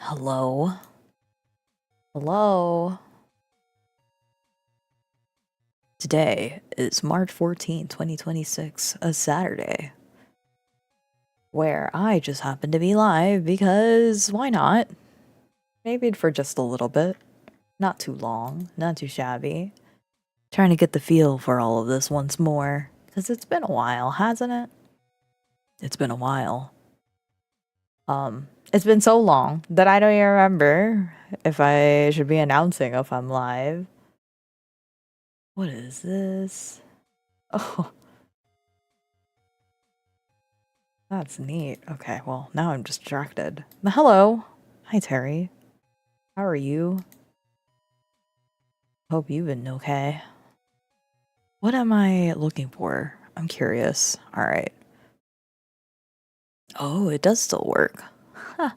Hello? Hello? Today is March 14th, 2026, a Saturday, where I just happen to be live because why not? Maybe for just a little bit. Not too long, not too shabby. Trying to get the feel for all of this once more, because it's been a while, hasn't it? It's been a while. It's been so long that I don't even remember if I should be announcing if I'm live. What is this? Oh, that's neat. Okay, well, now I'm distracted. Hello. Hi, Terry. How are you? Hope you've been okay. What am I looking for? I'm curious. All right. Oh, it does still work. Huh.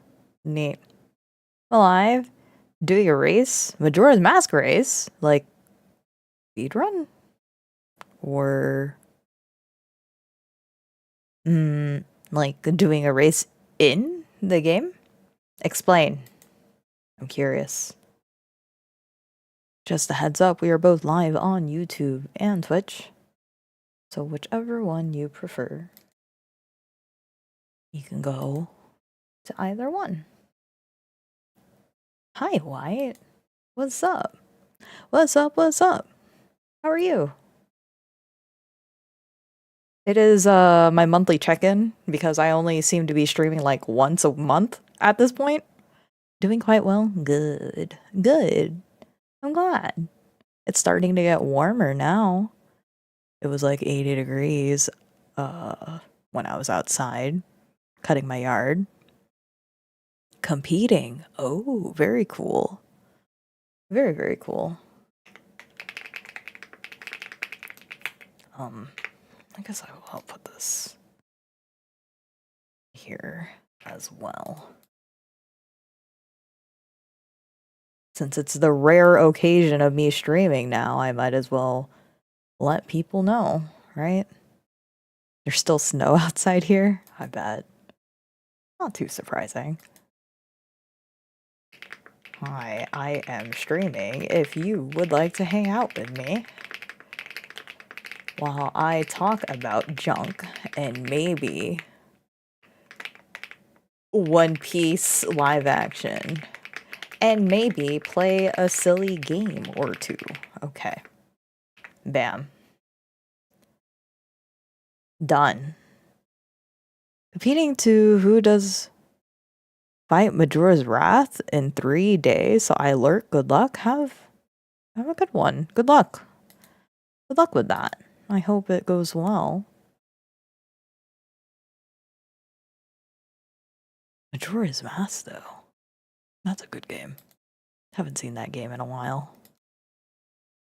Neat. Alive. Doing a race? Majora's Mask race? Like, speedrun? Or, like doing a race in the game? Explain. I'm curious. Just a heads up, we are both live on YouTube and Twitch. So whichever one you prefer, you can go to either one. Hi, White. What's up? What's up? What's up? How are you? It is my monthly check-in because I only seem to be streaming like once a month at this point. Doing quite well. Good. Good. I'm glad. It's starting to get warmer now. It was like 80 degrees when I was outside cutting my yard. Competing. Oh, very cool. Very, very cool. I guess I'll put this here as well. Since it's the rare occasion of me streaming now, I might as well let people know, right? There's still snow outside here, I bet. Not too surprising. Hi, I am streaming if you would like to hang out with me while I talk about junk and maybe One Piece live action and maybe play a silly game or two. Okay. Bam. Done. Competing to who does fight Majora's Wrath in 3 days, so I lurk. Good luck. Have a good one. Good luck. Good luck with that. I hope it goes well. Majora's Mask, though. That's a good game. Haven't seen that game in a while.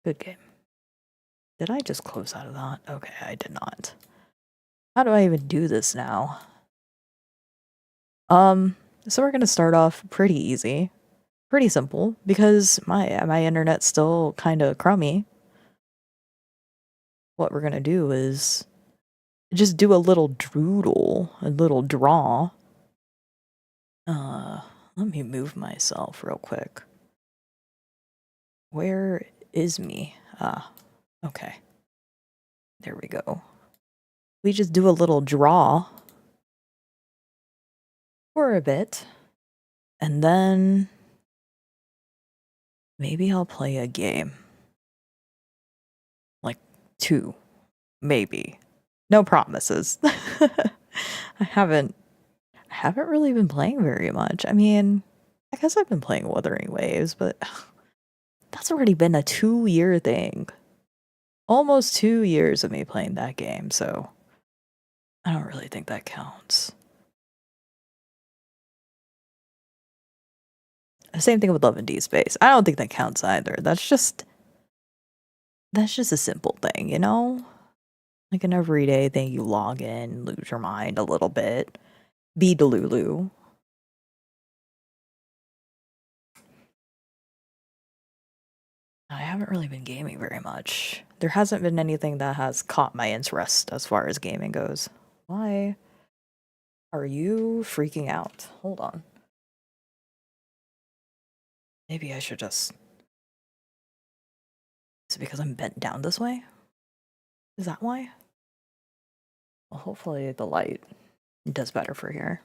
Good game. Did I just close out of that? Okay, I did not. How do I even do this now? So we're gonna start off pretty easy. Pretty simple, because my internet's still kinda crummy. What we're gonna do is just do a little doodle, a little draw. Let me move myself real quick. Where is me? Ah, okay. There we go. We just do a little draw for a bit, and then maybe I'll play a game. Like 2, maybe. No promises. I haven't really been playing very much. I mean, I guess I've been playing Wuthering Waves, but that's already been a 2-year thing. Almost 2 years of me playing that game, so I don't really think that counts. Same thing with Love and Deep Space. I don't think that counts either. That's just a simple thing, you know? Like an everyday thing, you log in, lose your mind a little bit, be Delulu. I haven't really been gaming very much. There hasn't been anything that has caught my interest as far as gaming goes. Why are you freaking out? Hold on. Maybe I should just... Is it because I'm bent down this way? Is that why? Well, hopefully the light does better for here.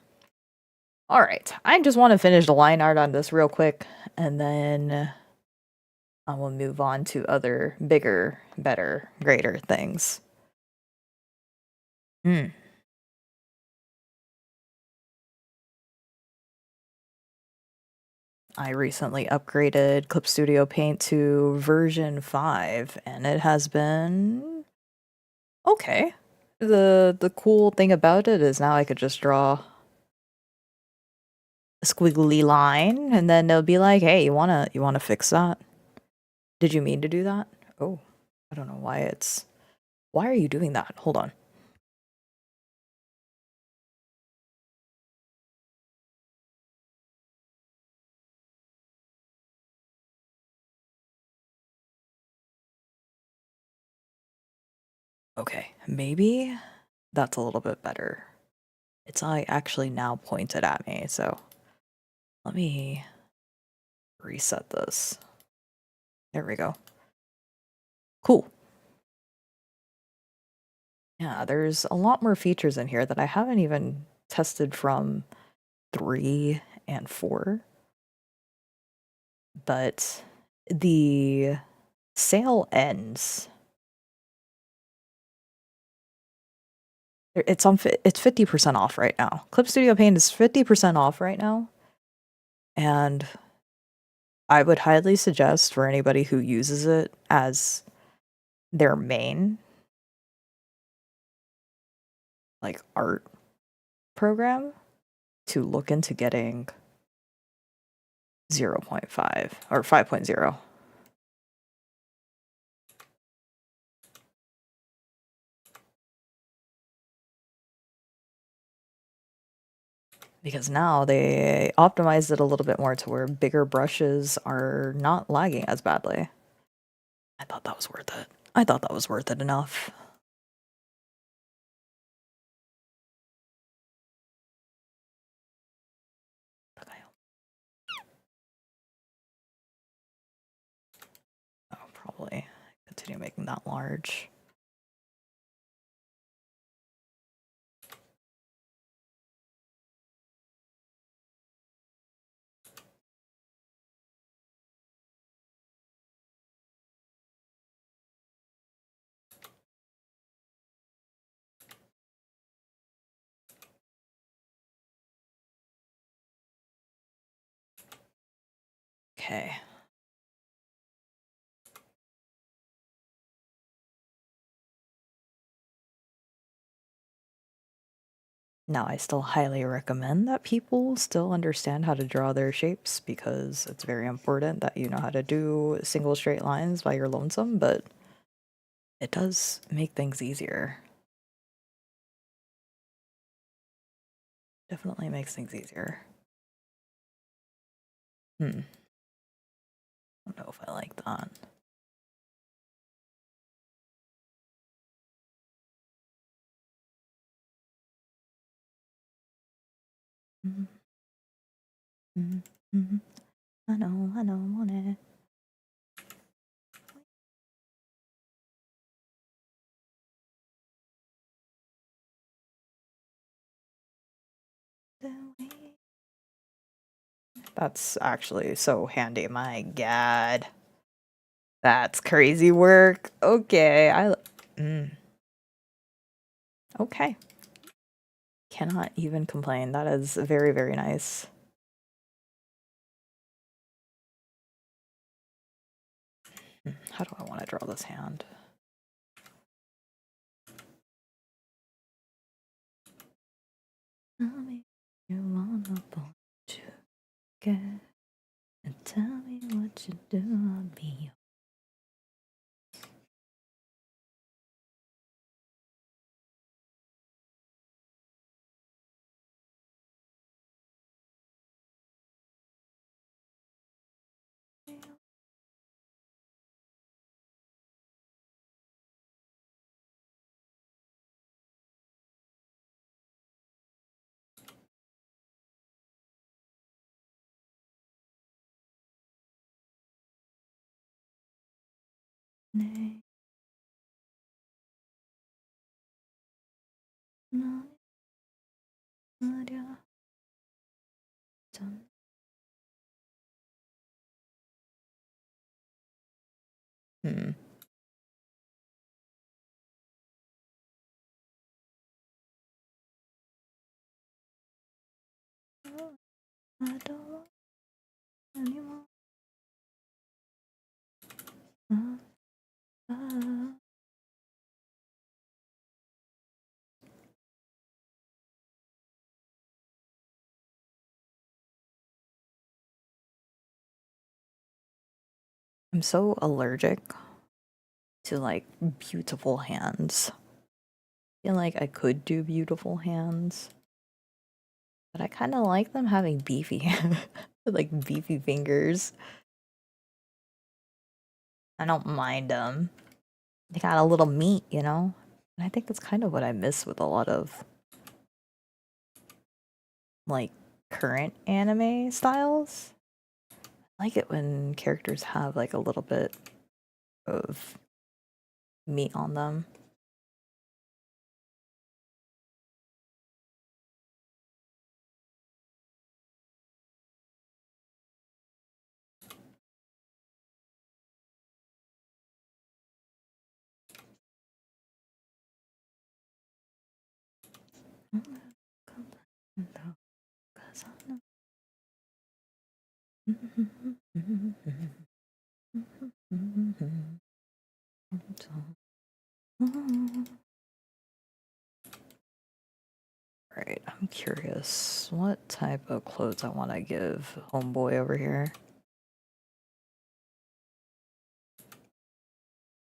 All right, I just want to finish the line art on this real quick, and then I will move on to other bigger, better, greater things. I recently upgraded Clip Studio Paint to version 5, and it has been okay. The cool thing about it is now I could just draw a squiggly line, and then they'll be like, "Hey, you wanna fix that? Did you mean to do that?" Oh, I don't know why it's... Why are you doing that? Hold on. Okay, maybe that's a little bit better. It's actually now pointed at me, so let me reset this. There we go. Cool. Yeah, there's a lot more features in here that I haven't even tested from 3 and 4. But the sale ends. It's 50% off right now. Clip Studio Paint is 50% off right now. And I would highly suggest for anybody who uses it as their main like art program to look into getting 0.5 or 5.0. Because now they optimized it a little bit more to where bigger brushes are not lagging as badly. I thought that was worth it. I thought that was worth it enough. Oh, probably continue making that large. Okay. Now, I still highly recommend that people still understand how to draw their shapes because it's very important that you know how to do single straight lines by your lonesome, but it does make things easier. Definitely makes things easier. I don't know if I like that. I don't want it. That's actually so handy. My God. That's crazy work. Okay. Okay. Cannot even complain. That is very, very nice. How do I want to draw this hand? Tell me you wanna get and tell me what you do. I'll be Hmm. I don't want anymore. I'm so allergic to like beautiful hands. I feel like I could do beautiful hands, but I kind of like them having beefy, like beefy fingers. I don't mind them. They got a little meat, you know? And I think that's kind of what I miss with a lot of like current anime styles. I like it when characters have like a little bit of meat on them. Right, I'm curious what type of clothes I want to give homeboy over here.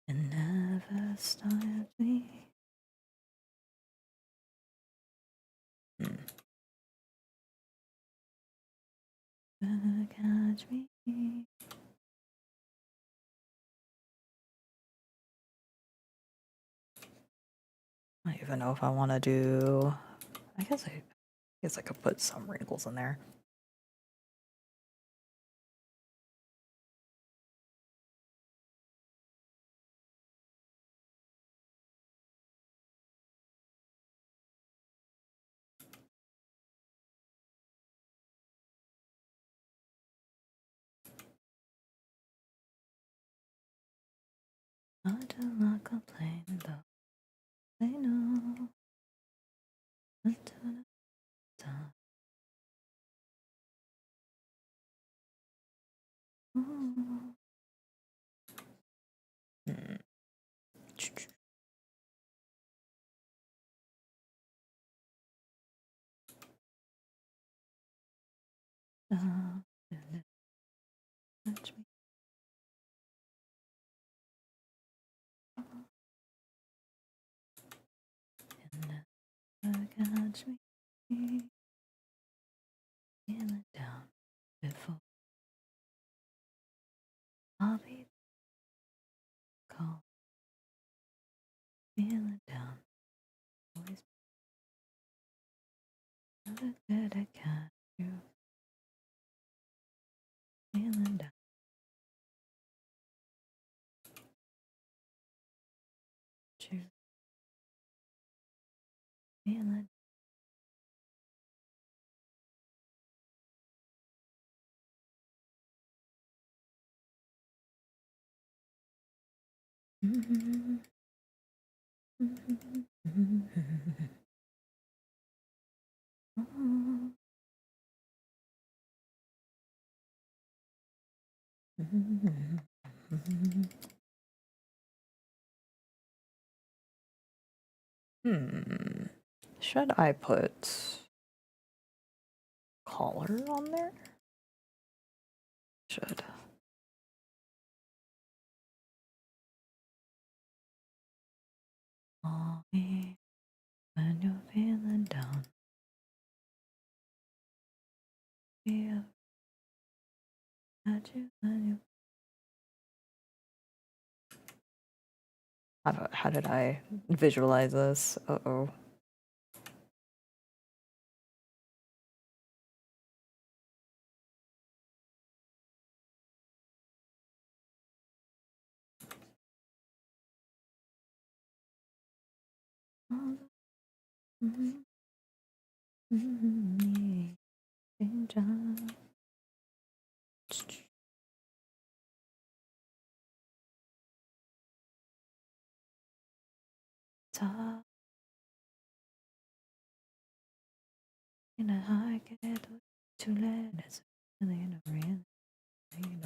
It never stopped me. Catch me. I don't even know if I want to do. I guess I could put some wrinkles in there. I do not complain though. I know. Hmm. Catch me. Catch me. Feel it down before I'll be cold. Feel it down. Always never good at catch you. Feeling down. You. Feeling. Hmm. Should I put collar on there? Should. Call me when you're feeling down. Feel at you when you. How did I visualize this? Uh-oh.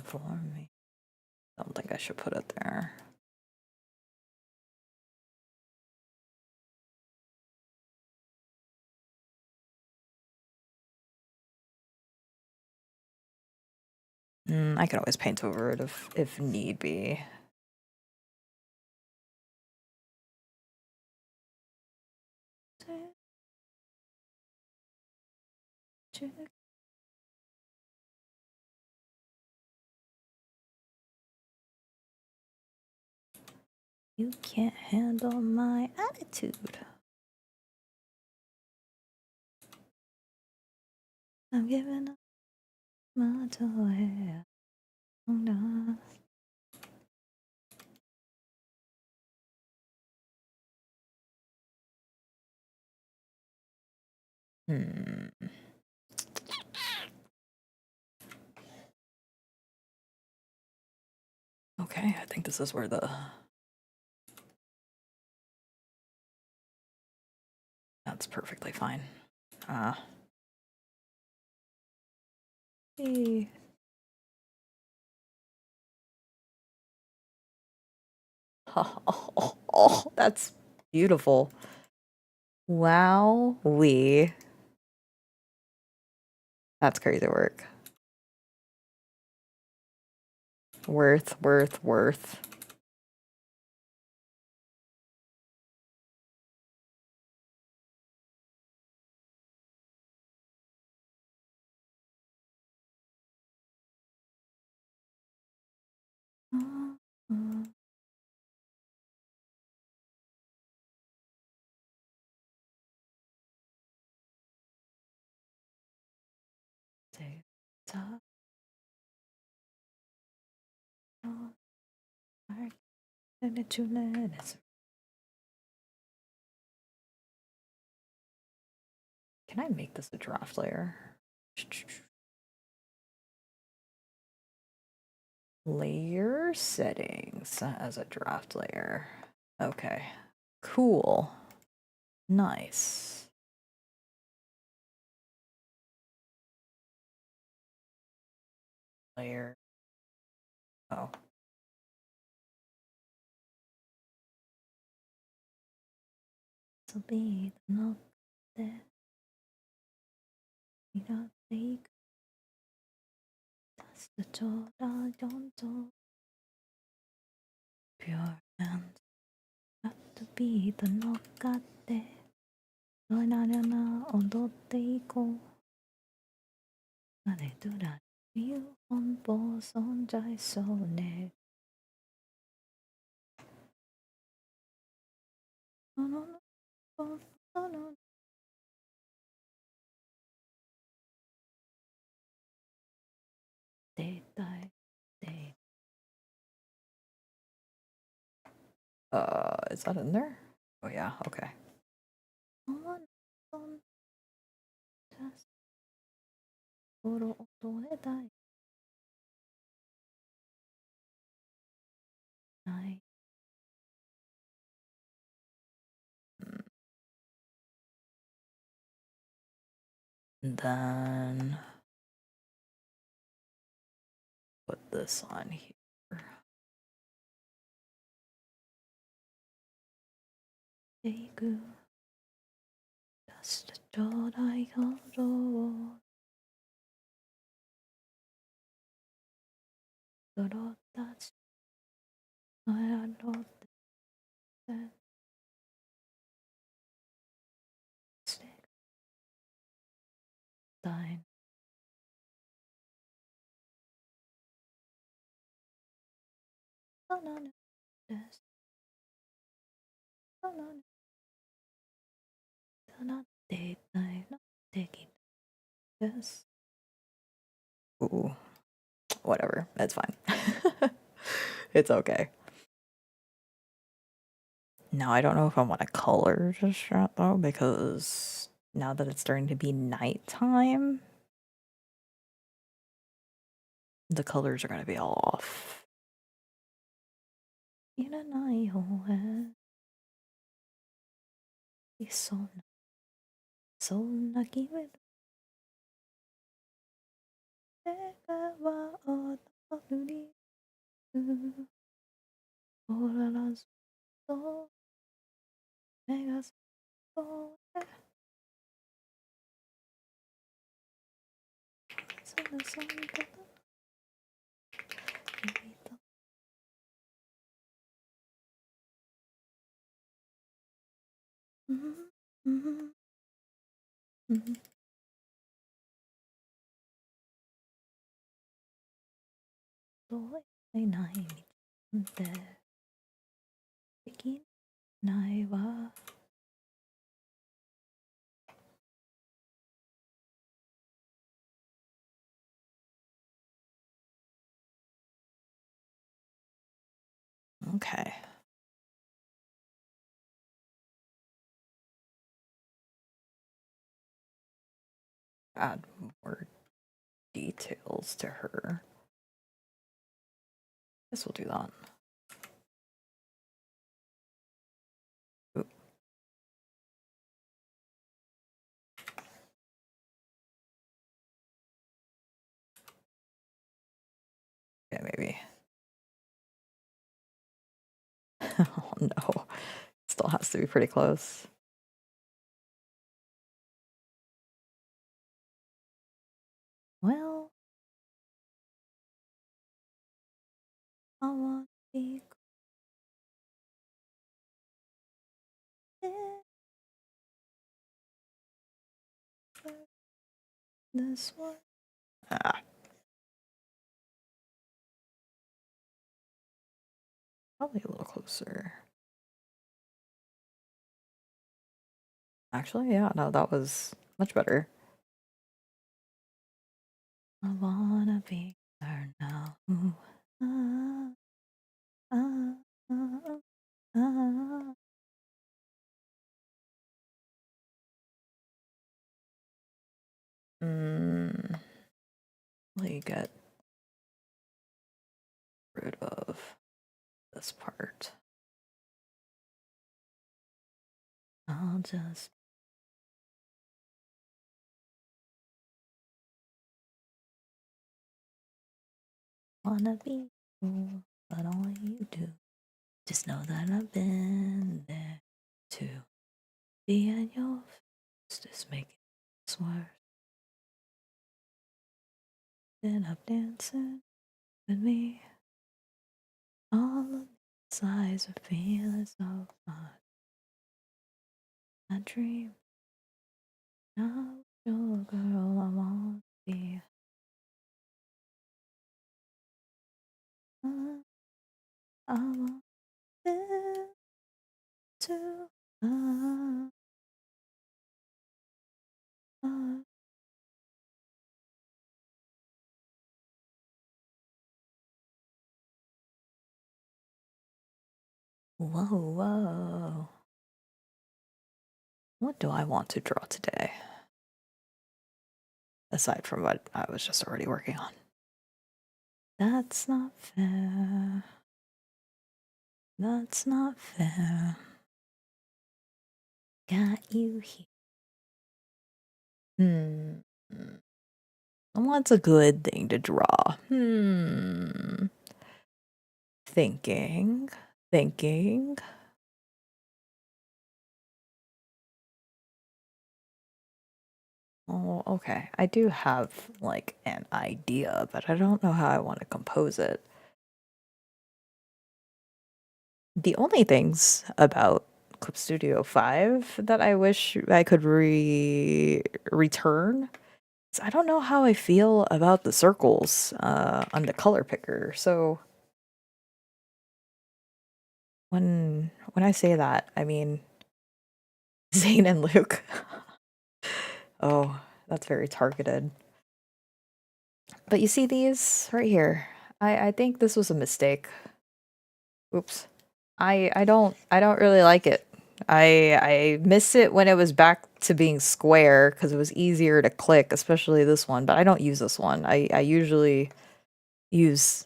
For me. I don't think I should put it there. I could always paint over it if need be. You can't handle my attitude. I'm giving up my toy. Oh, no. Okay, I think this is where the... That's perfectly fine. Hey. Oh, that's beautiful. Wow, that's crazy work. Worth. Can I make this a draft layer? Layer settings as a draft layer. Okay, cool. Nice. Layer. Oh. This'll be the note that you got take. That's the total I don't do. Pure hands. Got to be the note got there. 踊っていこう。あれどらに本暴走んじゃいそうね。Is that in there? Oh yeah, okay. And then put this on here. Just I that's I wrote that dine. Yes. Ooh, whatever. It's fine. It's okay. Now I don't know if I want to color just yet though, because now that it's starting to be nighttime, the colors are going to be all off. So lucky with Okay. Add more details to her. Guess we'll do that. Oop. Yeah, maybe. Oh no. Still has to be pretty close. Well, I want to be this one. Ah, probably a little closer. Actually, yeah, no, that was much better. I wanna be there now. Ah, ah, ah, ah. Let me get rid of this part. I'll just wanna be cool, but all you do just know that I've been there to be at your face, just making this worse. Then up dancing with me, all of the sighs of feeling so fun. I dream of your girl, I want to be. I want it to. Uh, Whoa, whoa. What do I want to draw today? Aside from what I was just already working on. That's not fair. That's not fair. Got you here. What's a good thing to draw? Thinking. Thinking. Oh, okay. I do have, like, an idea, but I don't know how I want to compose it. The only things about Clip Studio 5 that I wish I could return is I don't know how I feel about the circles on the color picker. So when I say that, I mean Zane and Luke. Oh, that's very targeted. But you see these right here. I think this was a mistake. Oops. I don't really like it. I miss it when it was back to being square because it was easier to click, especially this one, but I don't use this one. I usually use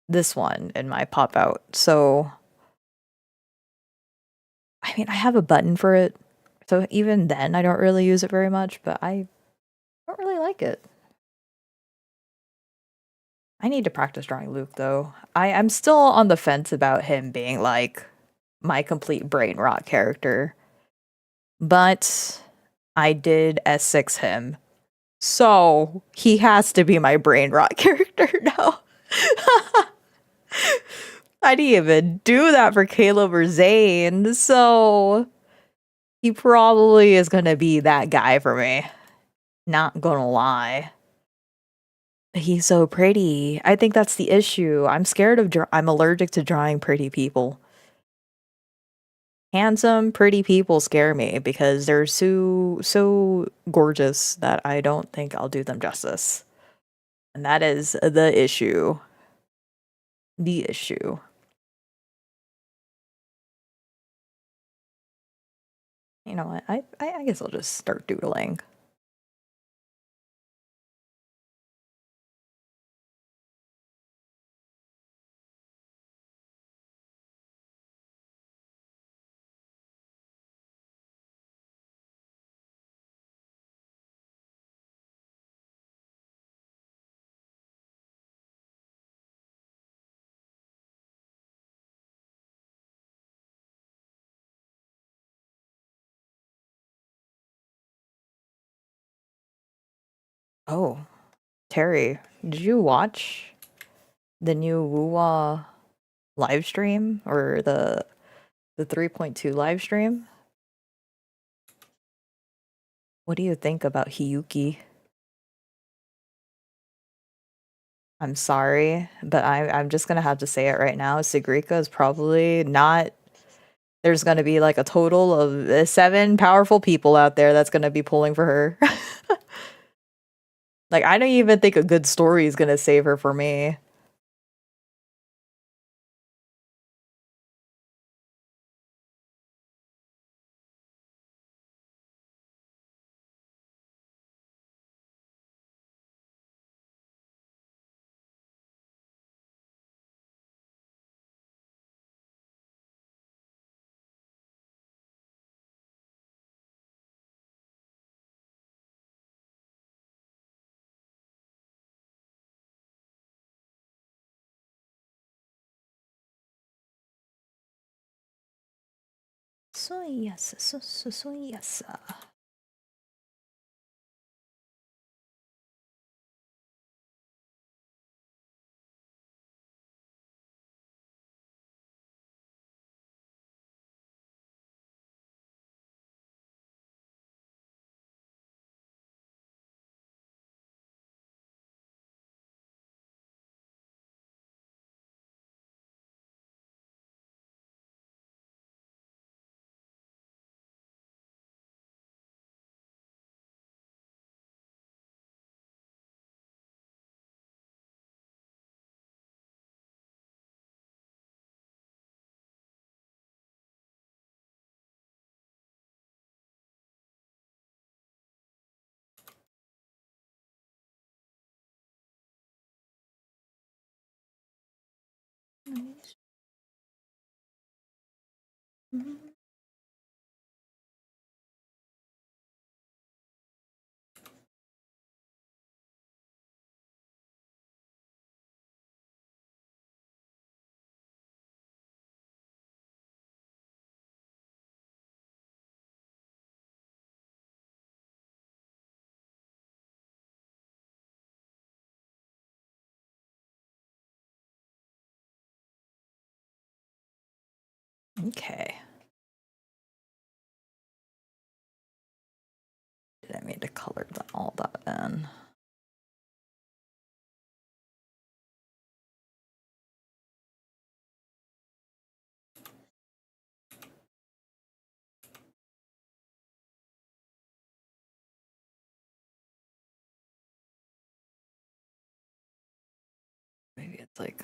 this one in my pop out. So I mean I have a button for it. So even then I don't really use it very much, but I don't really like it. I need to practice drawing Luke though. I'm still on the fence about him being like my complete brain rot character. But I did S6 him. So he has to be my brain rot character now. I didn't even do that for Caleb or Zane, so he probably is gonna be that guy for me. Not gonna lie. He's so pretty. I think that's the issue. I'm scared of I'm allergic to drawing pretty people. Handsome, pretty people scare me because they're so gorgeous that I don't think I'll do them justice. And that is the issue. The issue. You know what? I guess I'll just start doodling. Oh, Terry, did you watch the new Wuwa live stream or the 3.2 live stream? What do you think about Hiyuki? I'm sorry, but I'm just gonna have to say it right now. Sigrika is probably not. There's gonna be like a total of 7 powerful people out there that's gonna be pulling for her. Like I don't even think a good story is gonna save her for me. So yes, so yes. Okay. Did I mean to color all that in? Maybe it's like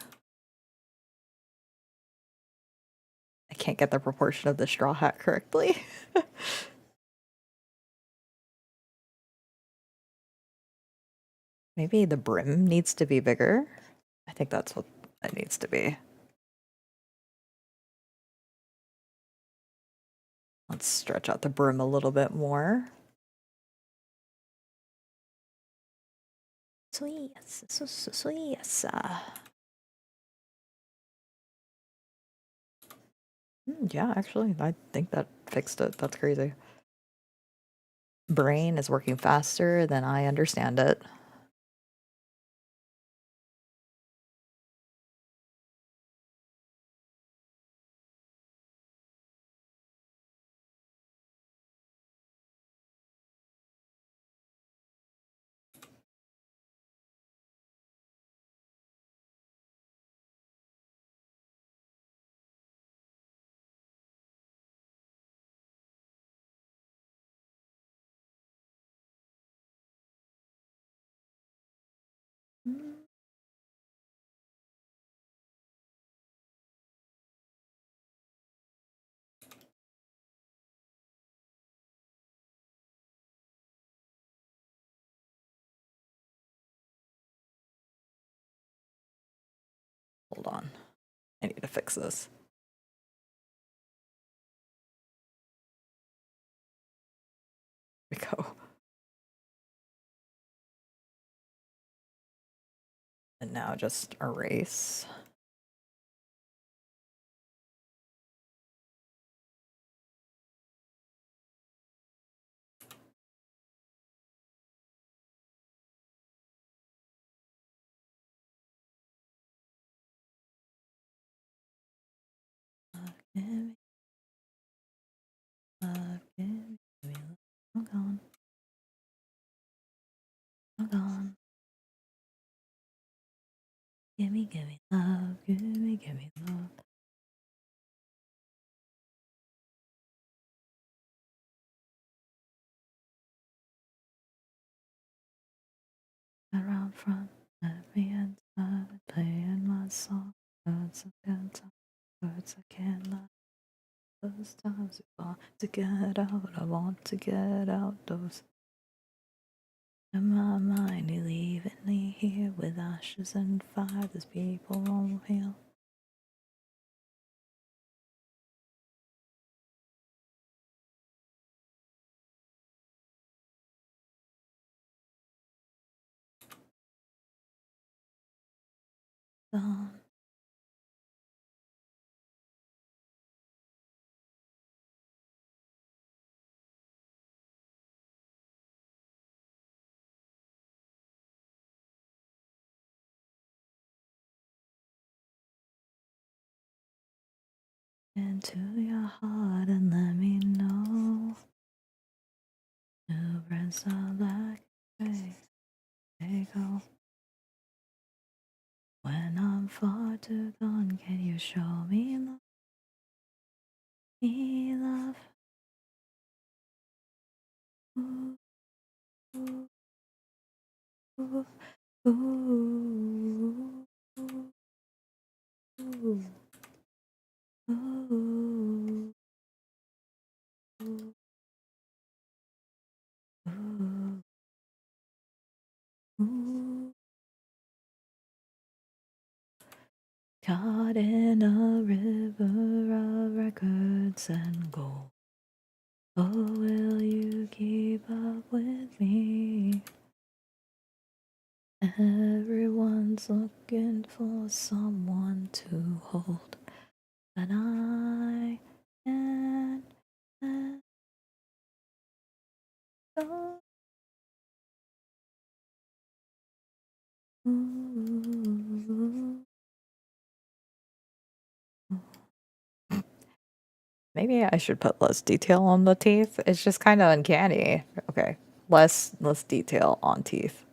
can't get the proportion of the straw hat correctly. Maybe the brim needs to be bigger. I think that's what it needs to be. Let's stretch out the brim a little bit more. Sweet, sweet. Yeah, actually, I think that fixed it. That's crazy. Brain is working faster than I understand it. Hold on. I need to fix this. Here we go. And now just erase. Give me love, give me love. I'm gone. I'm gone. Give me love, give me love. Around from every inside, playing my song. Words I can't talk, words I can't lie. Those times I want to get out, I want to get outdoors. In my mind, you're leaving me here with ashes and fire. These people won't heal. Gone. Into your heart and let me know. New breaths are like they go. When I'm far too gone, can you show me love? Me love. Ooh, ooh, ooh, ooh, ooh, ooh, ooh, ooh, ooh. Caught in a river of records and gold. Oh, will you keep up with me? Everyone's looking for someone to hold, but I can't let go. Ooh. Maybe I should put less detail on the teeth. It's just kind of uncanny. Okay, less detail on teeth.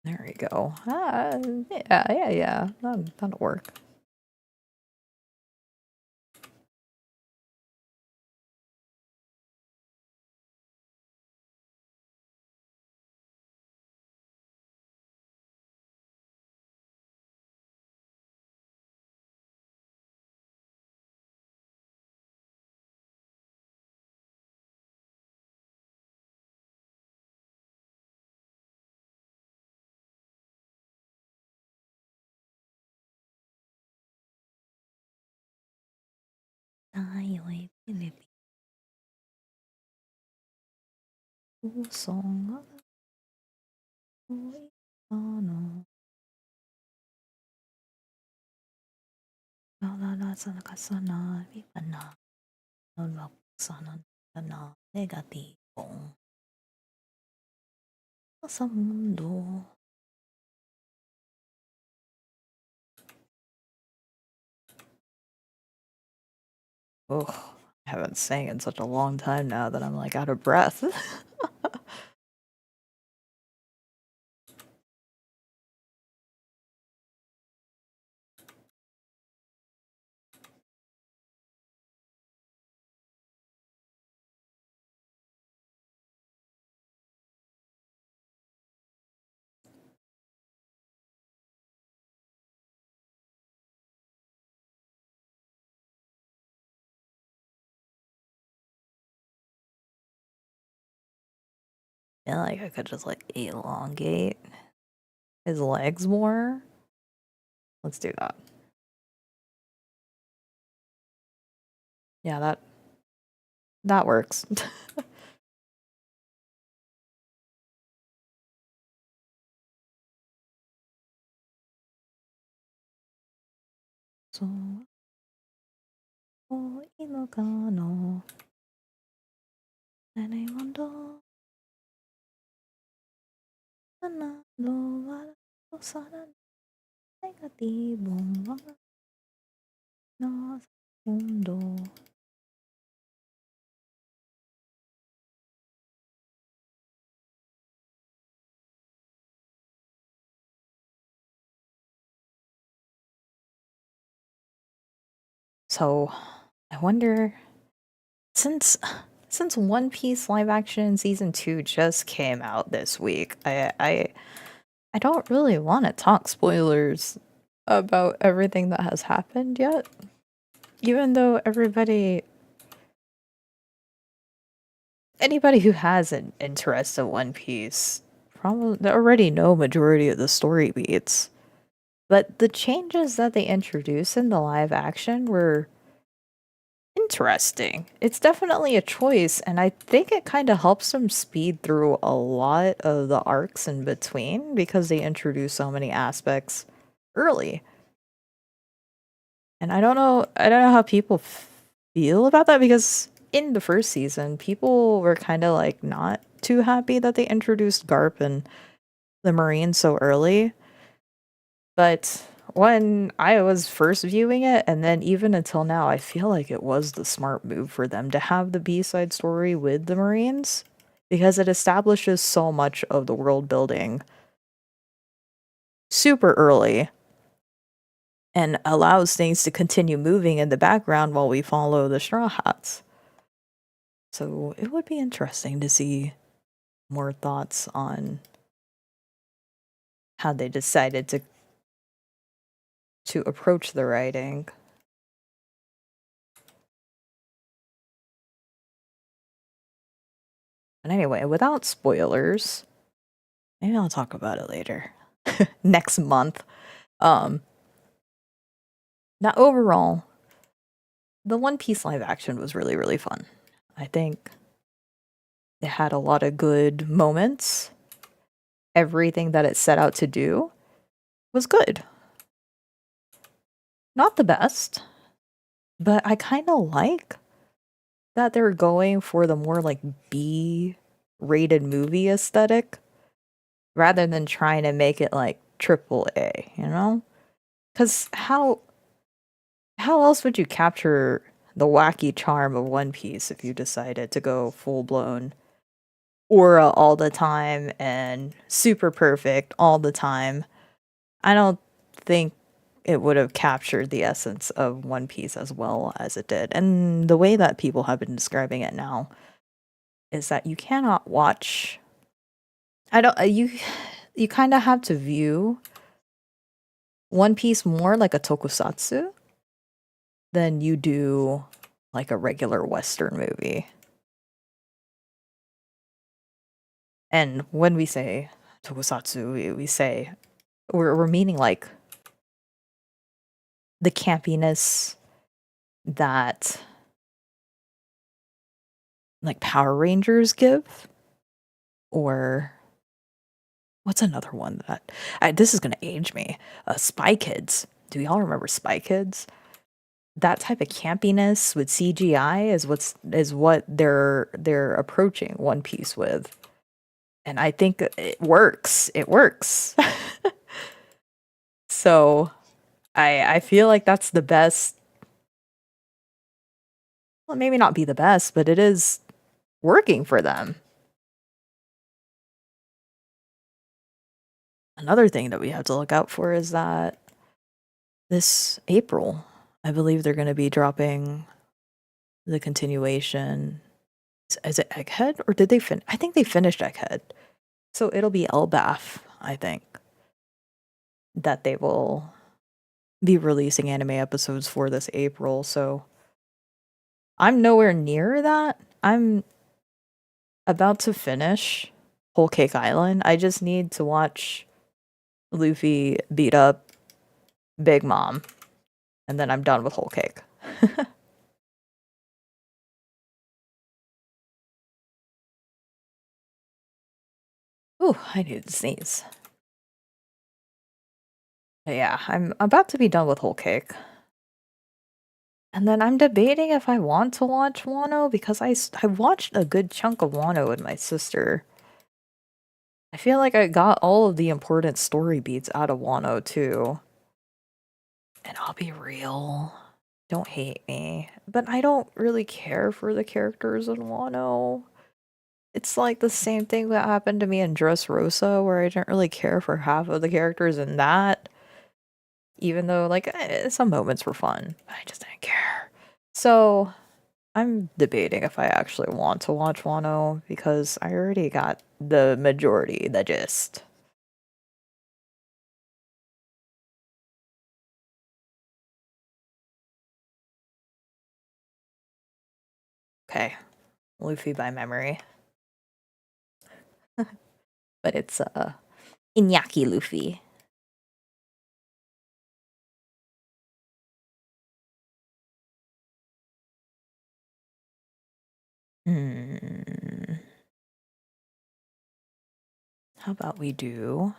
There we go. Yeah. That'll work. Tayo'y Pilipino. Ano. Naalala sa nakasanabi ka na. Nalaksanan ka na negatibong sa mundo. Ugh, I haven't sang in such a long time now that I'm like out of breath. I feel like I could just like elongate his legs more. Let's do that. Yeah, that works. So, oh, inokano. And I wonder, nanalo wala ko sana negatibong mga nasa mundo. So, I wonder, since One Piece live action season 2 just came out this week, I don't really want to talk spoilers about everything that has happened yet. Even though anybody who has an interest in One Piece probably they already know majority of the story beats. But the changes that they introduced in the live action were interesting. It's definitely a choice, and I think it kind of helps them speed through a lot of the arcs in between because they introduce so many aspects early. And I don't know how people feel about that because in the first season, people were kind of like not too happy that they introduced Garp and the Marines so early. But when I was first viewing it, and then even until now, I feel like it was the smart move for them to have the B-side story with the Marines because it establishes so much of the world building super early and allows things to continue moving in the background while we follow the Straw Hats. So it would be interesting to see more thoughts on how they decided to approach the writing. But anyway, without spoilers, maybe I'll talk about it later. Next month. Now overall, the One Piece live action was really, really fun. I think it had a lot of good moments. Everything that it set out to do was good. Not the best, but I kind of like that they're going for the more like B rated movie aesthetic rather than trying to make it like triple A, you know? Cuz how else would you capture the wacky charm of One Piece if you decided to go full blown aura all the time and super perfect all the time? I don't think it would have captured the essence of One Piece as well as it did. And the way that people have been describing it now is that you cannot watch I don't you kind of have to view One Piece more like a tokusatsu than you do like a regular Western movie. And when we say tokusatsu, we say we're meaning like the campiness that like Power Rangers give, or what's another one that this is gonna age me? Spy Kids. Do y'all remember Spy Kids? That type of campiness with CGI is what they're approaching One Piece with, and I think it works. It works. So I feel like that's the best. Well, maybe not be the best, but it is working for them. Another thing that we have to look out for is that this April, I believe they're going to be dropping the continuation. Is it Egghead or did they I think they finished Egghead. So it'll be Elbaf, I think, that they will be releasing anime episodes for this April. So I'm nowhere near that. I'm about to finish Whole Cake Island. I just need to watch Luffy beat up Big Mom, and then I'm done with Whole Cake. Ooh, I need to sneeze. But yeah, I'm about to be done with Whole Cake. And then I'm debating if I want to watch Wano because I watched a good chunk of Wano with my sister. I feel like I got all of the important story beats out of Wano too. And I'll be real, don't hate me, but I don't really care for the characters in Wano. It's like the same thing that happened to me in Dressrosa, where I didn't really care for half of the characters in that. Even though, like, some moments were fun, I just didn't care. So, I'm debating if I actually want to watch Wano because I already got the majority, the gist. Okay, Luffy by memory. But it's, Iñaki Luffy. Hmm. How about we do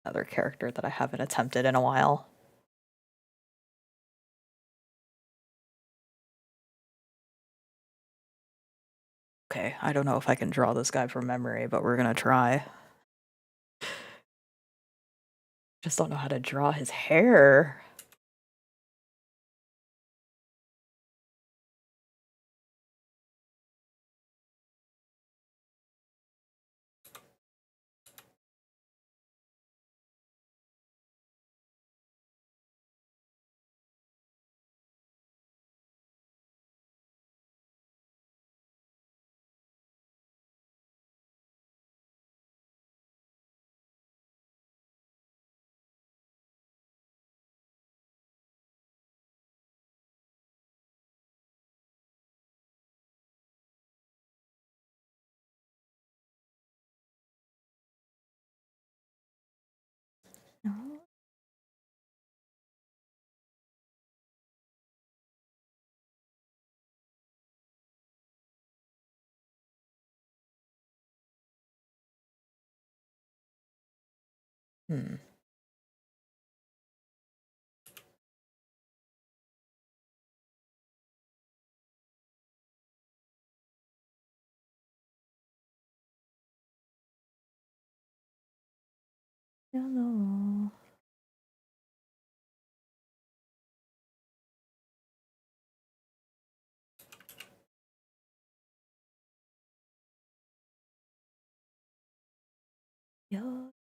another character that I haven't attempted in a while? Okay, I don't know if I can draw this guy from memory, but we're gonna try. Just don't know how to draw his hair. Hmm. Hello. Yo,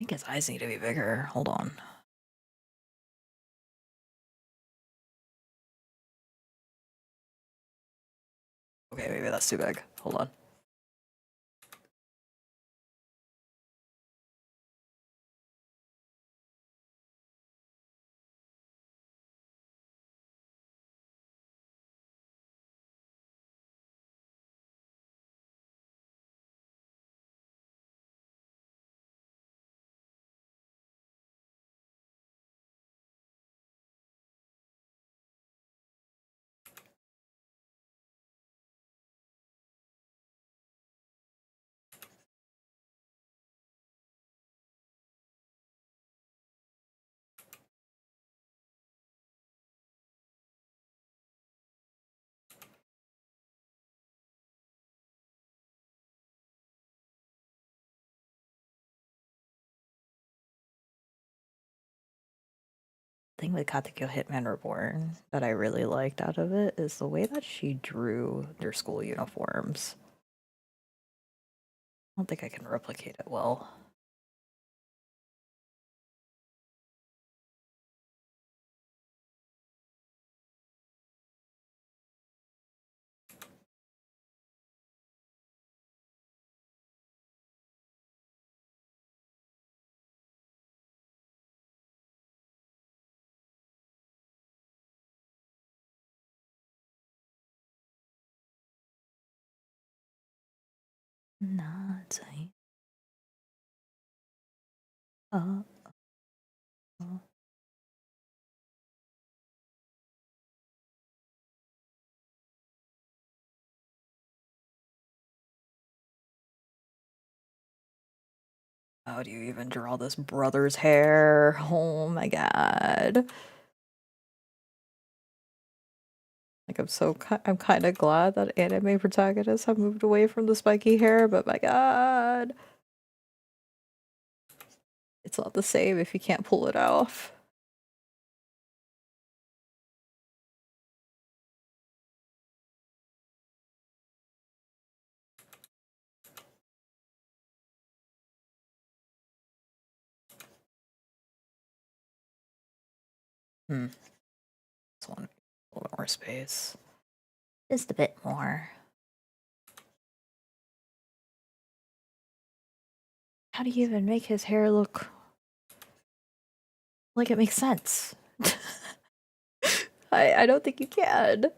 I think his eyes need to be bigger. Hold on. Okay, maybe that's too big. Hold on. thing with Katekyo Hitman Reborn that I really liked out of it is the way that she drew their school uniforms. I don't think I can replicate it well. Not saying. Oh. How do you even draw this brother's hair? Oh my god. Like I'm kind of glad that anime protagonists have moved away from the spiky hair, but my god. It's not the same if you can't pull it off. This one, a little bit more space. Just a bit more. How do you even make his hair look like it makes sense? I don't think you can.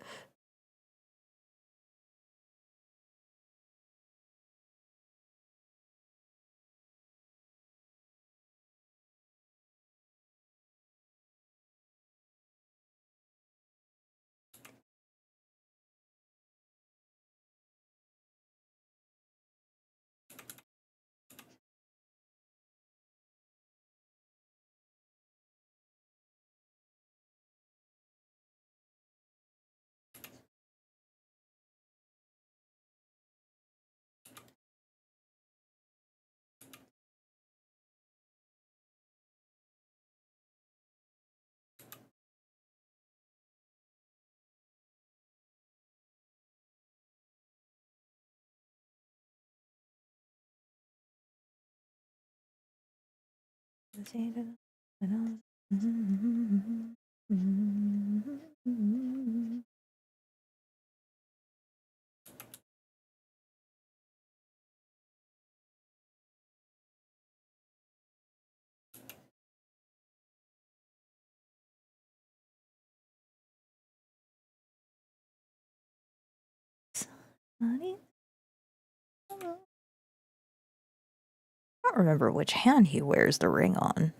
I don't remember which hand he wears the ring on.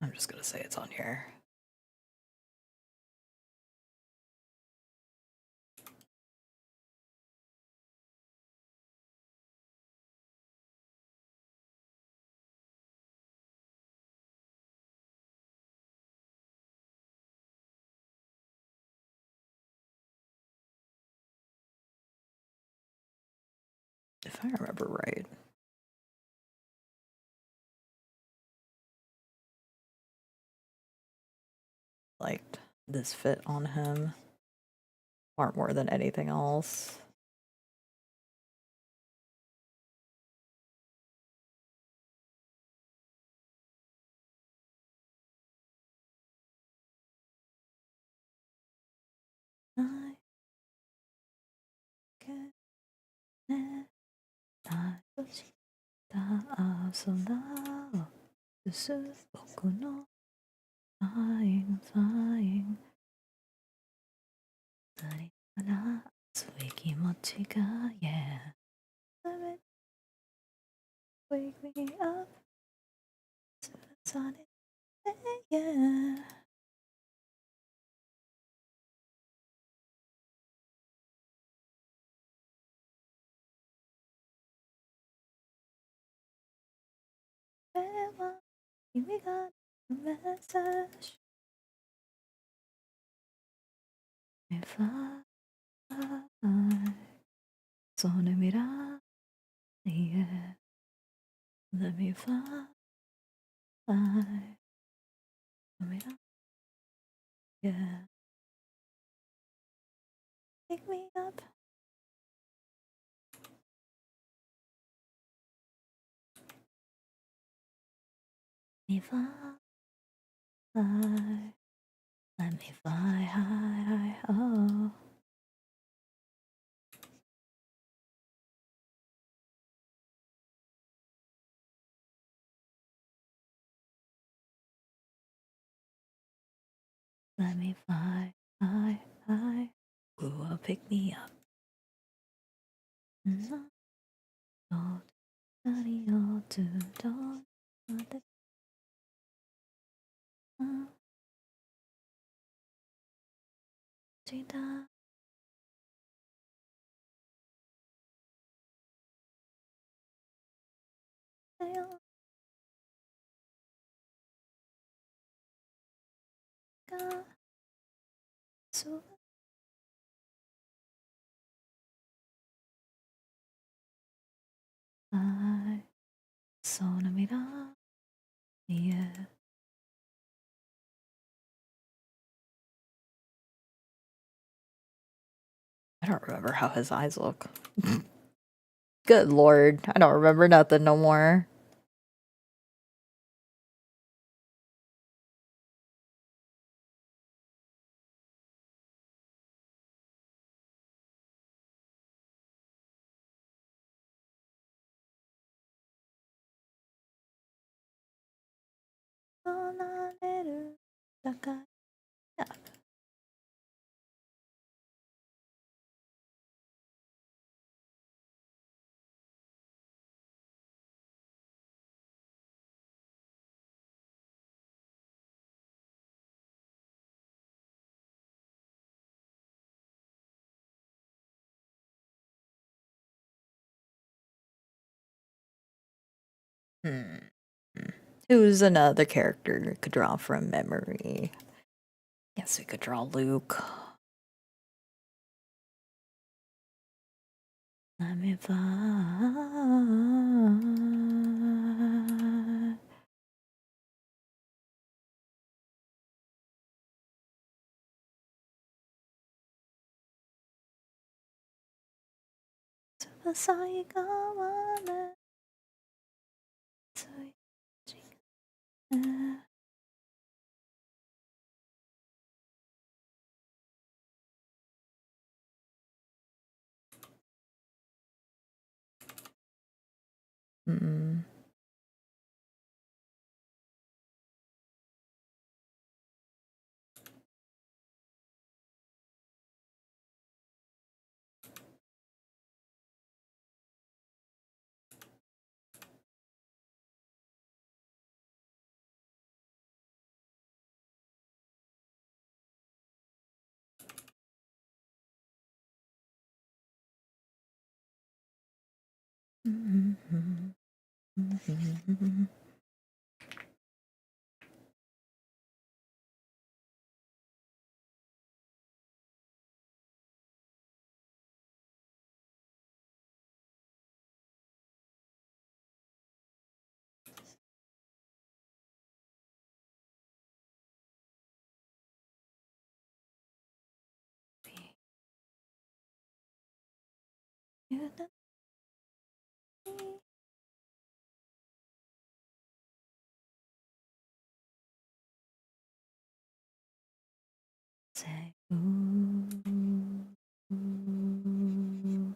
I'm just gonna say it's on here. If I remember right. Liked this fit on him far more than anything else. Yeah. Wake me up. Yeah. We got a message. If I yeah. Let me fly fly. Yeah. Pick me up. Me fly. Let me fly high. Oh. Let me fly high, high. Ooh, pick me up. Don't study all to dawn. So I sono mira. Yeah. I don't remember how his eyes look. Good lord, I don't remember nothing no more. Who's another character we could draw from memory? Guess we could draw Luke. Let me fly. Mm. Say ooh, ooh.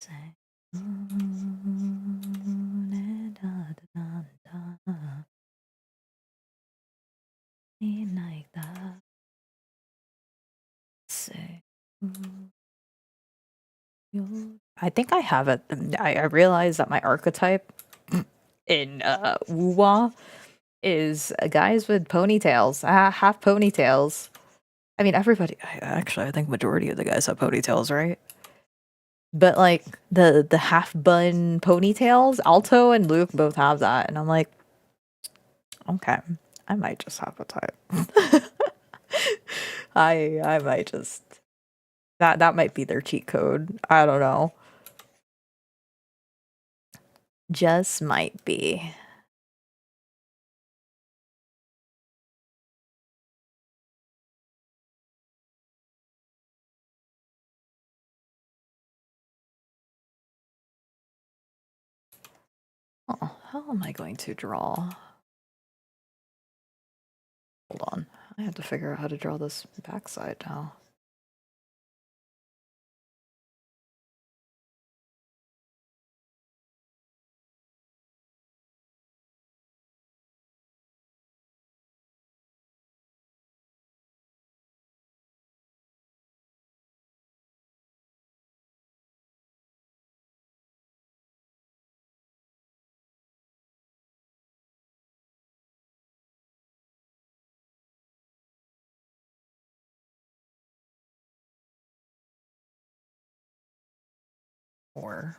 Say. Like that. Say. I think I have it. I realize that my archetype in Wuwa is guys with ponytails, half ponytails. I mean, everybody. Actually, I think majority of the guys have ponytails, right? But like the half bun ponytails, Alto and Luke both have that, and I'm like, okay, I might just have a type. I might just that might be their cheat code. I don't know. Just might be. Oh, how am I going to draw? Hold on. I have to figure out how to draw this backside now. Or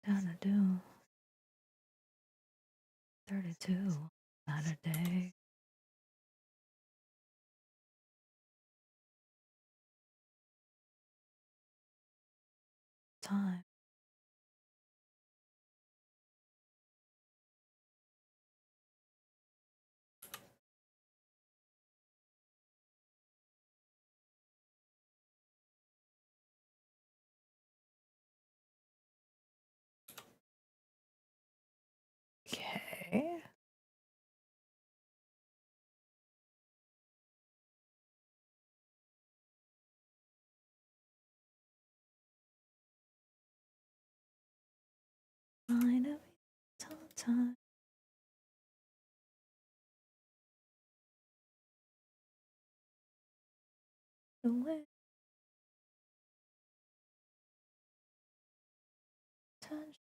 Gonna do 32 Saturday. Time. Okay. Finally, time. The way tension.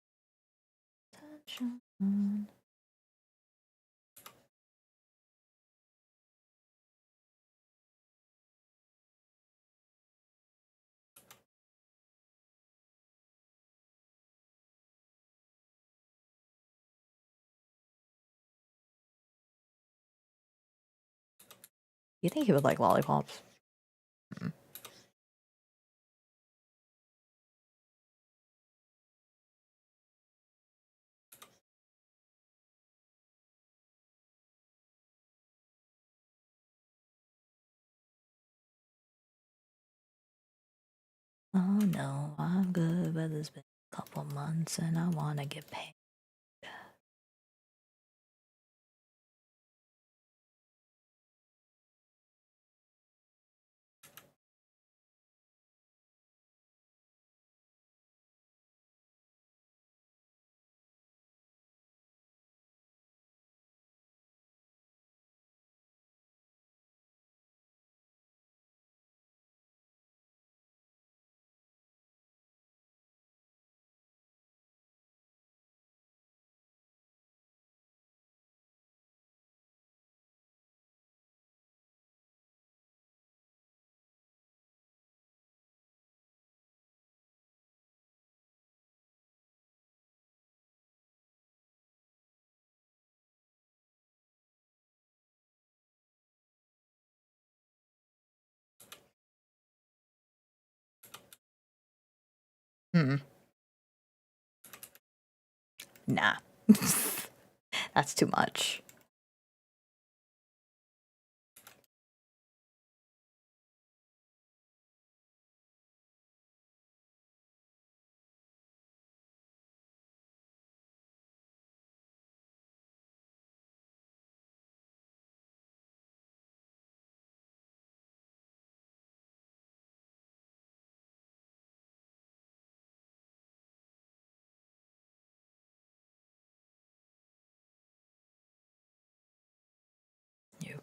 You think he would like lollipops? Oh no, I'm good, but it's been a couple months and I wanna get paid. Hmm. Nah. That's too much.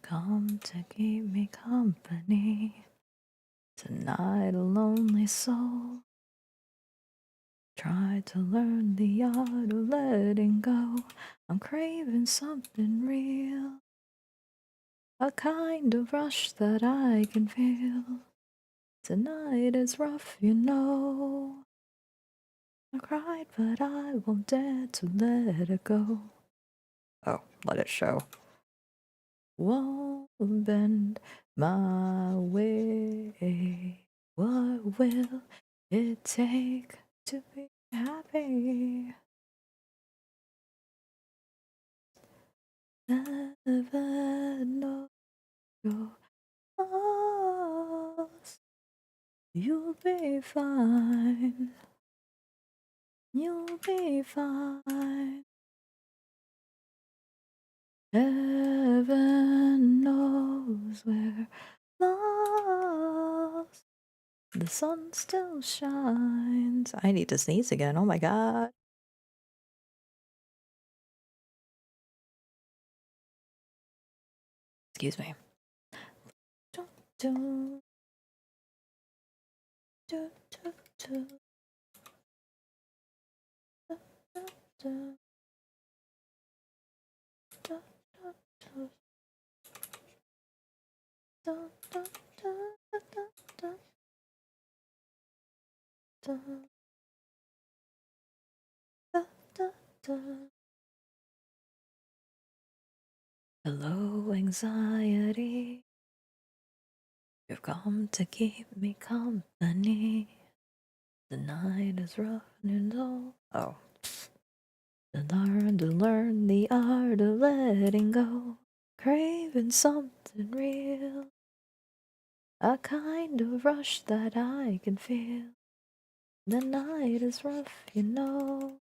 come to keep me company. Tonight, a lonely soul tried to learn the art of letting go. I'm craving something real, a kind of rush that I can feel. Tonight is rough, you know. I cried, but I won't dare to let it go. Oh, let it show. Won't bend my way. What will it take to be happy? Never know your loss. You'll be fine. You'll be fine. Heaven knows we're lost. The sun still shines. I need to sneeze again. Oh my god. Excuse me. Hello, anxiety. You've come to keep me company. The night is rough and dull. Oh. To learn the art of letting go. Craving something real. A kind of rush that I can feel. The night is rough, you know.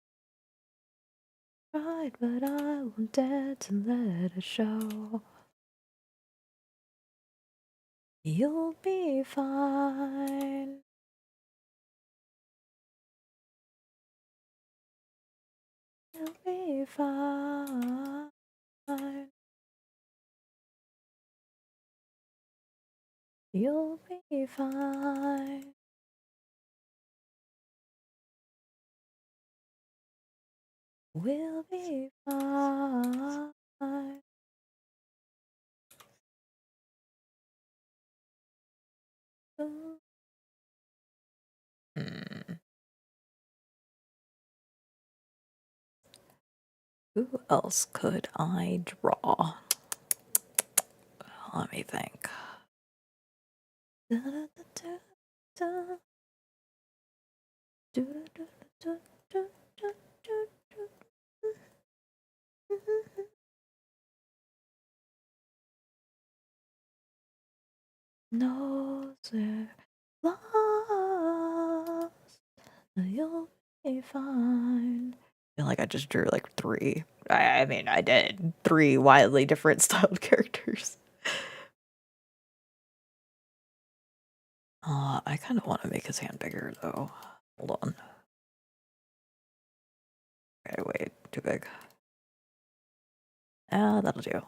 Right, but I won't dare to let it show. You'll be fine. You'll be fine. You'll be fine. We'll be fine. Who else could I draw? Let me think. Knows we're lost. You'll be fine. I feel like I just drew like three. I mean, I did three wildly different styled characters. I kind of want to make his hand bigger though. Hold on. Okay, wait, too big. Ah, that'll do.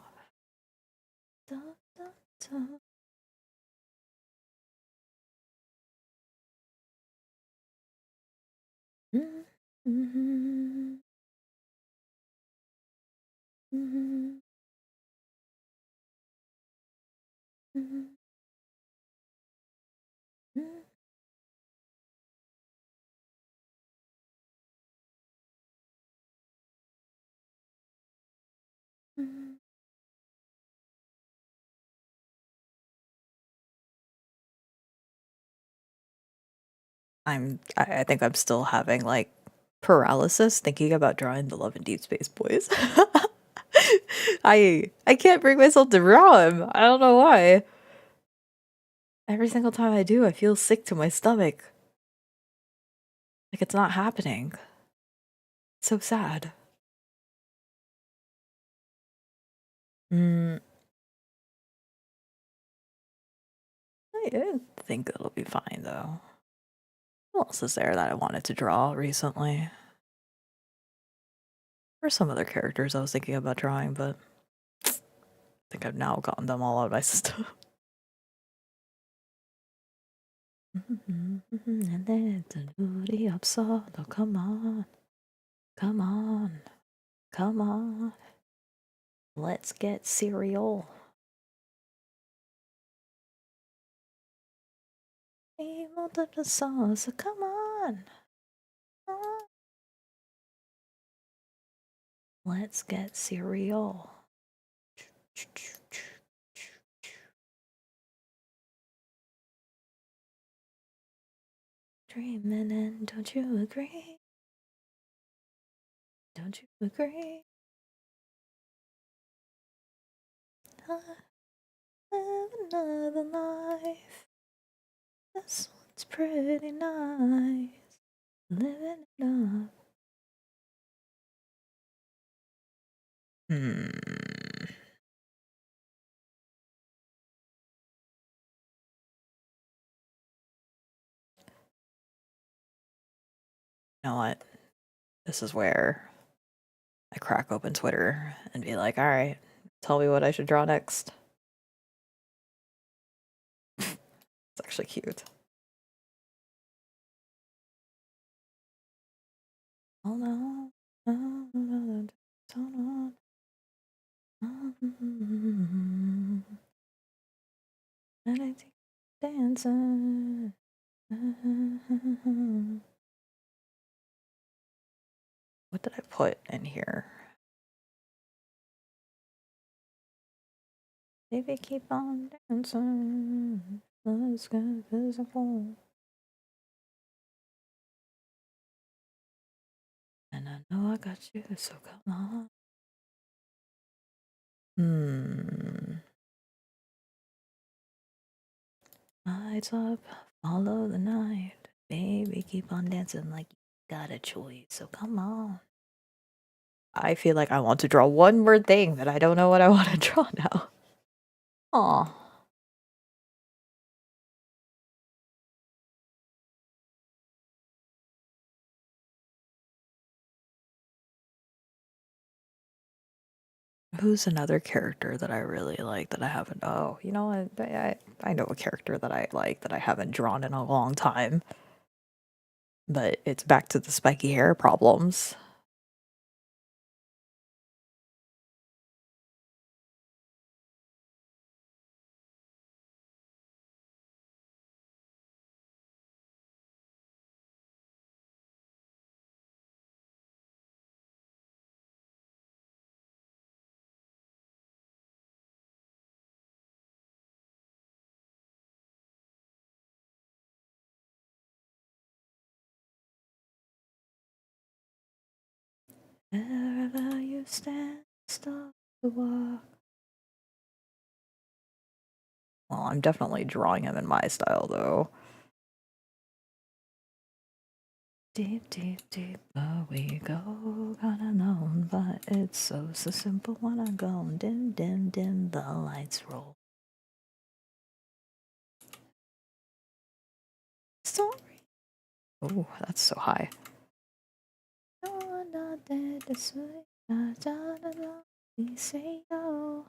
I think I'm still having like paralysis thinking about drawing the Love and Deep Space Boys. I can't bring myself to draw him. I don't know why. Every single time I do, I feel sick to my stomach. Like it's not happening. It's so sad. I think it'll be fine though. Who else is there that I wanted to draw recently? Or some other characters I was thinking about drawing, but think I've now gotten them all out of my system. And then it's a booty up solo. Come on. Come on. Come on. Let's get cereal. We wanted the sauce, so come on. Come on. Let's get cereal. Dreaming in, don't you agree? Don't you agree? I live another life. This one's pretty nice. Living it up. You know what? This is where I crack open Twitter and be like, alright, tell me what I should draw next. It's actually cute. Oh no. And I think dancing. What did I put in here? Baby, keep on dancing. Let's get physical. And I know I got you, so come on. Lights up, follow the night. Baby, keep on dancing like you got a choice, so come on. I feel like I want to draw one more thing, but I don't know what I want to draw now. Aw. Who's another character that I really like that I haven't? Oh, you know what? I know a character that I like that I haven't drawn in a long time. But it's back to the spiky hair problems. Wherever you stand, stop the walk. Well, I'm definitely drawing him in my style, though. Deep, deep, deep, we go. Got alone, but it's so simple when I go. Dim, dim, dim, the lights roll. Sorry. Oh, that's so high. No, not dead, this way. We say no.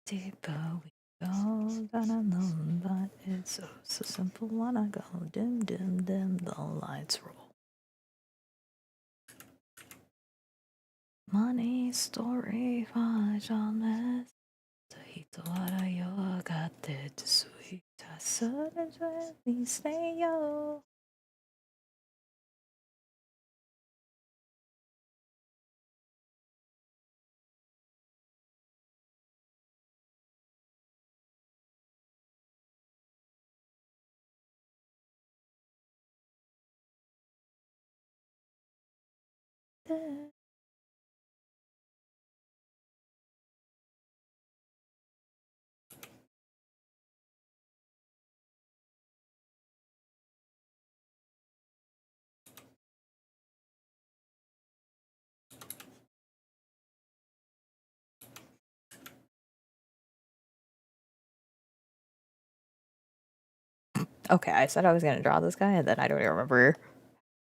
Deeper we go, got alone, but it's so simple when I go. Dim, dim, dim, the lights roll. Money story, 화전에 또 알아요, gatete sweet. I said it when we say yo. Okay, I said I was gonna draw this guy, and then I don't even remember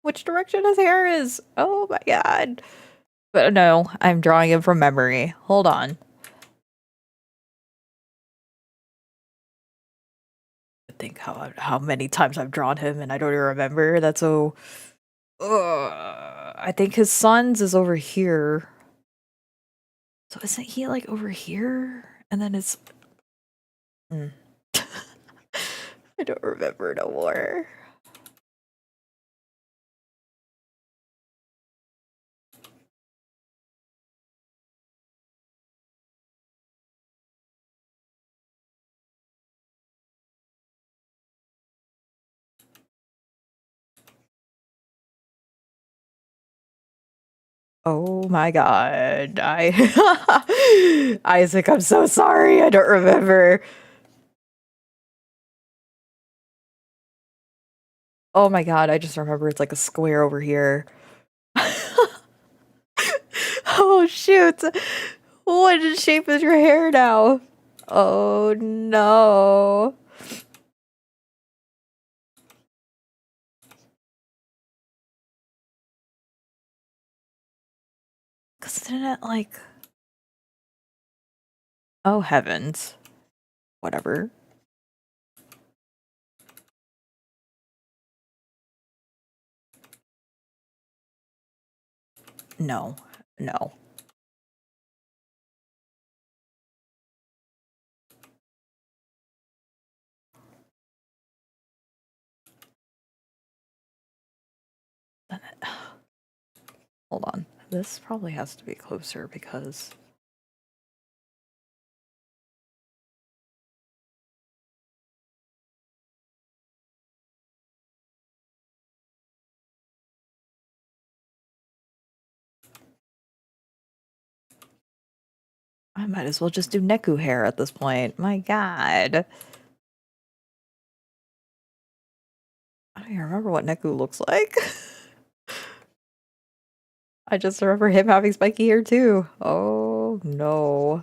which direction his hair is. Oh my god. But no, I'm drawing him from memory. Hold on. I think how many times I've drawn him and I don't even remember. That's so. I think his son's is over here. So isn't he like over here? And then it's. Hmm. I don't remember no more. Oh my god. Isaac, I'm so sorry. I don't remember. Oh my god, I just remember it's like a square over here. Oh shoot. What shape is your hair now? Oh no. Cause didn't it like. Oh heavens. Whatever. No. No. Hold on. This probably has to be closer because. I might as well just do Neku hair at this point. My god. I don't even remember what Neku looks like. I just remember him having spiky hair too. Oh no.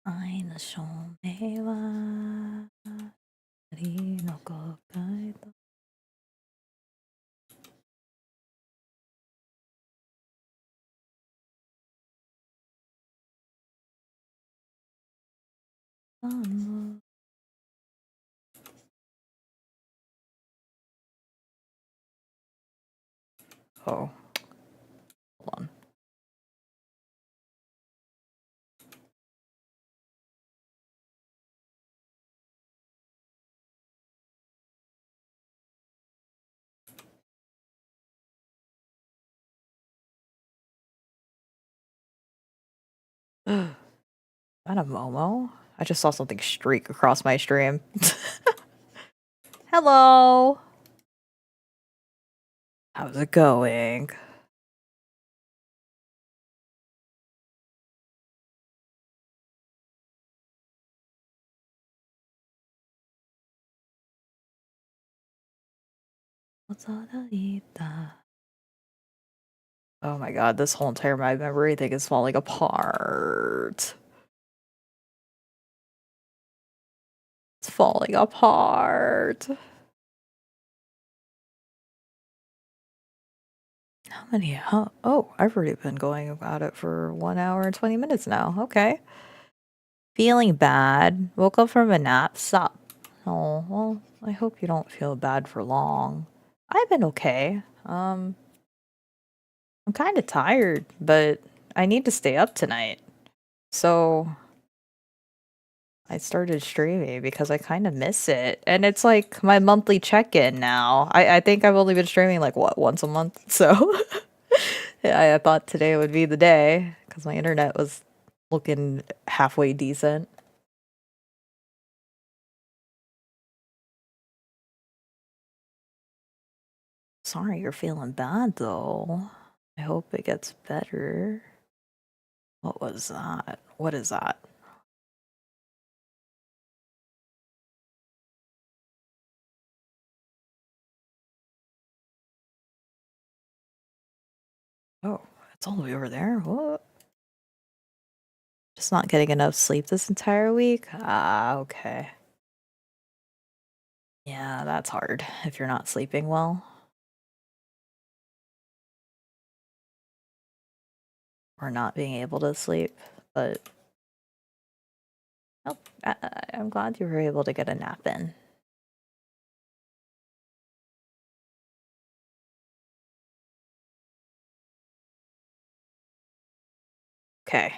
愛の証明は光の後悔とあの Oh, hold on. Is that a Momo? I just saw something streak across my stream. Hello. How's it going? Oh my god, this whole entire my memory thing is falling apart. It's falling apart. How many? Oh, I've already been going about it for 1 hour and 20 minutes now. Okay. Feeling bad. Woke up from a nap. Stop. Oh, well, I hope you don't feel bad for long. I've been okay. I'm kind of tired, but I need to stay up tonight. So I started streaming because I kind of miss it. And it's like my monthly check-in now. I think I've only been streaming like what, once a month. So yeah, I thought today would be the day because my internet was looking halfway decent. Sorry you're feeling bad though. I hope it gets better. What was that? What is that? Oh, it's all the way over there? What? Just not getting enough sleep this entire week? Ah, okay. Yeah, that's hard if you're not sleeping well. Or not being able to sleep. But oh, I'm glad you were able to get a nap in. Okay.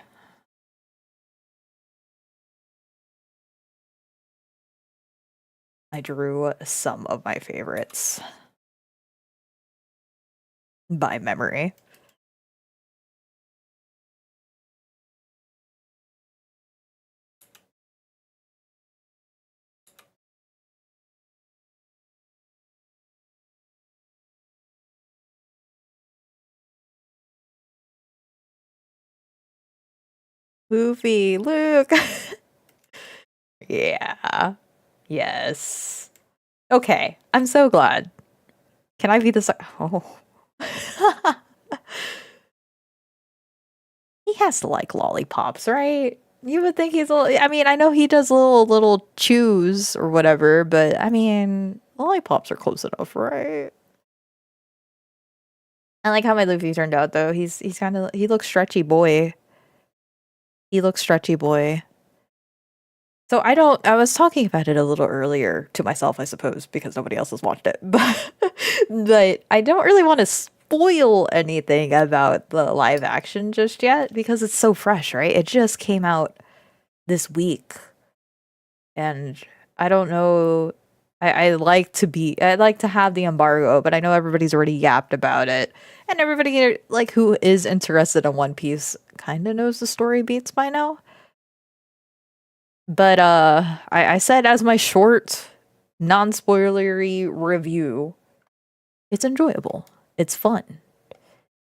I drew some of my favorites by memory. Luffy, Luke. Yeah. Yes. Okay. I'm so glad. Can I be the oh. He has to like lollipops, right? You would think he's a little, I mean, I know he does little chews or whatever, but I mean, lollipops are close enough, right? I like how my Luffy turned out though. He's kind of he looks stretchy boy. He looks stretchy boy. So I was talking about it a little earlier to myself, I suppose, because nobody else has watched it. But I don't really want to spoil anything about the live action just yet because it's so fresh, right? It just came out this week. And I don't know. I like to have the embargo, but I know everybody's already yapped about it. And everybody like who is interested in One Piece kind of knows the story beats by now. But I said as my short, non-spoilery review, it's enjoyable. It's fun.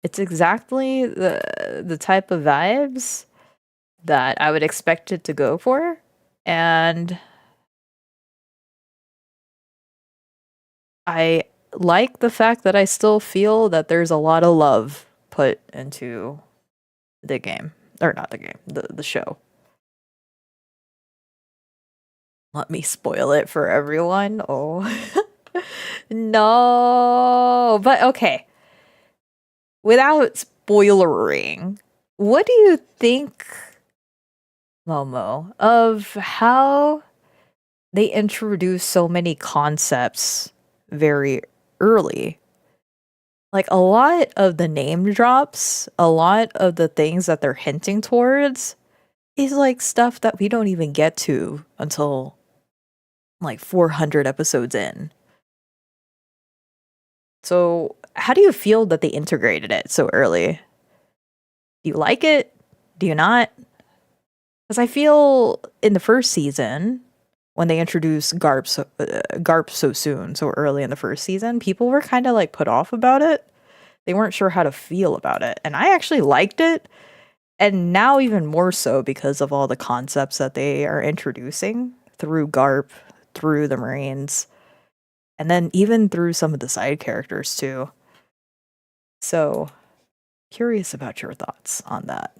It's exactly the type of vibes that I would expect it to go for. And I like the fact that I still feel that there's a lot of love put into the game. Or not the game, the show. Let me spoil it for everyone. Oh. No. But okay. Without spoilering, what do you think, Momo, of how they introduce so many concepts very early? Like a lot of the name drops, a lot of the things that they're hinting towards is like stuff that we don't even get to until like 400 episodes in. So, how do you feel that they integrated it so early? Do you like it? Do you not? Because I feel in the first season, when they introduced Garp so soon, so early in the first season, people were kind of like put off about it. They weren't sure how to feel about it. And I actually liked it. And now, even more so because of all the concepts that they are introducing through Garp, through the Marines, and then even through some of the side characters too. So, curious about your thoughts on that.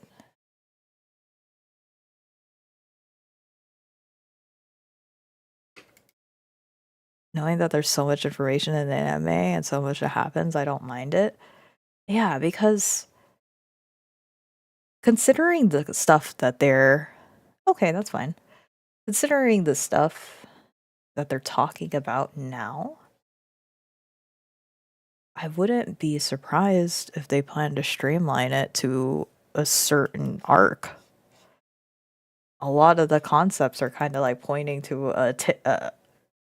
Knowing that there's so much information in the anime and so much that happens, I don't mind it. Yeah, because considering the stuff that they're okay, that's fine. Considering the stuff that they're talking about now, I wouldn't be surprised if they plan to streamline it to a certain arc. A lot of the concepts are kind of like pointing to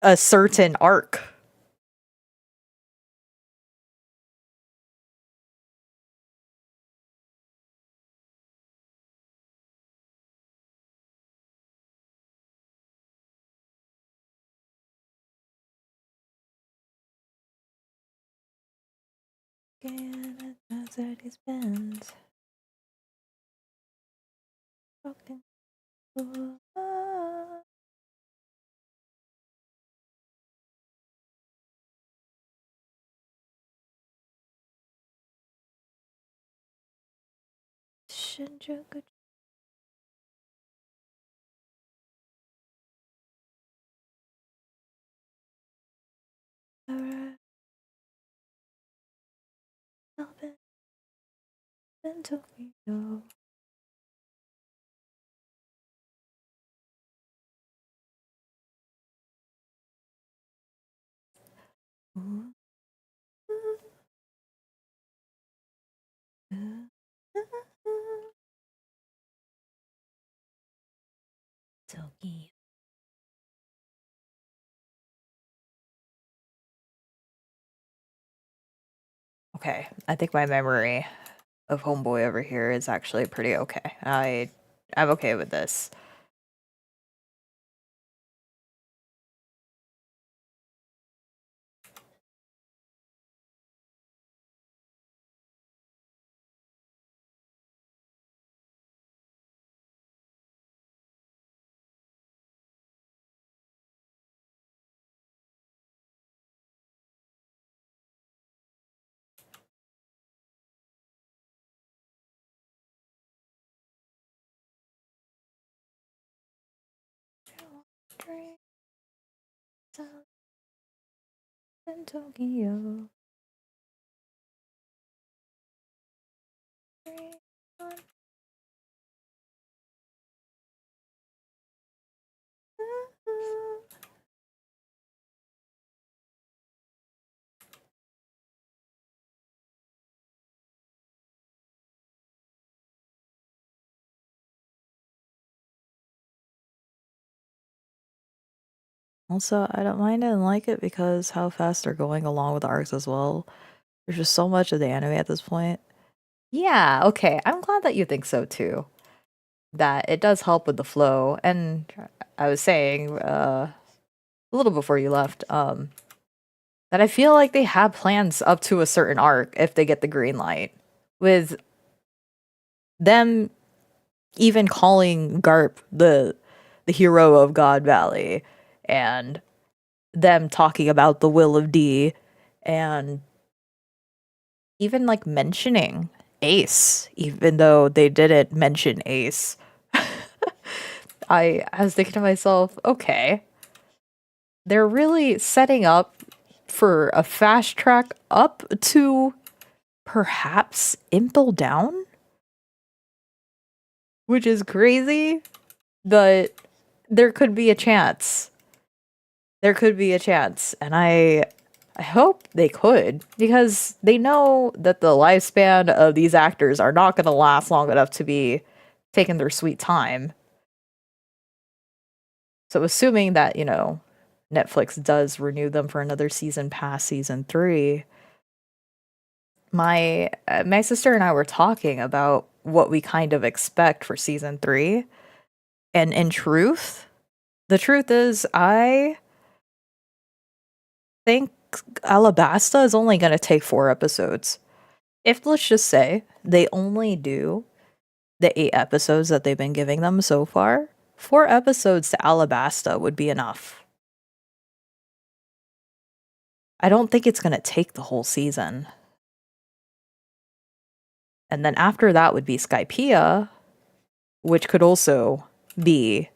a certain arc. Looking at that's where he spends. Broken. Shinjuku. Alright. Melbourne. Then Tokyo. Ooh. Tokyo. Okay, I think my memory of Homeboy over here is actually pretty okay. I'm okay with this. In Tokyo. Also, I don't mind it and like it because how fast they're going along with the arcs as well. There's just so much of the anime at this point. Yeah, okay. I'm glad that you think so too. That it does help with the flow. And I was saying, a little before you left, that I feel like they have plans up to a certain arc if they get the green light. With them even calling Garp the hero of God Valley and them talking about the will of D and even like mentioning Ace, even though they didn't mention Ace. I was thinking to myself, okay, they're really setting up for a fast track up to perhaps Impel Down, which is crazy, but there could be a chance. There could be a chance, and I hope they could because they know that the lifespan of these actors are not going to last long enough to be taking their sweet time. So assuming that, Netflix does renew them for another season past season 3, my sister and I were talking about what we kind of expect for season 3. And in truth, the truth is I think Alabasta is only going to take 4 episodes. If let's just say they only do the 8 episodes that they've been giving them so far, 4 episodes to Alabasta would be enough. I don't think it's going to take the whole season. And then after that would be Skypiea, which could also be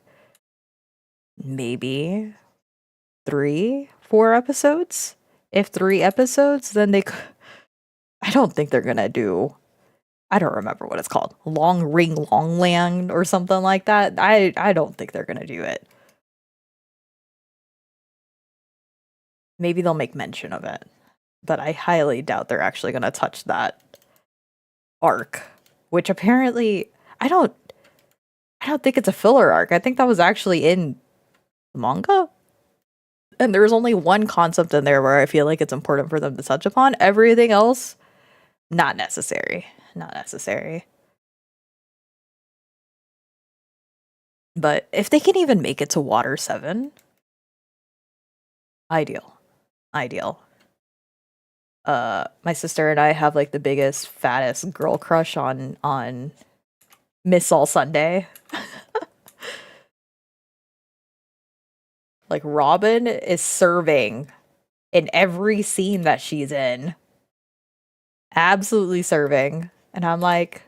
maybe 3, 4 episodes. If 3 episodes, then I don't think they're going to do, I don't remember what it's called. Long Ring Longland or something like that. I don't think they're going to do it. Maybe they'll make mention of it, but I highly doubt they're actually going to touch that arc, which apparently I don't think it's a filler arc. I think that was actually in the manga. And there's only one concept in there where I feel like it's important for them to touch upon. Everything else, not necessary. Not necessary. But if they can even make it to Water 7, ideal. Ideal. My sister and I have like the biggest, fattest girl crush on Miss All Sunday. Like Robin is serving in every scene that she's in. Absolutely serving. And I'm like,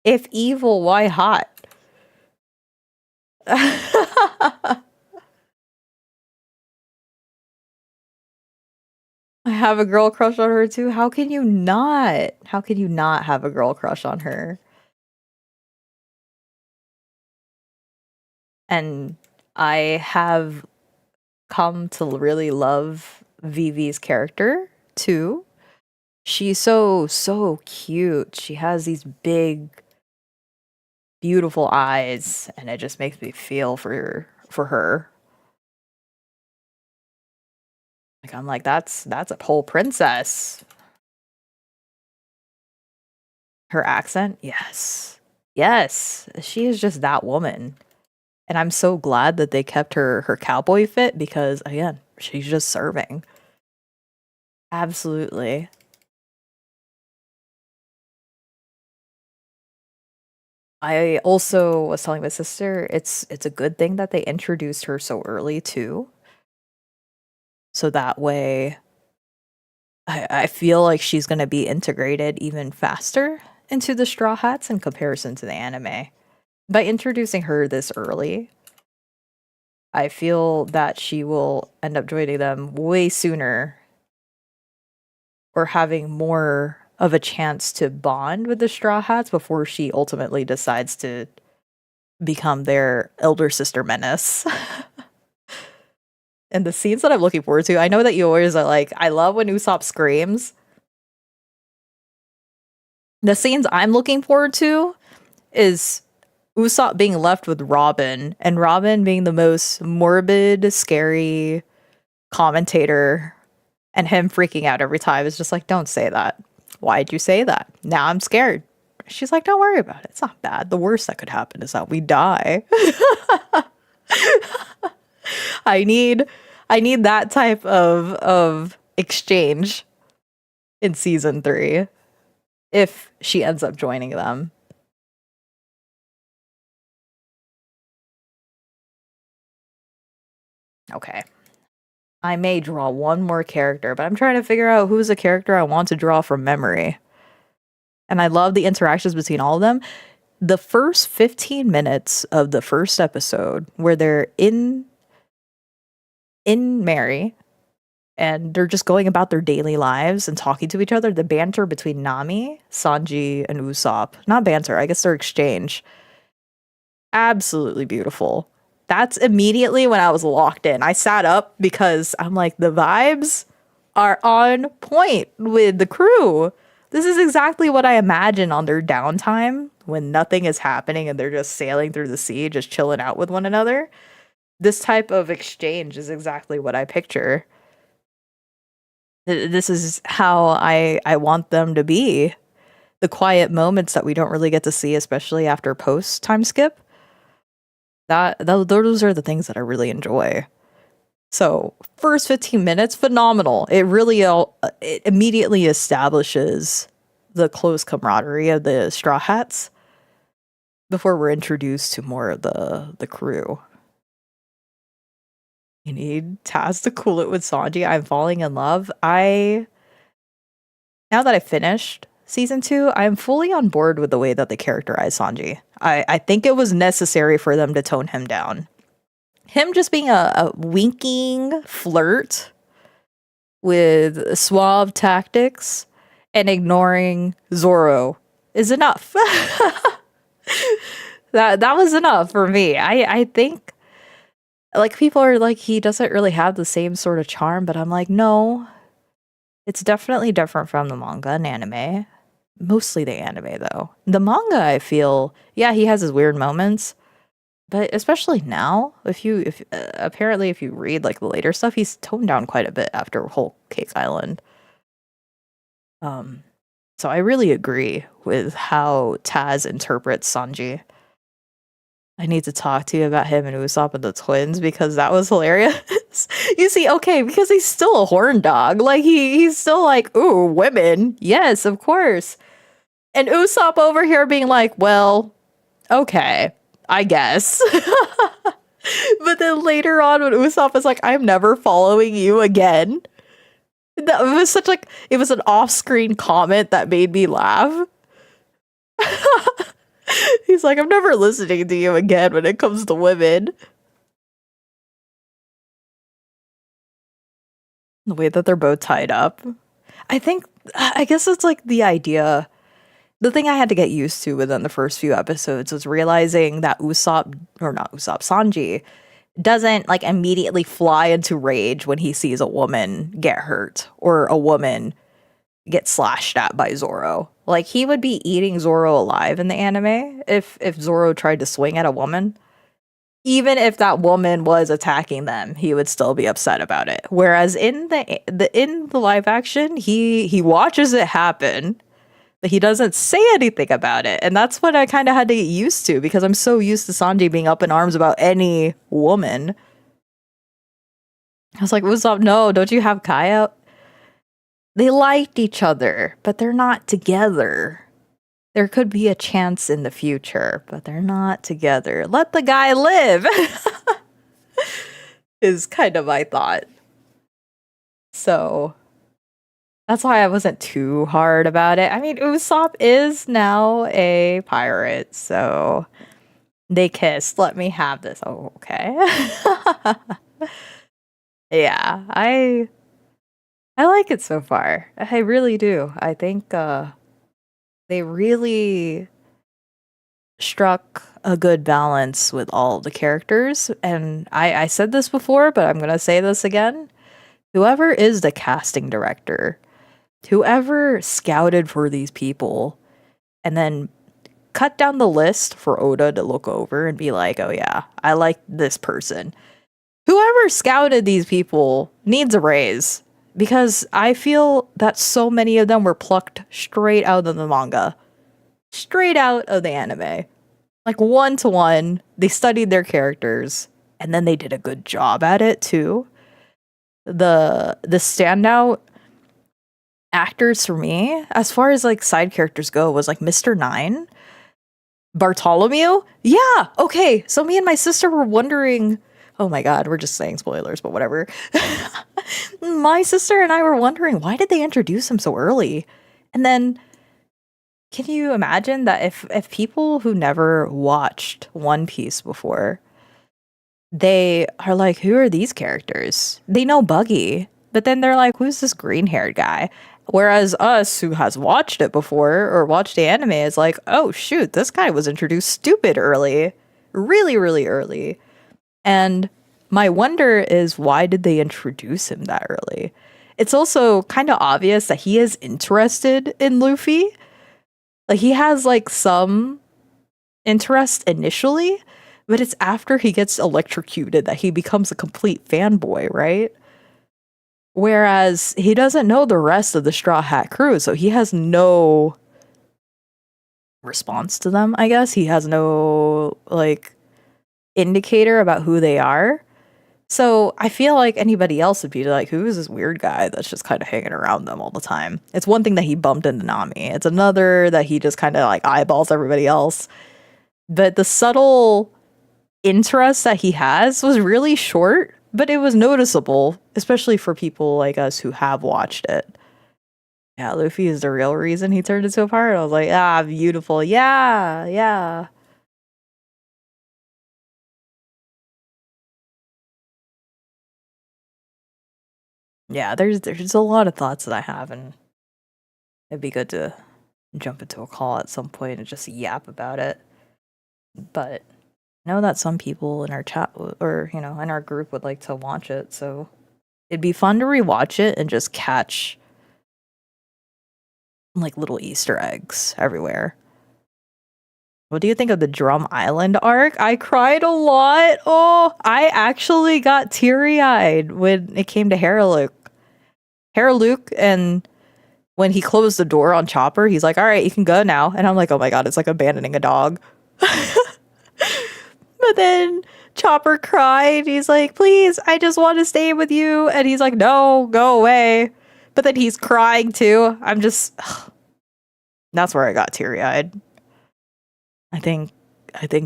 if evil, why hot? I have a girl crush on her too. How can you not? How can you not have a girl crush on her? And I have come to really love Vivi's character too. She's so cute. She has these big, beautiful eyes, and it just makes me feel for her. Like I'm like, that's a whole princess. Her accent, yes. Yes. She is just that woman. And I'm so glad that they kept her cowboy fit because again, she's just serving. Absolutely. I also was telling my sister it's a good thing that they introduced her so early too. So that way I feel like she's gonna be integrated even faster into the Straw Hats in comparison to the anime. By introducing her this early, I feel that she will end up joining them way sooner or having more of a chance to bond with the Straw Hats before she ultimately decides to become their elder sister menace. And the scenes that I'm looking forward to, I know that you always are like, I love when Usopp screams. The scenes I'm looking forward to is Usopp being left with Robin, and Robin being the most morbid, scary commentator, and him freaking out every time. It's just like, don't say that. Why'd you say that? Now I'm scared. She's like, don't worry about it. It's not bad. The worst that could happen is that we die. I need that type of exchange in season 3 if she ends up joining them. Okay. I may draw one more character, but I'm trying to figure out who's a character I want to draw from memory. And I love the interactions between all of them. The first 15 minutes of the first episode where they're in Mary and they're just going about their daily lives and talking to each other, the banter between Nami, Sanji, and Usopp. Not banter, I guess their exchange. Absolutely beautiful. That's immediately when I was locked in. I sat up because I'm like, the vibes are on point with the crew. This is exactly what I imagine on their downtime when nothing is happening and they're just sailing through the sea, just chilling out with one another. This type of exchange is exactly what I picture. This is how I want them to be. The quiet moments that we don't really get to see, especially after post time skip. Those are the things that I really enjoy. So first 15 minutes, phenomenal. It immediately establishes the close camaraderie of the Straw Hats before we're introduced to more of the crew. You need Taz to cool it with Sanji. I'm falling in love. Now that I finished season 2, I'm fully on board with the way that they characterize Sanji. I think it was necessary for them to tone him down. Him just being a winking flirt with suave tactics and ignoring Zoro is enough. that was enough for me. I think like people are like he doesn't really have the same sort of charm, but I'm like, no. It's definitely different from the manga and anime. Mostly the anime though. The manga I feel, yeah, he has his weird moments, but especially now, if apparently if you read like the later stuff, he's toned down quite a bit after Whole Cake Island. So I really agree with how Taz interprets Sanji. I need to talk to you about him and Usopp and the twins because that was hilarious. You see, okay, because he's still a horn dog. Like he's still like, ooh, women. Yes, of course. And Usopp over here being like, well, okay, I guess. But then later on when Usopp is like, I'm never following you again. That was such like it was an off-screen comment that made me laugh. He's like, I'm never listening to you again when it comes to women. The way that they're both tied up. I guess it's like the idea. The thing I had to get used to within the first few episodes was realizing that Sanji doesn't like immediately fly into rage when he sees a woman get hurt or a woman get slashed at by Zoro. Like he would be eating Zoro alive in the anime if Zoro tried to swing at a woman. Even if that woman was attacking them, he would still be upset about it. Whereas in the live action, he watches it happen, but he doesn't say anything about it. And that's what I kind of had to get used to because I'm so used to Sanji being up in arms about any woman. I was like, Usopp, no, don't you have Kaya? They liked each other, but they're not together. There could be a chance in the future, but they're not together. Let the guy live, is kind of my thought. So that's why I wasn't too hard about it. I mean, Usopp is now a pirate, so they kissed. Let me have this. Oh, okay. Yeah, I like it so far. I really do. I think they really struck a good balance with all the characters. And I said this before, but I'm going to say this again. Whoever is the casting director, whoever scouted for these people, and then cut down the list for Oda to look over and be like, oh yeah, I like this person. Whoever scouted these people needs a raise. Because I feel that so many of them were plucked straight out of the manga. Straight out of the anime. Like one to one, they studied their characters, and then they did a good job at it too. The standout actors for me, as far as like side characters go, was like Mr. Nine. Bartholomew? Yeah, okay. So me and my sister were wondering, oh my god, we're just saying spoilers, but whatever. My sister and I were wondering, why did they introduce him so early? And then, can you imagine that if people who never watched One Piece before, they are like, who are these characters? They know Buggy, but then they're like, who's this green-haired guy? Whereas us, who has watched it before, or watched the anime, is like, oh shoot, this guy was introduced stupid early. Really, really early. And my wonder is, why did they introduce him that early? It's also kind of obvious that he is interested in Luffy. Like, he has, like, some interest initially, but it's after he gets electrocuted that he becomes a complete fanboy, right? Whereas he doesn't know the rest of the Straw Hat crew, so he has no response to them, I guess. He has no, like, indicator about who they are. So I feel like anybody else would be like, who is this weird guy that's just kind of hanging around them all the time? It's one thing that he bumped into Nami. It's another that he just kind of like eyeballs everybody else. But the subtle interest that he has was really short, but it was noticeable, especially for people like us who have watched it. Yeah, Luffy is the real reason he turned into a pirate. I was like, ah, beautiful. Yeah, yeah. Yeah, there's a lot of thoughts that I have, and it'd be good to jump into a call at some point and just yap about it. But I know that some people in our chat or in our group would like to watch it, so it'd be fun to rewatch it and just catch like little Easter eggs everywhere. What do you think of the Drum Island arc? I cried a lot. Oh, I actually got teary-eyed when it came to Haraluke. Haraluke, and when he closed the door on Chopper, he's like, all right, you can go now. And I'm like, oh my god, it's like abandoning a dog. But then Chopper cried. He's like, please, I just want to stay with you. And he's like, no, go away. But then he's crying too. I'm just, that's where I got teary eyed. I think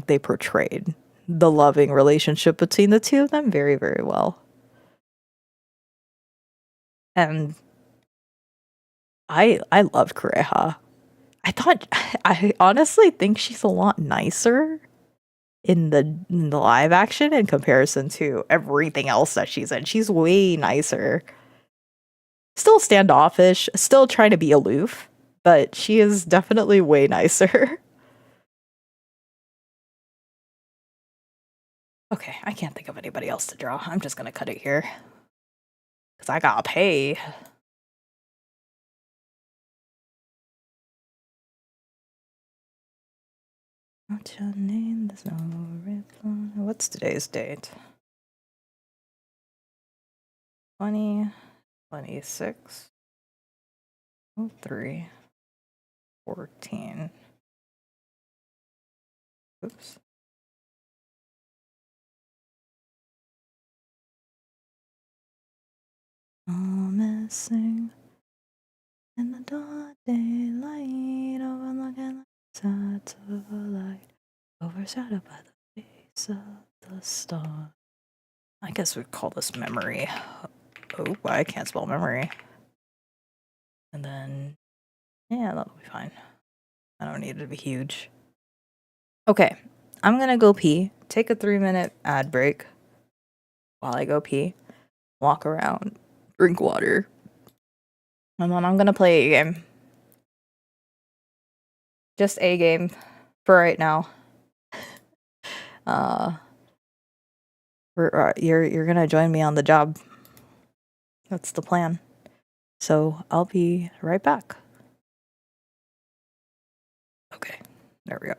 they portrayed the loving relationship between the two of them very, very well. And I loved Kureha. I honestly think she's a lot nicer in the live action in comparison to everything else that she's in. She's way nicer. Still standoffish, still trying to be aloof, but she is definitely way nicer. Okay, I can't think of anybody else to draw. I'm just gonna cut it here. Because I gotta pay. What's your name? There's no reply. What's today's date? 2026 03 14. Oops. All missing in the dark daylight, overlooking like satellite, overshadowed by the face of the star. I guess we'd call this memory. Oh, I can't spell memory. And then, yeah, that'll be fine. I don't need it to be huge. Okay, I'm gonna go pee. Take a 3-minute ad break while I go pee. Walk around, drink water, and then I'm gonna play a game. Just a game for right now. You're gonna join me on the job. That's the plan. So I'll be right back. Okay, there we go.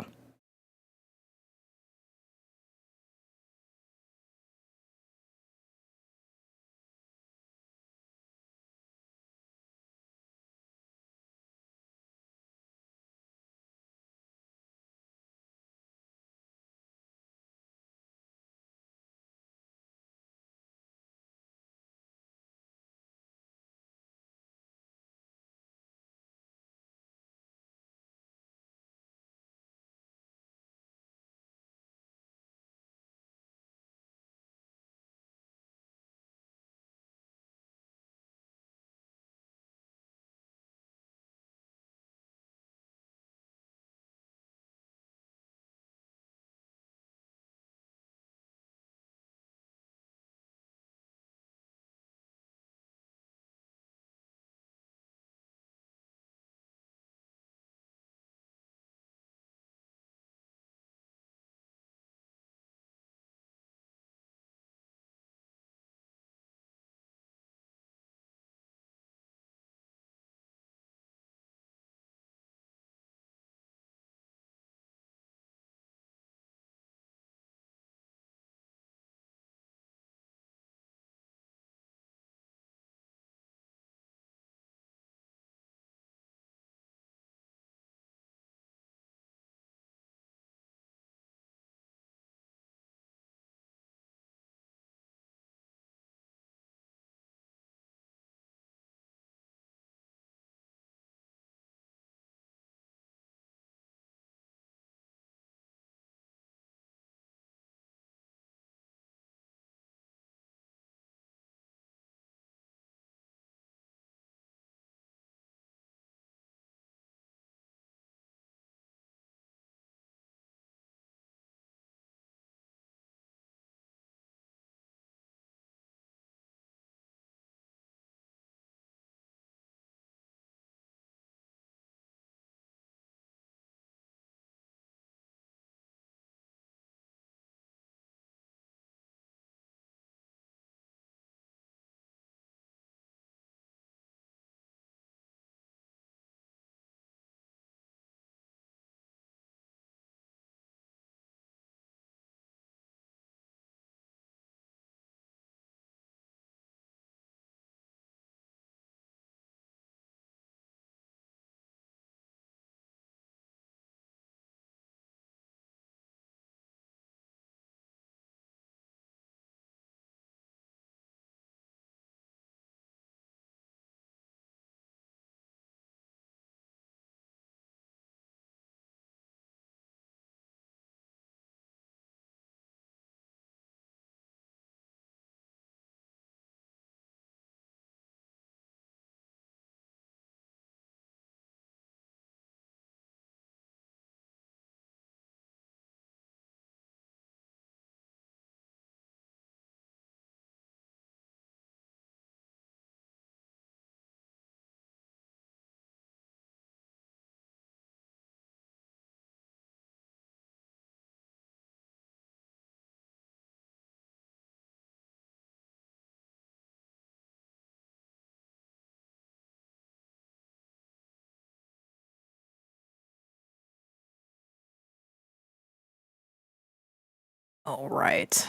All right.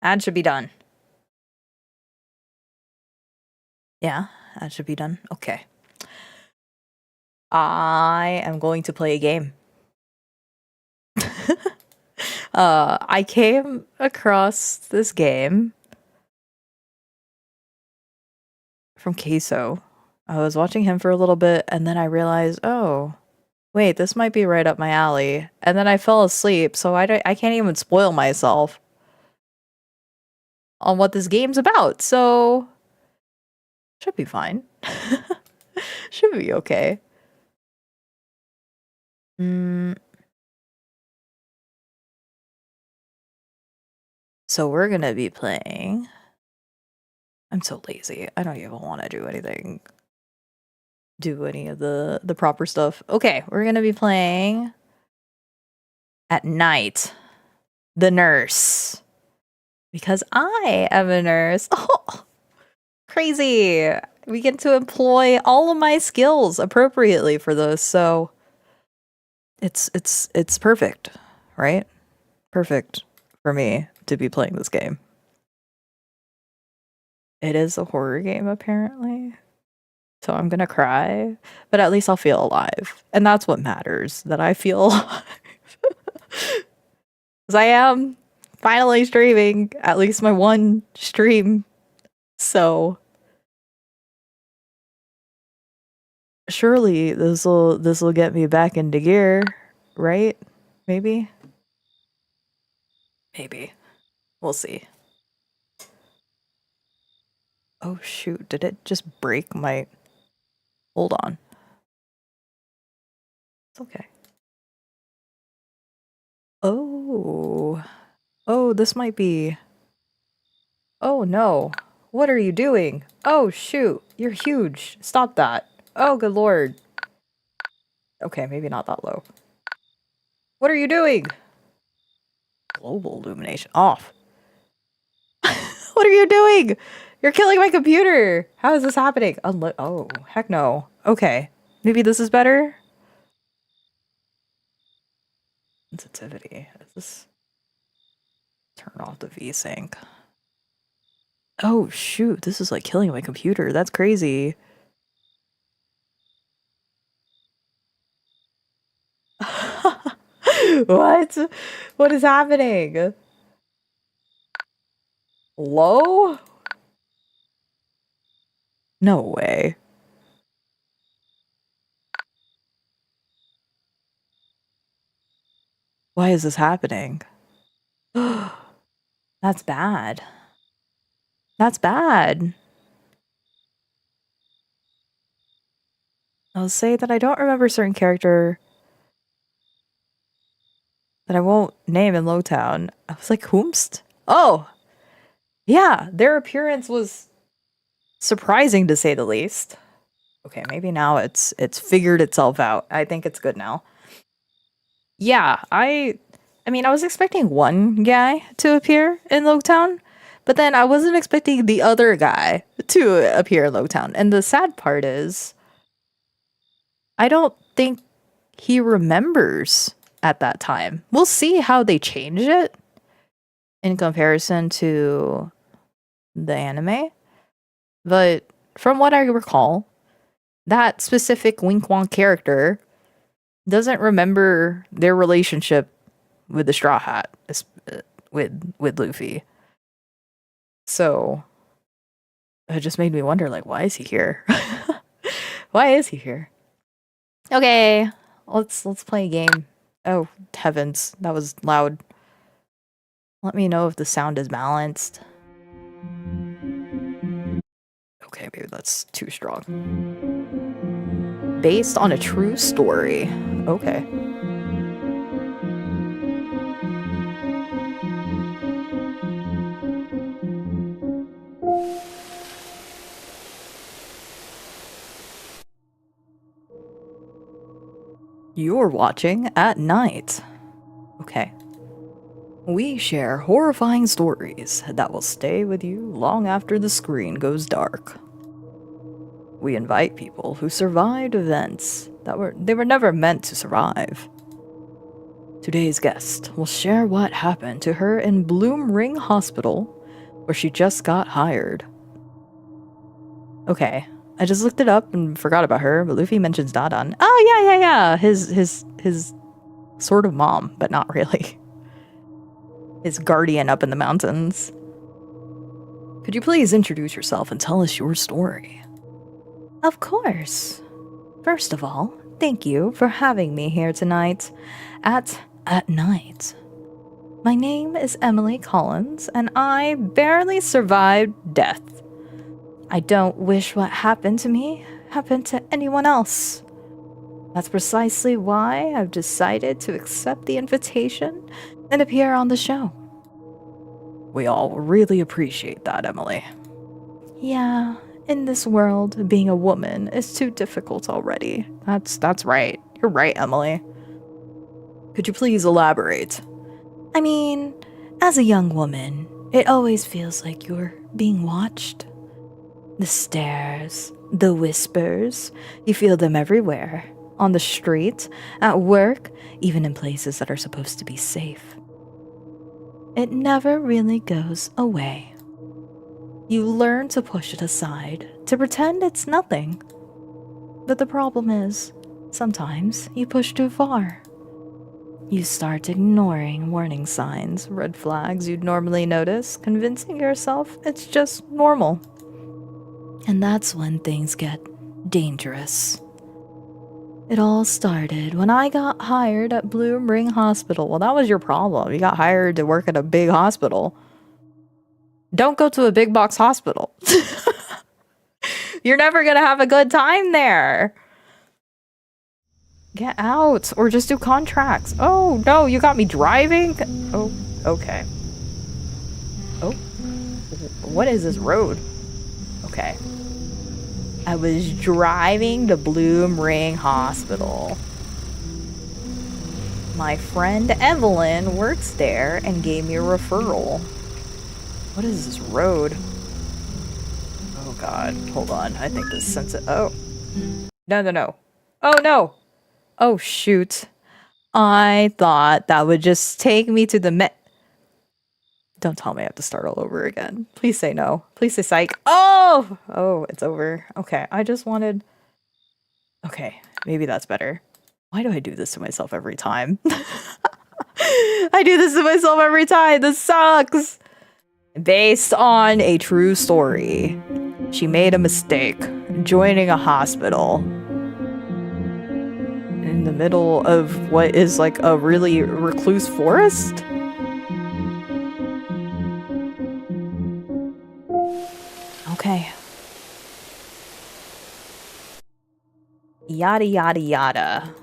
Ad should be done. Yeah, ad should be done. Okay. I am going to play a game. I came across this game from Queso. I was watching him for a little bit and then I realized, oh, wait, this might be right up my alley. And then I fell asleep, so I can't even spoil myself on what this game's about. So, should be fine. Should be okay. So we're gonna be playing. I'm so lazy. I don't even want to do anything. Do any of the proper stuff. Okay, we're gonna be playing at night. The nurse. Because I am a nurse. Oh, crazy. We get to employ all of my skills appropriately for this, so it's perfect, right? Perfect for me to be playing this game. It is a horror game, apparently. So I'm gonna cry, but at least I'll feel alive. And that's what matters, that I feel alive. Because I am finally streaming at least my one stream. So surely this'll get me back into gear, right? Maybe? Maybe. We'll see. Oh shoot, did it just break my... Hold on. It's okay. Oh. Oh, this might be... Oh no. What are you doing? Oh shoot, you're huge. Stop that. Oh good lord. Okay, maybe not that low. What are you doing? Global illumination off. What are you doing? You're killing my computer. How is this happening? Oh, heck no. Okay. Maybe this is better? Sensitivity. Is this... Turn off the VSync. Oh shoot, this is like killing my computer. That's crazy. What? What is happening? Low? No way. Why is this happening? That's bad. That's bad. I'll say that I don't remember a certain character that I won't name in Lowtown. I was like, whomst? Oh! Yeah, their appearance was surprising to say the least. Okay, maybe now it's figured itself out. I think it's good now. Yeah, I mean, I was expecting one guy to appear in Lowtown, but then I wasn't expecting the other guy to appear in Lowtown. And the sad part is, I don't think he remembers at that time. We'll see how they change it in comparison to the anime. But from what I recall, that specific Wink Wonk character doesn't remember their relationship with the Straw Hat, with Luffy. So it just made me wonder, like, why is he here? Why is he here? Okay, let's play a game. Oh heavens, that was loud. Let me know if the sound is balanced. Okay, maybe that's too strong. Based on a true story. Okay. You're watching at night. Okay. We share horrifying stories that will stay with you long after the screen goes dark. We invite people who survived events that were never meant to survive. Today's guest will share what happened to her in Bloom Ring Hospital, where she just got hired. Okay, I just looked it up and forgot about her, but Luffy mentions Dadan. Oh, yeah. His sort of mom, but not really. His guardian up in the mountains. Could you please introduce yourself and tell us your story? Of course. First of all, thank you for having me here tonight at night. My name is Emily Collins, and I barely survived death. I don't wish what happened to me happened to anyone else. That's precisely why I've decided to accept the invitation and appear on the show. We all really appreciate that, Emily. Yeah, in this world, being a woman is too difficult already. That's right. You're right, Emily. Could you please elaborate? I mean, as a young woman, it always feels like you're being watched. The stares, the whispers, you feel them everywhere. On the street, at work, even in places that are supposed to be safe. It never really goes away. You learn to push it aside, to pretend it's nothing. But the problem is, sometimes you push too far. You start ignoring warning signs, red flags you'd normally notice, convincing yourself it's just normal. And that's when things get dangerous. It all started when I got hired at Bloom Ring Hospital. Well, that was your problem. You got hired to work at a big hospital. Don't go to a big box hospital. You're never gonna have a good time there. Get out, or just do contracts. Oh, no, you got me driving? Oh, okay. Oh, what is this road? Okay. I was driving to Bloom Ring Hospital. My friend Evelyn works there and gave me a referral. What is this road? Oh god, hold on. I think this sends it. Oh. No. Oh no! Oh shoot. I thought that would just take me to the Don't tell me I have to start all over again. Please say no. Please say psych. Oh! Oh, it's over. Okay, I just wanted... Okay, maybe that's better. Why do I do this to myself every time? I do this to myself every time. This sucks. Based on a true story, she made a mistake joining a hospital in the middle of what is like a really recluse forest. Okay. Yada yada yada.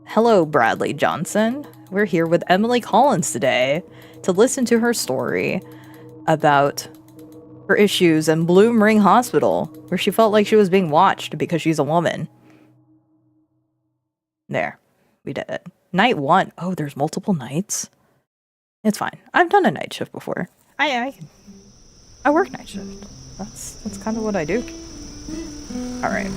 Hello, Bradley Johnson. We're here with Emily Collins today to listen to her story about her issues in Bloom Ring Hospital, where she felt like she was being watched because she's a woman. There. We did it. Night 1. Oh, there's multiple nights? It's fine. I've done a night shift before. I work night shift. That's kind of what I do. Alright.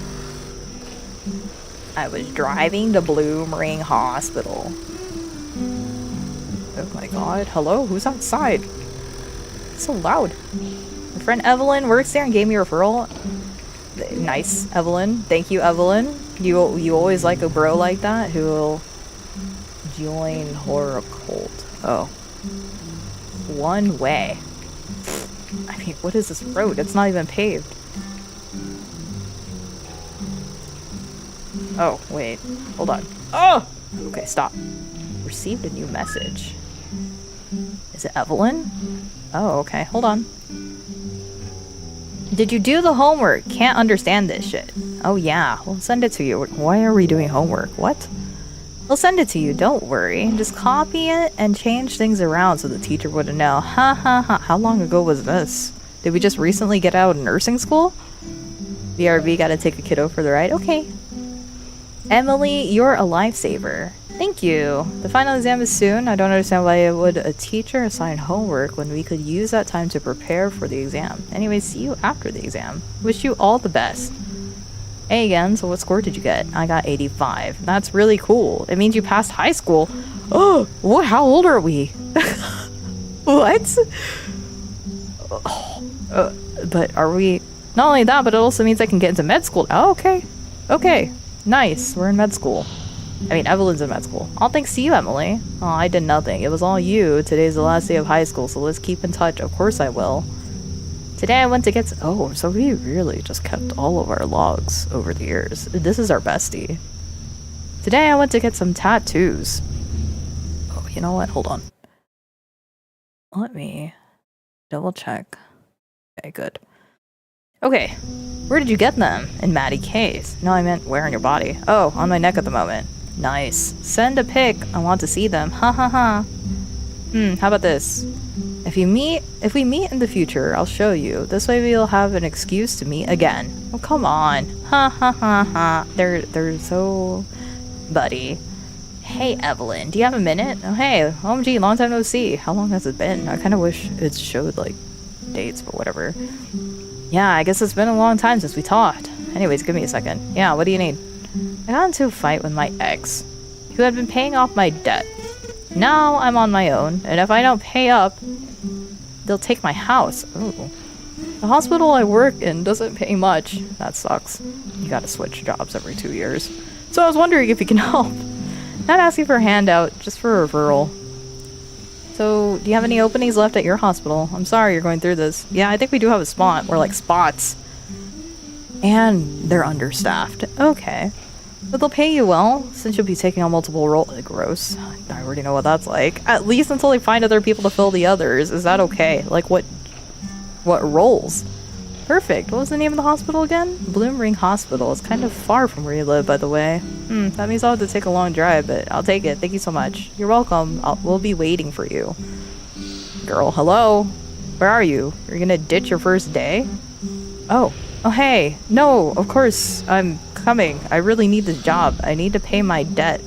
I was driving to Bloom Ring Hospital. Oh my god. Hello? Who's outside? It's so loud. My friend Evelyn works there and gave me a referral. Nice, Evelyn. Thank you, Evelyn. You always like a bro like that who will join horror cult. Oh. One way. I mean, what is this road? It's not even paved. Oh, wait. Hold on. Oh! Okay, stop. Received a new message. Is it Evelyn? Oh, okay. Hold on. Did you do the homework? Can't understand this shit. Oh, yeah. We'll send it to you. Why are we doing homework? What? We'll send it to you. Don't worry. Just copy it and change things around so the teacher wouldn't know. Ha ha ha. How long ago was this? Did we just recently get out of nursing school? BRB gotta take a kiddo for the ride. Okay. Emily, you're a lifesaver. Thank you. The final exam is soon. I don't understand why would a teacher assign homework when we could use that time to prepare for the exam. Anyway, see you after the exam. Wish you all the best. Hey again, so what score did you get? I got 85. That's really cool. It means you passed high school. Oh, what? How old are we? What? But are we... Not only that, but it also means I can get into med school. Oh, okay. Okay. Nice. We're in med school. I mean, Evelyn's in med school. All thanks to you, Emily. Oh, I did nothing. It was all you. Today's the last day of high school, so let's keep in touch. Of course I will. Today I went to get... Oh, so we really just kept all of our logs over the years. This is our bestie. Today I went to get some tattoos. Oh, you know what? Hold on. Let me double check. Okay, good. Okay, where did you get them? In Maddie K's. No, I meant where on your body. Oh, on my neck at the moment. Nice. Send a pic. I want to see them. Ha ha ha. How about this? If we meet in the future, I'll show you. This way we'll have an excuse to meet again. Oh, come on. Ha ha ha ha. They're so buddy. Hey, Evelyn, do you have a minute? Oh, hey, OMG, long time no see. How long has it been? I kind of wish it showed, like, dates, but whatever. Yeah, I guess it's been a long time since we talked. Anyways, give me a second. Yeah, what do you need? I got into a fight with my ex, who had been paying off my debt. Now I'm on my own, and if I don't pay up, they'll take my house. Ooh. The hospital I work in doesn't pay much. That sucks. You gotta switch jobs every 2 years. So I was wondering if you can help. Not asking for a handout, just for a referral. So, do you have any openings left at your hospital? I'm sorry you're going through this. Yeah, I think we do have a spot. We're like spots. And they're understaffed. Okay. But they'll pay you well, since you'll be taking on multiple roles. Gross. I already know what that's like. At least until they find other people to fill the others. Is that okay? Like, what roles? Perfect. What was the name of the hospital again? Bloom Ring Hospital. It's kind of far from where you live, by the way. That means I'll have to take a long drive, but I'll take it. Thank you so much. You're welcome. We'll be waiting for you. Girl, hello? Where are you? You're gonna ditch your first day? Oh, hey. No, of course. I'm coming. I really need this job. I need to pay my debt.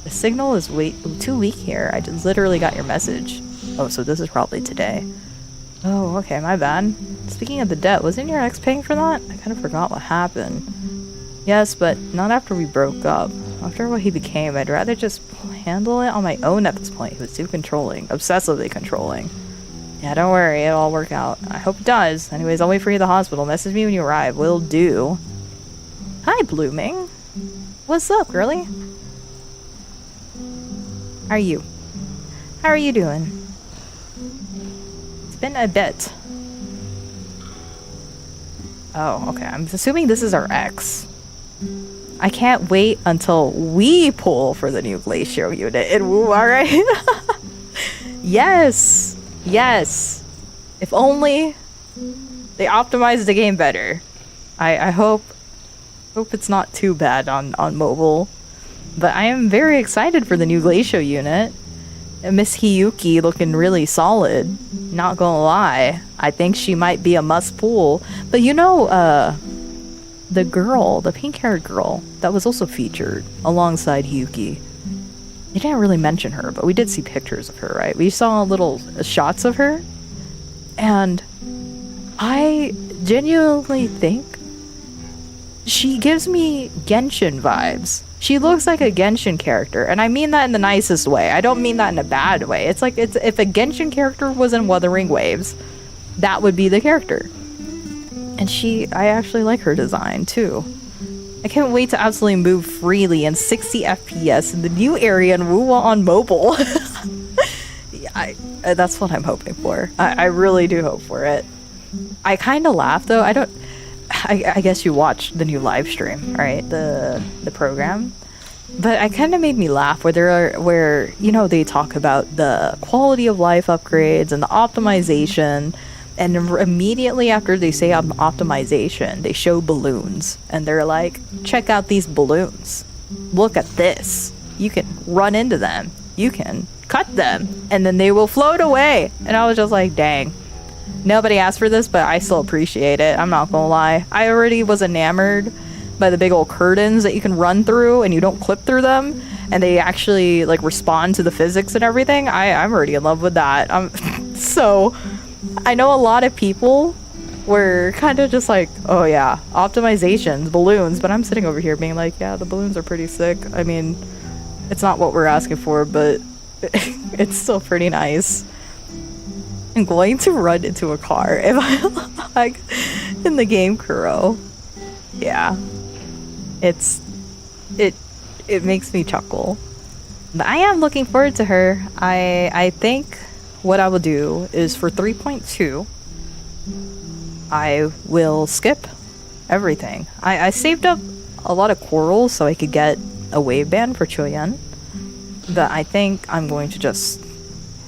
The signal is too weak here. I just literally got your message. Oh, so this is probably today. Oh, okay, my bad. Speaking of the debt, wasn't your ex paying for that? I kind of forgot what happened. Yes, but not after we broke up. After what he became, I'd rather just handle it on my own at this point. He was too controlling. Obsessively controlling. Yeah, don't worry, it'll all work out. I hope it does. Anyways, I'll wait for you at the hospital. Message me when you arrive. Will do. Hi, Blooming. What's up, girlie? How are you doing? It's been a bit. Oh, okay. I'm assuming this is our ex. I can't wait until we pull for the new Glacio unit in Woo, alright? Yes! Yes! If only they optimized the game better. I hope it's not too bad on mobile. But I am very excited for the new Glacio unit. Miss Hiyuki looking really solid. Not gonna lie. I think she might be a must pull. But you know, the girl, the pink-haired girl, that was also featured alongside Hiyuki. They didn't really mention her, but we did see pictures of her, right? We saw little shots of her. And I genuinely think she gives me Genshin vibes. She looks like a Genshin character, and I mean that in the nicest way. I don't mean that in a bad way. It's like if a Genshin character was in Wuthering Waves, that would be the character. And I actually like her design too. I can't wait to absolutely move freely in 60 FPS in the new area in Wuwa on mobile. Yeah, that's what I'm hoping for. I really do hope for it. I kind of laugh though. I guess you watched the new live stream, right? The program. But it kind of made me laugh where you know, they talk about the quality of life upgrades and the optimization, and immediately after they say optimization, they show balloons and they're like, check out these balloons. Look at this. You can run into them. You can cut them and then they will float away. And I was just like, dang. Nobody asked for this, but I still appreciate it. I'm not gonna lie. I already was enamored by the big old curtains that you can run through and you don't clip through them, and they actually like respond to the physics and everything. I'm already in love with that. So I know a lot of people were kind of just like, oh yeah, optimizations, balloons, but I'm sitting over here being like, yeah, the balloons are pretty sick. I mean, It's not what we're asking for, but it's still pretty nice. I'm going to run into a car if I like in the game, Kuro. Yeah. It makes me chuckle. But I am looking forward to her. I think what I will do is for 3.2 I will skip everything. I saved up a lot of corals so I could get a wave band for Choyan. But I think I'm going to just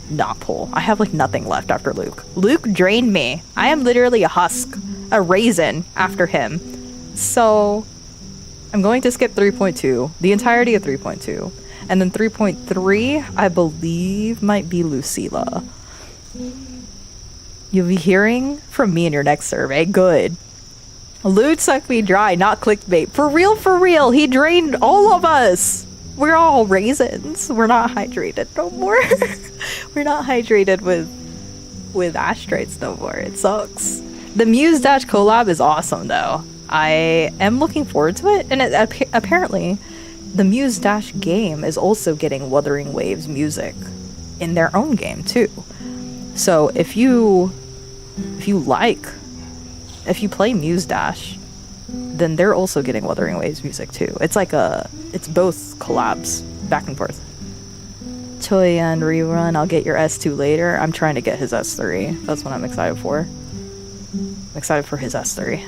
not pull. I have like nothing left after Luke. Luke drained me. I am literally a husk, a raisin after him. So I'm going to skip 3.2, the entirety of 3.2. And then 3.3, I believe, might be Lucilla. You'll be hearing from me in your next survey. Good. Luke sucked me dry, not clickbait. For real, he drained all of us. We're all raisins. We're not hydrated no more. We're not hydrated with ashtrates no more. It sucks. The Muse Dash collab is awesome though. I am looking forward to it, and apparently the Muse Dash game is also getting Wuthering Waves music in their own game too. So if you play Muse Dash, then they're also getting Wuthering Waves music too. It's like it's both collabs back and forth. Toy and rerun, I'll get your S2 later. I'm trying to get his S3. That's what I'm excited for. I'm excited for his S3.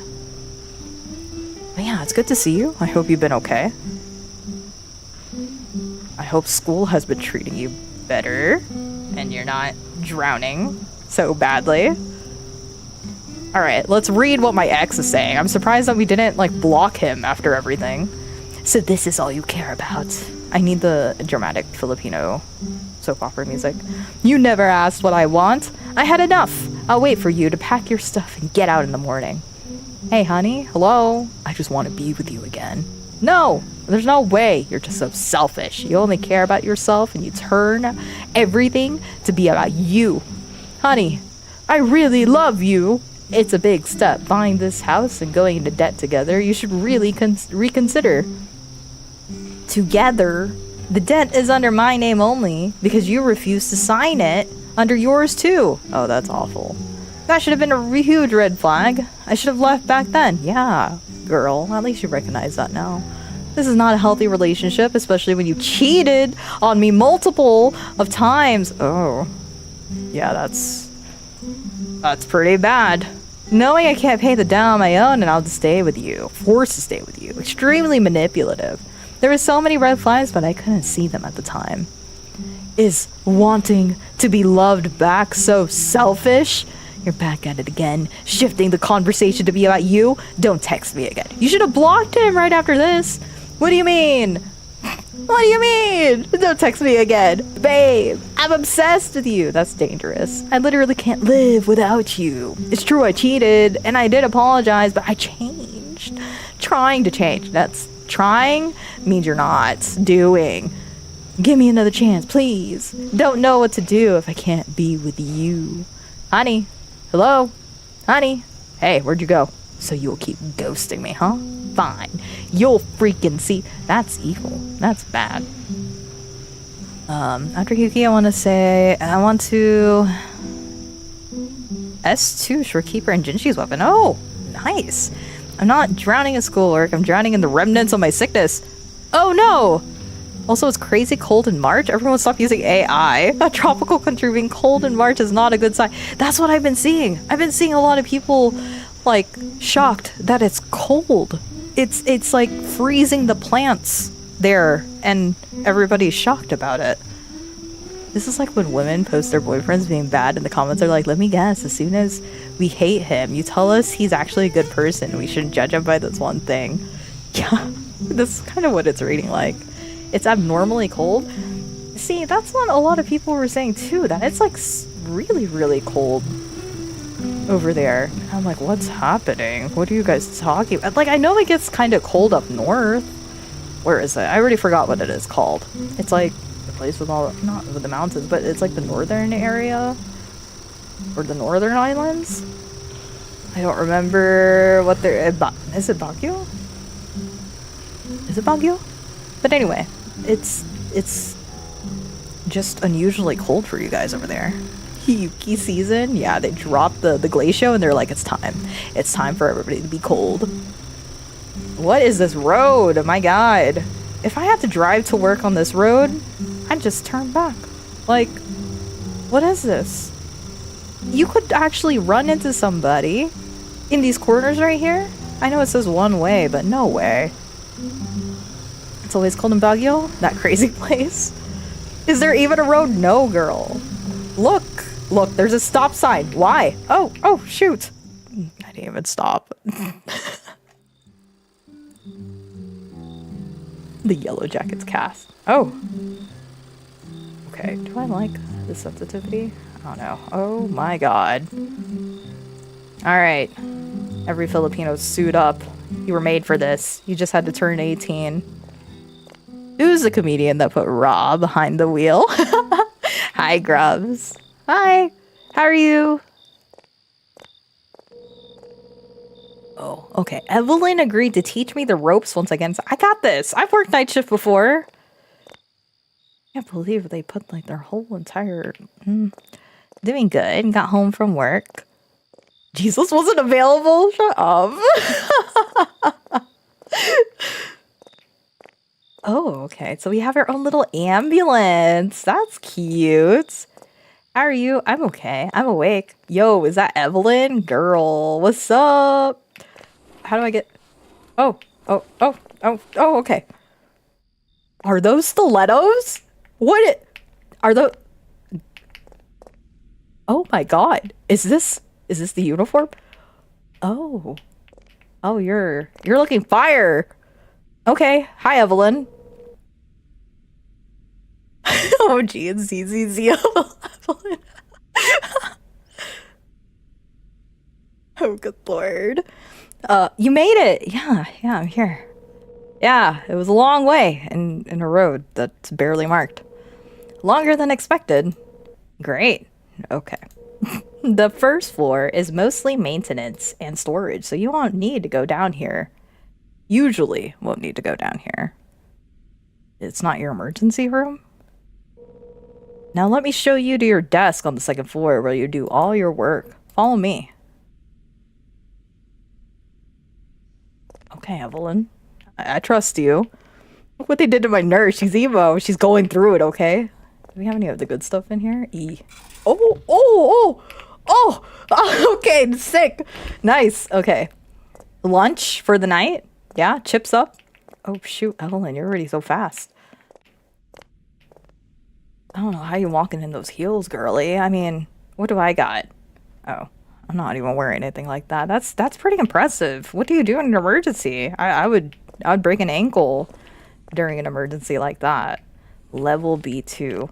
But yeah, it's good to see you. I hope you've been okay. I hope school has been treating you better and you're not drowning so badly. Alright, let's read what my ex is saying. I'm surprised that we didn't, like, block him after everything. So this is all you care about. I need the dramatic Filipino soap opera music. You never asked what I want. I had enough. I'll wait for you to pack your stuff and get out in the morning. Hey, honey. Hello? I just want to be with you again. No! There's no way. You're just so selfish. You only care about yourself and you turn everything to be about you. Honey, I really love you. It's a big step, buying this house and going into debt together. You should really reconsider. Together? The debt is under my name only because you refused to sign it under yours too. Oh, that's awful. That should have been a huge red flag. I should have left back then. Yeah, girl, at least you recognize that now. This is not a healthy relationship, especially when you cheated on me multiple of times. Oh, yeah, that's pretty bad. Knowing I can't pay the debt on my own and I'll just stay with you. Forced to stay with you. Extremely manipulative. There were so many red flags, but I couldn't see them at the time. Is wanting to be loved back so selfish? You're back at it again, shifting the conversation to be about you. Don't text me again. You should have blocked him right after this. What do you mean? What do you mean? Don't text me again. Babe, I'm obsessed with you. That's dangerous. I literally can't live without you. It's true I cheated, and I did apologize, but I changed. Trying to change. That's trying means you're not doing. Give me another chance, please. Don't know what to do if I can't be with you. Honey. Hello? Honey? Hey, where'd you go? So you'll keep ghosting me, huh? Fine. You'll freaking see. That's evil. That's bad. After Yuki, I want to say, I want to... S2, Shorekeeper, and Jinshi's weapon. Oh, nice. I'm not drowning in schoolwork. I'm drowning in the remnants of my sickness. Oh, no! Also, it's crazy cold in March. Everyone stop using AI. A tropical country being cold in March is not a good sign. That's what I've been seeing. I've been seeing a lot of people, like, shocked that it's cold. It's like freezing the plants there, and everybody's shocked about it. This is like when women post their boyfriends being bad, and the comments are like, let me guess, as soon as we hate him, you tell us he's actually a good person. We shouldn't judge him by this one thing. Yeah, this is kind of what it's reading like. It's abnormally cold. See, that's what a lot of people were saying too, that it's like really, really cold over there. And I'm like, what's happening? What are you guys talking about? Like, I know it gets kind of cold up north. Where is it? I already forgot what it is called. It's like the place with all, not with the mountains, but it's like the northern area. Or the northern islands. I don't remember what they're, is it Baguio? Is it Baguio? But anyway, it's it's just unusually cold for you guys over there. Yuki season? Yeah, they dropped the glacier and they're like, it's time. It's time for everybody to be cold. What is this road? Oh my god. If I had to drive to work on this road, I'd just turn back. Like, what is this? You could actually run into somebody in these corners right here. I know it says one way, but no way. It's always cold in Baguio? That crazy place. Is there even a road? No, girl. Look, there's a stop sign. Why? Oh, shoot. I didn't even stop. The Yellow Jackets cast. Oh. Okay, do I like the sensitivity? I don't know. Oh my god. Alright. Every Filipino suit up. You were made for this. You just had to turn 18. Who's the comedian that put Raw behind the wheel? Hi, Grubs. Hi. How are you? Oh, okay. Evelyn agreed to teach me the ropes once again. I got this. I've worked night shift before. I can't believe they put like their whole entire... Doing good. Got home from work. Jesus wasn't available? Shut up. Oh, okay. So we have our own little ambulance. That's cute. How are you? I'm okay. I'm awake. Yo, is that Evelyn? Girl, what's up? How do I get... Oh, okay. Are those stilettos? What are those? Oh my god. Is this the uniform? Oh, you're looking fire. Okay. Hi, Evelyn. Oh, G and ZZZ. Evelyn. Oh, good lord. You made it. Yeah, I'm here. Yeah, it was a long way in a road that's barely marked. Longer than expected. Great. Okay. The first floor is mostly maintenance and storage, so you won't need to go down here. Usually won't need to go down here. It's not your emergency room? Now let me show you to your desk on the second floor where you do all your work. Follow me. Okay, Evelyn. I trust you. Look what they did to my nurse. She's emo. She's going through it, okay? Do we have any of the good stuff in here? E. Oh! Okay, sick. Nice. Okay. Lunch for the night? Yeah, chips up. Oh, shoot, Evelyn, you're already so fast. I don't know how you're walking in those heels, girly. I mean, what do I got? Oh, I'm not even wearing anything like that. That's pretty impressive. What do you do in an emergency? I would break an ankle during an emergency like that. Level B2.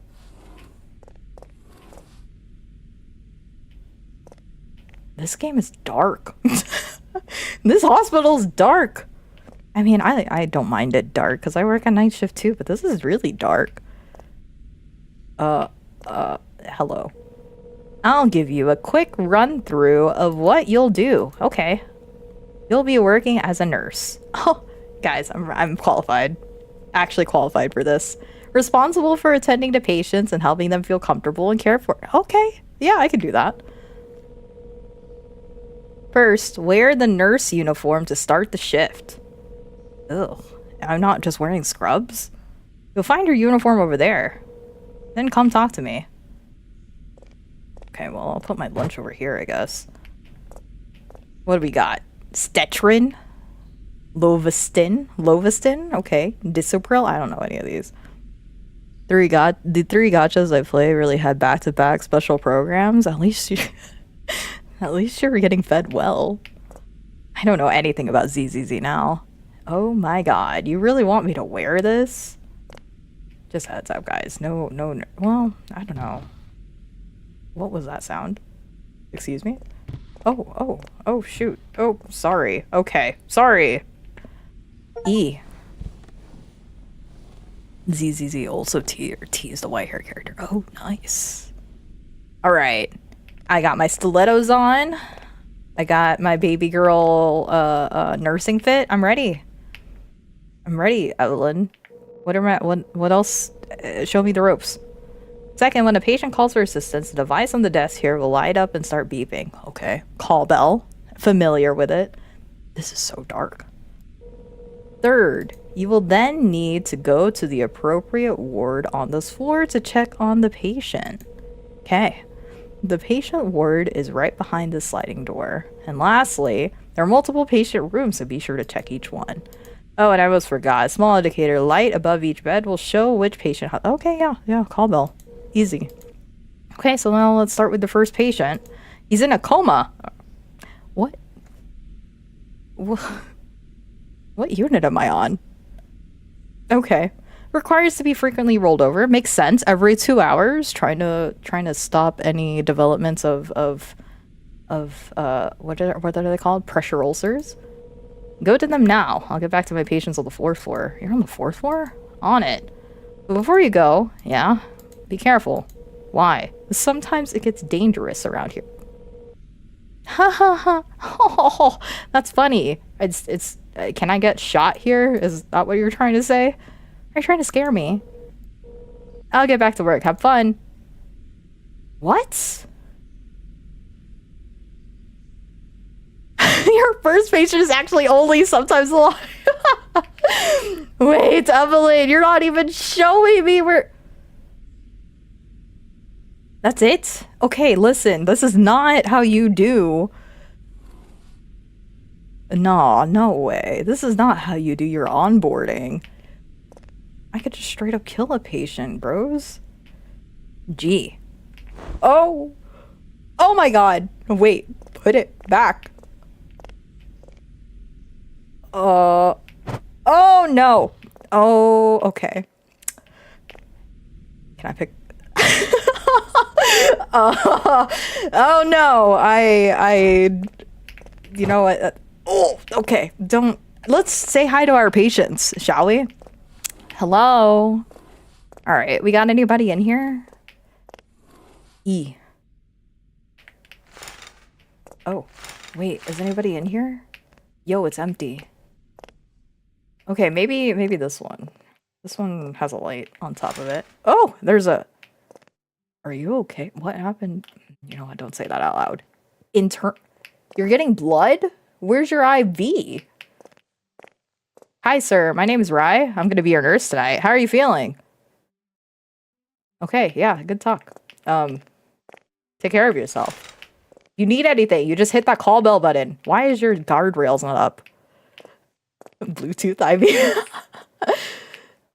This game is dark. This hospital's dark. I mean, I don't mind it dark because I work a night shift too, but this is really dark. Hello. I'll give you a quick run through of what you'll do. Okay. You'll be working as a nurse. Oh, guys, I'm qualified. Actually qualified for this. Responsible for attending to patients and helping them feel comfortable and cared for. Okay. Yeah, I can do that. First, wear the nurse uniform to start the shift. Ugh. I'm not just wearing scrubs. You'll find your uniform over there. Then come talk to me. Okay, well, I'll put my lunch over here, I guess. What do we got? Stetrin? Lovestin? Okay. Disopril? I don't know any of these. The three gachas I play really had back-to-back special programs. At least you're getting fed well. I don't know anything about ZZZ now. Oh my god, you really want me to wear this? Just heads up, guys. No, well, I don't know. What was that sound? Excuse me? Oh, shoot. Oh, sorry. Okay, sorry. E. ZZZ also T, or T is the white hair character. Oh, nice. Alright. I got my stilettos on. I got my baby girl nursing fit. I'm ready. I'm ready, Evelyn. What else Show me the ropes. Second, when a patient calls for assistance, the device on the desk here will light up and start beeping. Okay. Call bell. Familiar with it. This is so dark. Third, you will then need to go to the appropriate ward on this floor to check on the patient. Okay. The patient ward is right behind the sliding door. And lastly, there are multiple patient rooms, so be sure to check each one. Oh, and I almost forgot. A small indicator light above each bed will show which patient... Okay, yeah, call bell. Easy. Okay, so now let's start with the first patient. He's in a coma. What? What unit am I on? Okay. Requires to be frequently rolled over. Makes sense. Every 2 hours. Trying to stop any developments of what are they called? Pressure ulcers. Go to them now. I'll get back to my patients on the 4th floor. You're on the 4th floor? On it. But before you go, yeah, be careful. Why? Sometimes it gets dangerous around here. Ha ha ha. Oh, that's funny. It's can I get shot here? Is that what you're trying to say? Are you trying to scare me? I'll get back to work. Have fun. What? Your first patient is actually only sometimes alive. Wait, Evelyn, you're not even showing me where... That's it? Okay, listen, this is not how you do... No way. This is not how you do your onboarding. I could just straight up kill a patient, bros. Gee. Oh! Oh my god! Wait, put it back. Oh no. Oh, okay. Can I pick? Oh no. You know what? Oh, okay. Let's say hi to our patients, shall we? Hello. All right. We got anybody in here? E. Oh, wait. Is anybody in here? Yo, it's empty. Okay, maybe this one. This one has a light on top of it. Oh, there's a... Are you okay? What happened? You know what? Don't say that out loud. You're getting blood? Where's your IV? Hi, sir. My name is Rye. I'm going to be your nurse tonight. How are you feeling? Okay, yeah, good talk. Take care of yourself. You need anything, you just hit that call bell button. Why is your guardrails not up? Bluetooth IV.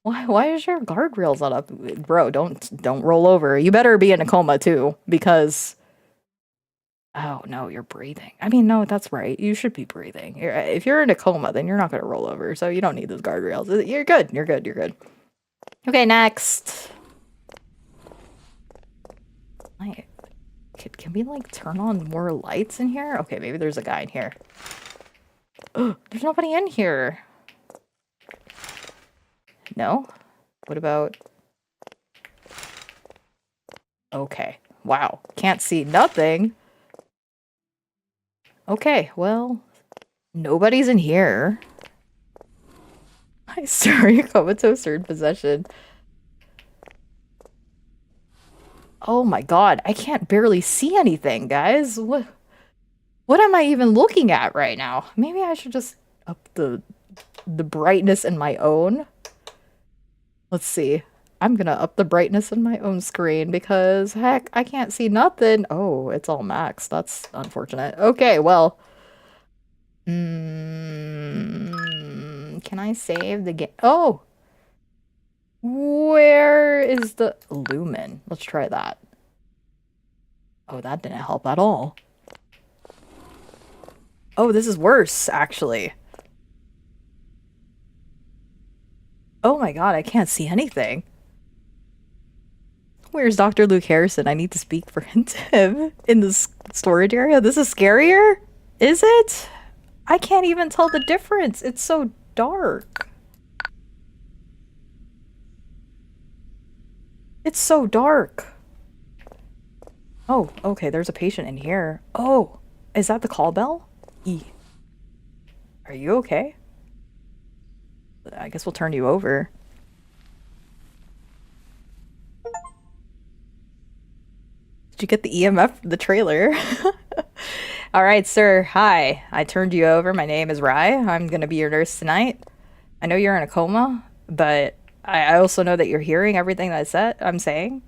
Why is your guardrails not up? Bro, don't roll over. You better be in a coma too, because... Oh, no, you're breathing. I mean, no, that's right. You should be breathing. If you're in a coma, then you're not going to roll over, so you don't need those guardrails. You're good. You're good. You're good. Okay, next. Can we, like, turn on more lights in here? Okay, maybe there's a guy in here. There's nobody in here. No? What about... Okay. Wow. Can't see nothing. Okay, well, nobody's in here. Hi, sir. You're comatose or in possession. Oh my god, I can't barely see anything, guys. What am I even looking at right now? Maybe I should just up the brightness in my own. Let's see. I'm gonna up the brightness in my own screen because, heck, I can't see nothing. Oh, it's all max. That's unfortunate. Okay, well. Can I save the game? Oh! Where is the lumen? Let's try that. Oh, that didn't help at all. Oh, this is worse, actually. Oh my god, I can't see anything. Where's Dr. Luke Harrison? I need to speak for him in the storage area. This is scarier? Is it? I can't even tell the difference. It's so dark. It's so dark. Oh, okay, there's a patient in here. Oh, is that the call bell? E. Are you okay? I guess we'll turn you over. Did you get the EMF from the trailer? All right, sir. Hi. I turned you over. My name is Rye. I'm gonna be your nurse tonight. I know you're in a coma, but I also know that you're hearing everything that I'm saying.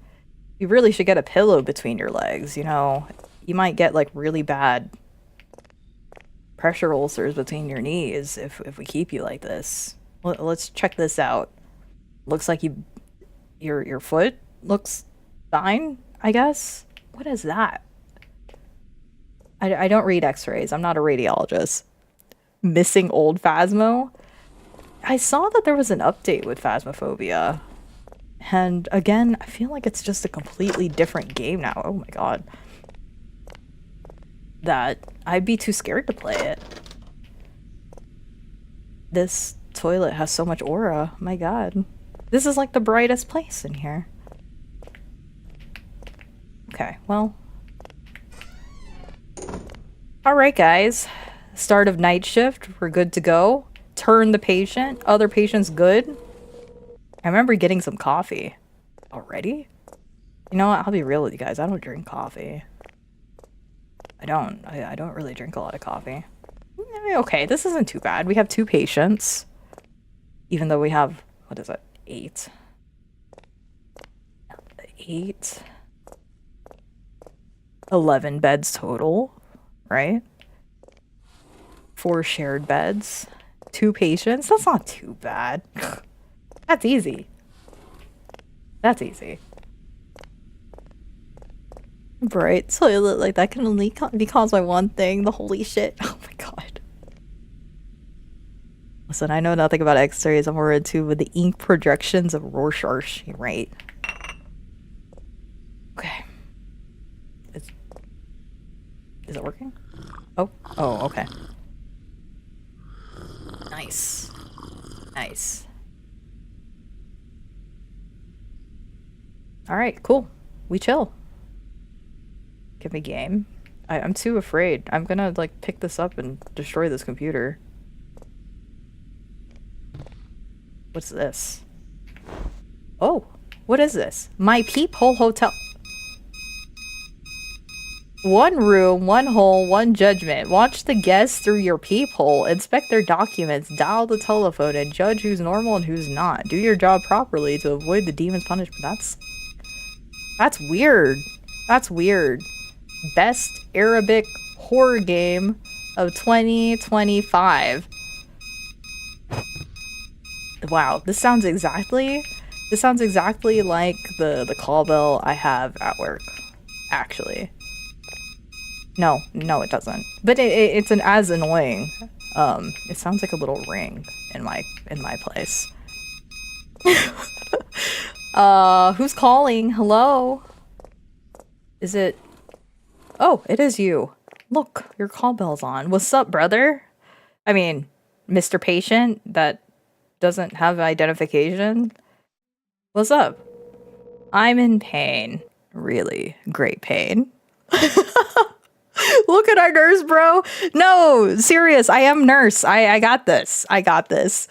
You really should get a pillow between your legs, you know. You might get like really bad pressure ulcers between your knees if we keep you like this. Let's check this out. Looks like your foot looks fine, I guess. What is that? I don't read x-rays. I'm not a radiologist. Missing old Phasmo? I saw that there was an update with Phasmophobia. And again, I feel like it's just a completely different game now. Oh my god. That I'd be too scared to play it. This toilet has so much aura. My god. This is like the brightest place in here. Okay, well. Alright guys. Start of night shift. We're good to go. Turn the patient. Other patients good. I remember getting some coffee. Already? You know what? I'll be real with you guys. I don't drink coffee. I don't really drink a lot of coffee. Okay, this isn't too bad. We have 2 patients. Even though we have, what is it? 8. 8. 11 beds total, right? 4 shared beds. 2 patients? That's not too bad. That's easy. That's easy. Bright toilet like that can only be caused by one thing. The holy shit. Oh my god. Listen, I know nothing about x-rays. I'm more into with the ink projections of Rorschach. You're right. Okay. Is it working? Oh. Oh, okay. Nice. Nice. Alright, cool. We chill. Give me game. I'm too afraid. I'm gonna, like, pick this up and destroy this computer. What's this? Oh, what is this? My Peephole Hotel. 1 room, 1 hole, 1 judgment. Watch the guests through your peephole. Inspect their documents. Dial the telephone and judge who's normal and who's not. Do your job properly to avoid the demon's punishment. That's weird. That's weird. Best Arabic horror game of 2025. Wow, this sounds exactly like the call bell I have at work, actually. No, it doesn't. But it's as annoying. It sounds like a little ring in my place. Who's calling? Hello? Is it? Oh, it is you. Look, your call bell's on. What's up, brother? I mean, Mr. Patient that doesn't have identification. What's up? I'm in pain. Really great pain. Look at our nurse, bro. No, serious. I am nurse. I got this. I got this.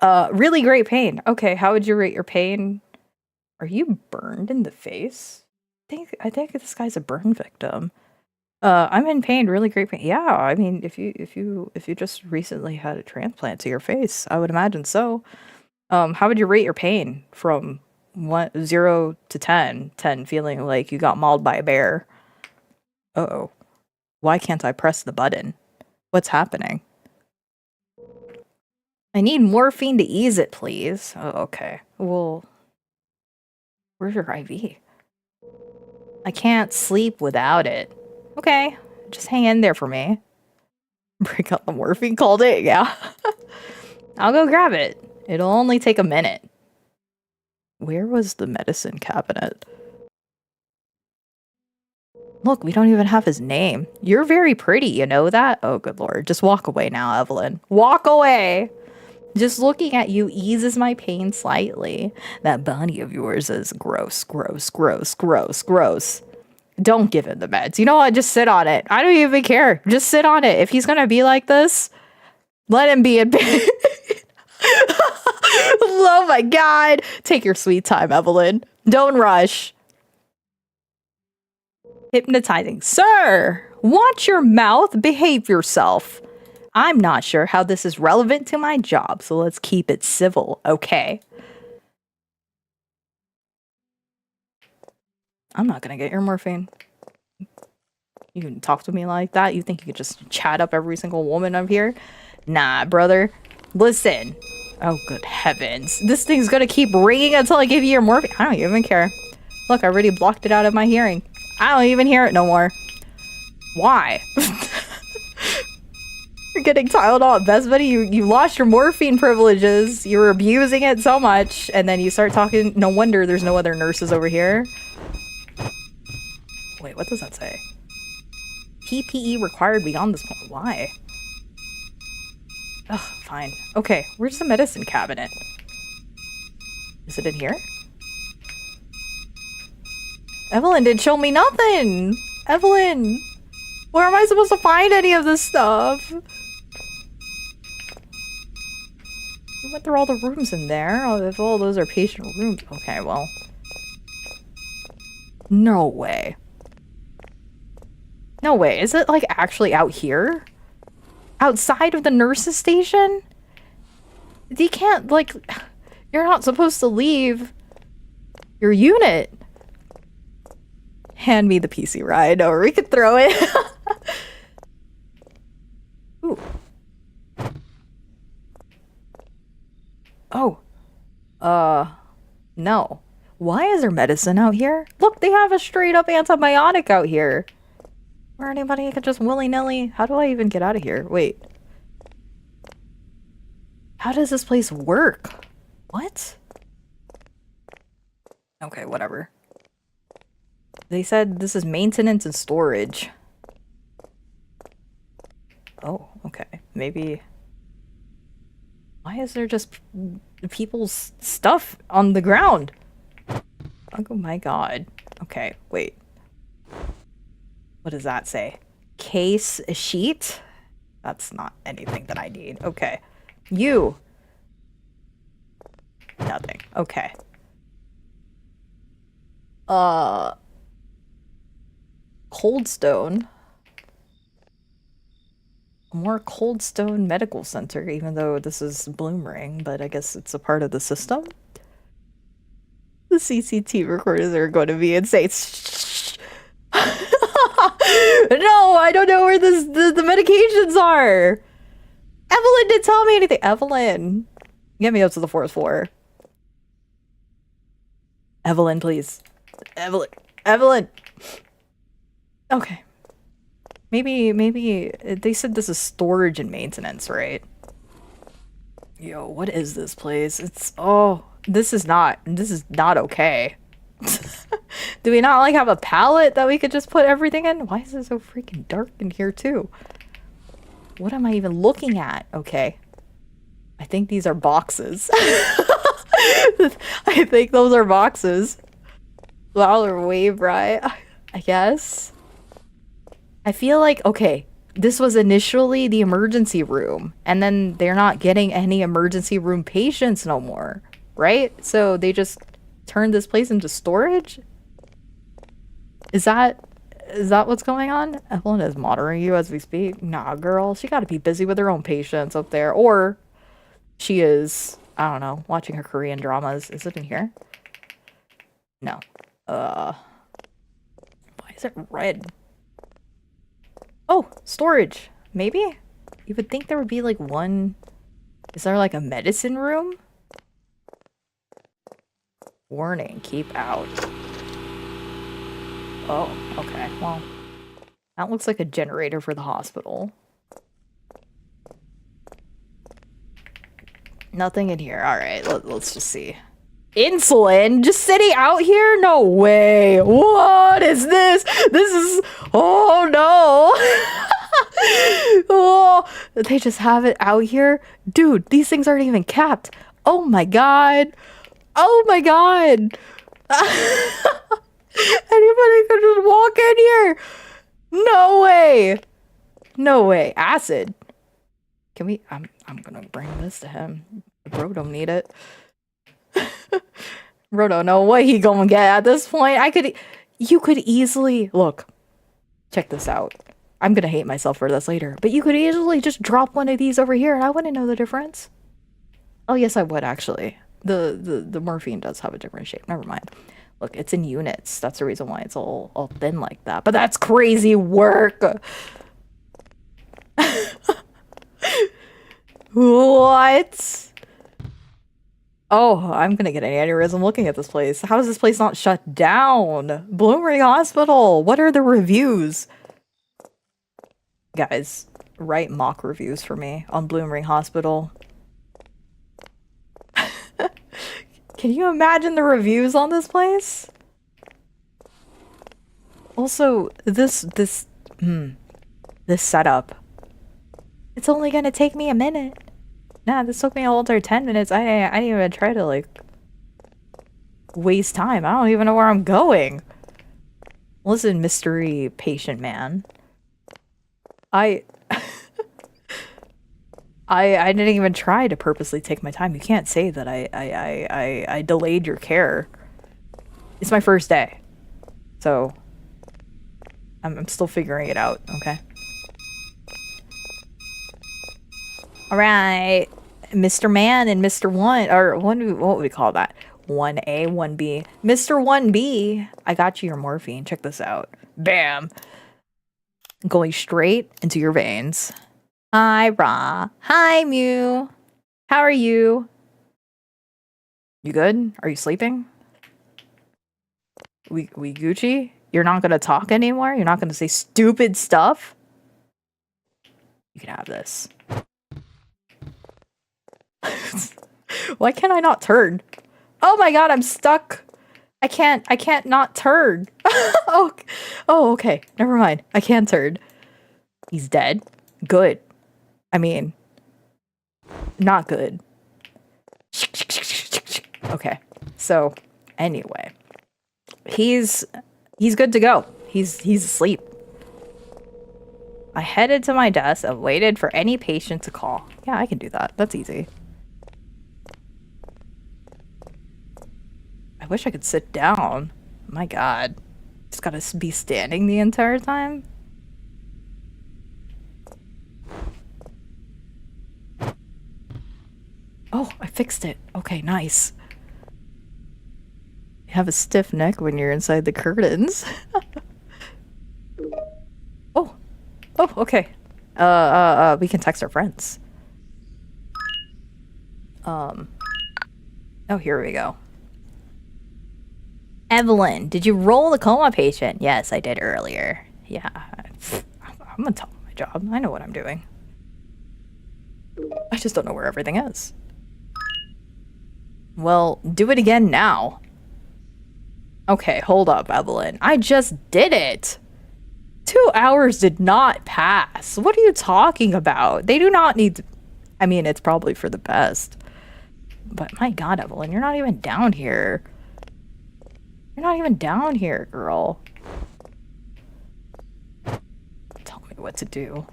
Really great pain. Okay, how would you rate your pain? Are you burned in the face? I think this guy's a burn victim. I'm in pain. Really great pain. Yeah, I mean, if you just recently had a transplant to your face, I would imagine so. How would you rate your pain from 0 to 10? 10 feeling like you got mauled by a bear. Uh-oh. Why can't I press the button? What's happening? I need morphine to ease it, please. Oh, okay. Well, where's your IV? I can't sleep without it. Okay, just hang in there for me. Break out the morphine, called it, yeah. I'll go grab it. It'll only take a minute. Where was the medicine cabinet? Look, we don't even have his name. You're very pretty, you know that? Oh, good lord. Just walk away now, Evelyn. Walk away! Just looking at you eases my pain slightly. That body of yours is gross, gross, gross, gross, gross. Don't give him the meds. You know what? Just sit on it. I don't even care. Just sit on it. If he's gonna be like this, let him be in pain. Oh my god. Take your sweet time, Evelyn. Don't rush. Hypnotizing. Sir, watch your mouth, behave yourself. I'm not sure how this is relevant to my job, so let's keep it civil, okay? I'm not gonna get your morphine. You can talk to me like that? You think you could just chat up every single woman up here? Nah, brother. Listen. Oh, good heavens. This thing's gonna keep ringing until I give you your morphine. I don't even care. Look, I already blocked it out of my hearing. I don't even hear it no more. Why? You're getting Tylenol, best buddy. You lost your morphine privileges. You were abusing it so much, and then you start talking. No wonder there's no other nurses over here. Wait, what does that say? PPE required beyond this point. Why? Ugh, fine. Okay, where's the medicine cabinet? Is it in here? Evelyn didn't show me nothing! Evelyn! Where am I supposed to find any of this stuff? We went through all the rooms in there. Oh, if all those are patient rooms. Okay, well. No way. No way. Is it, like, actually out here? Outside of the nurse's station? You can't, like... You're not supposed to leave your unit. Hand me the PC ride, or we could throw it. Ooh. Oh. No. Why is there medicine out here? Look, they have a straight up antibiotic out here. Where anybody could just willy-nilly... How do I even get out of here? Wait. How does this place work? What? Okay, whatever. They said this is maintenance and storage. Oh, okay. Maybe... Why is there just people's stuff on the ground? Oh my god. Okay, wait. What does that say? Case sheet? That's not anything that I need. Okay. You. Nothing. Okay. Coldstone. More Coldstone Medical Center, even though this is Bloomring, but I guess it's a part of the system. The CCT recorders are going to be insane. No, I don't know where the medications are. Evelyn didn't tell me anything. Evelyn, get me up to the 4th floor. Evelyn, please. Evelyn. Okay. Maybe they said this is storage and maintenance, right? Yo, what is this place? This is not okay. Do we not like have a pallet that we could just put everything in? Why is it so freaking dark in here too? What am I even looking at? Okay. I think these are boxes. I think those are boxes. Flower wave, right? I guess. I feel like, okay, this was initially the emergency room, and then they're not getting any emergency room patients no more, right? So they just turned this place into storage? Is that what's going on? Evelyn is monitoring you as we speak. Nah, girl, she gotta be busy with her own patients up there, or she is, I don't know, watching her Korean dramas. Is it in here? No. Why is it red? Oh, storage. Maybe? You would think there would be like one... Is there like a medicine room? Warning, keep out. Oh, okay. Well, that looks like a generator for the hospital. Nothing in here. Alright, let's just see. Insulin? Just sitting out here? No way. What is this? This is... Oh, no. Oh, they just have it out here? Dude, these things aren't even capped. Oh, my God. Oh, my God. Anybody could just walk in here. No way. No way. Acid. Can we... I'm gonna bring this to him. Bro don't need it. Bro don't know what he gonna get at this point. You could easily... Look, Check this out. I'm gonna hate myself for this later, but you could easily just drop one of these over here and I wouldn't know the difference. Oh, yes, I would, actually. The morphine does have a different shape. Never mind. Look, it's in units. That's the reason why it's all thin like that. But that's crazy work! What? Oh, I'm gonna get an aneurysm looking at this place. How is this place not shut down? Bloomring Hospital! What are the reviews? Guys, write mock reviews for me on Bloomring Hospital. Can you imagine the reviews on this place? Also, this setup. It's only gonna take me a minute. Nah, this took me a whole entire 10 minutes. I didn't even try to, like, waste time. I don't even know where I'm going. Listen, mystery patient man. I didn't even try to purposely take my time. You can't say that I delayed your care. It's my first day. So I'm still figuring it out, okay? Alright. Mr. Man and Mr. One, or one, what would we call that? 1A, 1B. Mr. 1B, I got you your morphine. Check this out. Bam. Going straight into your veins. Hi, Ra. Hi, Mew. How are you? You good? Are you sleeping? We Gucci? You're not gonna talk anymore? You're not gonna say stupid stuff? You can have this. Why can't I not turn? Oh my god, I'm stuck. I can't not turn. Oh, okay. Never mind. I can turn. He's dead. Good. I mean, not good. Okay. So, anyway. He's good to go. He's asleep. I headed to my desk and waited for any patient to call. Yeah, I can do that. That's easy. I wish I could sit down. My god. Just gotta be standing the entire time? Oh, I fixed it. Okay, nice. You have a stiff neck when you're inside the curtains. Oh, okay. We can text our friends. Oh, here we go. Evelyn, did you roll the coma patient? Yes, I did earlier. Yeah, I'm on top of my job. I know what I'm doing. I just don't know where everything is. Well, do it again now. Okay, hold up, Evelyn. I just did it. 2 hours did not pass. What are you talking about? They do not need to... I mean, it's probably for the best. But my god, Evelyn, you're not even down here. You're not even down here, girl. Tell me what to do.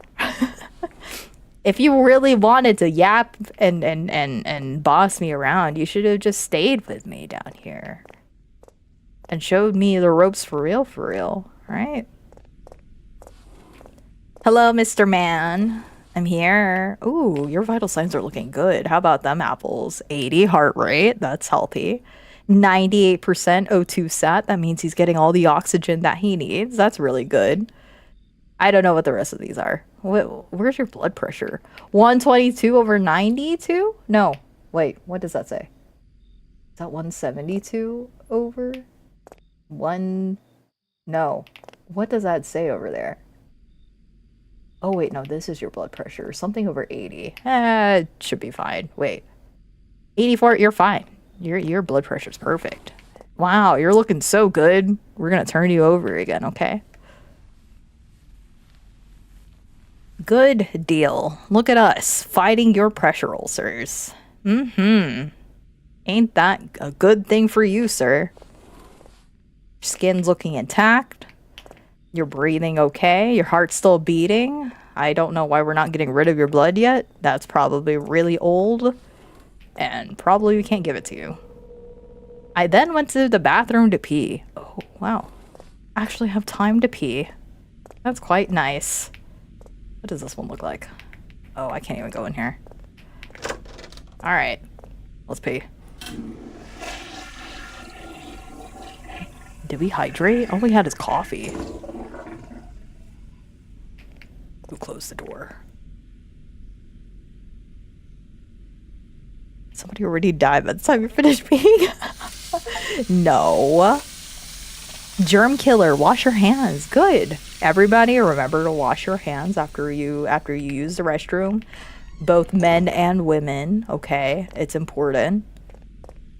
If you really wanted to yap and boss me around, you should have just stayed with me down here. And showed me the ropes for real, right? Hello, Mr. Man. I'm here. Ooh, your vital signs are looking good. How about them apples? 80 heart rate. That's healthy. 98% O2 sat. That means he's getting all the oxygen that he needs. That's really good. I don't know what the rest of these are. Where's your blood pressure? 122 over 92? No. Wait, what does that say? Is that 172 over? No. What does that say over there? Oh, wait, no, this is your blood pressure. Something over 80. It should be fine. Wait. 84, you're fine. Your blood pressure's perfect. Wow, you're looking so good. We're gonna turn you over again, okay? Good deal. Look at us, fighting your pressure ulcers. Ain't that a good thing for you, sir? Your skin's looking intact. You're breathing okay. Your heart's still beating. I don't know why we're not getting rid of your blood yet. That's probably really old. And probably we can't give it to you. I then went to the bathroom to pee. Oh, wow. Actually have time to pee. That's quite nice. What does this one look like? Oh, I can't even go in here. Alright. Let's pee. Did we hydrate? All we had is coffee. Who closed the door? Somebody already died by the time you finished peeing? No. Germ killer, wash your hands. Good. Everybody remember to wash your hands after you use the restroom. Both men and women, okay? It's important.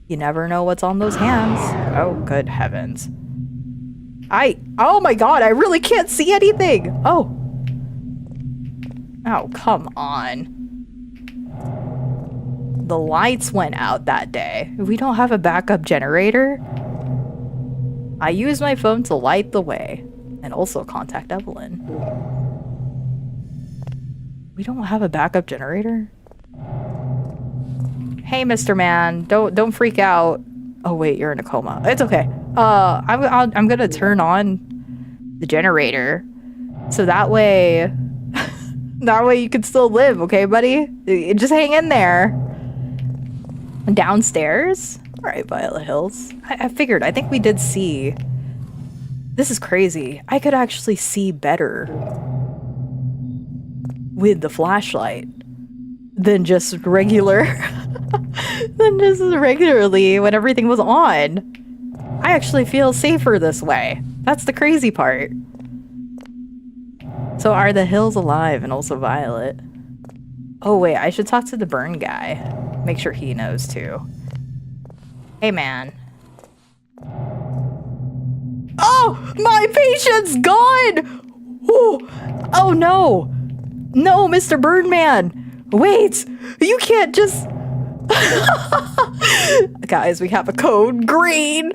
You never know what's on those hands. Oh, good heavens. Oh my god, I really can't see anything! Oh. Oh, come on. The lights went out that day. We don't have a backup generator. I use my phone to light the way and also contact Evelyn. We don't have a backup generator? Hey, Mr. Man, don't freak out. Oh wait, you're in a coma. It's okay. I'm gonna turn on the generator so that way you can still live, okay, buddy? Just hang in there. Downstairs? All right, Violet Hills. I figured. I think we did see. This is crazy. I could actually see better with the flashlight than just regular than just regularly when everything was on. I actually feel safer this way. That's the crazy part. So are the hills alive and also Violet? Oh wait, I should talk to the burn guy. Make sure he knows too. Hey man. Oh! My patient's gone! Oh no! No, Mr. Birdman! Wait! You can't just... Guys, we have a code green!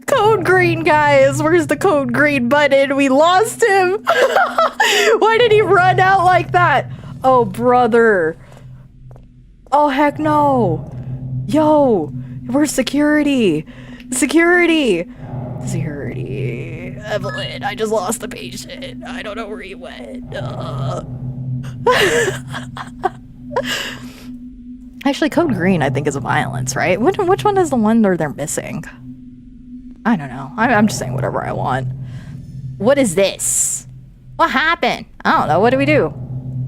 Code green, guys! Where's the code green button? We lost him! Why did he run out like that? Oh, brother. Oh, heck no! Yo! Where's security? Security! Security. Evelyn, I just lost the patient. I don't know where he went. Actually, code green, I think, is a violence, right? Which one is the one where they're missing? I don't know. I'm just saying whatever I want. What is this? What happened? I don't know. What do we do?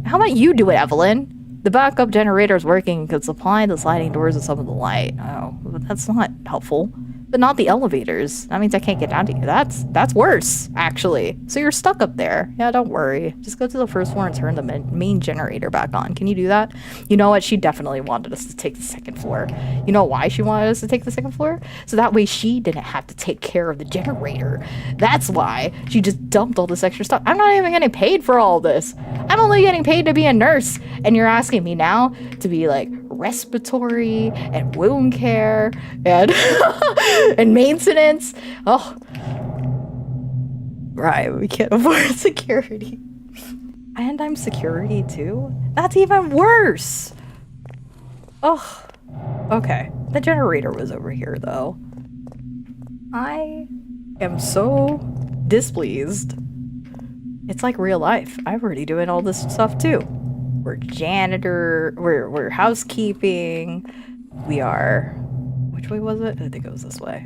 How about you do it, Evelyn? The backup generator is working and could supply the sliding doors with some of the light. Oh, that's not helpful. But not the elevators. That means I can't get down to you. That's worse, actually. So you're stuck up there. Yeah, don't worry. Just go to the first floor and turn the main generator back on. Can you do that? You know what? She definitely wanted us to take the second floor. You know why she wanted us to take the second floor? So that way she didn't have to take care of the generator. That's why she just dumped all this extra stuff. I'm not even getting paid for all this. I'm only getting paid to be a nurse. And you're asking me now to be like respiratory and wound care and and maintenance. Oh, right, we can't afford security. And I'm security too? That's even worse. Oh, okay. The generator was over here though. I am so displeased. It's like real life. I'm already doing all this stuff too. We're janitor, we're housekeeping. We are, which way was it? I think it was this way.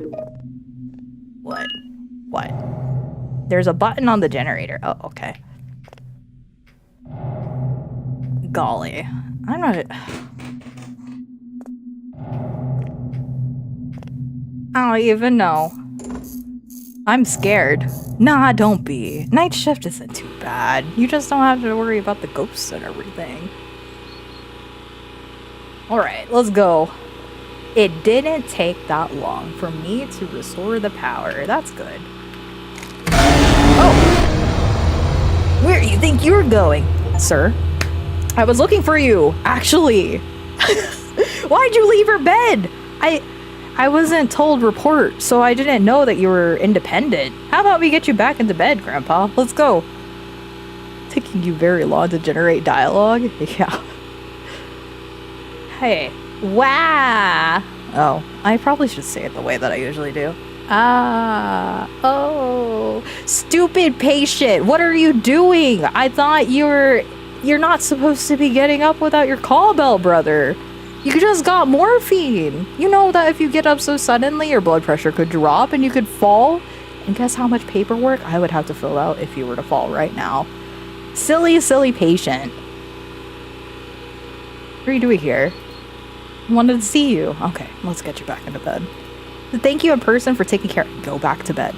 What? There's a button on the generator. Oh, okay. Golly. I'm not... I don't even know. I'm scared. Nah, don't be. Night shift isn't too bad. You just don't have to worry about the ghosts and everything. Alright, let's go. It didn't take that long for me to restore the power. That's good. Oh! Where do you think you're going, sir? I was looking for you, actually. Why'd you leave your bed? I wasn't told report, so I didn't know that you were independent. How about we get you back into bed, Grandpa? Let's go. Taking you very long to generate dialogue? Yeah. Hey. Wow. Oh, I probably should say it the way that I usually do. Ah, oh, stupid patient. What are you doing? I thought you're not supposed to be getting up without your call bell, brother. You just got morphine. You know that if you get up so suddenly, your blood pressure could drop and you could fall. And guess how much paperwork I would have to fill out if you were to fall right now. Silly, silly patient. What are you doing here? I wanted to see you. Okay, let's get you back into bed. Thank you in person for taking care. Go back to bed.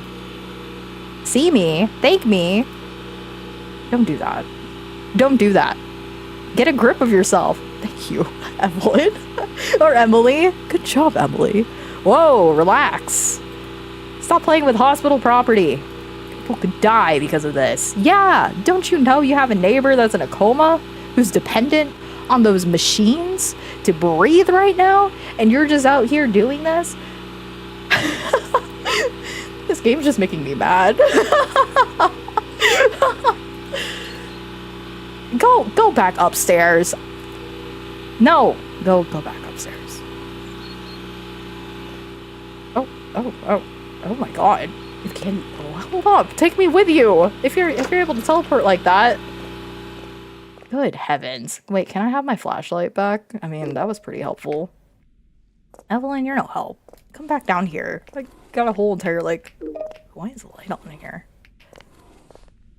See me. Thank me. Don't do that. Don't do that. Get a grip of yourself. Thank you, Evelyn. Or Emily. Good job, Emily. Whoa, relax. Stop playing with hospital property. People could die because of this. Yeah, don't you know you have a neighbor that's in a coma who's dependent on those machines to breathe right now? And you're just out here doing this? This game's just making me mad. Go back upstairs. No, go back upstairs. Oh my god. You can't hold up. Take me with you. If you're able to teleport like that. Good heavens. Wait, can I have my flashlight back? I mean, that was pretty helpful. Evelyn, you're no help. Come back down here. I got a whole entire, like... Why is the light on in here?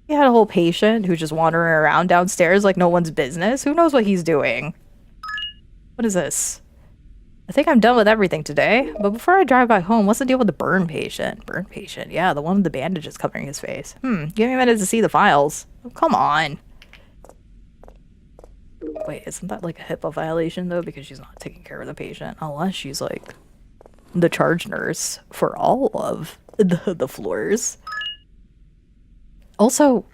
You had a whole patient who's just wandering around downstairs like no one's business. Who knows what he's doing? What is this? I think I'm done with everything today. But before I drive back home, what's the deal with the burn patient? Burn patient? Yeah, the one with the bandages covering his face. Give me a minute to see the files. Oh, come on. Wait, isn't that like a HIPAA violation though? Because she's not taking care of the patient. Unless she's like the charge nurse for all of the floors. Also,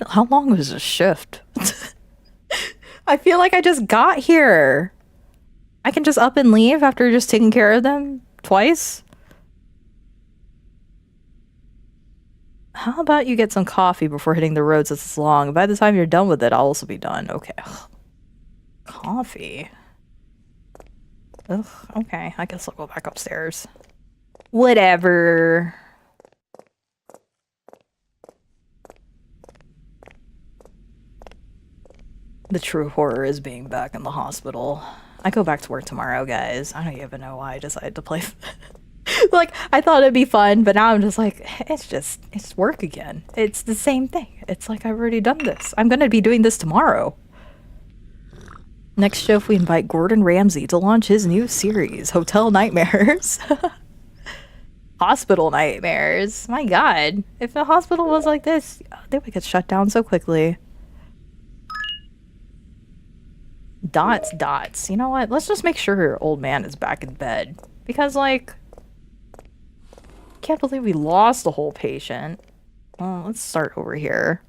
how long was this shift? I feel like I just got here. I can just up and leave after just taking care of them twice? How about you get some coffee before hitting the road since it's long? By the time you're done with it, I'll also be done. Okay. Coffee. Ugh, okay. I guess I'll go back upstairs. Whatever. The true horror is being back in the hospital. I go back to work tomorrow, guys. I don't even know why I decided to play. Like, I thought it'd be fun, but now I'm just like, it's work again. It's the same thing. It's like I've already done this. I'm gonna be doing this tomorrow. Next shift, we invite Gordon Ramsay to launch his new series, Hotel Nightmares. Hospital Nightmares. My god. If the hospital was like this, they would get shut down so quickly. Dots. You know what? Let's just make sure her old man is back in bed. Because, like... Can't believe we lost the whole patient. Well, let's start over here.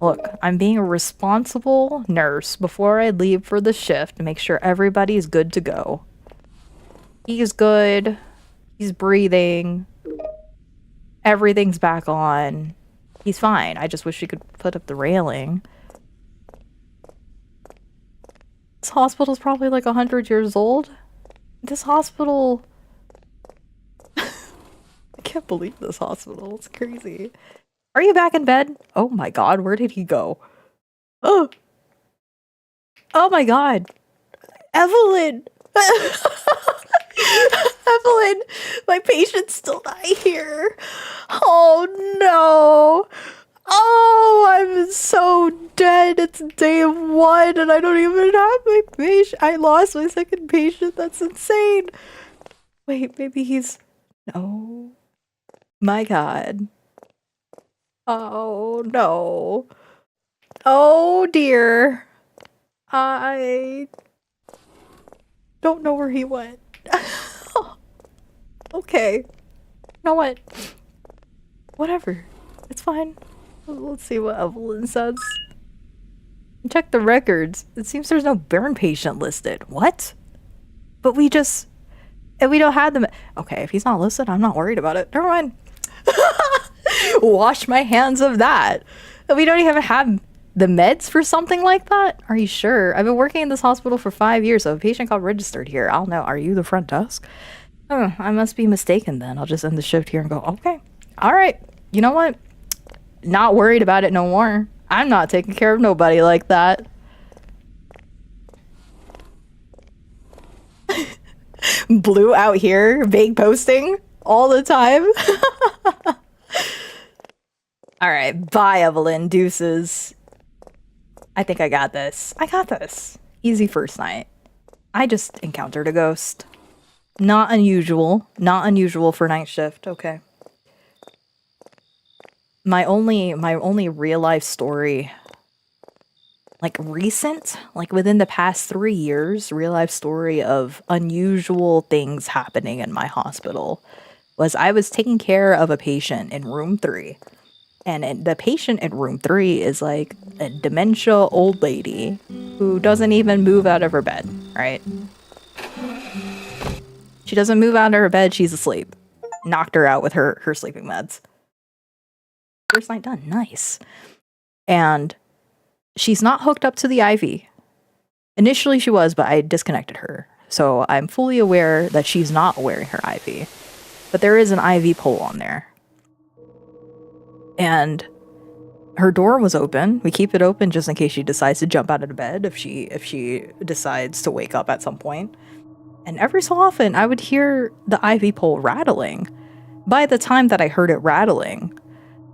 Look, I'm being a responsible nurse before I leave for the shift to make sure everybody's good to go. He's good. He's breathing. Everything's back on. He's fine. I just wish she could put up the railing. This hospital's probably like 100 years old. This hospital... I can't believe this hospital. It's crazy. Are you back in bed? Oh my god, where did he go? Oh! Oh my god! Evelyn! Evelyn! My patient's still not here! Oh no! Oh, I'm so dead. It's day 1 and I don't even have my patient. I lost my second patient. That's insane. Wait, maybe he's... No. My god. Oh, no. Oh, dear. I don't know where he went. Okay. You know what? Whatever. It's fine. Let's see what Evelyn says. Check the records. It seems there's no burn patient listed. What? But we just... And we don't have them... Okay, if he's not listed, I'm not worried about it. Never mind. Wash my hands of that. We don't even have the meds for something like that? Are you sure? I've been working in this hospital for 5 years, so if a patient got registered here, I'll know. Are you the front desk? Oh, I must be mistaken then. I'll just end the shift here and go, okay. All right. You know what? Not worried about it no more. I'm not taking care of nobody like that. Blue out here, vague posting all the time. All right, bye, Evelyn. Deuces. I think I got this. I got this. Easy first night. I just encountered a ghost. Not unusual. Not unusual for night shift. Okay. My only real life story, like recent, like within the past 3 years, real life story of unusual things happening in my hospital was I was taking care of a patient in room 3. And the patient in room 3 is like a dementia old lady who doesn't even move out of her bed, right? She doesn't move out of her bed, she's asleep. Knocked her out with her sleeping meds. First night done, nice. And she's not hooked up to the IV. Initially she was, but I disconnected her. So I'm fully aware that she's not wearing her IV. But there is an IV pole on there. And her door was open. We keep it open just in case she decides to jump out of the bed if she decides to wake up at some point. And every so often I would hear the IV pole rattling. By the time that I heard it rattling,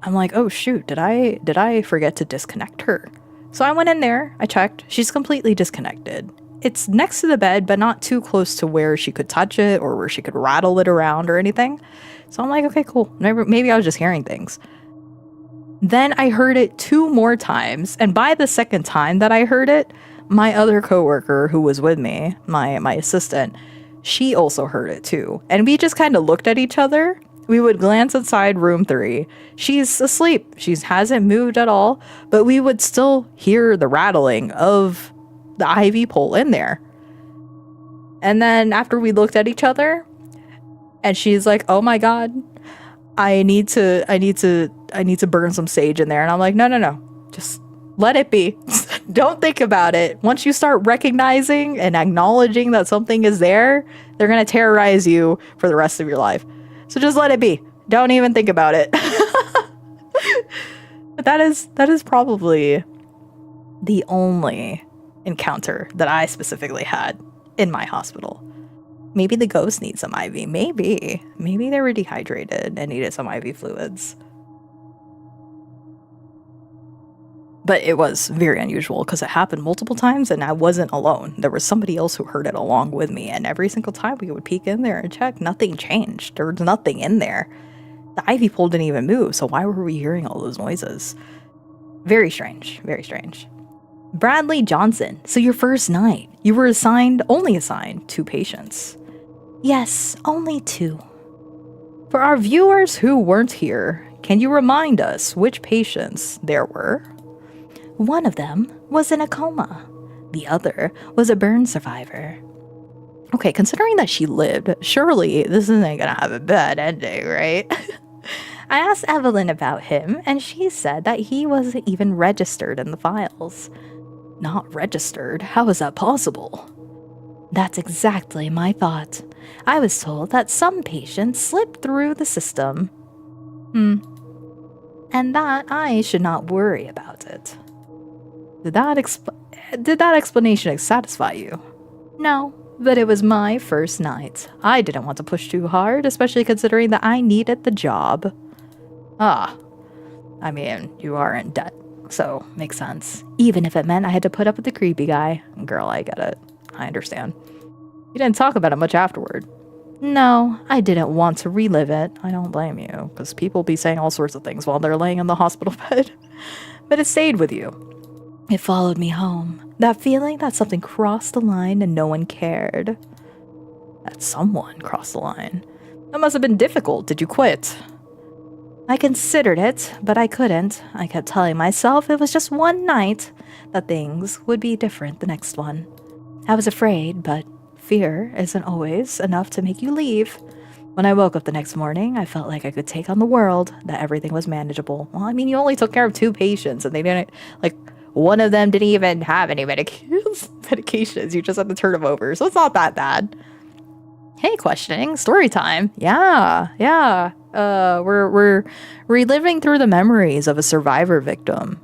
I'm like, oh shoot, did I forget to disconnect her? So I went in there, I checked, she's completely disconnected. It's next to the bed, but not too close to where she could touch it or where she could rattle it around or anything. So I'm like, okay, cool. Maybe I was just hearing things. Then I heard it 2 more times, and by the second time that I heard it, my other coworker who was with me, my assistant, she also heard it too. And we just kind of looked at each other. We would glance inside room 3. She's asleep. She hasn't moved at all, but we would still hear the rattling of the IV pole in there. And then after we looked at each other, and she's like, "Oh my god, I need to burn some sage in there." And I'm like, no, just let it be. Don't think about it. Once you start recognizing and acknowledging that something is there, they're gonna terrorize you for the rest of your life. So just let it be. Don't even think about it. But that is probably the only encounter that I specifically had in my hospital. Maybe the ghost needs some IV. Maybe they were dehydrated and needed some IV fluids. But it was very unusual because it happened multiple times and I wasn't alone. There was somebody else who heard it along with me, and every single time we would peek in there and check, nothing changed. There was nothing in there. The IV pole didn't even move, so why were we hearing all those noises? Very strange, very strange. Bradley Johnson, so your first night, you were only assigned 2 patients. Yes, only 2. For our viewers who weren't here, can you remind us which patients there were? One of them was in a coma. The other was a burn survivor. Okay, considering that she lived, surely this isn't gonna have a bad ending, right? I asked Evelyn about him, and she said that he wasn't even registered in the files. Not registered? How is that possible? That's exactly my thought. I was told that some patients slip through the system. And that I should not worry about it. Did that explanation satisfy you? No, but it was my first night. I didn't want to push too hard, especially considering that I needed the job. I mean, you are in debt, so makes sense. Even if it meant I had to put up with the creepy guy. Girl, I get it. I understand. You didn't talk about it much afterward. No, I didn't want to relive it. I don't blame you, because people be saying all sorts of things while they're laying in the hospital bed. But it stayed with you. It followed me home. That feeling that something crossed the line and no one cared. That someone crossed the line. That must have been difficult. Did you quit? I considered it, but I couldn't. I kept telling myself it was just one night, that things would be different the next one. I was afraid, but fear isn't always enough to make you leave. When I woke up the next morning, I felt like I could take on the world, that everything was manageable. Well, I mean, you only took care of 2 patients, and they didn't, one of them didn't even have any medications. You just had to turn them over, so it's not that bad. Hey, questioning. Story time. Yeah. We're reliving through the memories of a survivor victim,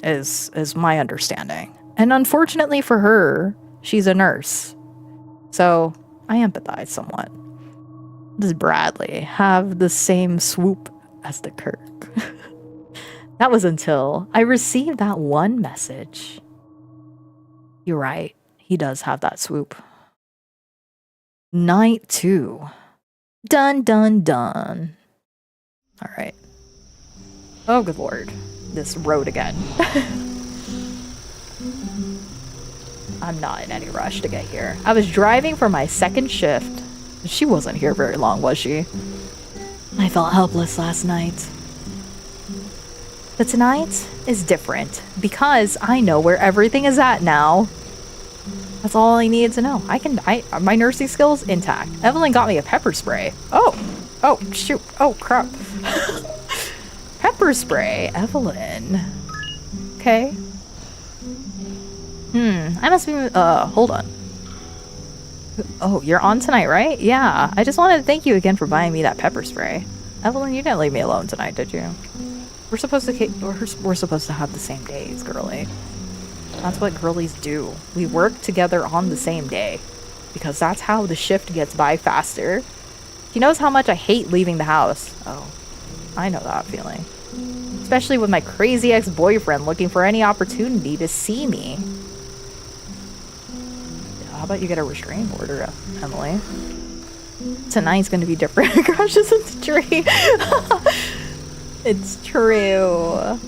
is my understanding. And unfortunately for her, she's a nurse. So I empathize somewhat. Does Bradley have the same swoop as the Kirk? That was until I received that one message. You're right. He does have that swoop. Night 2. Dun dun dun. Alright. Oh, good lord. This road again. I'm not in any rush to get here. I was driving for my second shift. She wasn't here very long, was she? I felt helpless last night. But tonight is different because I know where everything is at now. That's all I needed to know. My nursing skills intact. Evelyn got me a pepper spray. Oh, shoot. Oh, crap. Pepper spray, Evelyn. Okay. I must be, hold on. Oh, you're on tonight, right? Yeah. I just wanted to thank you again for buying me that pepper spray. Evelyn, you didn't leave me alone tonight, did you? We're supposed to have the same days, girly. That's what girlies do. We work together on the same day. Because that's how the shift gets by faster. He knows how much I hate leaving the house. Oh, I know that feeling. Especially with my crazy ex-boyfriend looking for any opportunity to see me. How about you get a restraining order, Emily? Tonight's gonna be different. Crashes into tree. It's true.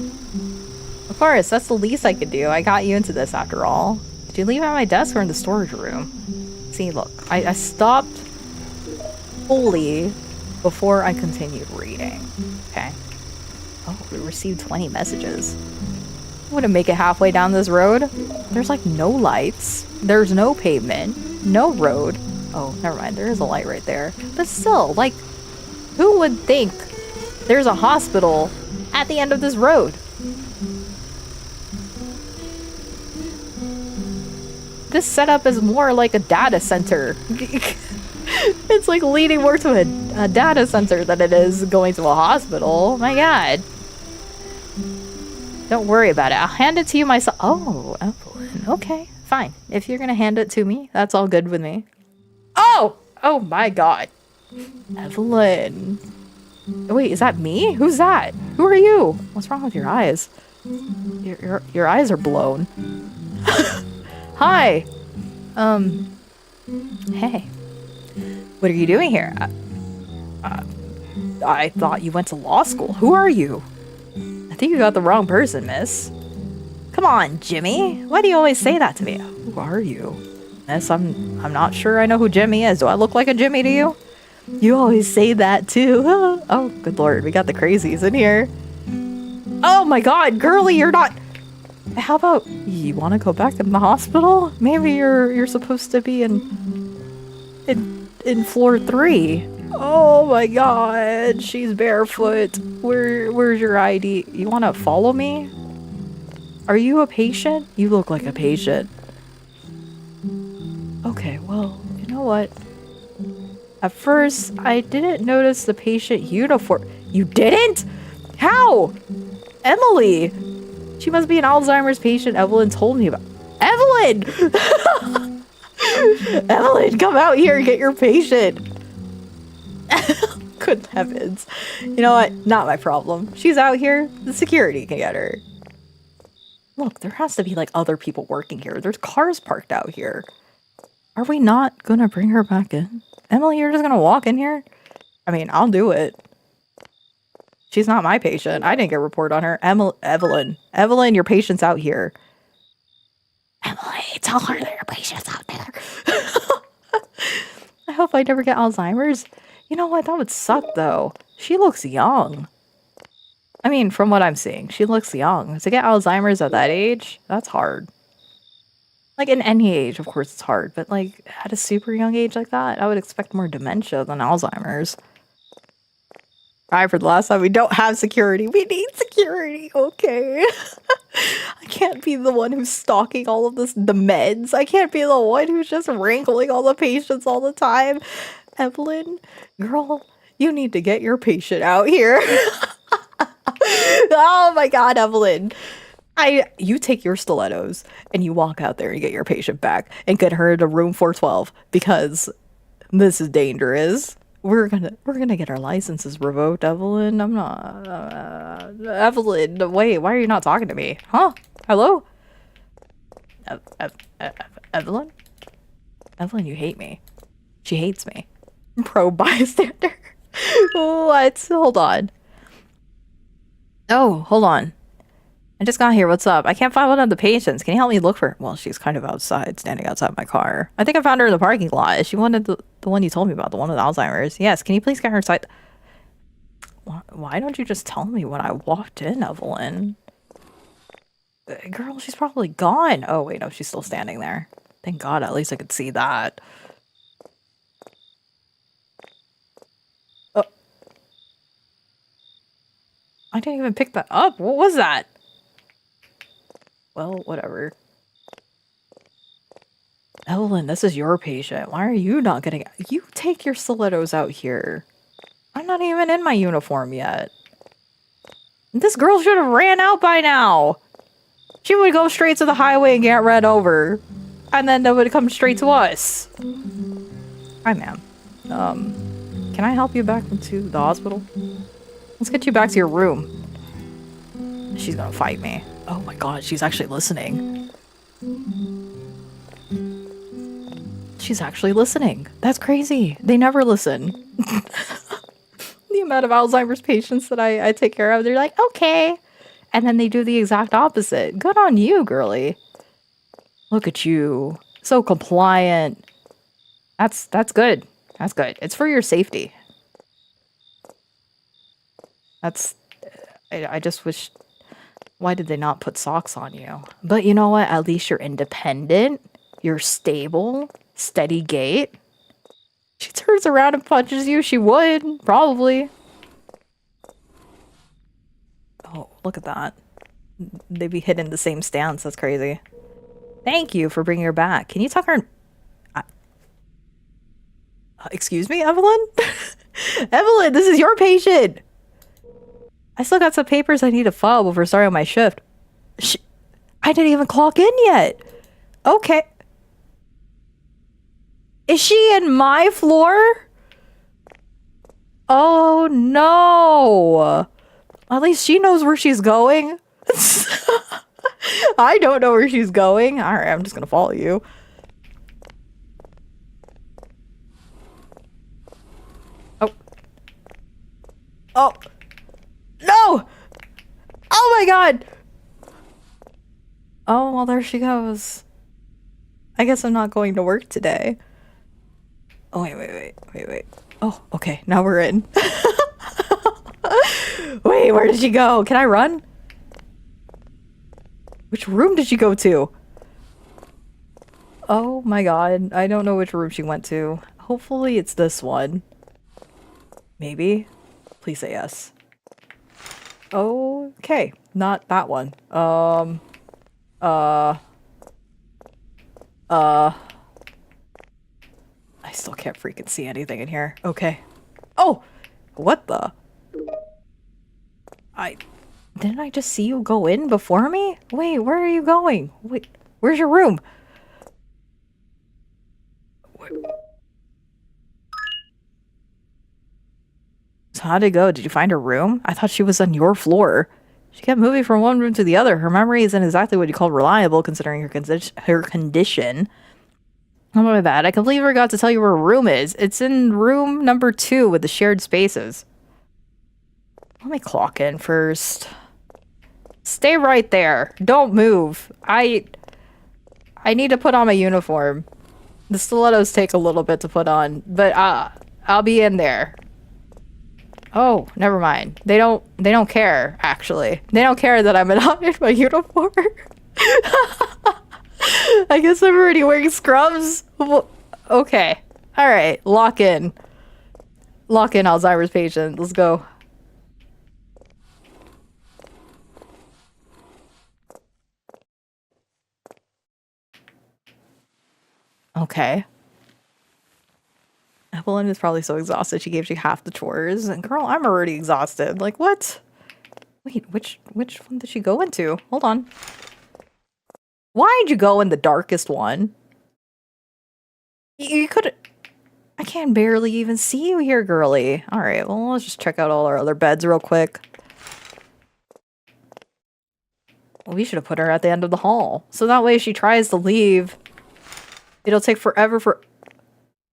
Of course, that's the least I could do. I got you into this after all. Did you leave it at my desk or in the storage room? See, look, I stopped fully before I continued reading. Okay. Oh, we received 20 messages. I wouldn't make it halfway down this road. There's like no lights. There's no pavement. No road. Oh, never mind. There is a light right there. But still, like, who would think there's a hospital at the end of this road? This setup is more like a data center. It's like leading more to a data center than it is going to a hospital. My god. Don't worry about it. I'll hand it to you myself. Oh, Evelyn. Okay, fine. If you're gonna hand it to me, that's all good with me. Oh! Oh my god. Evelyn. Wait, is that me? Who's that? Who are you? What's wrong with your eyes? Your eyes are blown. Hi. Hey. What are you doing here? I thought you went to law school. Who are you? I think you got the wrong person, miss. Come on, Jimmy. Why do you always say that to me? Who are you? Miss, I'm not sure I know who Jimmy is. Do I look like a Jimmy to you? You always say that too. Oh, good lord. We got the crazies in here. Oh my god, girly, you're not... How about you want to go back in the hospital? Maybe you're supposed to be in floor 3. Oh my god, she's barefoot. Where's your ID? You want to follow me? Are you a patient? You look like a patient. Okay, well, you know what? At first, I didn't notice the patient uniform. You didn't? How? Emily! She must be an Alzheimer's patient Evelyn told me about. Evelyn! Evelyn, come out here and get your patient. Good heavens. You know what? Not my problem. She's out here. The security can get her. Look, there has to be like other people working here. There's cars parked out here. Are we not gonna bring her back in? Emily, you're just gonna walk in here? I mean, I'll do it. She's not my patient. I didn't get a report on her. Evelyn, your patient's out here. Emily, tell her that your patient's out there. I hope I never get Alzheimer's. You know what? That would suck, though. She looks young. I mean, from what I'm seeing, she looks young. To get Alzheimer's at that age, that's hard. Like, in any age, of course, it's hard. But, like, at a super young age like that, I would expect more dementia than Alzheimer's. Alright, for the last time, we don't have security. We need security, okay? I can't be the one who's stocking all of the meds. I can't be the one who's just wrangling all the patients all the time. Evelyn, girl, you need to get your patient out here. Oh my god, Evelyn. You take your stilettos and you walk out there and get your patient back and get her to room 412 because this is dangerous. We're gonna get our licenses revoked, Evelyn. I'm not Evelyn. Wait, why are you not talking to me? Huh? Hello? Evelyn? Evelyn, you hate me. She hates me. Pro bystander. What? Hold on. Oh, hold on. I just got here. What's up? I can't find one of the patients. Can you help me look for her? Well, she's kind of outside, standing outside my car. I think I found her in the parking lot. Is she wanted the one you told me about, the one with Alzheimer's? Yes. Can you please get her inside? Why don't you just tell me when I walked in, Evelyn? Girl, she's probably gone. Oh, wait, no, she's still standing there. Thank God, at least I could see that. Oh. I didn't even pick that up. What was that? Well, whatever. Evelyn, this is your patient. Why are you not getting... You take your stilettos out here. I'm not even in my uniform yet. This girl should have ran out by now. She would go straight to the highway and get run over. And then they would come straight to us. Hi, ma'am. Can I help you back to the hospital? Let's get you back to your room. She's gonna fight me. Oh my god, she's actually listening. She's actually listening. That's crazy. They never listen. The amount of Alzheimer's patients that I take care of, they're like, okay. And then they do the exact opposite. Good on you, girly. Look at you. So compliant. That's good. That's good. It's for your safety. I just wish... Why did they not put socks on you? But you know what? At least you're independent. You're stable. Steady gait. She turns around and punches you. She would. Probably. Oh, look at that. They'd be hit in the same stance. That's crazy. Thank you for bringing her back. Can you tuck her in... excuse me, Evelyn? Evelyn, this is your patient! I still got some papers I need to file before starting my shift. I didn't even clock in yet. Okay. Is she in my floor? Oh no. At least she knows where she's going. I don't know where she's going. Alright, I'm just gonna follow you. Oh. Oh. No! Oh my god! Oh, well, there she goes. I guess I'm not going to work today. Oh, wait. Oh, okay, now we're in. Wait, where did she go? Can I run? Which room did she go to? Oh my god, I don't know which room she went to. Hopefully it's this one. Maybe? Please say yes. Okay, not that one. I still can't freaking see anything in here. Okay. Oh! What the? Didn't I just see you go in before me? Wait, where are you going? Wait, where's your room? So how'd it go? Did you find her room? I thought she was on your floor. She kept moving from one room to the other. Her memory isn't exactly what you call reliable, considering her condition. Oh my bad. I completely forgot to tell you where her room is. It's in room number 2 with the shared spaces. Let me clock in first. Stay right there. Don't move. I need to put on my uniform. The stilettos take a little bit to put on, but I'll be in there. Oh, never mind. They don't care, actually. They don't care that I'm not in my uniform. I guess I'm already wearing scrubs. Okay. Alright, lock in. Lock in, Alzheimer's patient. Let's go. Okay. Evelyn is probably so exhausted she gave you half the chores. And girl, I'm already exhausted. Like, what? Wait, which one did she go into? Hold on. Why'd you go in the darkest one? You could... I can barely even see you here, girly. Alright, well, let's just check out all our other beds real quick. Well, we should have put her at the end of the hall. So that way if she tries to leave, it'll take forever for...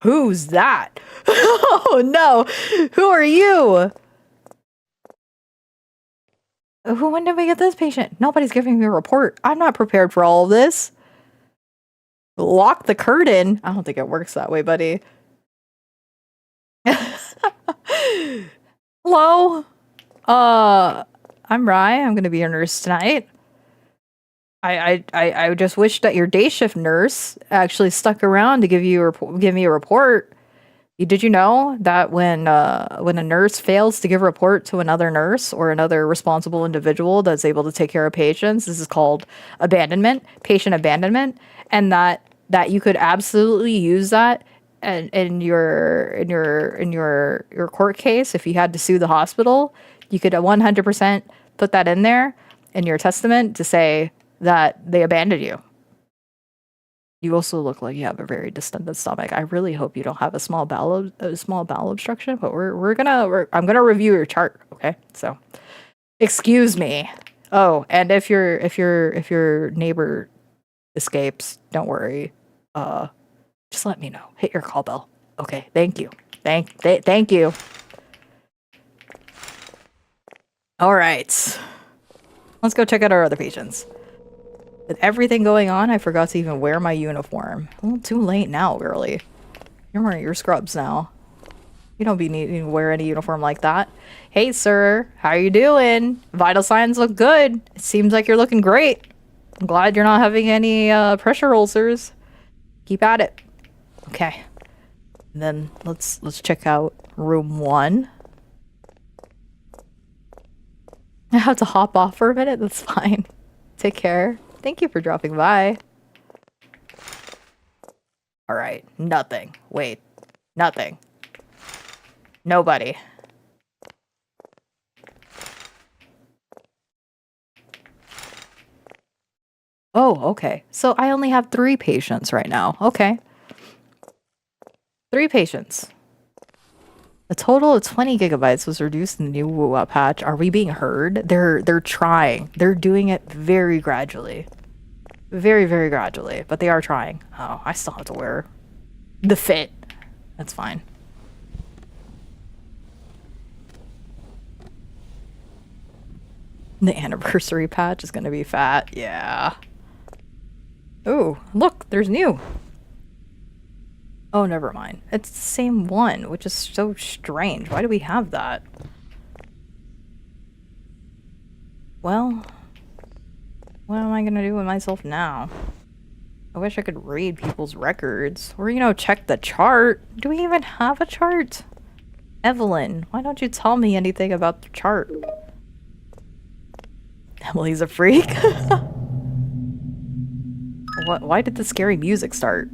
Who's that? Oh no! Who are you? When did we get this patient? Nobody's giving me a report. I'm not prepared for all of this. Lock the curtain. I don't think it works that way, buddy. Hello? I'm Rye. I'm gonna be your nurse tonight. I just wish that your day shift nurse actually stuck around to give me a report. Did you know that when a nurse fails to give a report to another nurse or another responsible individual that's able to take care of patients, this is called abandonment, patient abandonment, and that you could absolutely use that in your court case if you had to sue the hospital. You could 100% put that in there in your testament to say that they abandoned you. You also look like you have a very distended stomach. I really hope you don't have a small bowel obstruction, but I'm gonna review your chart, okay? So, excuse me. Oh, and if your neighbor escapes, don't worry. Just let me know. Hit your call bell. Okay, thank you. Thank you. All right. Let's go check out our other patients. With everything going on, I forgot to even wear my uniform. Well, too late now, girly. You're wearing your scrubs now. You don't be needing to wear any uniform like that. Hey, sir. How you doing? Vital signs look good. It seems like you're looking great. I'm glad you're not having any pressure ulcers. Keep at it. Okay. And then let's check out room 1. I have to hop off for a minute. That's fine. Take care. Thank you for dropping by. Alright, nothing. Wait, nothing. Nobody. Oh, okay. So I only have 3 patients right now. Okay. 3 patients. A total of 20 gigabytes was reduced in the new whatsup patch. Are we being heard? They're trying. They're doing it very gradually. Very, very gradually. But they are trying. Oh, I still have to wear the fit. That's fine. The anniversary patch is gonna be fat. Yeah. Ooh, look, there's new. Oh, never mind. It's the same one, which is so strange. Why do we have that? Well, what am I gonna do with myself now? I wish I could read people's records. Or, check the chart. Do we even have a chart? Evelyn, why don't you tell me anything about the chart? Emily's a freak? Why did the scary music start?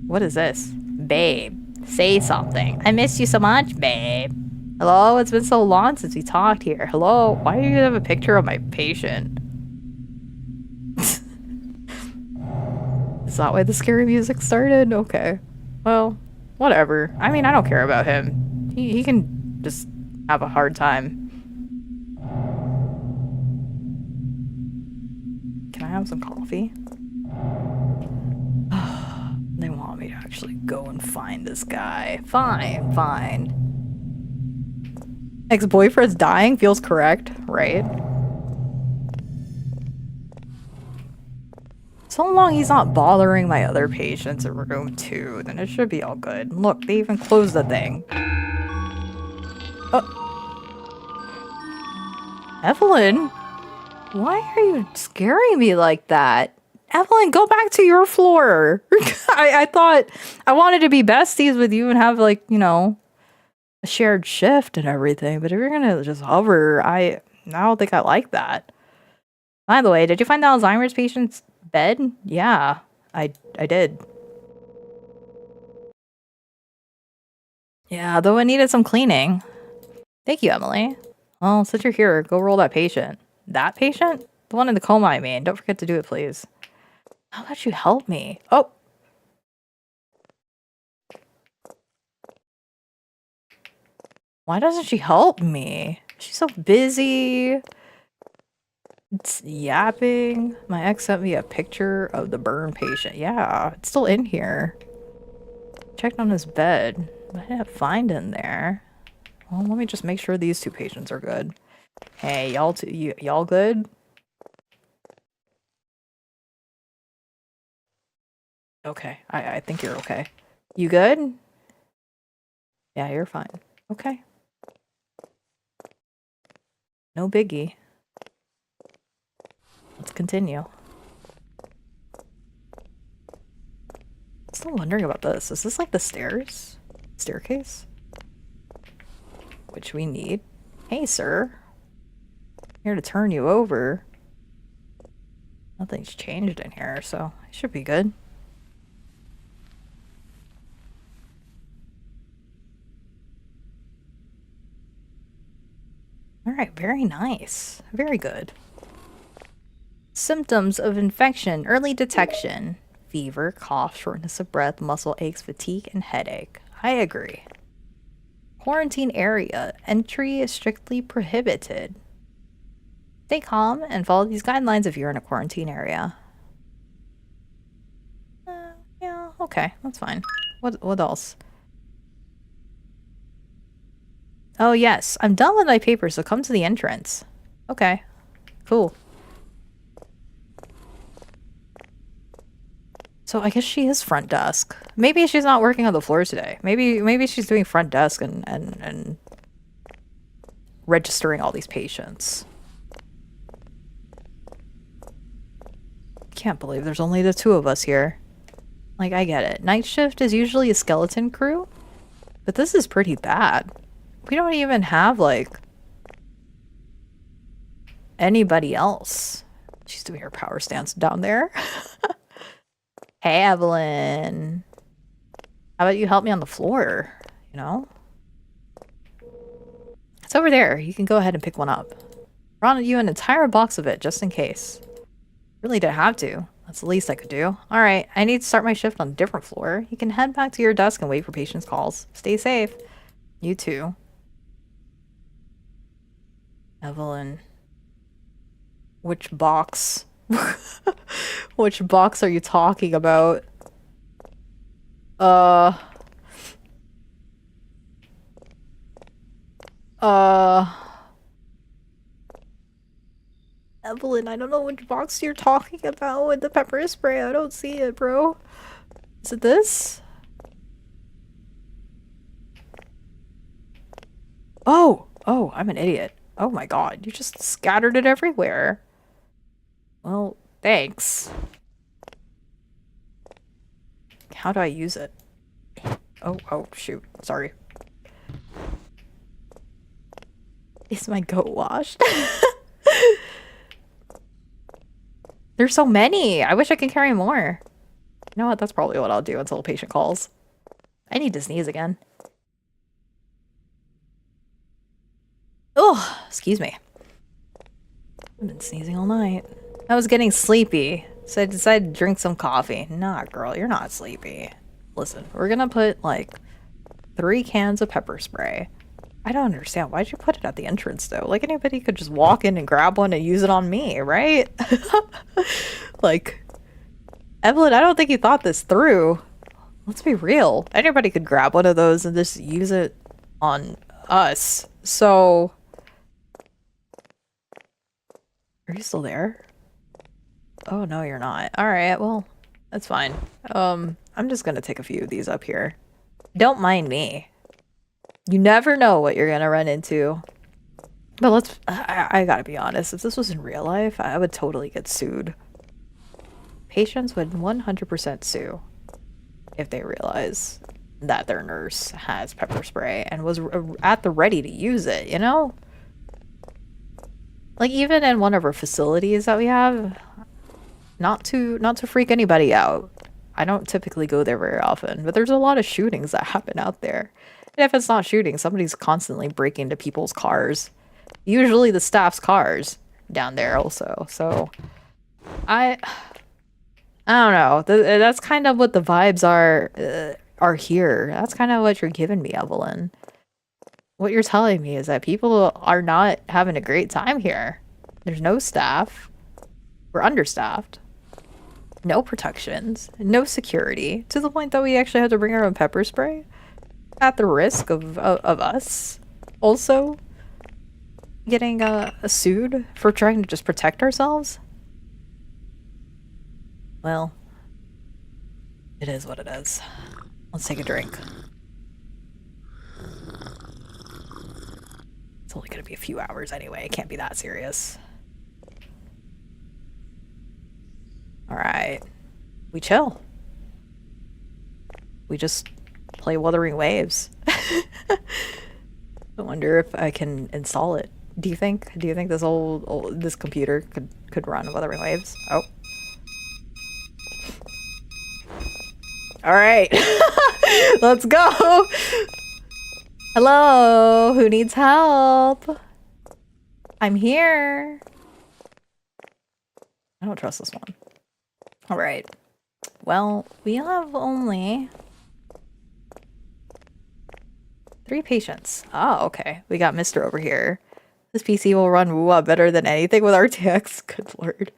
What is this? Babe, say something. I miss you so much, babe. Hello? It's been so long since we talked here. Hello? Why do you have a picture of my patient? Is that why the scary music started? Okay. Well, whatever. I mean, I don't care about him. He can just have a hard time. Can I have some coffee? They want me to actually go and find this guy. Fine, fine. Ex-boyfriend's dying feels correct, right? So long he's not bothering my other patients in room 2, then it should be all good. Look, they even closed the thing. Oh. Evelyn? Why are you scaring me like that? Evelyn, go back to your floor. I thought I wanted to be besties with you and have, like, a shared shift and everything. But if you're gonna just hover, I don't think I like that. By the way, did you find the Alzheimer's patient's Bed? Yeah, I did. Yeah, though it needed some cleaning. Thank you, Emily. Well, since you're here, go roll that patient. That patient? The one in the coma, I mean. Don't forget to do it, please. How about you help me? Oh! Why doesn't she help me? She's so busy. It's yapping. My ex sent me a picture of the burn patient. Yeah, it's still in here. Checked on his bed. I didn't find in there. Well, let me just make sure these two patients are good. Hey, y'all good? Okay, I think you're okay. You good? Yeah, you're fine. Okay. No biggie. Let's continue. Still wondering about this. Is this like the stairs? Staircase? Which we need. Hey, sir. I'm here to turn you over. Nothing's changed in here, so it should be good. Alright, very nice. Very good. Symptoms of infection. Early detection. Fever, cough, shortness of breath, muscle aches, fatigue, and headache. I agree. Quarantine area. Entry is strictly prohibited. Stay calm and follow these guidelines if you're in a quarantine area. Yeah, okay, that's fine. What else? Oh yes, I'm done with my papers, so come to the entrance. Okay, cool. So I guess she is front desk. Maybe she's not working on the floor today. Maybe she's doing front desk and registering all these patients. Can't believe there's only the two of us here. Like, I get it. Night shift is usually a skeleton crew, but this is pretty bad. We don't even have, like, anybody else. She's doing her power stance down there. Hey, Evelyn. How about you help me on the floor? You know? It's over there. You can go ahead and pick one up. Brought you an entire box of it, just in case. Really didn't have to. That's the least I could do. Alright, I need to start my shift on a different floor. You can head back to your desk and wait for patients' calls. Stay safe. You too. Evelyn. Which box? Which box are you talking about? Evelyn, I don't know which box you're talking about with the pepper spray. I don't see it, bro. Is it this? Oh! Oh, I'm an idiot. Oh my god, you just scattered it everywhere. Well, thanks. How do I use it? Oh, shoot. Sorry. Is my goat washed? There's so many! I wish I could carry more. You know what? That's probably what I'll do until a patient calls. I need to sneeze again. Oh, excuse me. I've been sneezing all night. I was getting sleepy, so I decided to drink some coffee. Nah, girl, you're not sleepy. Listen, we're gonna put, like, 3 cans of pepper spray. I don't understand. Why'd you put it at the entrance, though? Like, anybody could just walk in and grab one and use it on me, right? Like, Evelyn, I don't think you thought this through. Let's be real. Anybody could grab one of those and just use it on us. So... Are you still there? Oh, no, you're not. Alright, well, that's fine. I'm just gonna take a few of these up here. Don't mind me. You never know what you're gonna run into. But I gotta be honest, if this was in real life, I would totally get sued. Patients would 100% sue if they realize that their nurse has pepper spray and was at the ready to use it, you know? Like, even in one of our facilities that we have, not to freak anybody out. I don't typically go there very often, but there's a lot of shootings that happen out there. And if it's not shooting, somebody's constantly breaking into people's cars. Usually the staff's cars down there also. So I don't know. That's kind of what the vibes are here. That's kind of what you're giving me, Evelyn. What you're telling me is that people are not having a great time here. There's no staff. We're understaffed. No protections. No security. To the point that we actually have to bring our own pepper spray. At the risk of us also getting sued for trying to just protect ourselves. Well, it is what it is. Let's take a drink. It's only gonna be a few hours anyway. It can't be that serious. Alright. We chill. We just play Wuthering Waves. I wonder if I can install it. Do you think this this computer could run Wuthering Waves? Oh. Alright. Let's go! Hello? Who needs help? I'm here. I don't trust this one. Alright. Well, we have only 3 patients. Oh, okay. We got Mr. over here. This PC will run woo better than anything with RTX. Good lord.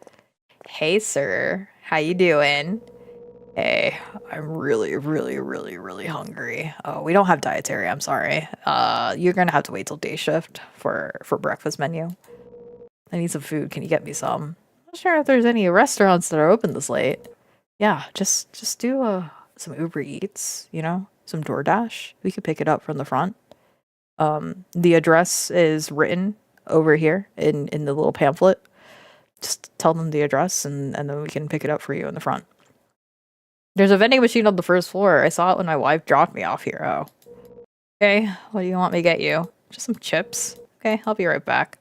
Hey, sir. How you doing? Hey, I'm really hungry. Oh, we don't have dietary. I'm sorry. You're gonna have to wait till day shift for breakfast menu. I need some food. Can you get me some? I'm not sure if there's any restaurants that are open this late. Yeah, just do some Uber Eats, you know, some DoorDash. We could pick it up from the front. The address is written over here in the little pamphlet. Just tell them the address and then we can pick it up for you in the front. There's a vending machine on the first floor. I saw it when my wife dropped me off here. Oh. Okay, what do you want me to get you? Just some chips. Okay, I'll be right back.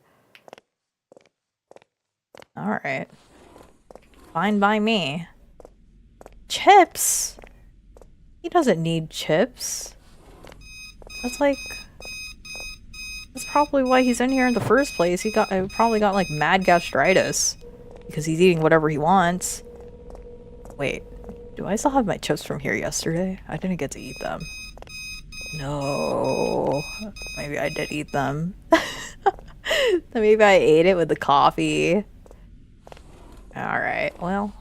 Alright. Fine by me. Chips? He doesn't need chips. That's probably why he's in here in the first place. He probably got like mad gastritis because he's eating whatever he wants. Wait, do I still have my chips from here yesterday? I didn't get to eat them. No, maybe I did eat them. Maybe I ate it with the coffee. Alright, well.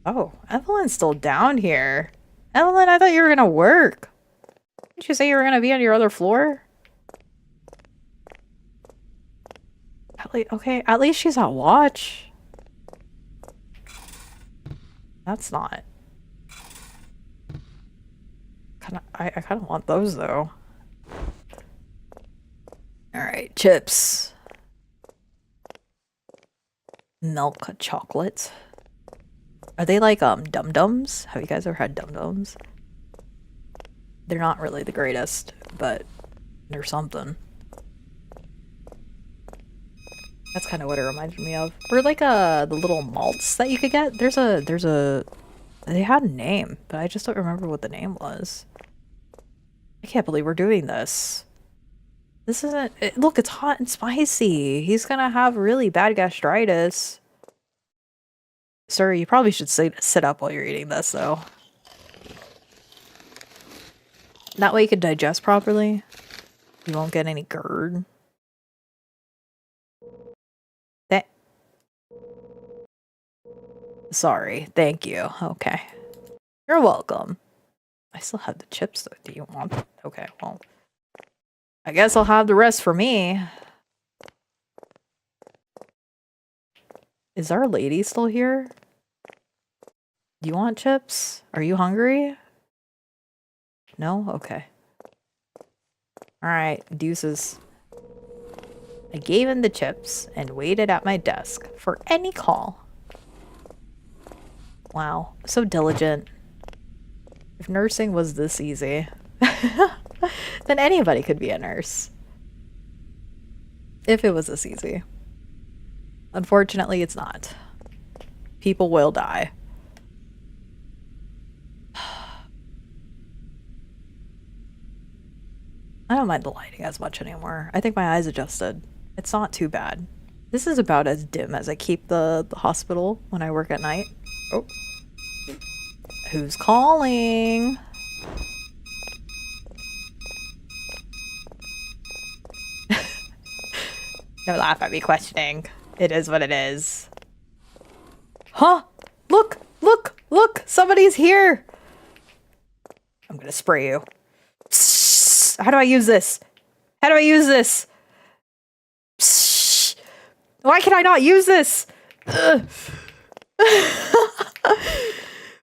Oh, Evelyn's still down here. Evelyn, I thought you were gonna work. Didn't you say you were gonna be on your other floor? Okay, at least she's at watch. That's not. I kind of want those though. Alright, chips. Milk chocolate. Are they like Dum-Dums? Have you guys ever had Dum-Dums? They're not really the greatest, but they're something. That's kind of what it reminded me of. Or like the little malts that you could get. They had a name, but I just don't remember what the name was. I can't believe we're doing this. This isn't... look, it's hot and spicy. He's gonna have really bad gastritis. Sir, you probably should sit up while you're eating this, though. That way you can digest properly. You won't get any GERD. Sorry, thank you. Okay. You're welcome. I still have the chips, though. Do you want them? Okay, well. I guess I'll have the rest for me. Is our lady still here? Do you want chips? Are you hungry? No? Okay. Alright, deuces. I gave him the chips and waited at my desk for any call. Wow, so diligent. If nursing was this easy, then anybody could be a nurse. If it was this easy. Unfortunately, it's not. People will die. I don't mind the lighting as much anymore. I think my eyes adjusted. It's not too bad. This is about as dim as I keep the hospital when I work at night. Oh. Who's calling? Don't laugh at me questioning. It is what it is. Huh? Look! Look! Look! Somebody's here! I'm gonna spray you. Psst. How do I use this? How do I use this? Psst. Why can I not use this?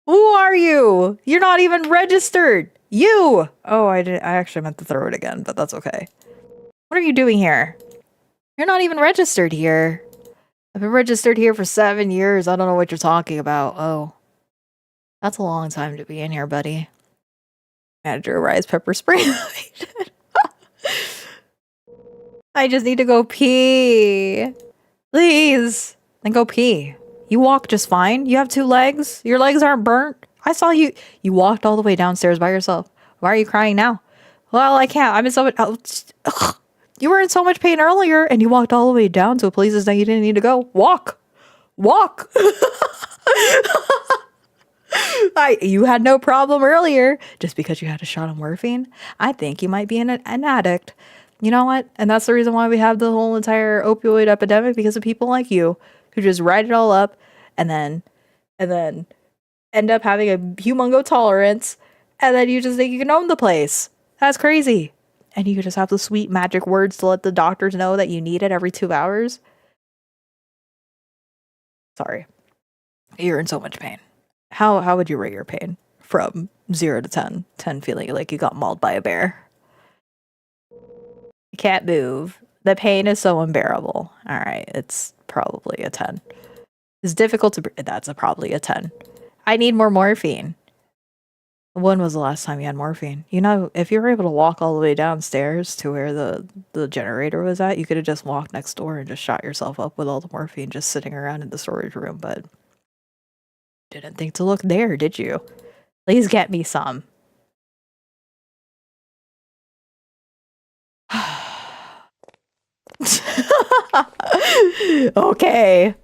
Who are you? You're not even registered. You! Oh, I actually meant to throw it again, but that's okay. What are you doing here? You're not even registered here. I've been registered here for 7 years. I don't know what you're talking about. Oh. That's a long time to be in here, buddy. Manager, rice, pepper spray. I just need to go pee. Please. Then go pee. You walk just fine. You have 2 legs. Your legs aren't burnt. I saw you. You walked all the way downstairs by yourself. Why are you crying now? Well, I can't. I'm in so much... You were in so much pain earlier, and you walked all the way down to places that you didn't need to go. Walk! Walk! You had no problem earlier just because you had a shot of morphine. I think you might be an addict. You know what? And that's the reason why we have the whole entire opioid epidemic, because of people like you who just write it all up and then end up having a humongo tolerance, and then you just think you can own the place. That's crazy. And you just have the sweet magic words to let the doctors know that you need it every 2 hours. Sorry. You're in so much pain. How would you rate your pain? From 0 to 10. 10 feeling like you got mauled by a bear. You can't move. The pain is so unbearable. Alright, it's probably a 10. It's difficult to breathe. That's probably a 10. I need more morphine. When was the last time you had morphine? You know, if you were able to walk all the way downstairs to where the generator was at, you could have just walked next door and just shot yourself up with all the morphine just sitting around in the storage room, but didn't think to look there, did you? Please get me some. Okay.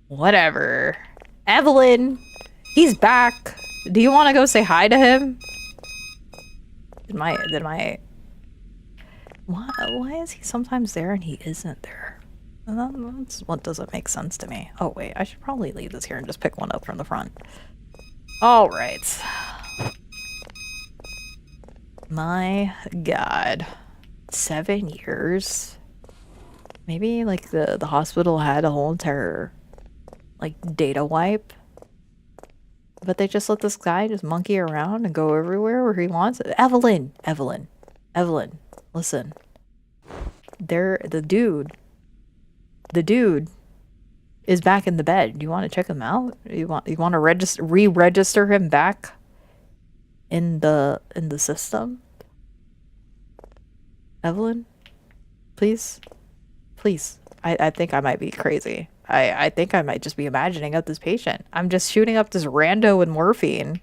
Whatever. Evelyn, he's back. Do you want to go say hi to him? Why is he sometimes there and he isn't there? That's what doesn't make sense to me. Oh wait, I should probably leave this here and just pick one up from the front. All right. My God, 7 years. Maybe like the hospital had a whole entire like data wipe. But they just let this guy just monkey around and go everywhere where he wants. Evelyn, listen. The dude is back in the bed. Do you want to check him out? You want to re-register him back in the system? Evelyn, please. I think I might be crazy. I think I might just be imagining up this patient. I'm just shooting up this rando with morphine.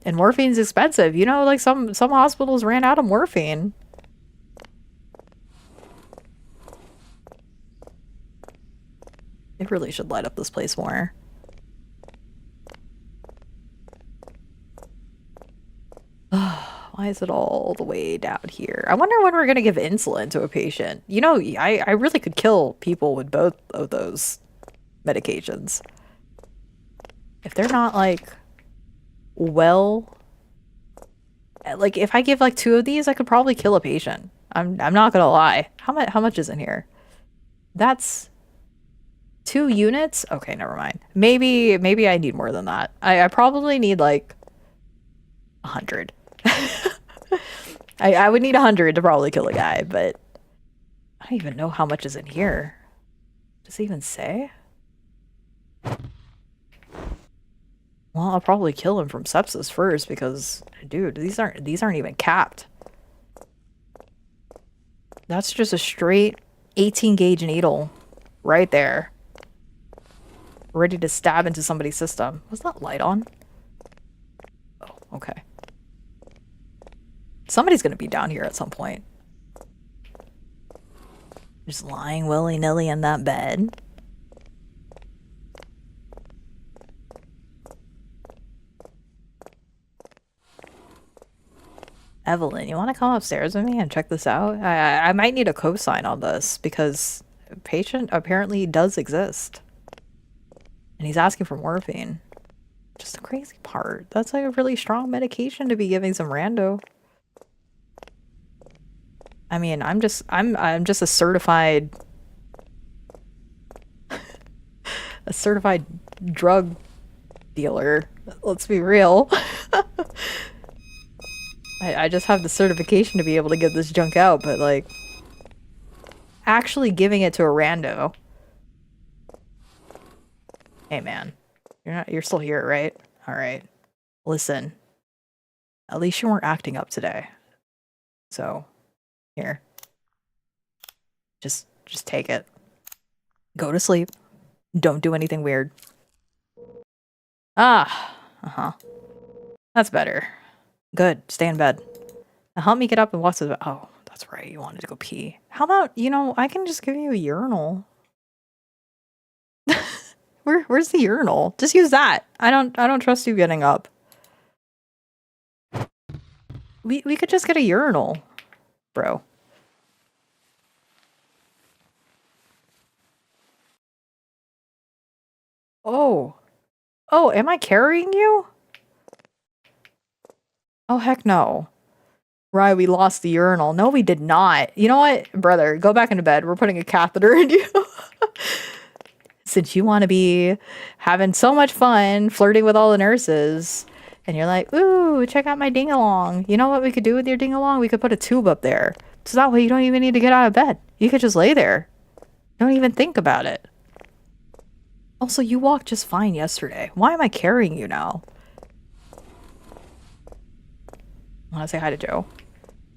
And morphine's expensive. You know, like some hospitals ran out of morphine. They really should light up this place more. Why is it all the way down here? I wonder when we're gonna give insulin to a patient. You know, I really could kill people with both of those medications. If they're not like well, like if I give like 2 of these, I could probably kill a patient. I'm not gonna lie. How much is in here? That's 2 units? Okay, never mind. Maybe I need more than that. I probably need like 100. I would need 100 to probably kill a guy, but I don't even know how much is in here. Does it even say? Well, I'll probably kill him from sepsis first because, dude, these aren't even capped. That's just a straight 18 gauge needle right there. Ready to stab into somebody's system. Was that light on? Oh, okay. Somebody's gonna be down here at some point. Just lying willy-nilly in that bed. Evelyn, you want to come upstairs with me and check this out? I might need a cosign on this because a patient apparently does exist. And he's asking for morphine. Just the crazy part. That's like a really strong medication to be giving some rando. I mean, I'm just a certified a certified drug dealer. Let's be real. I just have the certification to be able to get this junk out, but like actually giving it to a rando. Hey man, you're still here, right? All right. Listen. At least you weren't acting up today. So, here. Just take it. Go to sleep. Don't do anything weird. Ah. Uh-huh. That's better. Good. Stay in bed. Now help me get up and watch the... Oh, that's right. You wanted to go pee. How about, you know, I can just give you a urinal. Where's the urinal? Just use that. I don't trust you getting up. We could just get a urinal, bro. Oh. Oh, am I carrying you? Oh, heck no. Right, we lost the urinal. No, we did not. You know what? Brother, go back into bed. We're putting a catheter in you. Since you want to be having so much fun flirting with all the nurses, and you're like, ooh, check out my ding-along. You know what we could do with your ding-along? We could put a tube up there. So that way you don't even need to get out of bed. You could just lay there. Don't even think about it. Also, you walked just fine yesterday. Why am I carrying you now? Want to say hi to Joe?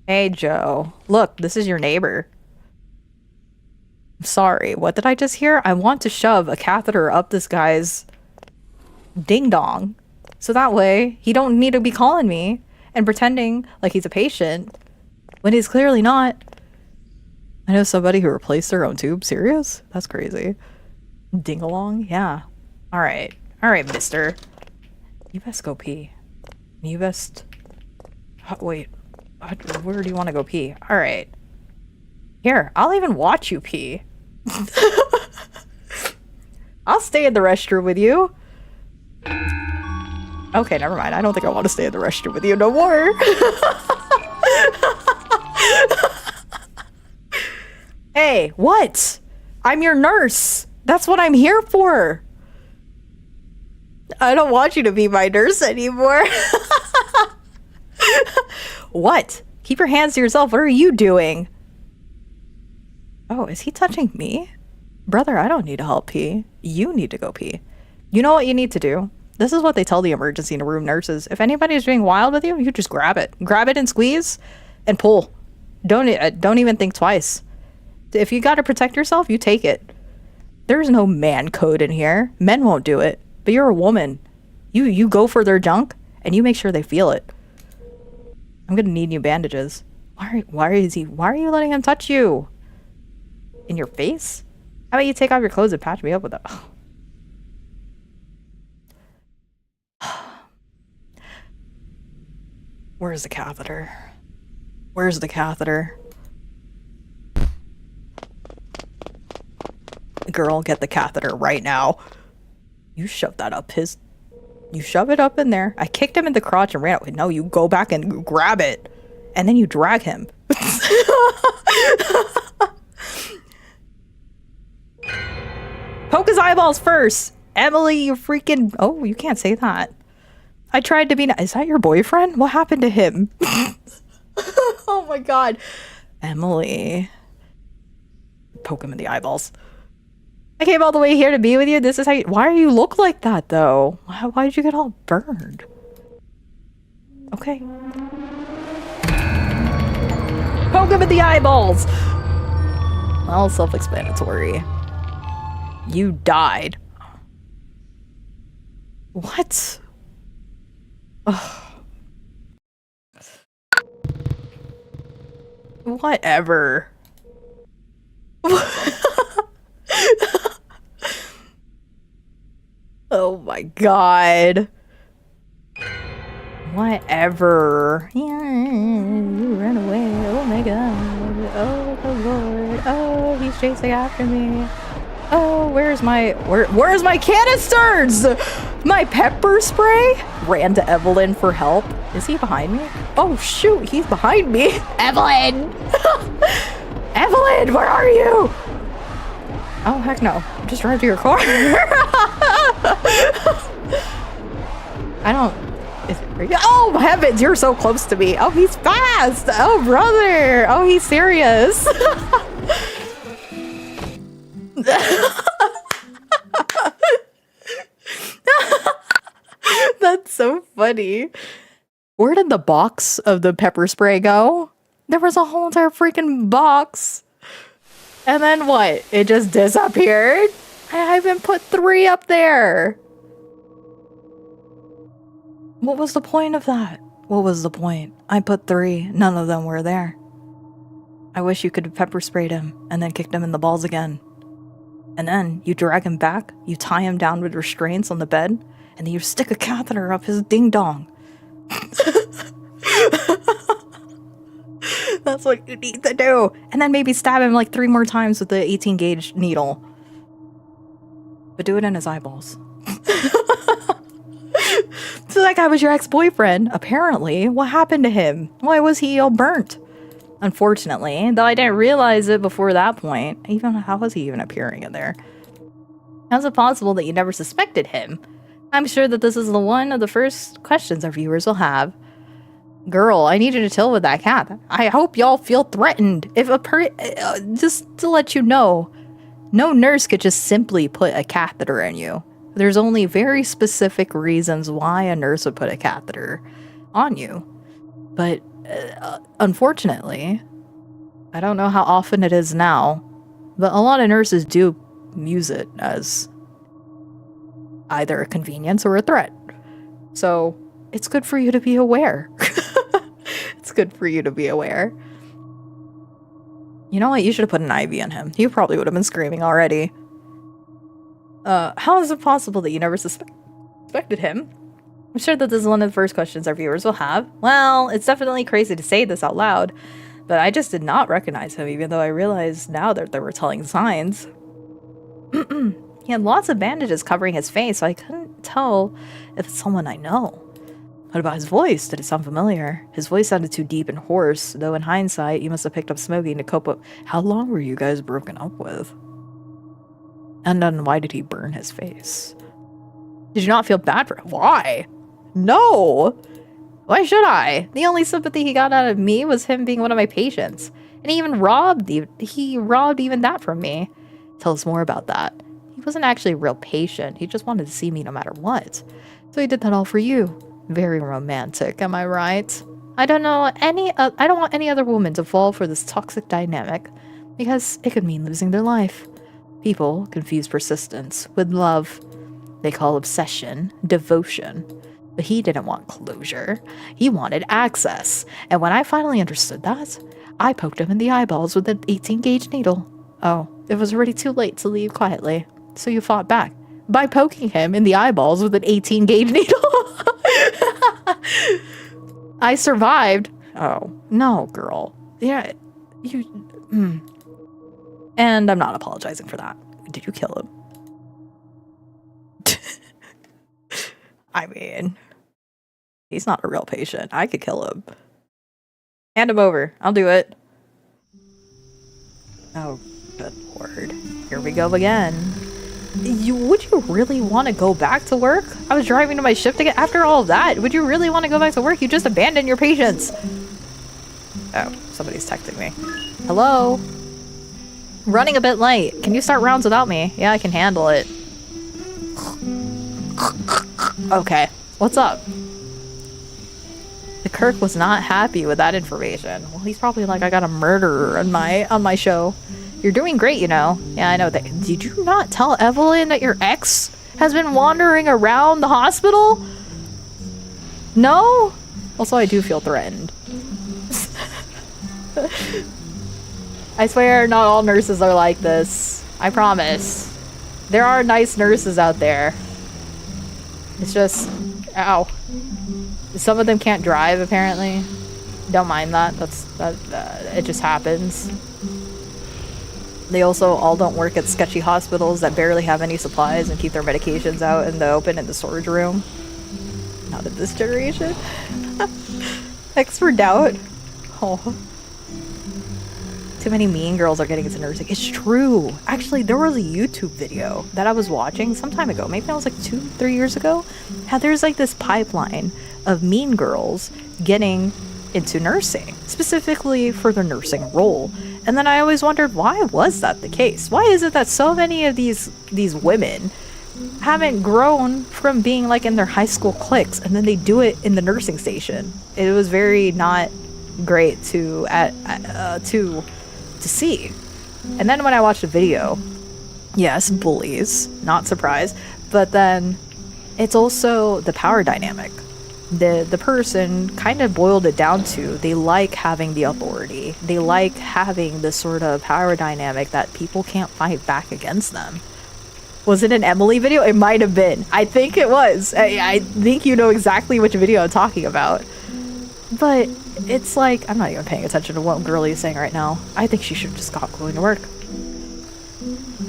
Hey, Joe. Look, this is your neighbor. I'm sorry. What did I just hear? I want to shove a catheter up this guy's ding-dong. So that way, he don't need to be calling me and pretending like he's a patient when he's clearly not. I know somebody who replaced their own tube. Serious? That's crazy. Ding-along? Yeah. Alright. Alright, mister. You best go pee. You best... Wait. Where do you want to go pee? Alright. Here, I'll even watch you pee. I'll stay in the restroom with you. Okay, never mind. I don't think I want to stay in the restroom with you no more. Hey, what? I'm your nurse. That's what I'm here for. I don't want you to be my nurse anymore. What? Keep your hands to yourself. What are you doing? Oh, is he touching me? Brother, I don't need to help pee. You need to go pee. You know what you need to do? This is what they tell the emergency room nurses. If anybody's being wild with you, you just grab it. Grab it and squeeze and pull. Don't even think twice. If you got to protect yourself, you take it. There's no man code in here. Men won't do it. But you're a woman. You go for their junk and you make sure they feel it. I'm gonna need new bandages. Why are you letting him touch you? In your face? How about you take off your clothes and patch me up with them? Where's the catheter? Where's the catheter? Girl, get the catheter right now. You shove that up his... You shove it up in there. I kicked him in the crotch and ran away. No, you go back and grab it. And then you drag him. Poke his eyeballs first. Emily, you freaking... Oh, you can't say that. I tried to be... Is that your boyfriend? What happened to him? Oh my god. Emily. Poke him in the eyeballs. I came all the way here to be with you. This is how you... Why do you look like that, though? Why did you get all burned? Okay. Poke him in the eyeballs! Well, self-explanatory. You died. What? Ugh. Whatever. Oh my god. Whatever. Yeah, you ran away. Oh my god. Oh the lord. Oh, he's chasing after me. Oh, where's my canisters? My pepper spray? Ran to Evelyn for help. Is he behind me? Oh shoot, he's behind me. Evelyn! Evelyn, where are you? Oh heck no. Just drive to your car. I don't... Oh heavens, you're so close to me. Oh, he's fast. Oh brother. Oh, he's serious. That's so funny. Where did the box of the pepper spray go? There was a whole entire freaking box. And then what? It just disappeared? I even put 3 up there. What was the point of that? What was the point? I put 3. None of them were there. I wish you could have pepper sprayed him and then kicked him in the balls again. And then you drag him back, you tie him down with restraints on the bed, and then you stick a catheter up his ding-dong. That's what you need to do. And then maybe stab him like 3 more times with the 18 gauge needle. But do it in his eyeballs. So that guy was your ex-boyfriend. Apparently. What happened to him? Why was he all burnt? Unfortunately, though I didn't realize it before that point. Even how was he even appearing in there? How's it possible that you never suspected him? I'm sure that this is one of the first questions our viewers will have. Girl, I need you to chill with that cat. I hope y'all feel threatened. If just to let you know, no nurse could just simply put a catheter in you. There's only very specific reasons why a nurse would put a catheter on you. But unfortunately, I don't know how often it is now, but a lot of nurses do use it as either a convenience or a threat. So it's good for you to be aware. It's good for you to be aware. You know what? You should have put an IV in him. He probably would have been screaming already. How is it possible that you never suspected him? I'm sure that this is one of the first questions our viewers will have. Well, it's definitely crazy to say this out loud, but I just did not recognize him, even though I realized now that there were telling signs. He had lots of bandages covering his face, so I couldn't tell if it's someone I know. What about his voice? Did it sound familiar? His voice sounded too deep and hoarse, though in hindsight, you must have picked up smoking to cope up. How long were you guys broken up with? And then why did he burn his face? Did you not feel bad for him? Why? No! Why should I? The only sympathy he got out of me was him being one of my patients. And he even robbed even that from me. Tell us more about that. He wasn't actually a real patient. He just wanted to see me no matter what. So he did that all for you. Very romantic, am I right? I don't want any other woman to fall for this toxic dynamic, because it could mean losing their life. People confuse persistence with love. They call obsession devotion. But he didn't want closure. He wanted access. And when I finally understood that, I poked him in the eyeballs with an 18 gauge needle. Oh, it was already too late to leave quietly. So you fought back by poking him in the eyeballs with an 18 gauge needle. I survived. Oh, no, girl. Yeah, And I'm not apologizing for that. Did you kill him? I mean, he's not a real patient. I could kill him. Hand him over. I'll do it. Oh, good lord. Here we go again. Would you really want to go back to work? I was driving to my shift to get after all of that. Would you really want to go back to work? You just abandoned your patients. Oh, somebody's texting me. Hello? Running a bit late. Can you start rounds without me? Yeah, I can handle it. Okay, what's up? The Kirk was not happy with that information. Well, he's probably like, I got a murderer on my show. You're doing great, you know. Yeah, I know that. Did you not tell Evelyn that your ex has been wandering around the hospital? No? Also, I do feel threatened. I swear not all nurses are like this. I promise. There are nice nurses out there. It's just... Ow. Some of them can't drive, apparently. Don't mind that. It just happens. They also all don't work at sketchy hospitals that barely have any supplies and keep their medications out in the open in the storage room. Not in this generation. X for doubt. Oh. Too many mean girls are getting into nursing. It's true. Actually, there was a YouTube video that I was watching some time ago. Maybe that was like 2-3 years ago. How there's like this pipeline of mean girls getting into nursing, specifically for their nursing role. And then I always wondered, why was that the case? Why is it that so many of these women haven't grown from being like in their high school cliques, and then they do it in the nursing station? It was very not great to see. And then when I watched the video, yes, bullies, not surprised, but then it's also the power dynamic. The person kind of boiled it down to, they like having the authority. They like having this sort of power dynamic that people can't fight back against them. Was it an Emily video? It might have been. I think it was. I think you know exactly which video I'm talking about. But it's like, I'm not even paying attention to what Girlie is saying right now. I think she should just stop going to work.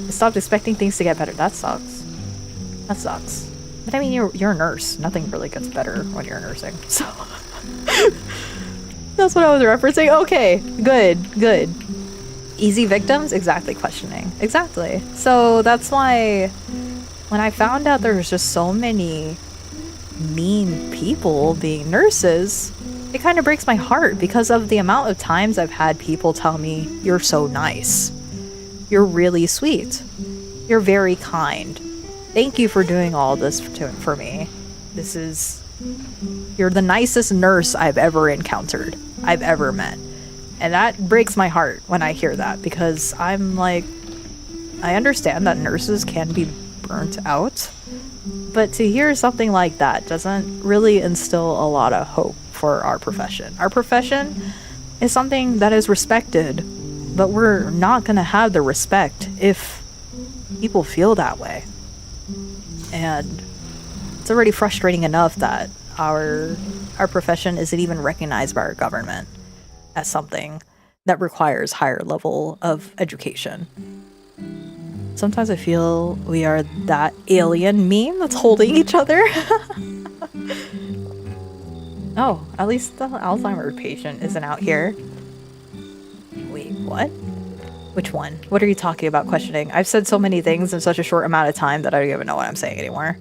Stopped expecting things to get better. That sucks. That sucks. But I mean, you're a nurse. Nothing really gets better when you're nursing. So that's what I was referencing. Okay, good. Easy victims? Exactly, questioning. Exactly. So that's why when I found out there was just so many mean people being nurses, it kind of breaks my heart because of the amount of times I've had people tell me, you're so nice. You're really sweet. You're very kind. Thank you for doing all this for me. You're the nicest nurse I've ever encountered, I've ever met. And that breaks my heart when I hear that, because I'm like, I understand that nurses can be burnt out, but to hear something like that doesn't really instill a lot of hope for our profession. Our profession is something that is respected, but we're not going to have the respect if people feel that way. And it's already frustrating enough that our profession isn't even recognized by our government as something that requires higher level of education. Sometimes I feel we are that alien meme that's holding each other. Oh, at least the Alzheimer's patient isn't out here. Wait, what? Which one? What are you talking about, questioning? I've said so many things in such a short amount of time that I don't even know what I'm saying anymore.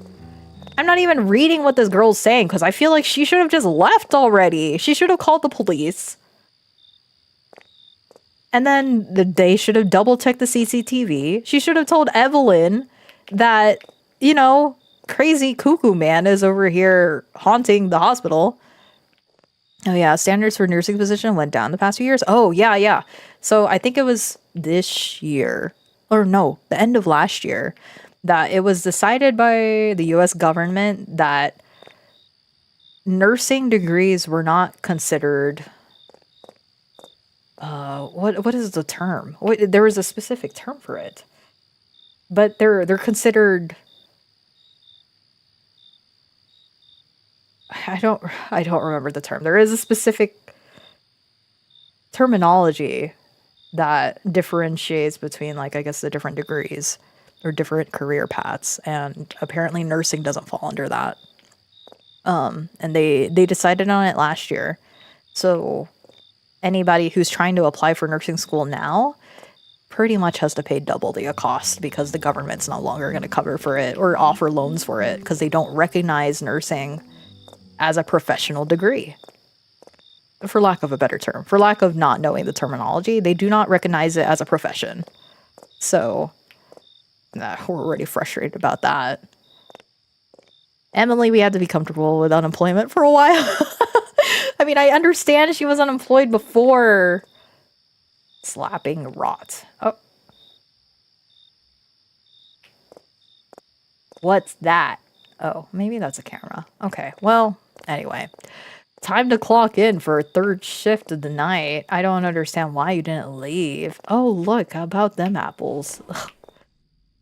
I'm not even reading what this girl's saying because I feel like she should have just left already. She should have called the police. And then they should have double-checked the CCTV. She should have told Evelyn that, you know, crazy cuckoo man is over here haunting the hospital. Oh yeah, standards for nursing position went down the past few years. Oh yeah. So I think it was this year, or no, the end of last year, that it was decided by the US government that nursing degrees were not considered, what is the term? There was a specific term for it. But they're considered, I don't remember the term. There is a specific terminology that differentiates between, like, I guess the different degrees or different career paths, and apparently nursing doesn't fall under that. And they decided on it last year. So anybody who's trying to apply for nursing school now pretty much has to pay double the cost because the government's no longer going to cover for it or offer loans for it because they don't recognize nursing as a professional degree. For lack of a better term, for lack of not knowing the terminology, they do not recognize it as a profession. So we're already frustrated about that. Emily, we had to be comfortable with unemployment for a while. I mean, I understand she was unemployed before slapping rot. Oh, What's that? Oh, maybe that's a camera. Okay, well, anyway. Time to clock in for a third shift of the night. I don't understand why you didn't leave. Oh, look, how about them apples? Ugh.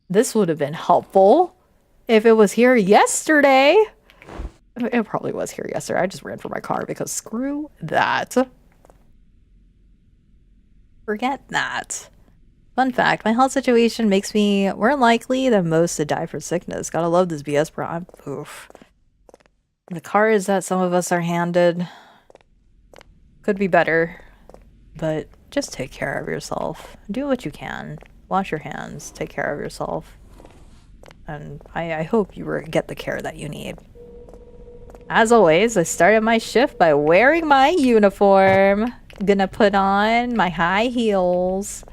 This would have been helpful if it was here yesterday. It probably was here yesterday. I just ran for my car because screw that. Forget that. Fun fact, my health situation makes me more likely than most to die for sickness. Gotta love this BS, bro. Oof. The cards that some of us are handed could be better, but just take care of yourself. Do what you can. Wash your hands. Take care of yourself. And I hope you get the care that you need. As always, I started my shift by wearing my uniform. Gonna put on my high heels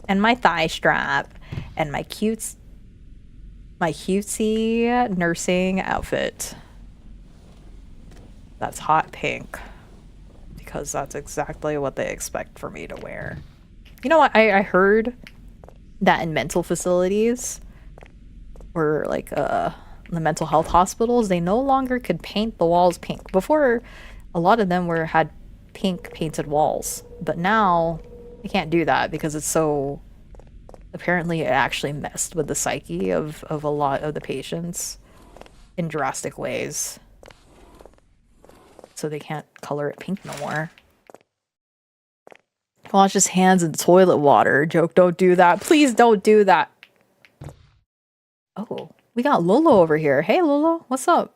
and my thigh strap and my cutesy nursing outfit. That's hot pink because that's exactly what they expect for me to wear. You know what? I heard that in mental facilities or like the mental health hospitals, they no longer could paint the walls pink. Before, a lot of them had pink painted walls, but now they can't do that because it's so... Apparently it actually messed with the psyche of a lot of the patients in drastic ways. So they can't color it pink no more. Wash his hands in toilet water. Joke, don't do that. Please don't do that. Oh, we got Lolo over here. Hey, Lolo, what's up?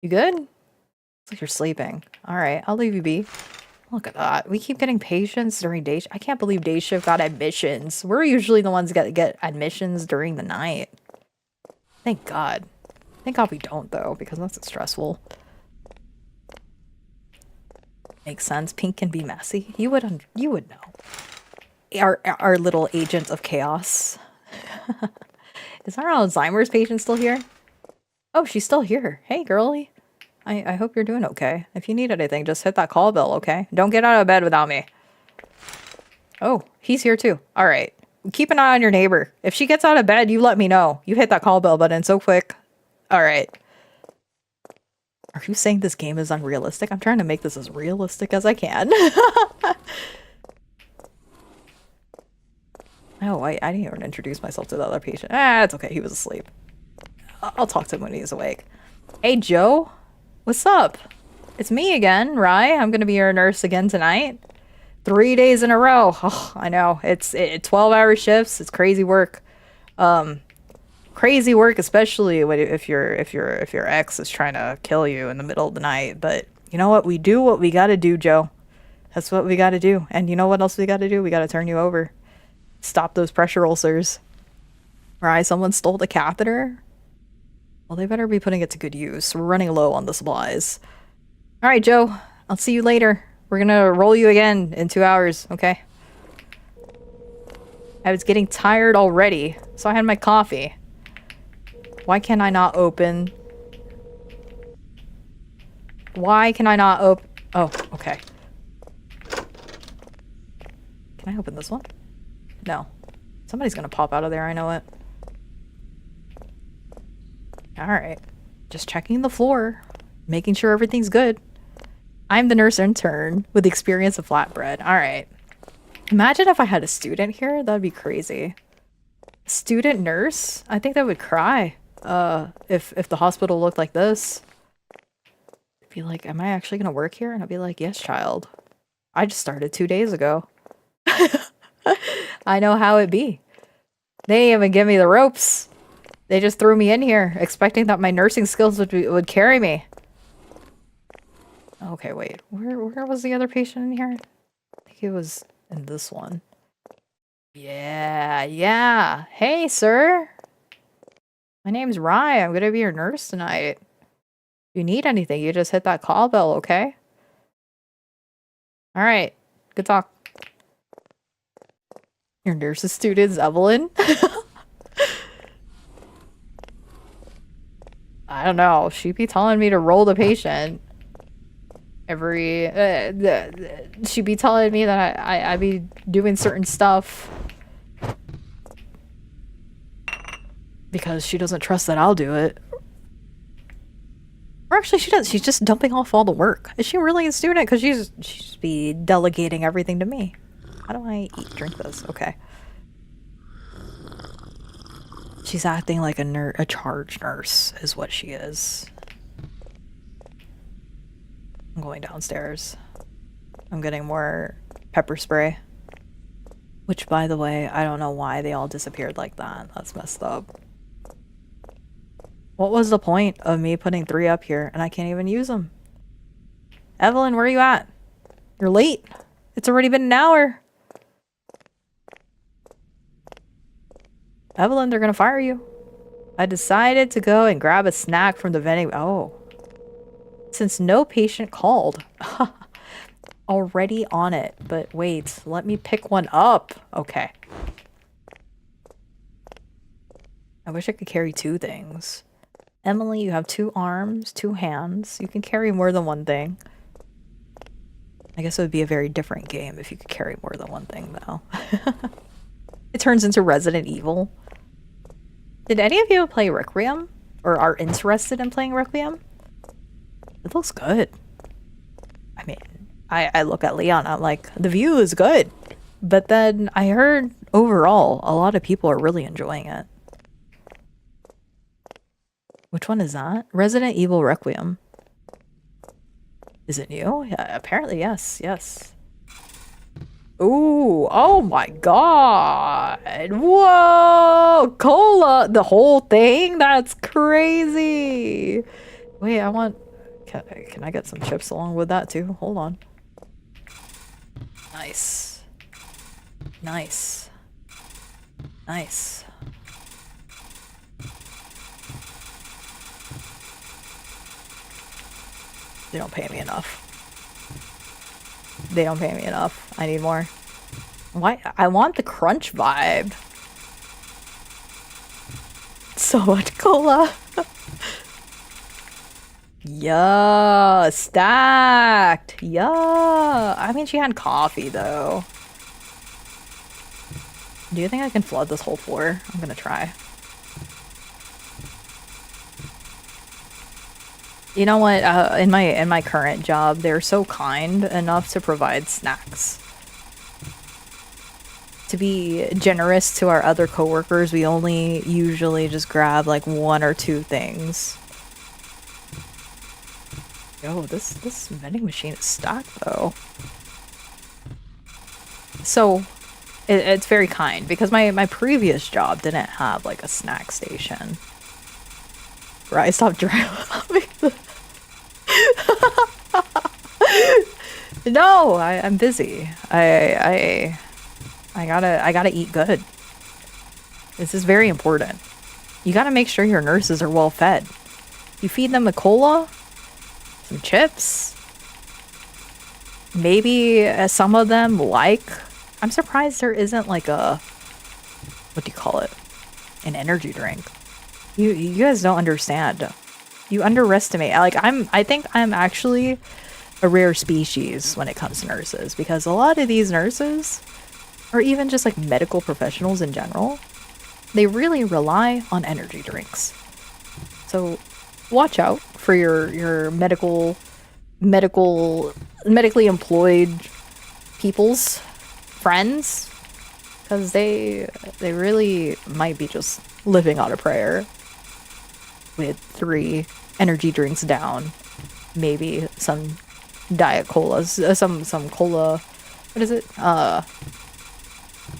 You good? Looks like you're sleeping. All right, I'll leave you be. Look at that. We keep getting patients during day shift. I can't believe day shift got admissions. We're usually the ones that get admissions during the night. Thank God. Thank God we don't, though, because that's stressful. Makes sense. Pink can be messy. You would know. Our little agent of chaos. Is our Alzheimer's patient still here? Oh, she's still here. Hey, girlie. I hope you're doing okay. If you need anything, just hit that call bell, okay? Don't get out of bed without me. Oh, he's here too. All right. Keep an eye on your neighbor. If she gets out of bed, you let me know. You hit that call bell button so quick. All right. Are you saying this game is unrealistic? I'm trying to make this as realistic as I can. Oh, I didn't even introduce myself to the other patient. Ah, it's okay. He was asleep. I'll talk to him when he's awake. Hey, Joe. What's up? It's me again, Rye. I'm gonna be your nurse again tonight. 3 days in a row. Oh, I know. It's 12-hour shifts. It's crazy work. Crazy work, especially if your ex is trying to kill you in the middle of the night. But you know what? We do what we gotta do, Joe. That's what we gotta do. And you know what else we gotta do? We gotta turn you over. Stop those pressure ulcers. Right? Someone stole the catheter. Well, they better be putting it to good use. We're running low on the supplies. All right, Joe. I'll see you later. We're gonna roll you again in 2 hours, okay? I was getting tired already, so I had my coffee. Why can I not open? Why can I not open? Oh, okay. Can I open this one? No. Somebody's gonna pop out of there, I know it. Alright. Just checking the floor. Making sure everything's good. I'm the nurse intern with the experience of flatbread. Alright. Imagine if I had a student here. That'd be crazy. Student nurse? I think they would cry. If the hospital looked like this. I'd be like, am I actually gonna work here? And I'd be like, yes, child. I just started 2 days ago. I know how it be. They didn't even give me the ropes. They just threw me in here, expecting that my nursing skills would carry me. Okay, wait. Where was the other patient in here? I think it was in this one. Yeah. Hey, sir. My name's Rye. I'm gonna be your nurse tonight. If you need anything, you just hit that call bell, okay? Alright. Good talk. Your nurse's student's Evelyn? I don't know. She'd be telling me to roll the patient. She'd be telling me that I'd be doing certain stuff. Because she doesn't trust that I'll do it. Or actually, she does. She's just dumping off all the work. Is she really a student? Because she's be delegating everything to me. How do I drink this? Okay. She's acting like a charge nurse is what she is. I'm going downstairs. I'm getting more pepper spray. Which, by the way, I don't know why they all disappeared like that. That's messed up. What was the point of me putting 3 up here and I can't even use them? Evelyn, where are you at? You're late. It's already been an hour. Evelyn, they're gonna fire you. I decided to go and grab a snack from the vending. Oh. Since no patient called. Already on it. But wait, let me pick one up. Okay. I wish I could carry 2 things. Emily, you have 2 arms, 2 hands. You can carry more than one thing. I guess it would be a very different game if you could carry more than one thing, though. It turns into Resident Evil. Did any of you play Requiem? Or are interested in playing Requiem? It looks good. I mean, I look at Leon, I'm like, the view is good. But then I heard overall, a lot of people are really enjoying it. Which one is that? Resident Evil Requiem. Is it new? Yeah, apparently, yes. Yes. Ooh, oh my god. Whoa! Cola! The whole thing? That's crazy! Wait, I want... Can I get some chips along with that too? Hold on. Nice. Nice. Nice. They don't pay me enough. They don't pay me enough. I need more. Why? I want the crunch vibe. So much cola. Yeah, stacked. Yeah. I mean, she had coffee though. Do you think I can flood this whole floor? I'm gonna try. You know what? In my current job, they're so kind enough to provide snacks. To be generous to our other coworkers, we only usually just grab like 1 or 2 things. Yo, this vending machine is stacked though. So, it's very kind because my previous job didn't have like a snack station. Right, stop driving. No, I'm busy. I gotta eat good. This is very important. You gotta make sure your nurses are well fed. You feed them a cola, some chips. Maybe some of them like. I'm surprised there isn't like a, what do you call it? An energy drink. You guys don't understand. You underestimate. Like I think I'm actually a rare species when it comes to nurses because a lot of these nurses, or even just like medical professionals in general, they really rely on energy drinks. So watch out for your medically employed people's friends, because they really might be just living on a prayer with 3 energy drinks down, maybe some diet colas, some cola. What is it?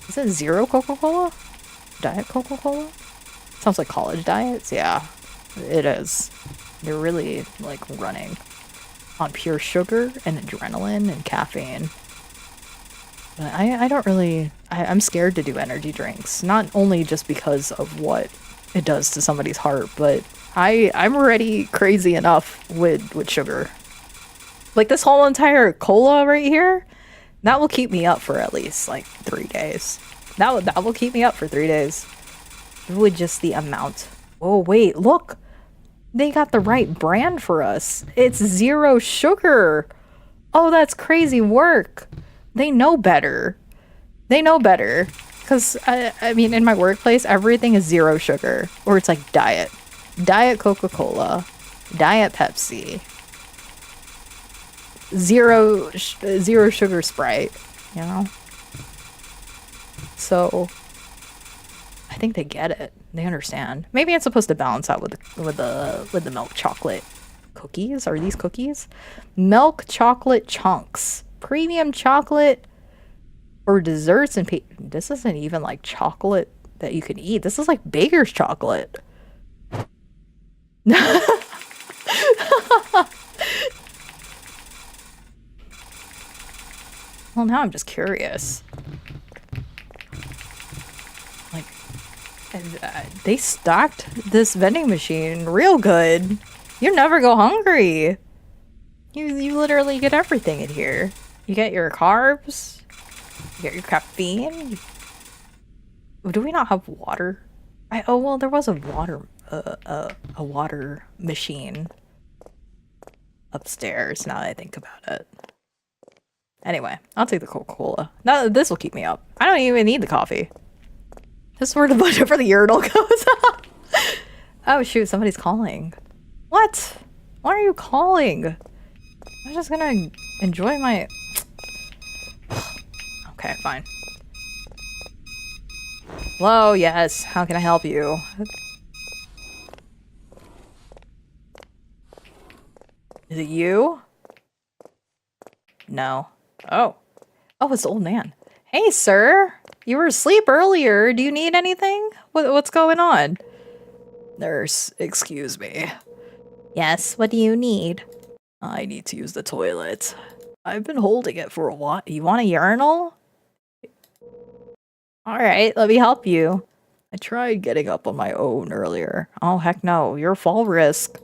Is it zero Coca-Cola? Diet Coca-Cola? Sounds like college diets. Yeah, it is. They're really like running on pure sugar and adrenaline and caffeine. But I don't really. I'm scared to do energy drinks. Not only just because of what it does to somebody's heart, but I'm already crazy enough with sugar. Like this whole entire cola right here, that will keep me up for at least like 3 days. That will keep me up for 3 days. With just the amount. Oh wait, look! They got the right brand for us. It's 0 sugar. Oh, that's crazy work. They know better. They know better. Because, I mean, in my workplace, everything is 0 sugar. Or it's like diet. Diet Coca-Cola. Diet Pepsi. 0 sugar Sprite. You know? So, I think they get it. They understand. Maybe it's supposed to balance out with the milk chocolate cookies. Are these cookies? Milk chocolate chunks. Premium chocolate for desserts and this isn't even like chocolate that you can eat. This is like baker's chocolate. Well, now I'm just curious. Like, they stocked this vending machine real good. You never go hungry. You literally get everything in here. You get your carbs. You get your caffeine. Do we not have water? Oh well, there was a water machine upstairs. Now that I think about it. Anyway, I'll take the Coca-Cola. No, this will keep me up. I don't even need the coffee. Just where the budget for the urinal goes up. Oh shoot, somebody's calling. What? Why are you calling? I'm just gonna enjoy my... Okay, fine. Hello, yes. How can I help you? Is it you? No. Oh. Oh, it's the old man. Hey, sir. You were asleep earlier. Do you need anything? What's going on? Nurse, excuse me. Yes, what do you need? I need to use the toilet. I've been holding it for a while. You want a urinal? Alright, let me help you. I tried getting up on my own earlier. Oh, heck no. You're fall risk.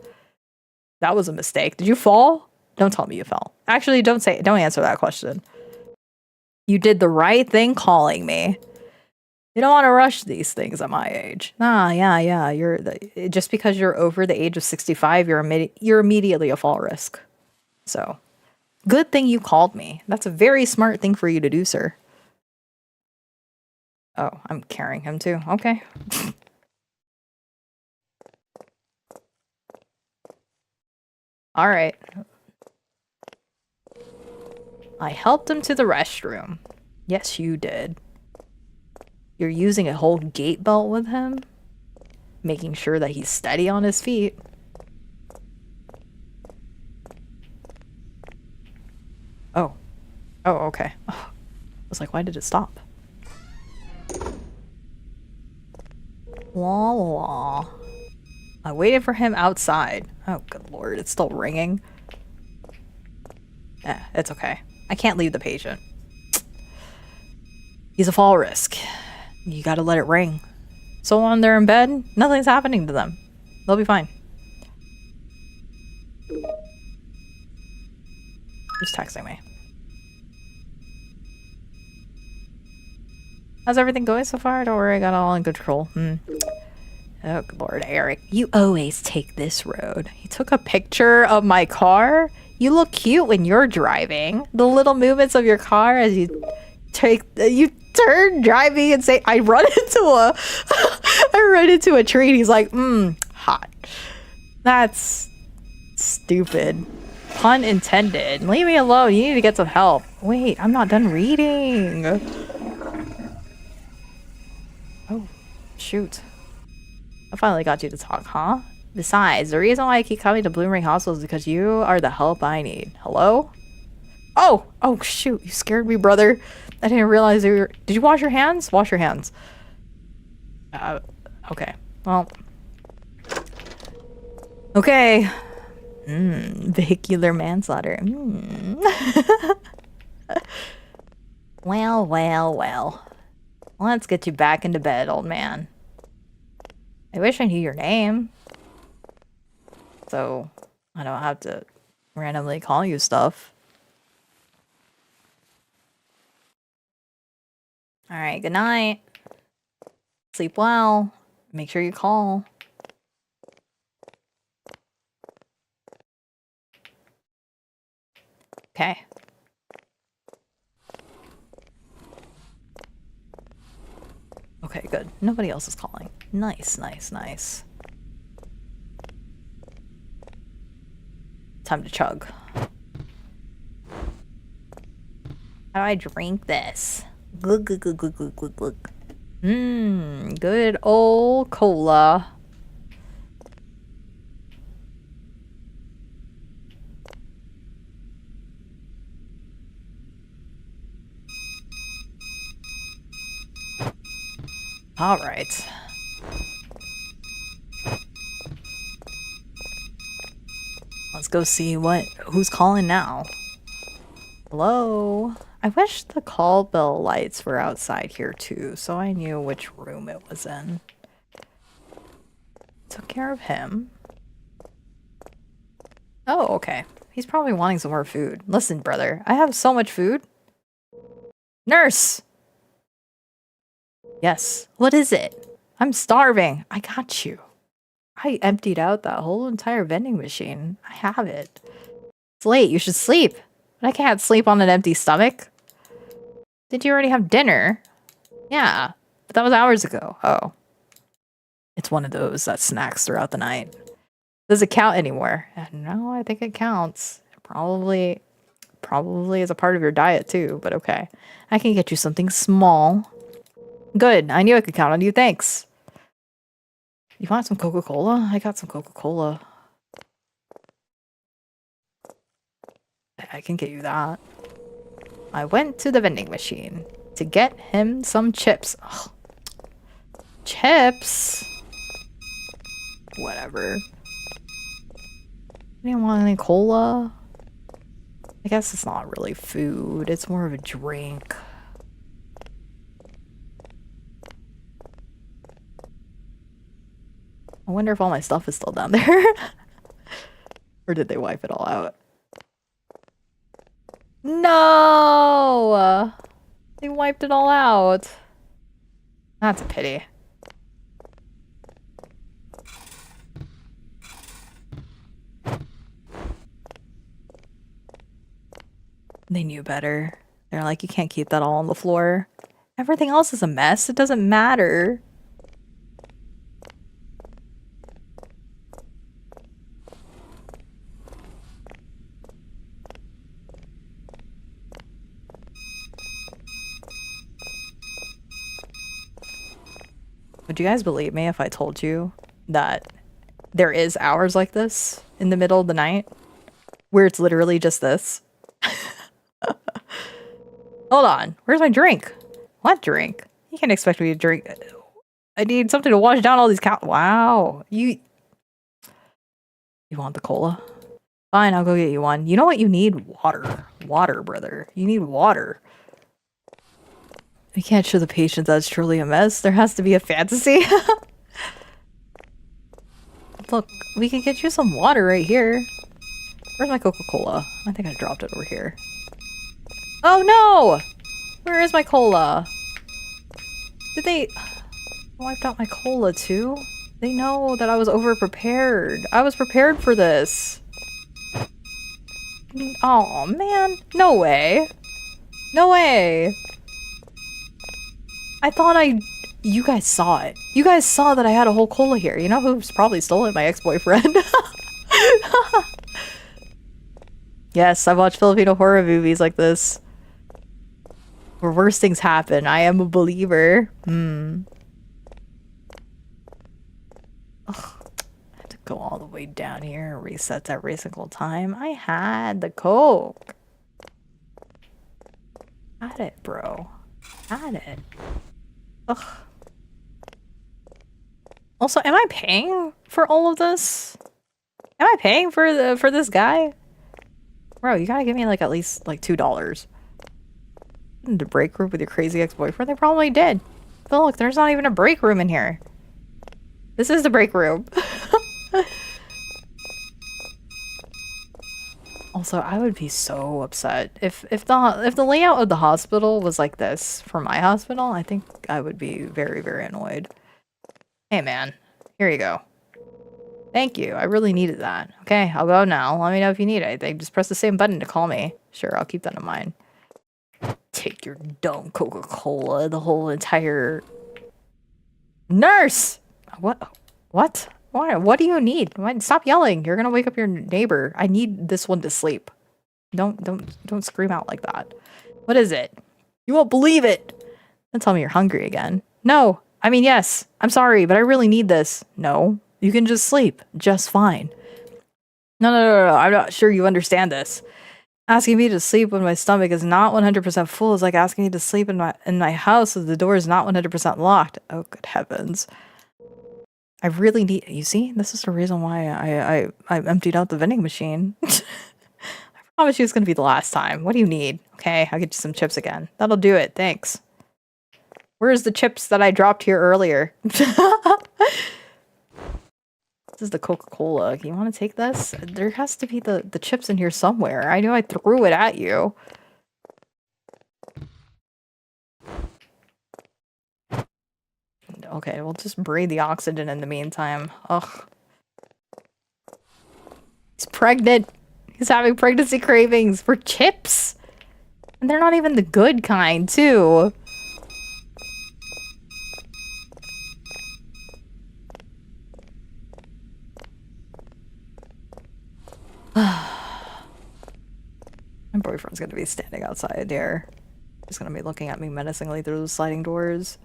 That was a mistake. Did you fall? Don't tell me you fell. Actually, don't answer that question. You did the right thing calling me. You don't want to rush these things at my age. Ah, yeah. Just because you're over the age of 65, you're immediately a fall risk. So, good thing you called me. That's a very smart thing for you to do, sir. Oh, I'm carrying him too. Okay. All right. I helped him to the restroom. Yes, you did. You're using a whole gait belt with him? Making sure that he's steady on his feet. Oh. Oh, okay. I was like, why did it stop? La la. I waited for him outside. Oh, good lord, it's still ringing. It's okay. I can't leave the patient. He's a fall risk. You gotta let it ring. So when they're in bed, nothing's happening to them. They'll be fine. Just texting me. How's everything going so far? Don't worry, I got it all in control. Oh, good lord, Eric. You always take this road. He took a picture of my car. You look cute when you're driving. The little movements of your car as you turn driving and say, I run into a tree. And he's like, hot. That's stupid. Pun intended. Leave me alone. You need to get some help. Wait, I'm not done reading. Oh, shoot. I finally got you to talk, huh? Besides, the reason why I keep coming to Bloom Ring Hospital is because you are the help I need. Hello? Oh! Oh, shoot. You scared me, brother. I didn't realize you were... Did you wash your hands? Wash your hands. Okay. Well. Okay. Vehicular manslaughter. Well. Let's get you back into bed, old man. I wish I knew your name. So, I don't have to randomly call you stuff. Alright, good night. Sleep well. Make sure you call. Okay. Nobody else is calling. Nice, nice, nice. Time to chug. How do I drink this? Glug, glug, glug, glug, glug, glug, glug. Mmm, good old cola. All right. Let's go see who's calling now. Hello? I wish the call bell lights were outside here too, so I knew which room it was in. Took care of him. Oh, okay. He's probably wanting some more food. Listen, brother, I have so much food. Nurse! Yes. What is it? I'm starving. I got you. I emptied out that whole entire vending machine. I have it. It's late. You should sleep. But I can't sleep on an empty stomach. Did you already have dinner? Yeah. But that was hours ago. Oh. It's one of those that snacks throughout the night. Does it count anymore? No, I think it counts. Probably is a part of your diet too, but okay. I can get you something small. Good. I knew I could count on you. Thanks. You want some Coca-Cola? I got some Coca-Cola. I can get you that. I went to the vending machine to get him some chips. Ugh. Chips? Whatever. You didn't want any cola? I guess it's not really food. It's more of a drink. I wonder if all my stuff is still down there. Or did they wipe it all out? No! They wiped it all out. That's a pity. They knew better. They're like, you can't keep that all on the floor. Everything else is a mess. It doesn't matter. Would you guys believe me if I told you that there is hours like this in the middle of the night where it's literally just this? Hold on. Where's my drink? What drink? You can't expect me to drink. I need something to wash down all these Wow. You want the cola? Fine, I'll go get you one. You know what you need? Water. Water, brother. You need water. We can't show the patient that's truly a mess. There has to be a fantasy. Look, we can get you some water right here. Where's my Coca-Cola? I think I dropped it over here. Oh no! Where is my cola? Did they wiped out my cola too? They know that I was over-prepared. I was prepared for this. Oh man, no way. No way. I thought you guys saw it. You guys saw that I had a whole cola here. You know who's probably stole it? My ex-boyfriend. Yes, I watch Filipino horror movies like this. Where worse things happen. I am a believer. Ugh. I had to go all the way down here. Resets every single time. I had the Coke. Had it, bro. Had it. Ugh. Also, am I paying for all of this? Am I paying for this guy? Bro, you gotta give me like at least like $2. In the break room with your crazy ex-boyfriend? They probably did. But look, there's not even a break room in here. This is the break room. Also, I would be so upset if the layout of the hospital was like this for my hospital. I think I would be very, very annoyed. Hey man, here you go. Thank you. I really needed that. Okay, I'll go now. Let me know if you need anything. Just press the same button to call me. Sure, I'll keep that in mind. Take your dumb Coca-Cola, the whole entire Nurse! What? What? Why? What do you need? Stop yelling. You're gonna wake up your neighbor. I need this one to sleep. Don't scream out like that. What is it? You won't believe it. Don't tell me you're hungry again. No. I mean, yes. I'm sorry, but I really need this. No. You can just sleep. Just fine. No. I'm not sure you understand this. Asking me to sleep when my stomach is not 100% full is like asking me to sleep in my house if the door is not 100% locked. Oh, good heavens. I really need... You see? This is the reason why I emptied out the vending machine. I promise you it's going to be the last time. What do you need? Okay, I'll get you some chips again. That'll do it. Thanks. Where's the chips that I dropped here earlier? This is the Coca-Cola. You want to take this? There has to be the chips in here somewhere. I know I threw it at you. Okay, we'll just breathe the oxygen in the meantime. Ugh. He's pregnant. He's having pregnancy cravings for chips. And they're not even the good kind, too. My boyfriend's gonna be standing outside here. He's gonna be looking at me menacingly through the sliding doors.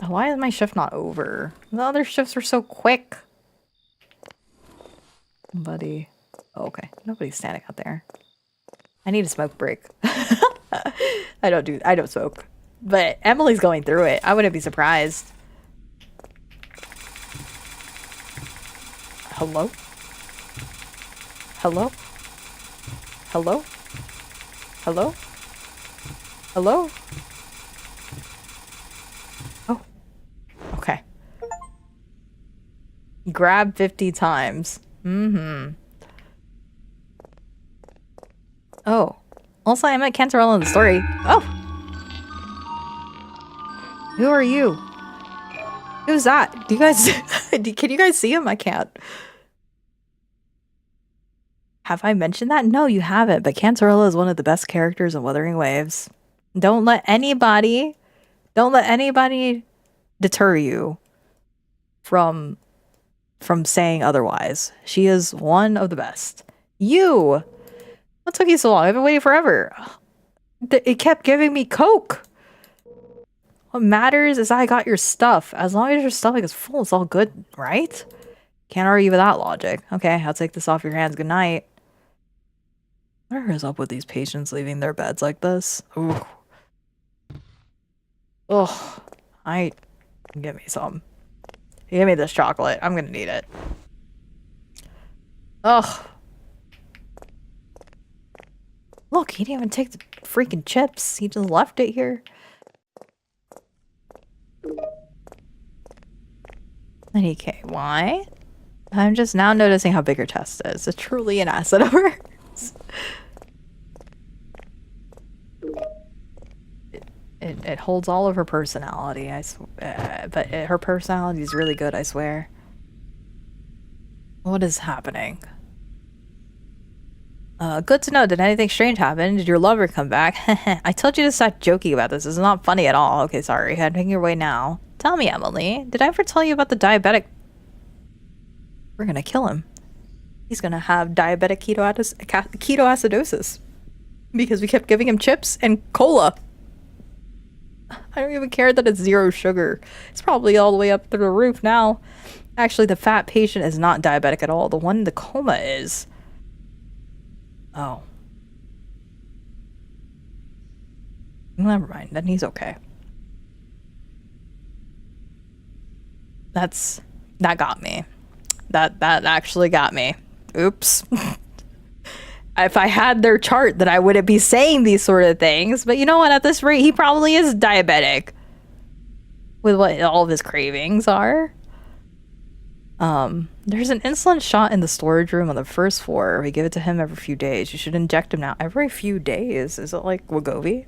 Why is my shift not over? The other shifts were so quick. Buddy. Oh, okay. Nobody's standing out there. I need a smoke break. I don't smoke. But Emily's going through it. I wouldn't be surprised. Hello? Hello? Hello? Hello? Hello? Oh. Okay. Grab 50 times. Mm-hmm. Oh. Also, I met Cantarella in the story. Oh! Who are you? Who's that? Do you guys... Can you guys see him? I can't. Have I mentioned that? No, you haven't. But Cantarella is one of the best characters in Wuthering Waves. Don't let anybody deter you from saying otherwise. She is one of the best. You! What took you so long? I've been waiting forever. It kept giving me Coke. What matters is I got your stuff. As long as your stomach is full, it's all good, right? Can't argue with that logic. Okay, I'll take this off your hands. Good night. What is up with these patients leaving their beds like this? Ooh. Ugh. Give me some. Give me this chocolate. I'm gonna need it. Ugh. Look, he didn't even take the freaking chips. He just left it here. Okay, why? I'm just now noticing how big her chest is. It's truly an asset of hers. It holds all of her personality, but her personality is really good, I swear. What is happening? Good to know. Did anything strange happen? Did your lover come back? I told you to stop joking about this. It's not funny at all. Okay, sorry. Heading your way now. Tell me, Emily. Did I ever tell you about the diabetic? We're gonna kill him. He's gonna have diabetic ketoacidosis. Because we kept giving him chips and cola. I don't even care that it's 0 sugar. It's probably all the way up through the roof now. Actually, the fat patient is not diabetic at all. The one in the coma is. Oh. Never mind. Then he's okay. That got me. That actually got me. Oops. If I had their chart, then I wouldn't be saying these sort of things. But you know what? At this rate, he probably is diabetic. With what all of his cravings are. There's an insulin shot in the storage room on the first floor. We give it to him every few days. You should inject him now. Every few days? Is it like Wegovy?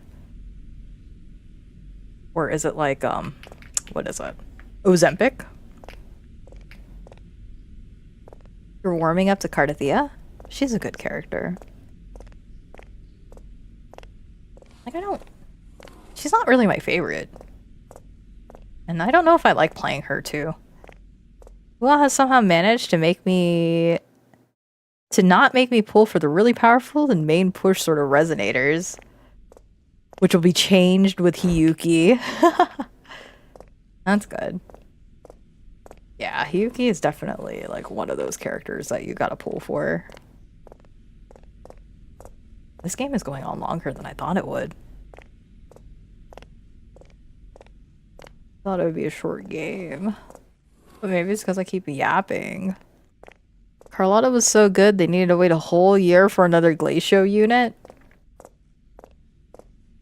Or is it like, what is it? Ozempic? You're warming up to Cardathia? She's a good character. Like, she's not really my favorite. And I don't know if I like playing her too. Well, has somehow managed to not make me pull for the really powerful and main push sort of resonators. Which will be changed with Hiyuki. That's good. Yeah, Hiyuki is definitely like one of those characters that you gotta pull for. This game is going on longer than I thought it would. Thought it would be a short game. But maybe it's because I keep yapping. Carlotta was so good they needed to wait a whole year for another Glacio unit.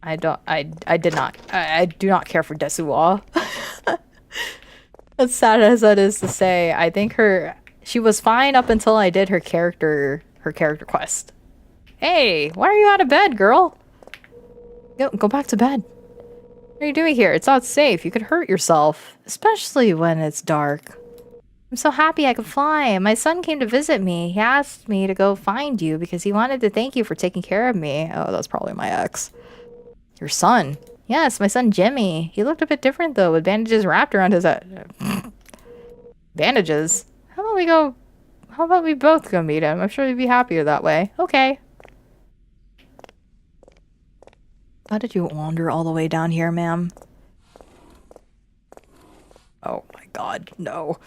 I do not care for Desuwa. As sad as that is to say, I think she was fine up until I did her character quest. Hey, why are you out of bed, girl? Go back to bed. What are you doing here? It's not safe. You could hurt yourself, especially when it's dark. I'm so happy I could fly. My son came to visit me. He asked me to go find you because he wanted to thank you for taking care of me. Oh, that's probably my ex. Your son? Yes, my son Jimmy. He looked a bit different though, with bandages wrapped around his bandages? How about we both go meet him? I'm sure he'd be happier that way. Okay. How did you wander all the way down here, ma'am? Oh my god, no.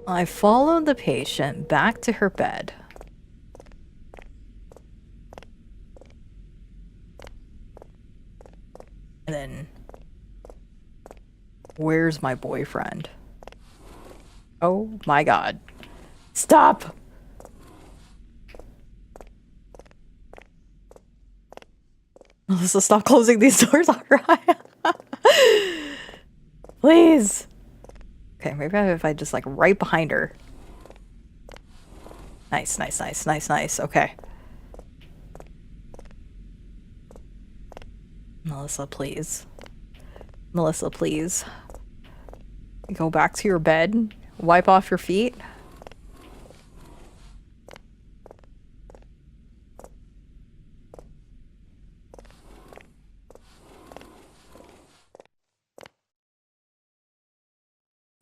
I followed the patient back to her bed. And then, where's my boyfriend? Oh my god. Stop! Melissa, stop closing these doors on her eye. Please. Okay, maybe if I just like right behind her. Nice, nice, nice, nice, nice. Okay. Melissa, please. Melissa, please. Go back to your bed. Wipe off your feet.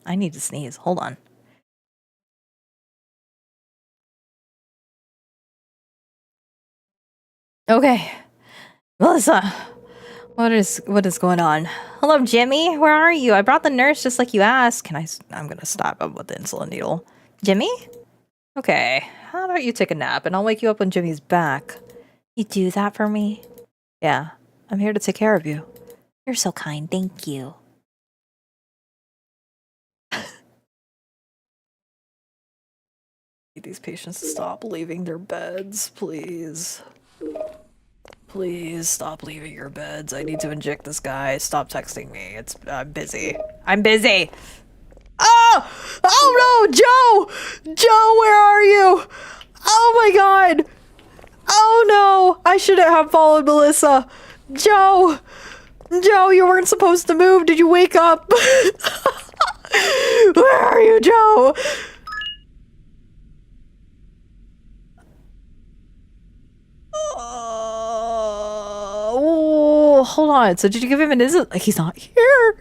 I need to sneeze. Hold on. Okay. Melissa. What is going on? Hello, Jimmy. Where are you? I brought the nurse just like you asked. I'm gonna stop him with the insulin needle. Jimmy? Okay. How about you take a nap and I'll wake you up when Jimmy's back. You do that for me? Yeah. I'm here to take care of you. You're so kind. Thank you. Need these patients to stop leaving their beds, please. Please stop leaving your beds. I need to inject this guy. Stop texting me. I'm busy. I'm busy. Oh! Oh no, Joe! Joe, where are you? Oh my god! Oh no! I shouldn't have followed Melissa. Joe! Joe, you weren't supposed to move. Did you wake up? Where are you, Joe? Oh, hold on. So did you give him an insult? Like, he's not here.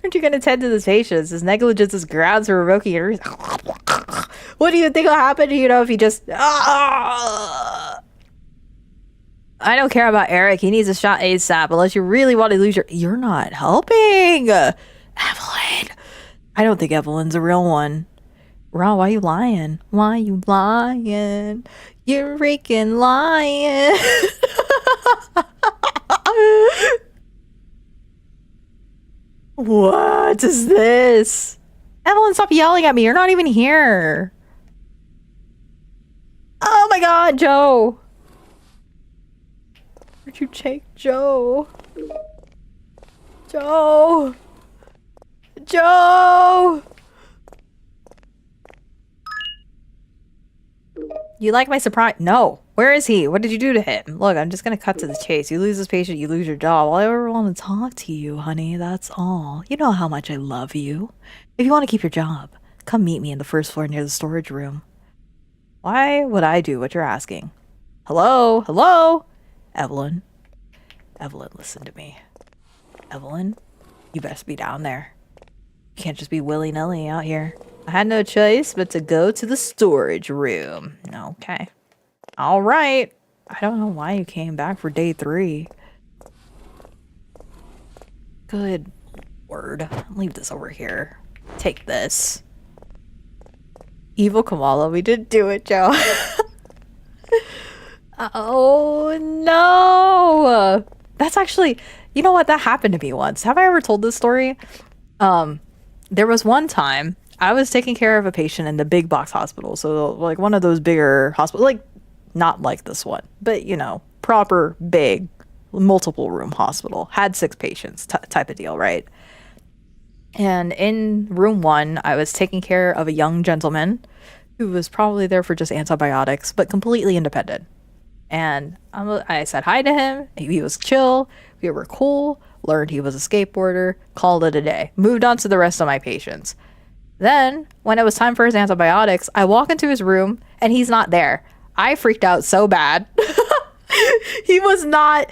Aren't you going to tend to this patient? His negligence is grounds for revoking your... What do you think will happen, if he just... I don't care about Eric. He needs a shot ASAP. Unless you really want to lose your... You're not helping. Evelyn. I don't think Evelyn's a real one. Ron, why you lying? Why you lying? You're freaking lying. What is this? Evelyn, stop yelling at me. You're not even here. Oh my god, Joe. Where'd you take Joe? Joe. Joe. You like my surprise? No. Where is he? What did you do to him? Look, I'm just gonna cut to the chase. You lose this patient, you lose your job. All I ever want to talk to you, honey. That's all. You know how much I love you. If you want to keep your job, Come meet me in the first floor near the storage room. Why would I do what you're asking? Hello? Hello? Evelyn. Evelyn, listen to me. Evelyn, you best be down there. You can't just be willy-nilly out here. I had no choice but to go to the storage room. Okay. All right. I don't know why you came back for day 3. Good word. Leave this over here. Take this. Evil Kamala, we didn't do it, Joe. Oh, no. That's actually... You know what? That happened to me once. Have I ever told this story? There was one time I was taking care of a patient in the big box hospital. So like one of those bigger hospitals, like not like this one, but you know, proper big multiple room hospital, had 6 patients type of deal, right? And in room 1, I was taking care of a young gentleman who was probably there for just antibiotics, but completely independent. And I said hi to him. He was chill. We were cool. Learned he was a skateboarder. Called it a day. Moved on to the rest of my patients. Then, when it was time for his antibiotics, I walk into his room and he's not there. I freaked out so bad. He was not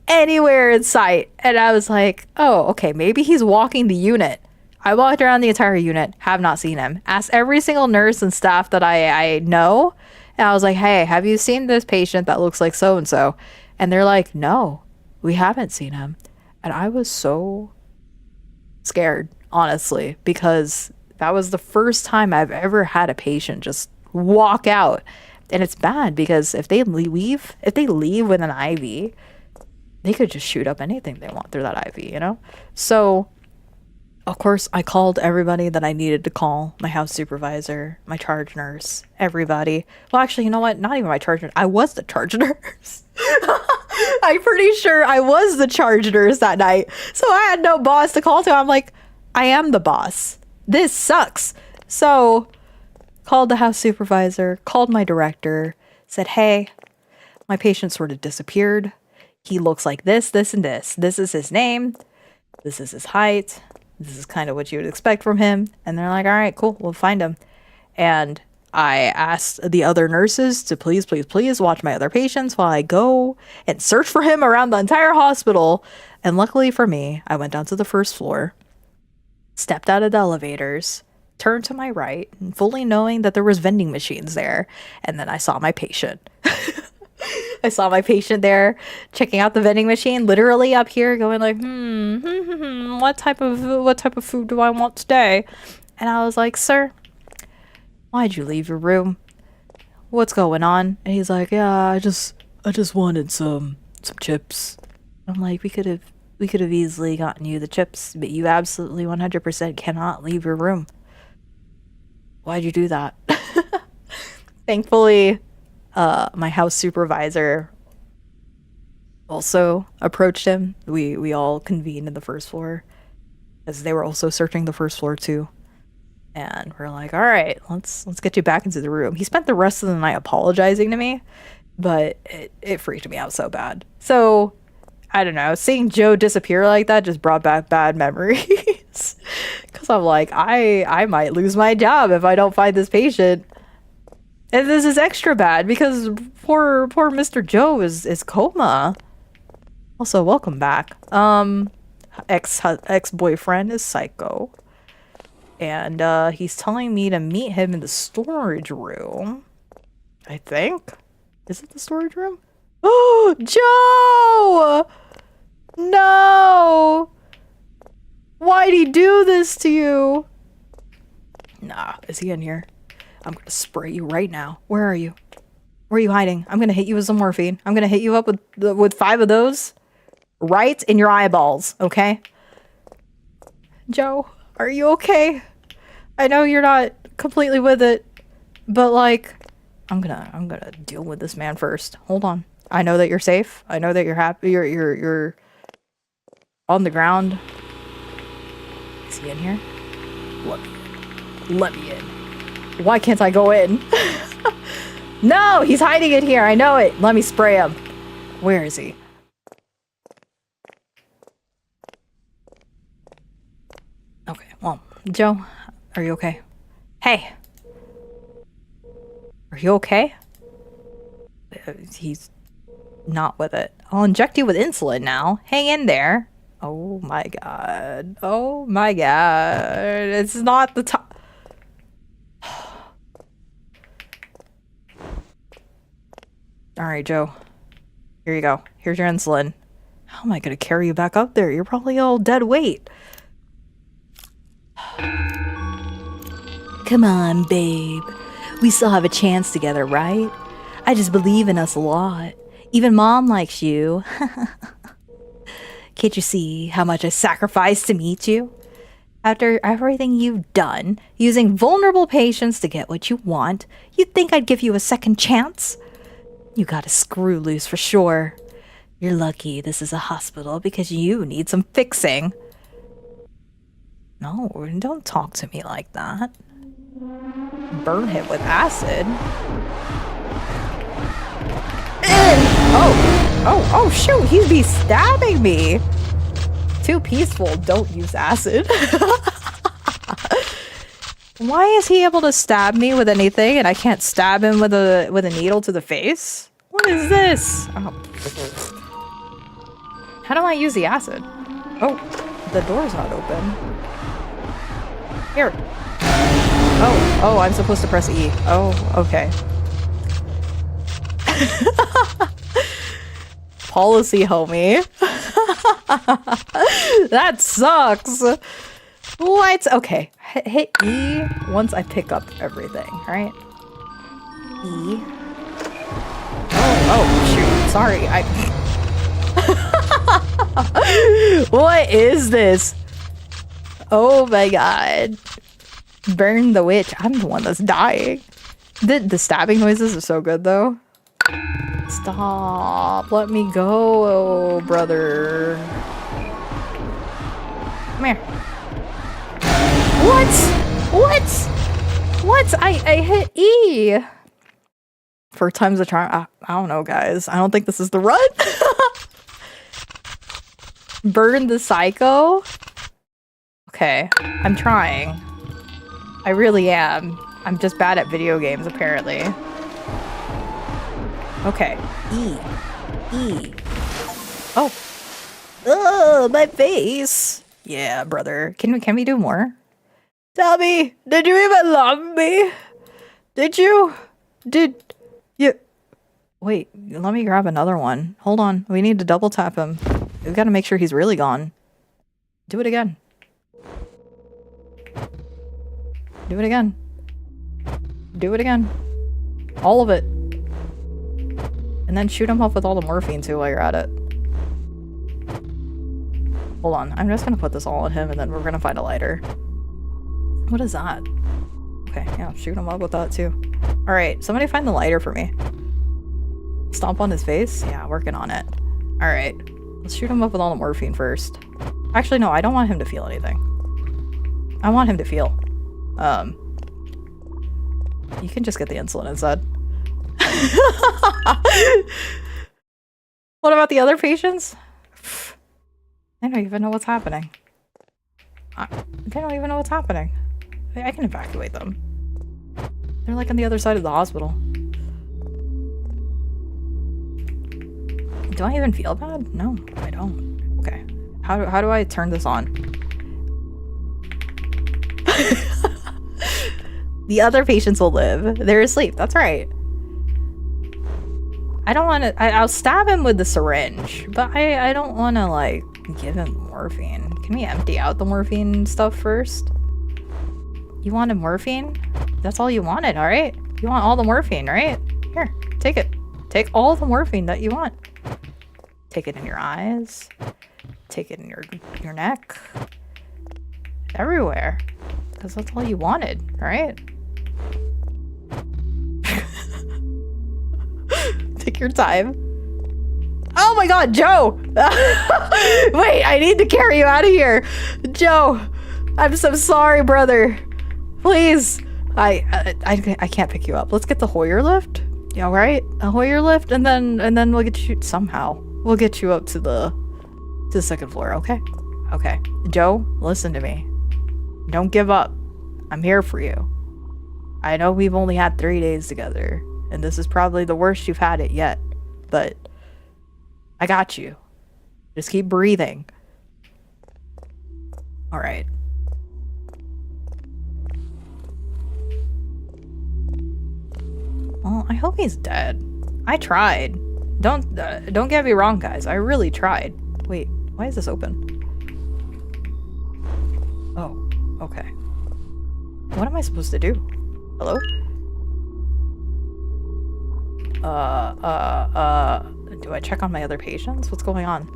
anywhere in sight. And I was like, oh, okay, maybe he's walking the unit. I walked around the entire unit, have not seen him. Asked every single nurse and staff that I know. And I was like, hey, have you seen this patient that looks like so-and-so? And they're like, no, we haven't seen him. And I was so scared, honestly, because that was the first time I've ever had a patient just walk out. And it's bad because if they leave with an IV, they could just shoot up anything they want through that IV, you know? So, of course, I called everybody that I needed to call. My house supervisor, my charge nurse, everybody. Well, actually, you know what? Not even my charge nurse. I was the charge nurse. I'm pretty sure I was the charge nurse that night. So I had no boss to call to. I'm like, I am the boss. This sucks. So, called the house supervisor, called my director, said, hey, my patient sort of disappeared. He looks like this, this, and this. This is his name. This is his height. This is kind of what you would expect from him. And they're like, all right, cool, we'll find him. And I asked the other nurses to please, please, please watch my other patients while I go and search for him around the entire hospital. And luckily for me, I went down to the first floor, stepped out of the elevators, turned to my right, fully knowing that there was vending machines there. And then I saw my patient. I saw my patient there checking out the vending machine, literally up here going like, what type of food do I want today? And I was like, sir, why'd you leave your room? What's going on? And he's like, yeah, I just wanted some chips. I'm like, we could have easily gotten you the chips, but you absolutely 100% cannot leave your room. Why'd you do that? Thankfully, my house supervisor also approached him. We all convened in the first floor as they were also searching the first floor too. And we're like, all right, let's get you back into the room. He spent the rest of the night apologizing to me, but it freaked me out so bad. So I don't know, seeing Joe disappear like that just brought back bad memories. Because I'm like, I might lose my job if I don't find this patient. And this is extra bad because poor Mr. Joe is coma. Also, welcome back. Ex-boyfriend is psycho. And he's telling me to meet him in the storage room. I think. Is it the storage room? Oh, Joe! No! Why'd he do this to you? Nah, is he in here? I'm gonna spray you right now. Where are you? Where are you hiding? I'm gonna hit you with some morphine. I'm gonna hit you up with 5 of those right in your eyeballs, okay? Joe, are you okay? I know you're not completely with it, but like, I'm gonna deal with this man first. Hold on. I know that you're safe. I know that you're happy. You're on the ground. Is he in here? Let me in. Why can't I go in? No, he's hiding in here. I know it. Let me spray him. Where is he? Okay, well, Joe, are you okay? Hey. Are you okay? He's not with it. I'll inject you with insulin now. Hang in there. Oh my god. Oh my god. It's not the time. Alright, Joe. Here you go. Here's your insulin. How am I gonna carry you back up there? You're probably all dead weight. Come on, babe. We still have a chance together, right? I just believe in us a lot. Even Mom likes you. Can't you see how much I sacrificed to meet you? After everything you've done, using vulnerable patients to get what you want, you'd think I'd give you a second chance? You got a screw loose for sure. You're lucky this is a hospital because you need some fixing. No, don't talk to me like that. Burn him with acid. Oh, shoot, he'd be stabbing me. Too peaceful, don't use acid. Why is he able to stab me with anything and I can't stab him with a needle to the face? What is this? Oh. How do I use the acid? Oh, the door's not open. Here. Oh, I'm supposed to press E. Oh, okay. Policy, homie. That sucks. What? Okay. Hit E once I pick up everything, right? E. Oh, shoot. Sorry. What is this? Oh my god. Burn the witch. I'm the one that's dying. The stabbing noises are so good though. Stop. Let me go, brother. Come here. What? I hit E. 4 times the charm. I don't know, guys. I don't think this is the run. Burn the psycho? Okay. I'm trying. I really am. I'm just bad at video games, apparently. Okay. E. Oh. Ugh, my face. Yeah, brother. Can we do more? Tell me, did you even love me? Did you? Wait, let me grab another one. Hold on. We need to double tap him. We've got to make sure he's really gone. Do it again. Do it again. Do it again. All of it. And then shoot him up with all the morphine too while you're at it. Hold on. I'm just gonna put this all on him and then we're gonna find a lighter. What is that? Okay, yeah, shoot him up with that too. Alright, somebody find the lighter for me. Stomp on his face? Yeah, working on it. Alright. Let's shoot him up with all the morphine first. Actually, no, I don't want him to feel anything. I want him to feel. You can just get the insulin instead. What about the other patients? I don't even know what's happening. They don't even know what's happening. I can evacuate them. They're like on the other side of the hospital. Do I even feel bad? No, I don't. Okay. How do I turn this on? The other patients will live. They're asleep. That's right. I don't want to... I'll stab him with the syringe, but I don't want to, like, give him morphine. Can we empty out the morphine stuff first? You wanted morphine? That's all you wanted, alright? You want all the morphine, right? Here, take it. Take all the morphine that you want. Take it in your eyes. Take it in your neck. Everywhere. Because that's all you wanted, right? Take your time. Oh my god, Joe! Wait, I need to carry you out of here. Joe, I'm so sorry, brother. Please. I can't pick you up. Let's get the Hoyer lift. Yeah, right? A Hoyer lift, and then we'll get you somehow. We'll get you up to the second floor, okay? Okay. Joe, listen to me. Don't give up. I'm here for you. I know we've only had 3 days together, and this is probably the worst you've had it yet, but I got you. Just keep breathing. Alright. Well, I hope he's dead. I tried. Don't get me wrong, guys. I really tried. Wait, why is this open? Oh, okay. What am I supposed to do? Hello? Do I check on my other patients? What's going on?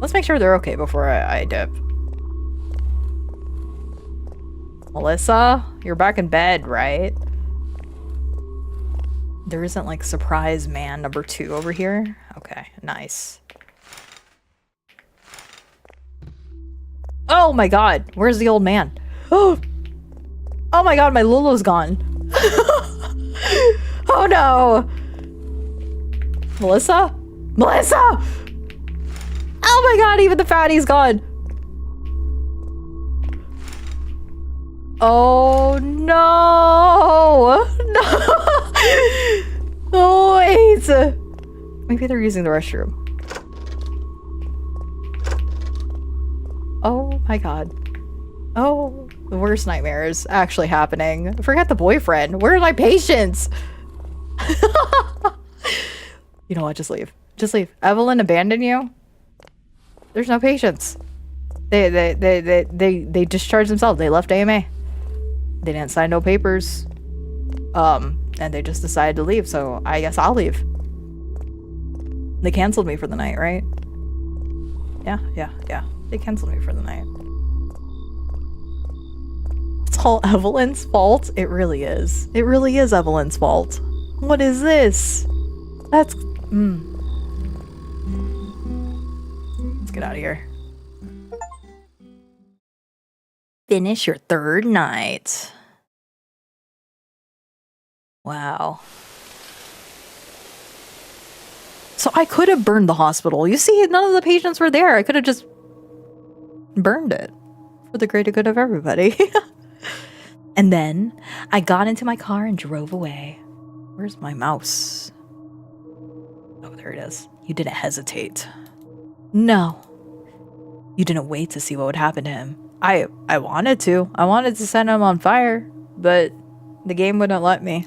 Let's make sure they're okay before I dip. Melissa, you're back in bed, right? There isn't like surprise man number 2 over here? Okay, nice. Oh my god, where's the old man? Oh my god, my Lulu's gone. Oh no! Melissa? Melissa! Oh my god, even the fatty's gone. Oh no! No! Oh wait! Maybe they're using the restroom. Oh my god. Oh, the worst nightmare is actually happening. Forget the boyfriend. Where are my patients? You know what? Just leave. Just leave. Evelyn abandoned you? There's no patients. They discharged themselves. They left AMA. They didn't sign no papers. And they just decided to leave, so I guess I'll leave. They canceled me for the night, right? Yeah. They canceled me for the night. It's all Evelyn's fault? It really is. It really is Evelyn's fault. What is this? That's... Let's get out of here. Finish your 3rd night. Wow. So I could have burned the hospital. You see, none of the patients were there. I could have just burned it for the greater good of everybody. And then I got into my car and drove away. Where's my mouse? Oh, there it is. You didn't hesitate. No. You didn't wait to see what would happen to him. I wanted to. I wanted to set him on fire, but the game wouldn't let me.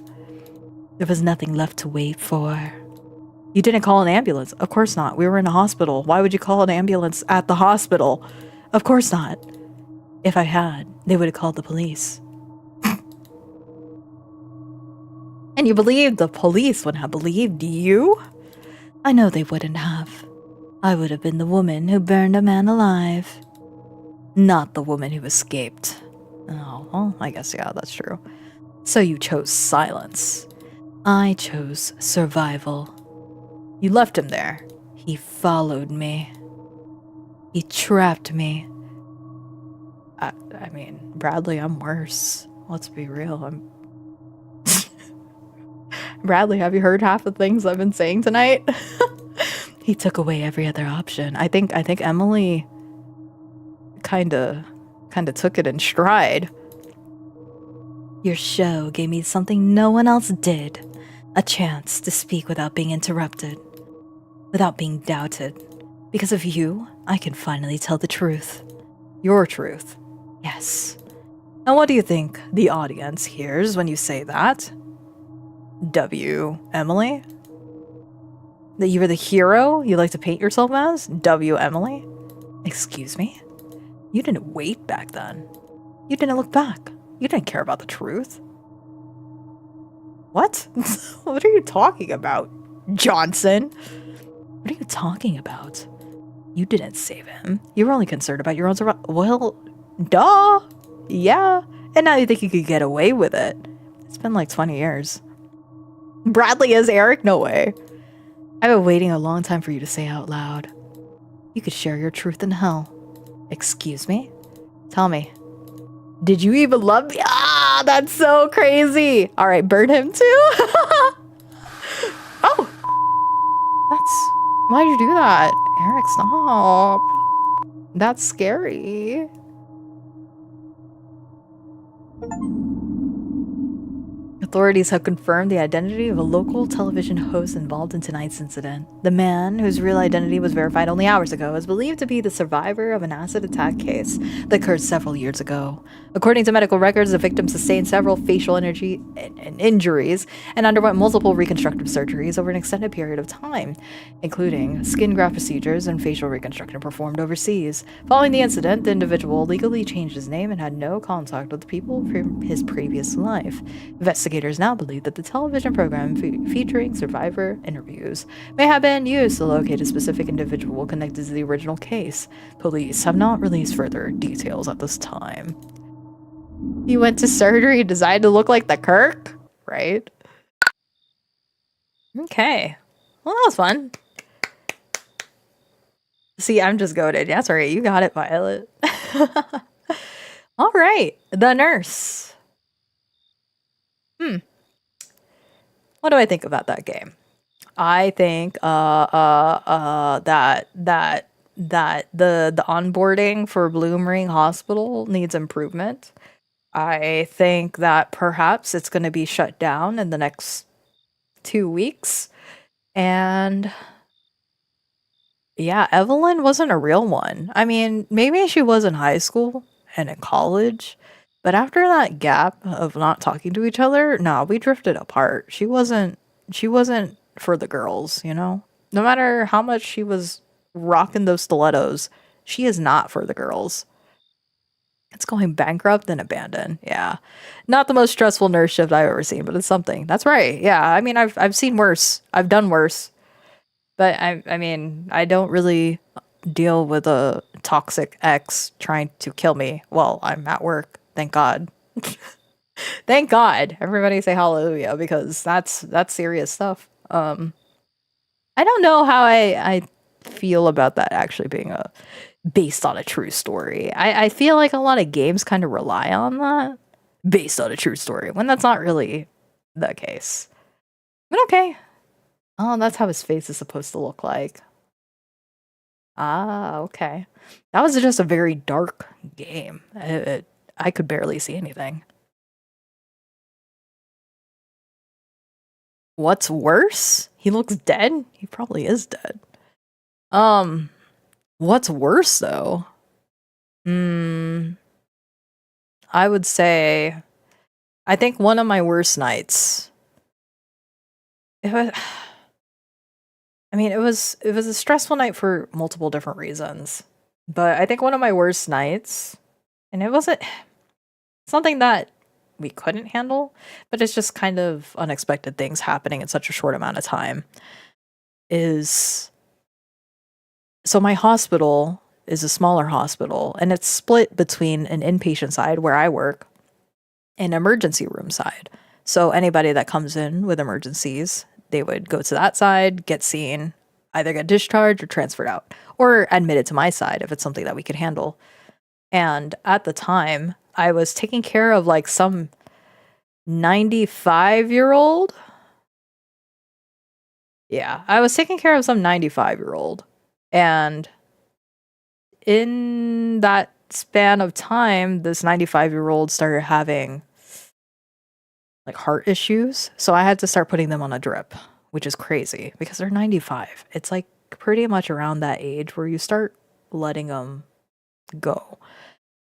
There was nothing left to wait for. You didn't call an ambulance. Of course not. We were in a hospital. Why would you call an ambulance at the hospital? Of course not. If I had, they would have called the police. And you believed the police wouldn't have believed you? I know they wouldn't have. I would have been the woman who burned a man alive. Not the woman who escaped. Oh, well, I guess, yeah, that's true. So you chose silence. I chose survival. You left him there. He followed me. He trapped me. I mean, Bradley, I'm worse. Let's be real. Bradley, have you heard half the things I've been saying tonight? He took away every other option. I think Emily kinda took it in stride. Your show gave me something no one else did. A chance to speak without being interrupted. Without being doubted. Because of you, I can finally tell the truth. Your truth. Yes. And what do you think the audience hears when you say that? W. Emily? That you were the hero you like to paint yourself as? W. Emily? Excuse me? You didn't wait back then. You didn't look back. You didn't care about the truth. What? What are you talking about, Johnson? What are you talking about? You didn't save him. You were only concerned about your own survival. Well, duh. Yeah. And now you think you could get away with it. It's been like 20 years. Bradley is Eric? No way. I've been waiting a long time for you to say out loud. You could share your truth in hell. Excuse me? Tell me. Did you even love me? Ah, that's so crazy. All right, burn him too. Oh. Why'd you do that? Eric, stop. That's scary. Authorities have confirmed the identity of a local television host involved in tonight's incident. The man, whose real identity was verified only hours ago, is believed to be the survivor of an acid attack case that occurred several years ago. According to medical records, the victim sustained several facial injuries and underwent multiple reconstructive surgeries over an extended period of time, including skin graft procedures and facial reconstruction performed overseas. Following the incident, the individual legally changed his name and had no contact with the people from his previous life. Investigators now believe that the television program featuring survivor interviews may have been used to locate a specific individual connected to the original case. Police have not released further details at this time. He went to surgery designed to look like the Kirk? Right? Okay. Well, that was fun. See, I'm just goated. That's right. You got it, Violet. All right. The Nurse. What do I think about that game? I think that the onboarding for Bloom Ring Hospital needs improvement. I think that perhaps it's going to be shut down in the next 2 weeks. And yeah, Evelyn wasn't a real one. I mean, maybe she was in high school and in college, but after that gap of not talking to each other, nah, we drifted apart. She wasn't for the girls, you know? No matter how much she was rocking those stilettos, she is not for the girls. It's going bankrupt and abandoned. Yeah. Not the most stressful nurse shift I've ever seen, but it's something. That's right. Yeah. I mean, I've seen worse. I've done worse. But I mean, I don't really deal with a toxic ex trying to kill me while I'm at work. Thank God. Thank God. Everybody say hallelujah, because that's serious stuff. I don't know how I feel about that actually being based on a true story. I feel like a lot of games kind of rely on that, based on a true story, when that's not really the case. But okay. Oh, that's how his face is supposed to look like. Ah, okay. That was just a very dark game. I could barely see anything. What's worse? He looks dead? He probably is dead. What's worse though? I would say, I think one of my worst nights. It was, I mean, it was a stressful night for multiple different reasons, but I think one of my worst nights, and it wasn't something that we couldn't handle, but it's just kind of unexpected things happening in such a short amount of time, is so my hospital is a smaller hospital, and it's split between an inpatient side where I work and emergency room side. So anybody that comes in with emergencies, they would go to that side, get seen, either get discharged or transferred out, or admitted to my side if it's something that we could handle. And at the time, I was taking care of like some 95-year-old. Yeah, I was taking care of some 95-year-old. And in that span of time, this 95-year-old started having like heart issues. So I had to start putting them on a drip, which is crazy because they're 95. It's like pretty much around that age where you start letting them go.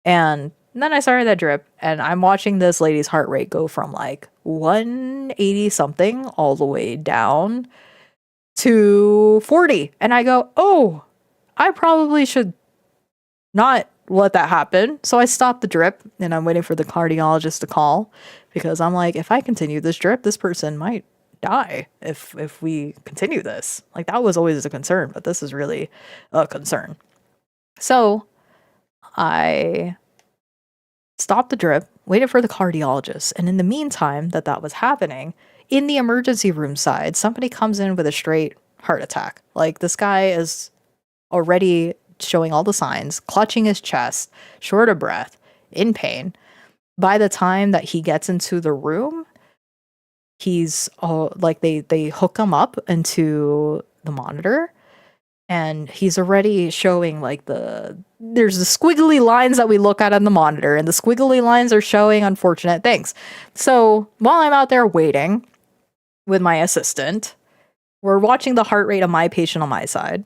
And then I started that drip, and I'm watching this lady's heart rate go from like 180 something all the way down to 40. And I go, oh, I probably should not let that happen. So I stopped the drip, and I'm waiting for the cardiologist to call, because I'm like, if I continue this drip, this person might die if we continue this. Like, that was always a concern, but this is really a concern. So I stopped the drip, waited for the cardiologist, and in the meantime that was happening, in the emergency room side, somebody comes in with a straight heart attack. Like, this guy is already showing all the signs, clutching his chest, short of breath, in pain. By the time that he gets into the room, he's like, they hook him up into the monitor, And he's already showing like there's the squiggly lines that we look at on the monitor, and the squiggly lines are showing unfortunate things. So while I'm out there waiting with my assistant, we're watching the heart rate of my patient on my side.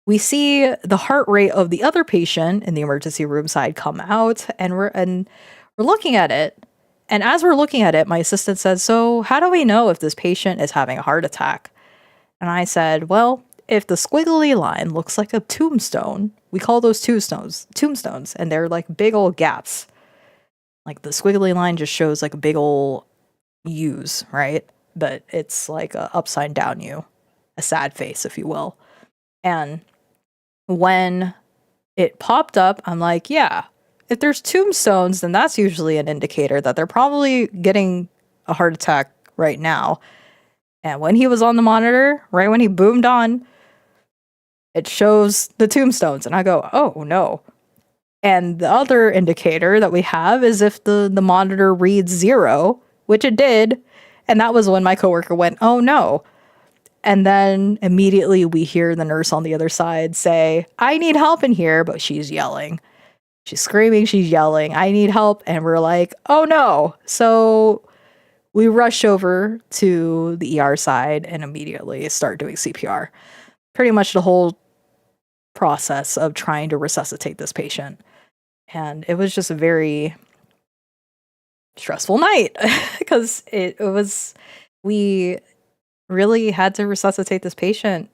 We see the heart rate of the other patient in the emergency room side come out, and we're looking at it. And as we're looking at it, my assistant says, "So how do we know if this patient is having a heart attack?" And I said, "Well, if the squiggly line looks like a tombstone, we call those tombstones, and they're like big old gaps. Like the squiggly line just shows like a big old U's, right? But it's like a upside down U, a sad face, if you will." And when it popped up, I'm like, yeah, if there's tombstones, then that's usually an indicator that they're probably getting a heart attack right now. And when he was on the monitor, right when he boomed on, it shows the tombstones. And I go, oh no. And the other indicator that we have is if the monitor reads 0, which it did. And that was when my coworker went, oh no. And then immediately we hear the nurse on the other side say, I need help in here, but she's yelling. She's screaming, she's yelling, I need help. And we're like, oh no. So we rush over to the ER side and immediately start doing CPR. Pretty much the whole process of trying to resuscitate this patient. And it was just a very stressful night because we really had to resuscitate this patient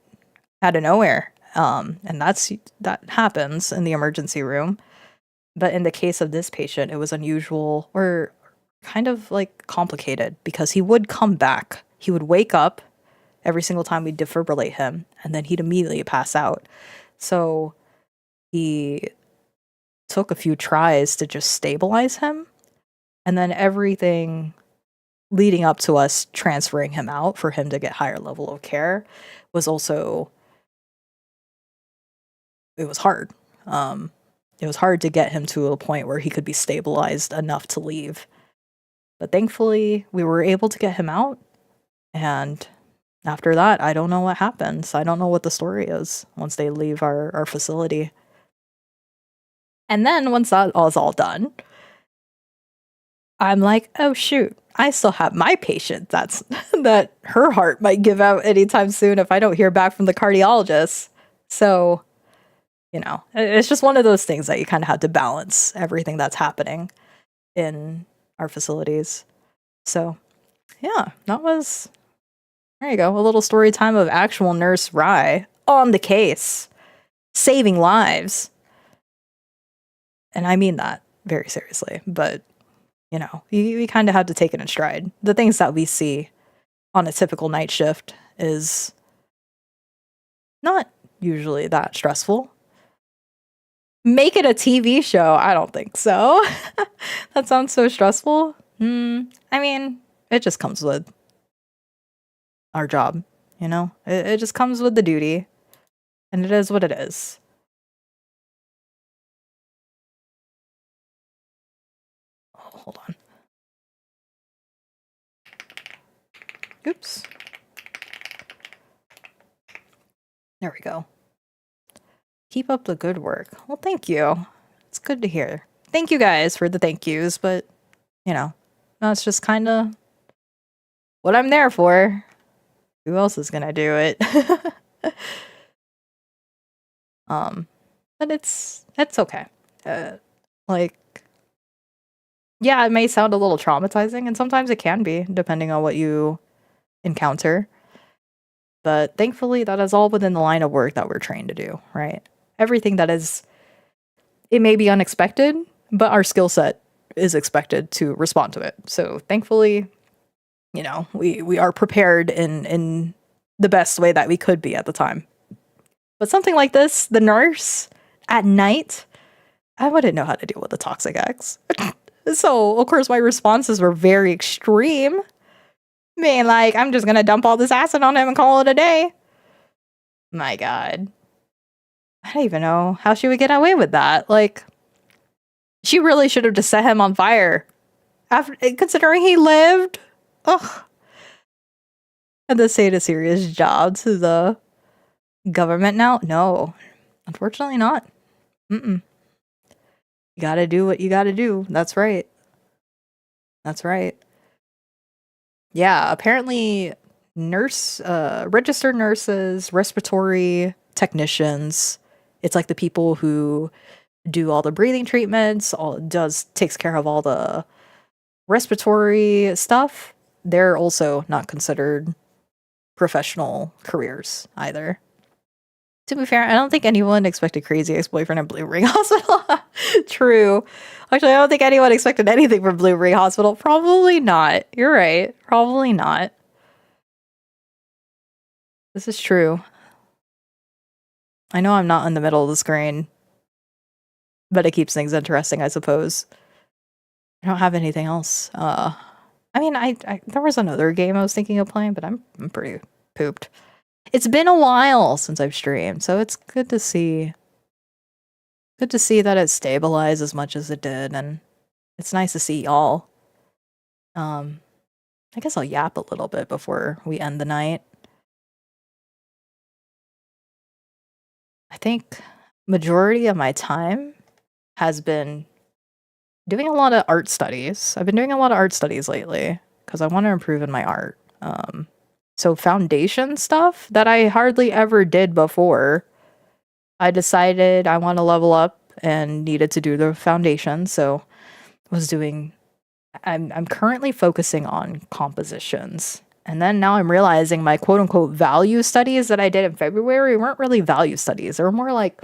out of nowhere. And that happens in the emergency room. But in the case of this patient, it was unusual or kind of like complicated because he would come back. He would wake up every single time we defibrillate him, and then he'd immediately pass out. So he took a few tries to just stabilize him, and then everything leading up to us transferring him out for him to get higher level of care was also, it was hard. It was hard to get him to a point where he could be stabilized enough to leave. But thankfully, we were able to get him out. And after that, I don't know what happens. I don't know what the story is once they leave our facility. And then once that is all done, I'm like, oh shoot, I still have my patient that her heart might give out anytime soon if I don't hear back from the cardiologist. So, it's just one of those things that you kind of have to balance everything that's happening in our facilities. So, yeah, there you go, a little story time of actual Nurse Rye on the case, saving lives. And I mean that very seriously, but you kind of have to take it in stride. The things that we see on a typical night shift is not usually that stressful. Make it a TV show? I don't think so. That sounds so stressful. I mean, it just comes with our job, It just comes with the duty, and it is what it is. Oh, hold on. Oops. There we go. Keep up the good work. Well, thank you. It's good to hear. Thank you guys for the thank yous, but, that's just kind of what I'm there for. Who else is gonna do it? But it's okay. Yeah, it may sound a little traumatizing, and sometimes it can be, depending on what you encounter. But thankfully, that is all within the line of work that we're trained to do, right? Everything it may be unexpected, but our skill set is expected to respond to it. So thankfully, we are prepared in the best way that we could be at the time. But something like this, the nurse at night, I wouldn't know how to deal with the toxic ex. So, of course, my responses were very extreme. Being like, I'm just gonna dump all this acid on him and call it a day. My God. I don't even know how she would get away with that. She really should have just set him on fire. Considering he lived. Ugh. And to say a serious job to the Government now? No. Unfortunately not. Mm-mm. You gotta do what you gotta do. That's right. That's right. Yeah, apparently registered nurses, respiratory technicians, it's like the people who do all the breathing treatments, takes care of all the respiratory stuff. They're also not considered professional careers either. To be fair, I don't think anyone expected Crazy Ex-Boyfriend and Blue Ring Hospital. True. Actually, I don't think anyone expected anything from Blue Ring Hospital. Probably not. You're right. Probably not. This is true. I know I'm not in the middle of the screen, but it keeps things interesting, I suppose. I don't have anything else. I mean, I there was another game I was thinking of playing, but I'm pretty pooped. It's been a while since I've streamed, so it's good to see. Good to see that it stabilized as much as it did, and it's nice to see y'all. I guess I'll yap a little bit before we end the night. I think majority of my time has been doing a lot of art studies. I've been doing a lot of art studies lately because I want to improve in my art. So foundation stuff that I hardly ever did before. I decided I want to level up and needed to do the foundation, so I'm currently focusing on compositions. And then now I'm realizing my quote unquote value studies that I did in February weren't really value studies. They were more like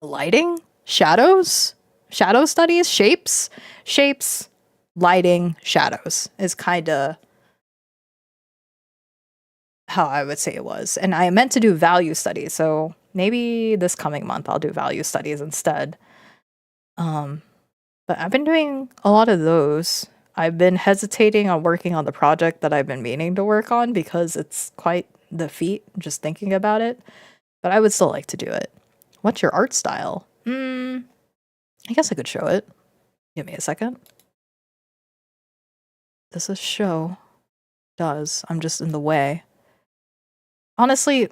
lighting, shadows, shadow studies, shapes, lighting, shadows is kind of how I would say it was. And I meant to do value studies, so maybe this coming month I'll do value studies instead. But I've been doing a lot of those. I've been hesitating on working on the project that I've been meaning to work on because it's quite the feat just thinking about it. But I would still like to do it. What's your art style? I guess I could show it. Give me a second. This is show. Does. I'm just in the way. Honestly,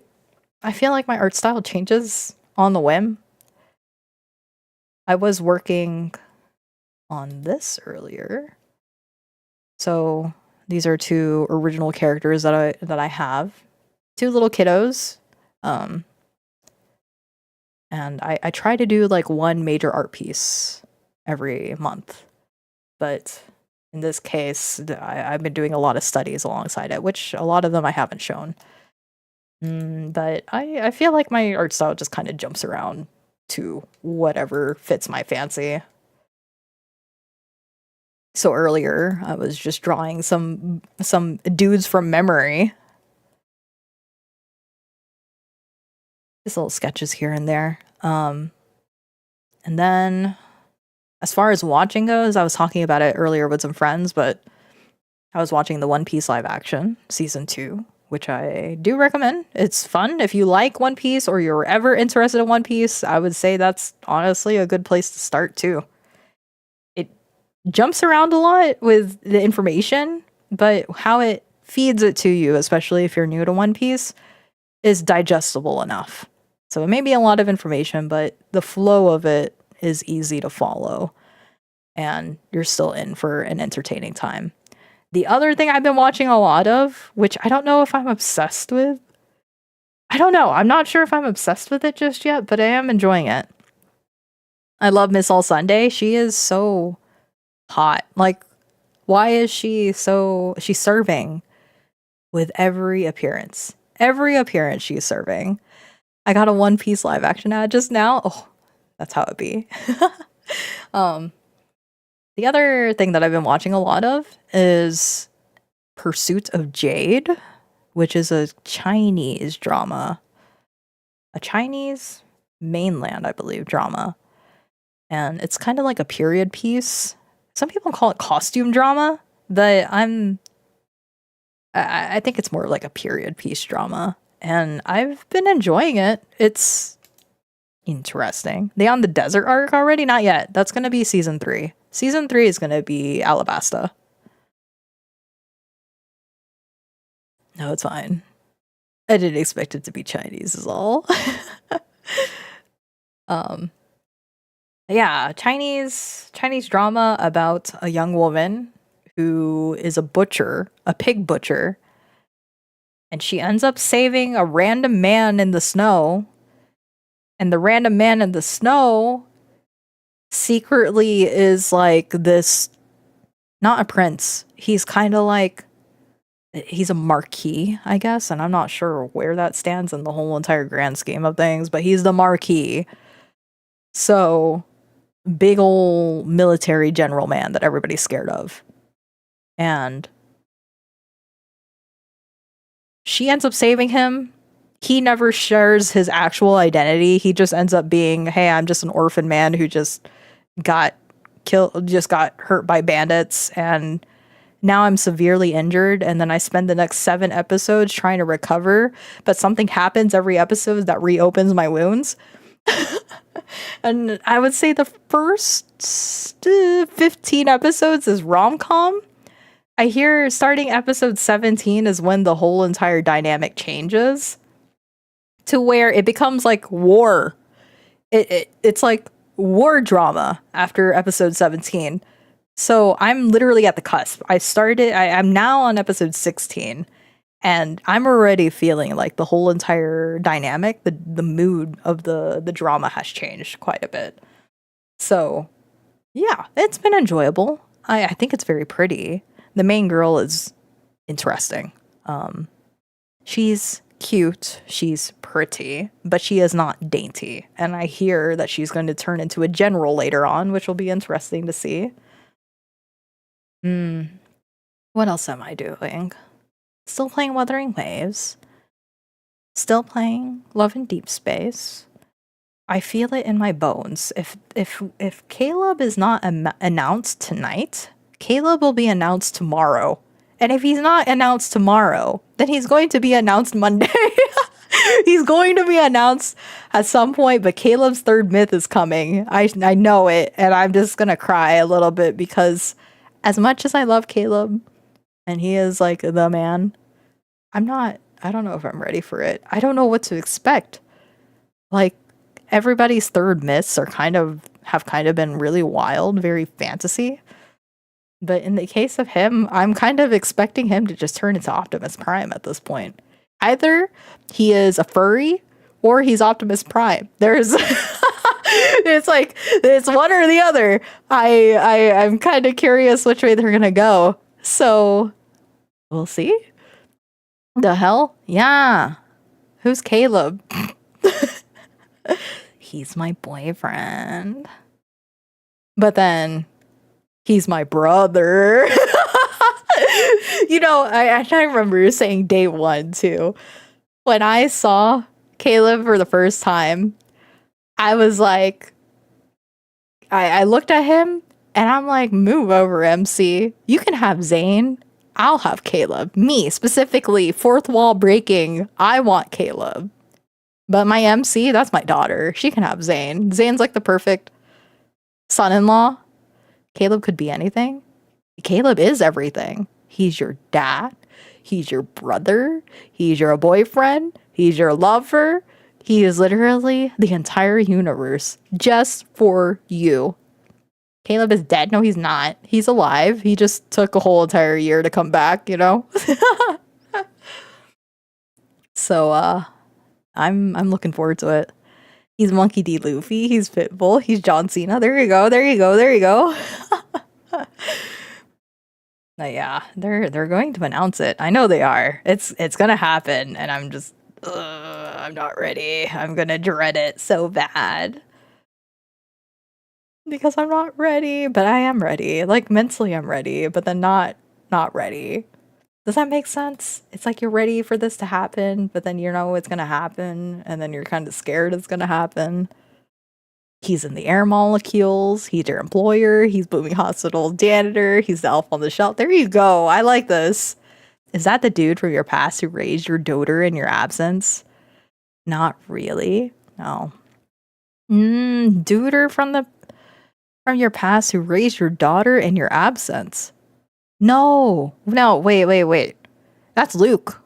I feel like my art style changes on the whim. I was working on this earlier. So these are two original characters that I have. Two little kiddos. And I try to do like one major art piece every month. But in this case, I've been doing a lot of studies alongside it, which a lot of them I haven't shown. But I feel like my art style just kind of jumps around to whatever fits my fancy. So earlier, I was just drawing some dudes from memory. Just little sketches here and there. And then as far as watching goes, I was talking about it earlier with some friends, but I was watching the One Piece live action, season 2, which I do recommend. It's fun. If you like One Piece or you're ever interested in One Piece, I would say that's honestly a good place to start too. It jumps around a lot with the information, but how it feeds it to you, especially if you're new to One Piece, is digestible enough. So it may be a lot of information, but the flow of it is easy to follow, and you're still in for an entertaining time. The other thing I've been watching a lot of, which I don't know if I'm obsessed with. I don't know. I'm not sure if I'm obsessed with it just yet, but I am enjoying it. I love Miss All Sunday. She is so hot. Like, why is she's serving with every appearance. Every appearance she's serving. I got a One Piece live action ad just now. Oh, that's how it be. The other thing that I've been watching a lot of is Pursuit of Jade, which is a Chinese drama. A Chinese mainland, I believe, drama. And it's kind of like a period piece. Some people call it costume drama, but I think it's more like a period piece drama. And I've been enjoying it. It's interesting. They on the desert arc already? Not yet. That's going to be season 3. Season 3 is going to be Alabasta. No, it's fine. I didn't expect it to be Chinese is all. um yeah, Chinese drama about a young woman who is a butcher, a pig butcher, and she ends up saving a random man in the snow. And the random man in the snow secretly is like this, not a prince. He's kind of like, he's a marquis, I guess. And I'm not sure where that stands in the whole entire grand scheme of things, but he's the marquis. So, big ol' military general man that everybody's scared of. And she ends up saving him. He never shares his actual identity. He just ends up being, hey, I'm just an orphan man who just got killed, just got hurt by bandits, and now I'm severely injured. And then I spend the next 7 episodes trying to recover, but something happens every episode that reopens my wounds. And I would say the first 15 episodes is rom-com. I hear starting episode 17 is when the whole entire dynamic changes to where it becomes like war. It's like war drama after episode 17. So I'm literally at the cusp. I'm now on episode 16, and I'm already feeling like the whole entire dynamic, the mood of the drama has changed quite a bit. So yeah, it's been enjoyable. I think it's very pretty. The main girl is interesting. She's cute, she's pretty, but she is not dainty. And I hear that she's going to turn into a general later on, which will be interesting to see. What else am I doing? Still playing Wuthering Waves. Still playing Love in Deep Space. I feel it in my bones. If Caleb is not announced tonight, Caleb will be announced tomorrow. And if he's not announced tomorrow, then he's going to be announced Monday. He's going to be announced at some point, but Caleb's third myth is coming. I know it, and I'm just going to cry a little bit because as much as I love Caleb, and he is like the man, I don't know if I'm ready for it. I don't know what to expect. Like, everybody's third myths have kind of been really wild, very fantasy. But in the case of him, I'm kind of expecting him to just turn into Optimus Prime at this point. Either he is a furry or he's Optimus Prime. There's it's one or the other. I'm kind of curious which way they're gonna go. So we'll see. The hell? Yeah. Who's Caleb? He's my boyfriend. But then he's my brother. I remember saying day one too. When I saw Caleb for the first time, I was like, I looked at him and I'm like, move over, MC. You can have Zane. I'll have Caleb. Me, specifically, fourth wall breaking. I want Caleb. But my MC, that's my daughter. She can have Zane. Zane's like the perfect son-in-law. Caleb could be anything. Caleb is everything. He's your dad. He's your brother. He's your boyfriend. He's your lover. He is literally the entire universe just for you. Caleb is dead. No, he's not. He's alive. He just took a whole entire year to come back, So, I'm looking forward to it. He's Monkey D. Luffy. He's Pitbull. He's John Cena. There you go. There you go. There you go. Yeah, they're going to announce it. I know they are. It's gonna happen, and I'm just, I'm not ready. I'm gonna dread it so bad because I'm not ready, but I am ready. Like mentally, I'm ready, but then not ready. Does that make sense? It's like you're ready for this to happen, but then you know it's gonna happen, and then you're kind of scared it's gonna happen. He's in the air molecules. He's your employer. He's Booming Hospital's janitor. He's the elf on the shelf. There you go. I like this. Is that the dude from your past who raised your daughter in your absence? Not really. No. Duder from your past who raised your daughter in your absence. No, wait. That's Luke.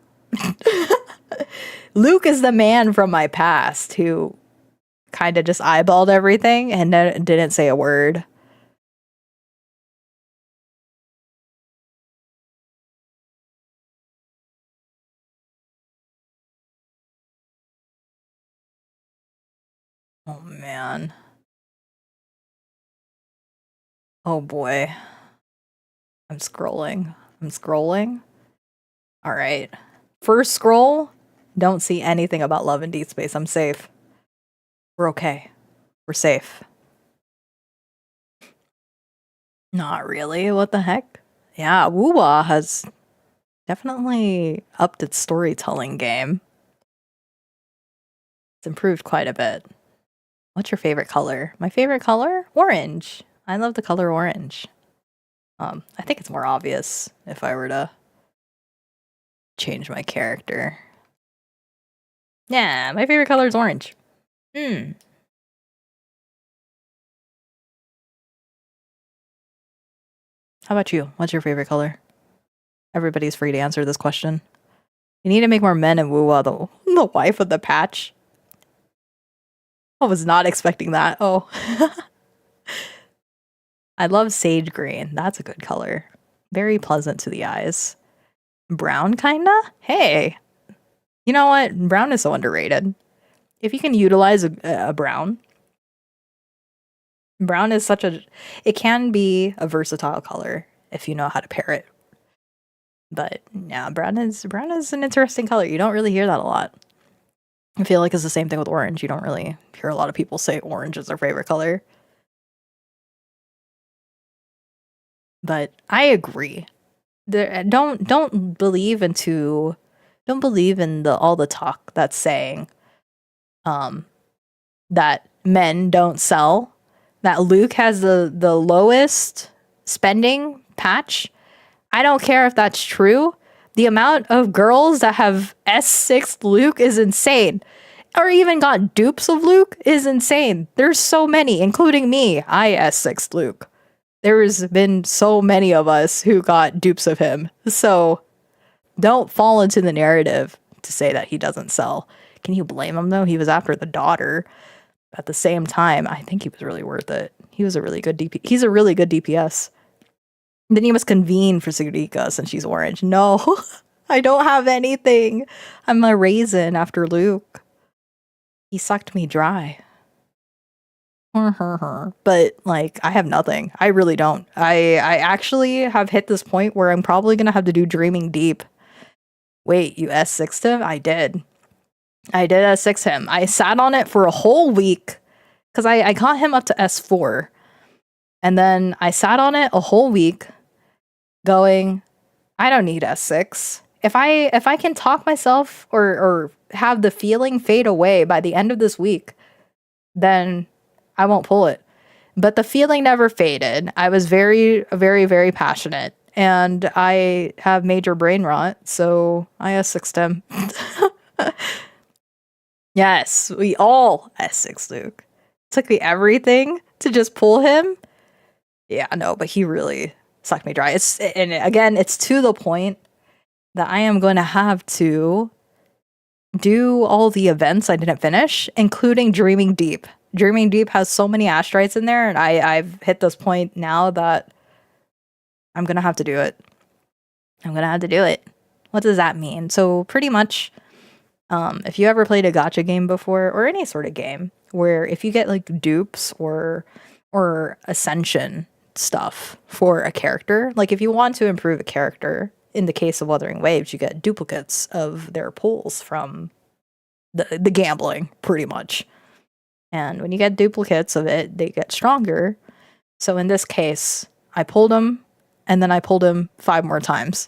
Luke is the man from my past who kind of just eyeballed everything and didn't say a word. Oh man. Oh boy. I'm scrolling. I'm scrolling. All right. First scroll. Don't see anything about Love and Deep Space. I'm safe. We're okay. We're safe. Not really. What the heck? Yeah, Woowa has definitely upped its storytelling game. It's improved quite a bit. What's your favorite color? My favorite color? Orange. I love the color orange. I think it's more obvious if I were to change my character. Yeah, my favorite color is orange. How about you? What's your favorite color? Everybody's free to answer this question. You need to make more men in Woowa, the wife of the patch. I was not expecting that. Oh. I love sage green. That's a good color. Very pleasant to the eyes. Brown, kinda? Hey. You know what? Brown is so underrated. If you can utilize a brown, brown is such a... It can be a versatile color if you know how to pair it. But yeah, brown is an interesting color. You don't really hear that a lot. I feel like it's the same thing with orange. You don't really hear a lot of people say orange is their favorite color. But I agree. Don't believe in all the talk that's saying that men don't sell, that Luke has the lowest spending patch. I don't care if that's true. The amount of girls that have S6 Luke is insane. Or even got dupes of Luke is insane. There's so many, including me. I S6 Luke. There's been so many of us who got dupes of him. So don't fall into the narrative to say that he doesn't sell. Can you blame him though? He was after the daughter. At the same time, I think he was really worth it. He was a really good DP. He's a really good DPS. Then you must convene for Sarika since she's orange. No, I don't have anything. I'm a raisin after Luke. He sucked me dry. But like, I have nothing. I really don't. I actually have hit this point where I'm probably gonna have to do Dreaming Deep. Wait, you S6'd him? I did. I did S6 him. I sat on it for a whole week because I got him up to S4. And then I sat on it a whole week going, I don't need S6. If I can talk myself or have the feeling fade away by the end of this week, then I won't pull it. But the feeling never faded. I was very, very, very passionate. And I have major brain rot, so I S6'd him. Yes, we all S6 Luke. It took me everything to just pull him. Yeah, no, but he really sucked me dry. And again, it's to the point that I am going to have to do all the events I didn't finish, including Dreaming Deep. Dreaming Deep has so many astrites in there, and I've hit this point now that I'm going to have to do it. I'm going to have to do it. What does that mean? So pretty much, if you ever played a gacha game before, or any sort of game, where if you get like dupes or ascension stuff for a character, like if you want to improve a character, in the case of Wuthering Waves, you get duplicates of their pulls from the gambling, pretty much. And when you get duplicates of it, they get stronger. So in this case, I pulled him, and then I pulled him 5 more times.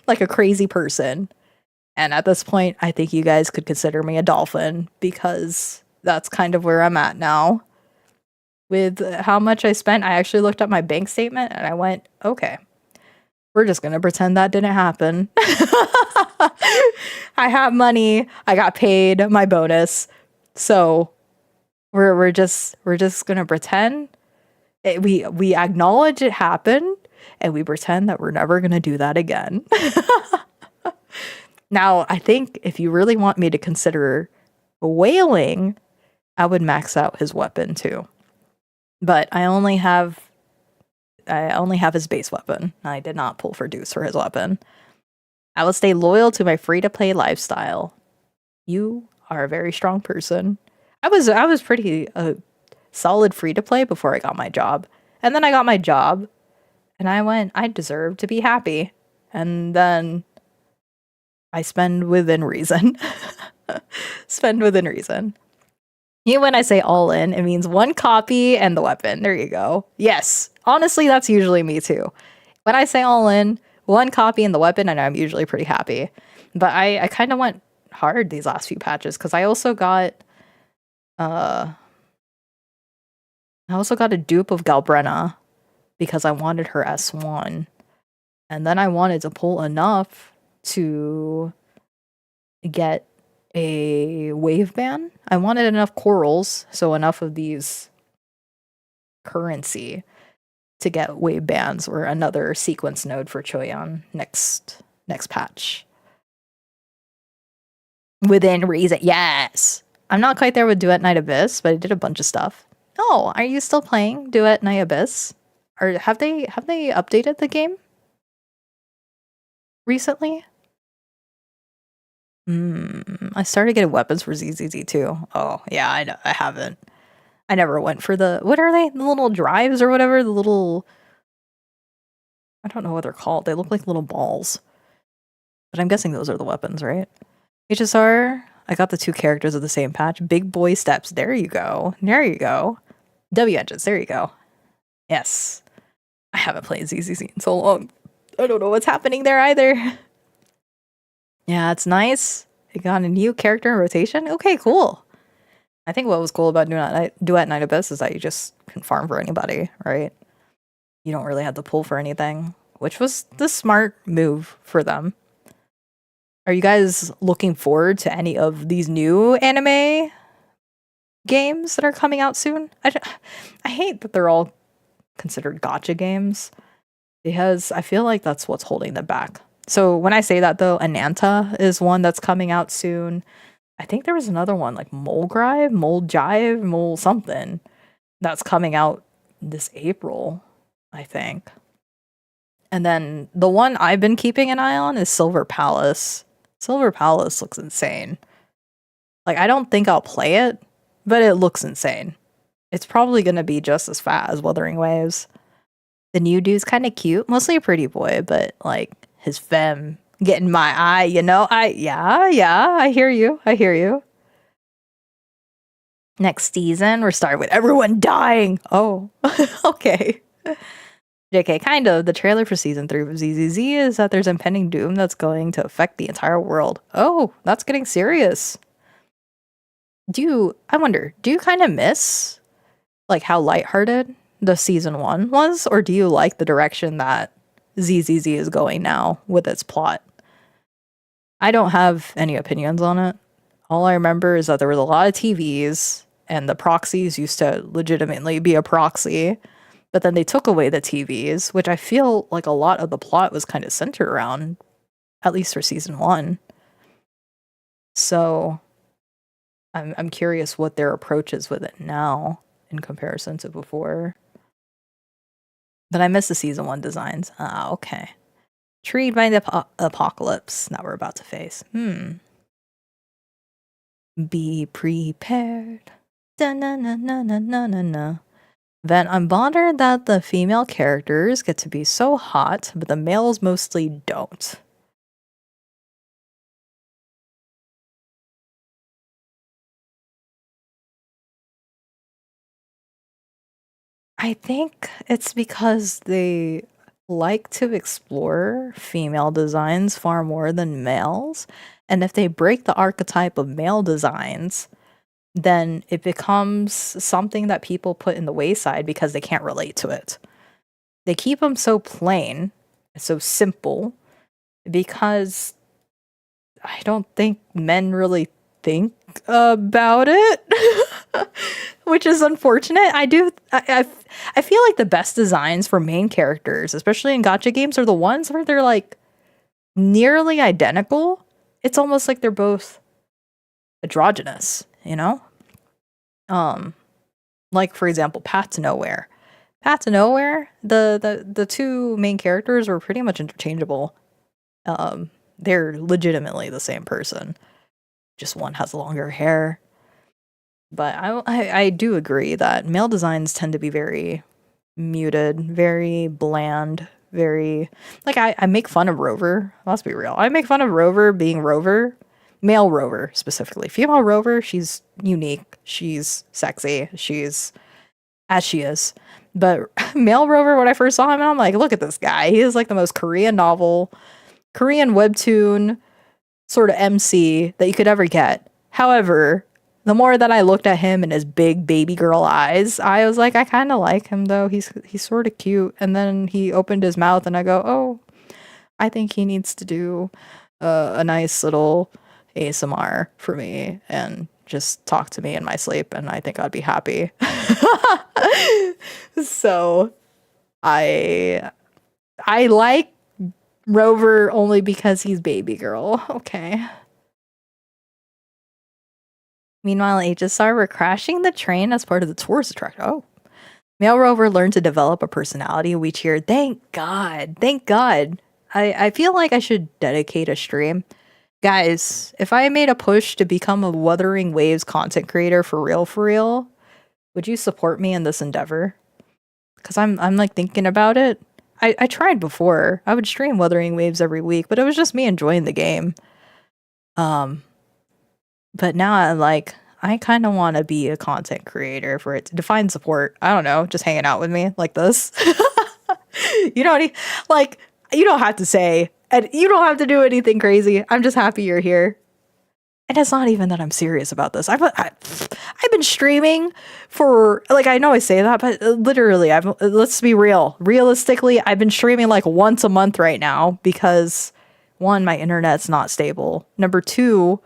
Like a crazy person. And at this point, I think you guys could consider me a dolphin, because that's kind of where I'm at now. With how much I spent, I actually looked up my bank statement, and I went, okay, we're just gonna pretend that didn't happen. I have money, I got paid my bonus, so we're just gonna pretend we acknowledge it happened, and we pretend that we're never gonna do that again. Now, I think if you really want me to consider whaling, I would max out his weapon too. But I only have his base weapon. I did not pull for Deuce for his weapon. I will stay loyal to my free-to-play lifestyle. You are a very strong person. I was pretty solid free-to-play before I got my job. And then I got my job and I deserve to be happy. And then I spend within reason. Spend within reason. When I say all in, it means one copy and the weapon. There you go. Yes. Honestly, that's usually me too. When I say all in, one copy and the weapon, and I'm usually pretty happy. But I kind of went hard these last few patches because I also got a dupe of Galbrenna because I wanted her S1. And then I wanted to pull enough to get a wave ban. I wanted enough corals, so enough of these currency to get wave bans or another sequence node for Choyan next patch. Within reason, yes. I'm not quite there with Duet Night Abyss, but I did a bunch of stuff. Oh, are you still playing Duet Night Abyss? Or have they updated the game recently? I started getting weapons for ZZZ too. Oh, yeah, I haven't. I never went for the, what are they? The little drives or whatever? The little, I don't know what they're called. They look like little balls. But I'm guessing those are the weapons, right? HSR, I got the 2 characters of the same patch. Big boy steps. There you go. There you go. W engines. There you go. Yes. I haven't played ZZZ in so long. I don't know what's happening there either. Yeah, it's nice. It got a new character in rotation. Okay, cool. I think what was cool about Duet Night Abyss is that you just can farm for anybody, right? You don't really have to pull for anything, which was the smart move for them. Are you guys looking forward to any of these new anime games that are coming out soon? I hate that they're all considered gacha games because I feel like that's what's holding them back. So when I say that though, Ananta is one that's coming out soon. I think there was another one like Mole Jive, Mole something that's coming out this April, I think. And then the one I've been keeping an eye on is Silver Palace. Silver Palace looks insane. Like, I don't think I'll play it, but it looks insane. It's probably going to be just as fat as Wuthering Waves. The new dude's kind of cute, mostly a pretty boy, but like his femme getting my eye, you know? I hear you. Next season, we're starting with everyone dying. Oh, okay. JK, kind of. The trailer for season 3 of ZZZ is that there's impending doom that's going to affect the entire world. Oh, that's getting serious. I wonder, do you kind of miss like how lighthearted the season 1 was? Or do you like the direction that ZZZ is going now with its plot? I don't have any opinions on it. All I remember is that there was a lot of TVs and the proxies used to legitimately be a proxy. But then they took away the TVs, which I feel like a lot of the plot was kind of centered around, at least for season 1. So I'm curious what their approach is with it now in comparison to before. But I miss the season 1 designs. Ah, okay. Treed by the apocalypse that we're about to face. Be prepared. Da-na-na-na-na-na-na. Then I'm bothered that the female characters get to be so hot, but the males mostly don't. I think it's because they like to explore female designs far more than males. And if they break the archetype of male designs, then it becomes something that people put in the wayside because they can't relate to it. They keep them so plain, so simple, because I don't think men really think about it, which is unfortunate. I feel like the best designs for main characters, especially in gacha games, are the ones where they're like nearly identical it's almost like they're both androgynous, you know? Like for example, Path to Nowhere. Path to Nowhere, the two main characters were pretty much interchangeable. They're legitimately the same person. Just one has longer hair. But I do agree that male designs tend to be very muted, very bland, very like I make fun of Rover. Let's be real. I make fun of Rover being Rover. Male Rover specifically. Female Rover, she's unique. She's sexy. She's as she is. But male Rover, when I first saw him, I'm like, look at this guy. He is like the most Korean novel, Korean webtoon sort of MC that you could ever get. However, the more that I looked at him and his big baby girl eyes, I was like, I kind of like him though. He's sort of cute. And then he opened his mouth, and I go, oh, I think he needs to do a nice little ASMR for me and just talk to me in my sleep, and I think I'd be happy. So I like Rover only because he's baby girl. Okay. Meanwhile, HSR were crashing the train as part of the tourist attraction. Oh. Male Rover learned to develop a personality. We cheered. Thank God. Thank God. I feel like I should dedicate a stream. Guys, if I made a push to become a Wuthering Waves content creator for real, would you support me in this endeavor? Because I'm like thinking about it. I tried before. I would stream Wuthering Waves every week, but it was just me enjoying the game. But now I'm like, I kind of want to be a content creator for it to define support. I don't know, just hanging out with me like this. You don't like, you don't have to say, and you don't have to do anything crazy. I'm just happy you're here. And it's not even that I'm serious about this. I've been streaming for, like, I know I say that, but literally, let's be real. Realistically, I've been streaming like once a month right now because, one, my internet's not stable. Number two,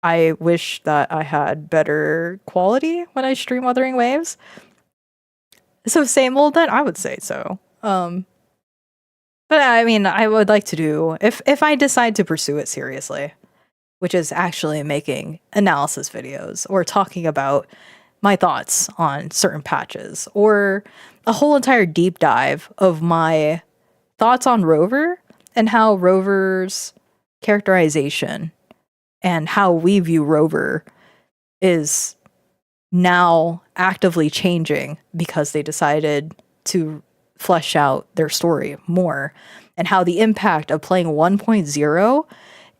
I wish that I had better quality when I stream Wuthering Waves. So same old then, I would say so. But I mean, I would like to do, if I decide to pursue it seriously, which is actually making analysis videos or talking about my thoughts on certain patches or a whole entire deep dive of my thoughts on Rover and how Rover's characterization and how we view Rover is now actively changing because they decided to flesh out their story more, and how the impact of playing 1.0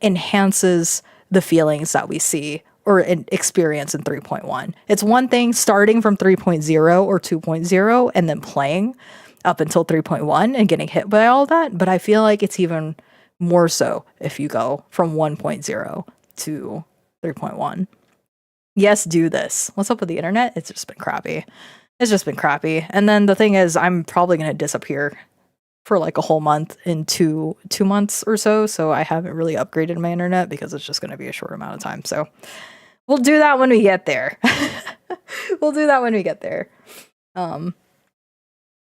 enhances the feelings that we see or experience in 3.1. It's one thing starting from 3.0 or 2.0 and then playing up until 3.1 and getting hit by all that, but I feel like it's even more so if you go from 1.0 to 3.1. Yes, do this. What's up with the internet? It's just been crappy. It's just been crappy. And then the thing is, I'm probably going to disappear for like a whole month in two months or so. So I haven't really upgraded my internet because it's just going to be a short amount of time. So we'll do that when we get there. We'll do that when we get there.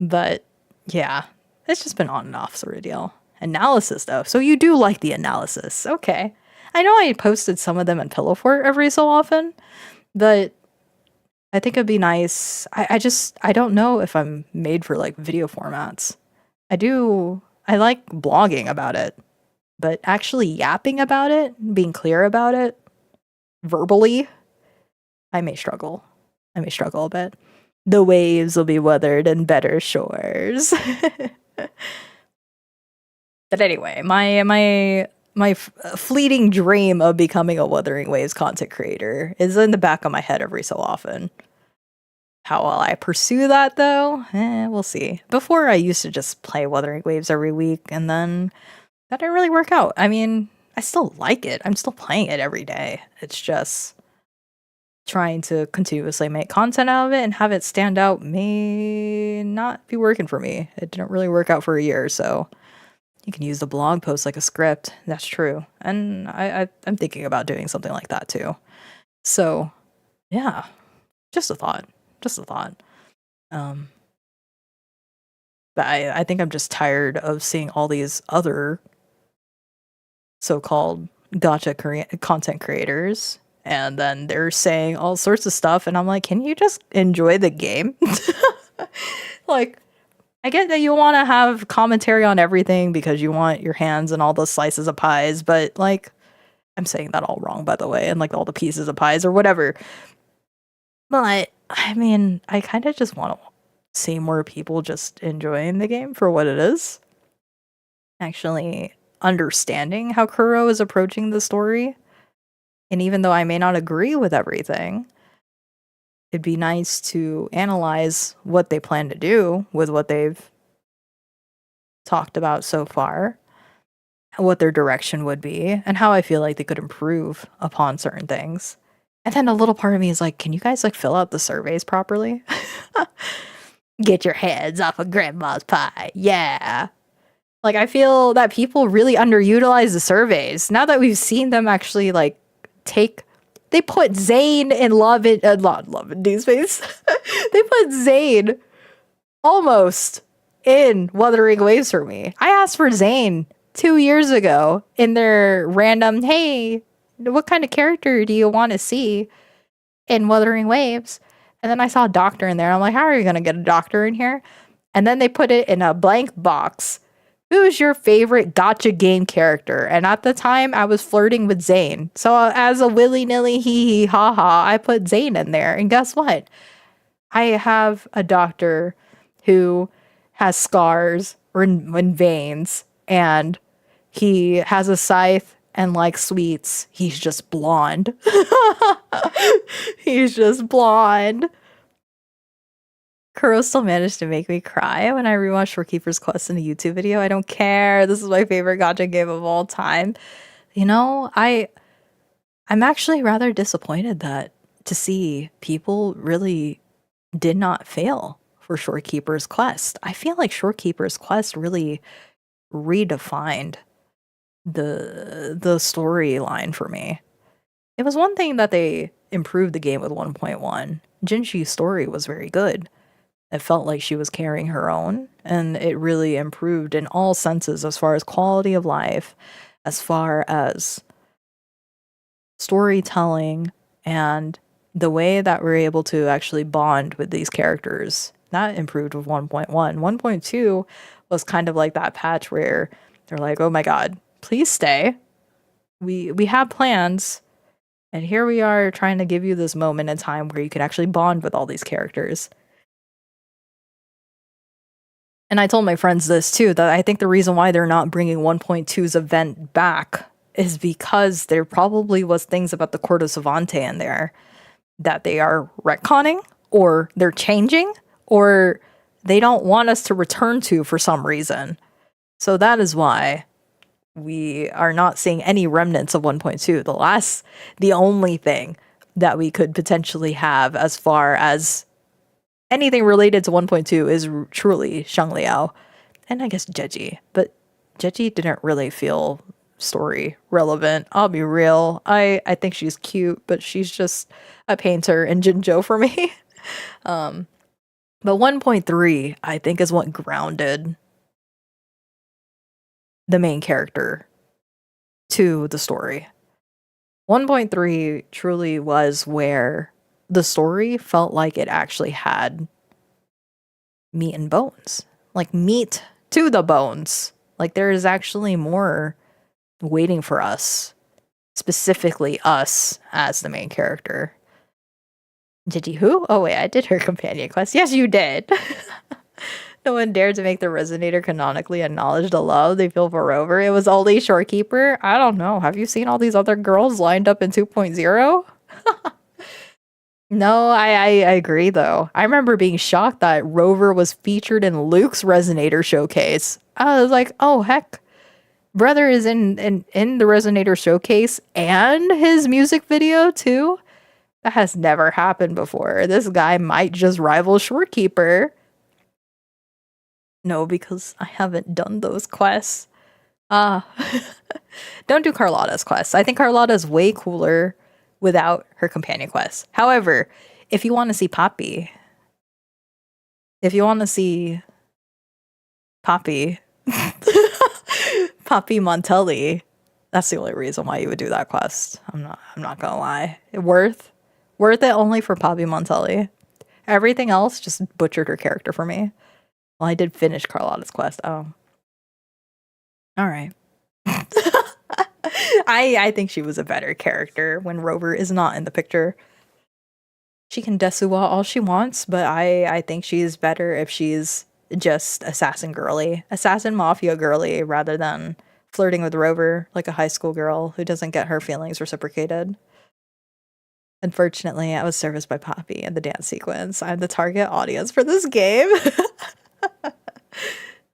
But yeah, it's just been on and off sort of deal. Analysis though. So you do like the analysis. Okay. I know I posted some of them in Pillow Fort every so often, but I think it'd be nice. I don't know if I'm made for like video formats. I like blogging about it, but actually yapping about it, being clear about it, verbally, I may struggle. I may struggle a bit. The waves will be weathered in better shores. But anyway, my fleeting dream of becoming a Wuthering Waves content creator is in the back of my head every so often. How will I pursue that though? We'll see. Before I used to just play Wuthering Waves every week, and then that didn't really work out. I mean, I still like it. I'm still playing it every day. It's just trying to continuously make content out of it and have it stand out may not be working for me. It didn't really work out for a year, so you can use the blog post like a script. That's true. And I'm thinking about doing something like that too. So yeah, just a thought. Just a thought. But I think I'm just tired of seeing all these other so-called content creators, and then they're saying all sorts of stuff, and I'm like, can you just enjoy the game? Like, I get that you want to have commentary on everything because you want your hands in all those slices of pies, but like, I'm saying that all wrong, by the way, and like all the pieces of pies or whatever. But I mean, I kind of just want to see more people just enjoying the game for what it is, actually understanding how Kuro is approaching the story. And even though I may not agree with everything, it'd be nice to analyze what they plan to do with what they've talked about so far, what their direction would be, and how I feel like they could improve upon certain things. And then a little part of me is like, can you guys like fill out the surveys properly? Get your heads off of grandma's pie. Yeah. Like, I feel that people really underutilize the surveys. Now that we've seen them actually like they put Zane in Love in Deep Space. They put Zane almost in Wuthering Waves for me. I asked for Zane 2 years ago in their random, hey, what kind of character do you want to see in Wuthering Waves? And then I saw a doctor in there. I'm like, how are you going to get a doctor in here? And then they put it in a blank box. Who's your favorite gacha game character? And at the time, I was flirting with Zane. So as a willy-nilly hee-hee ha-ha, I put Zane in there. And guess what? I have a doctor who has scars in veins, and he has a scythe and like sweets. He's just blonde. He's just blonde. Kuro still managed to make me cry when I rewatched Shorekeeper's Quest in a YouTube video. I don't care. This is my favorite gacha game of all time. You know, I'm actually rather disappointed that to see people really did not fail for Shorekeeper's Quest. I feel like Shorekeeper's Quest really redefined the storyline for me. It was one thing that they improved the game with 1.1. Jinji's story was very good. It felt like she was carrying her own, and it really improved in all senses as far as quality of life, as far as storytelling, and the way that we're able to actually bond with these characters. That improved with 1.1. 1.2 was kind of like that patch where they're like, oh my god, please stay. We have plans, and here we are trying to give you this moment in time where you can actually bond with all these characters. And I told my friends this too, that I think the reason why they're not bringing 1.2's event back is because there probably was things about the Court of Savante in there that they are retconning, or they're changing, or they don't want us to return to for some reason. So that is why we are not seeing any remnants of 1.2. The only thing that we could potentially have as far as anything related to 1.2 is truly Shangliao, and I guess Jeji. But Jeji didn't really feel story relevant. I'll be real. I think she's cute, but she's just a painter and Jinjo for me. But 1.3, I think, is what grounded the main character to the story. 1.3 truly was where the story felt like it actually had meat and bones. Like meat to the bones. Like there is actually more waiting for us. Specifically us as the main character. Did you who? Oh wait, I did her companion quest. Yes, you did. No one dared to make the Resonator canonically acknowledge the love they feel for Rover. It was only Shorekeeper. I don't know. Have you seen all these other girls lined up in 2.0? No, I agree though. I remember being shocked that Rover was featured in Luke's Resonator showcase. I was like, oh heck, brother is in the Resonator showcase and his music video too. That has never happened before. This guy might just rival Shorekeeper. No, because I haven't done those quests. Don't do Carlotta's quests. I think Carlotta's way cooler without her companion quest. However, if you want to see Poppy, Poppy Montelli, That's the only reason why you would do that quest. I'm not gonna lie. Worth it only for Poppy Montelli. Everything else just butchered her character for me. Well, I did finish Carlotta's quest. Oh. Alright. I think she was a better character when Rover is not in the picture. She can Desuwa all she wants, but I think she's better if she's just assassin girly. Assassin mafia girly rather than flirting with Rover like a high school girl who doesn't get her feelings reciprocated. Unfortunately, I was serviced by Poppy in the dance sequence. I'm the target audience for this game.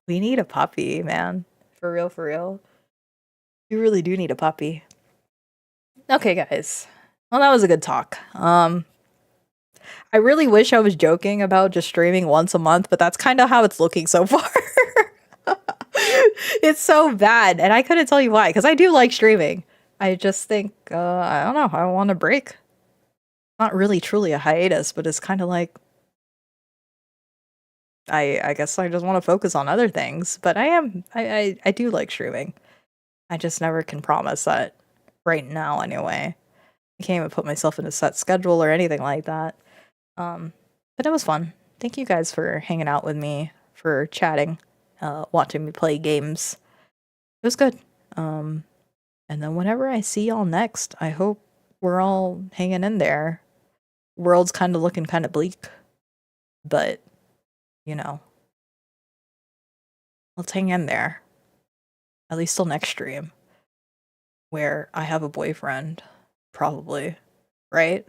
We need a puppy, man. For real, for real. You really do need a puppy. Okay, guys. Well, that was a good talk. I really wish I was joking about just streaming once a month, but that's kind of how it's looking so far. It's so bad, and I couldn't tell you why, because I do like streaming. I just think, I don't know, I want a break. Not really truly a hiatus, but it's kind of like, I guess I just want to focus on other things, but I do like streaming. I just never can promise that right now anyway. I can't even put myself in a set schedule or anything like that. But it was fun. Thank you guys for hanging out with me, for chatting, watching me play games. It was good. And then whenever I see y'all next, I hope we're all hanging in there. World's kind of looking kind of bleak, but you know, let's hang in there. At least till next stream, where I have a boyfriend, probably, right?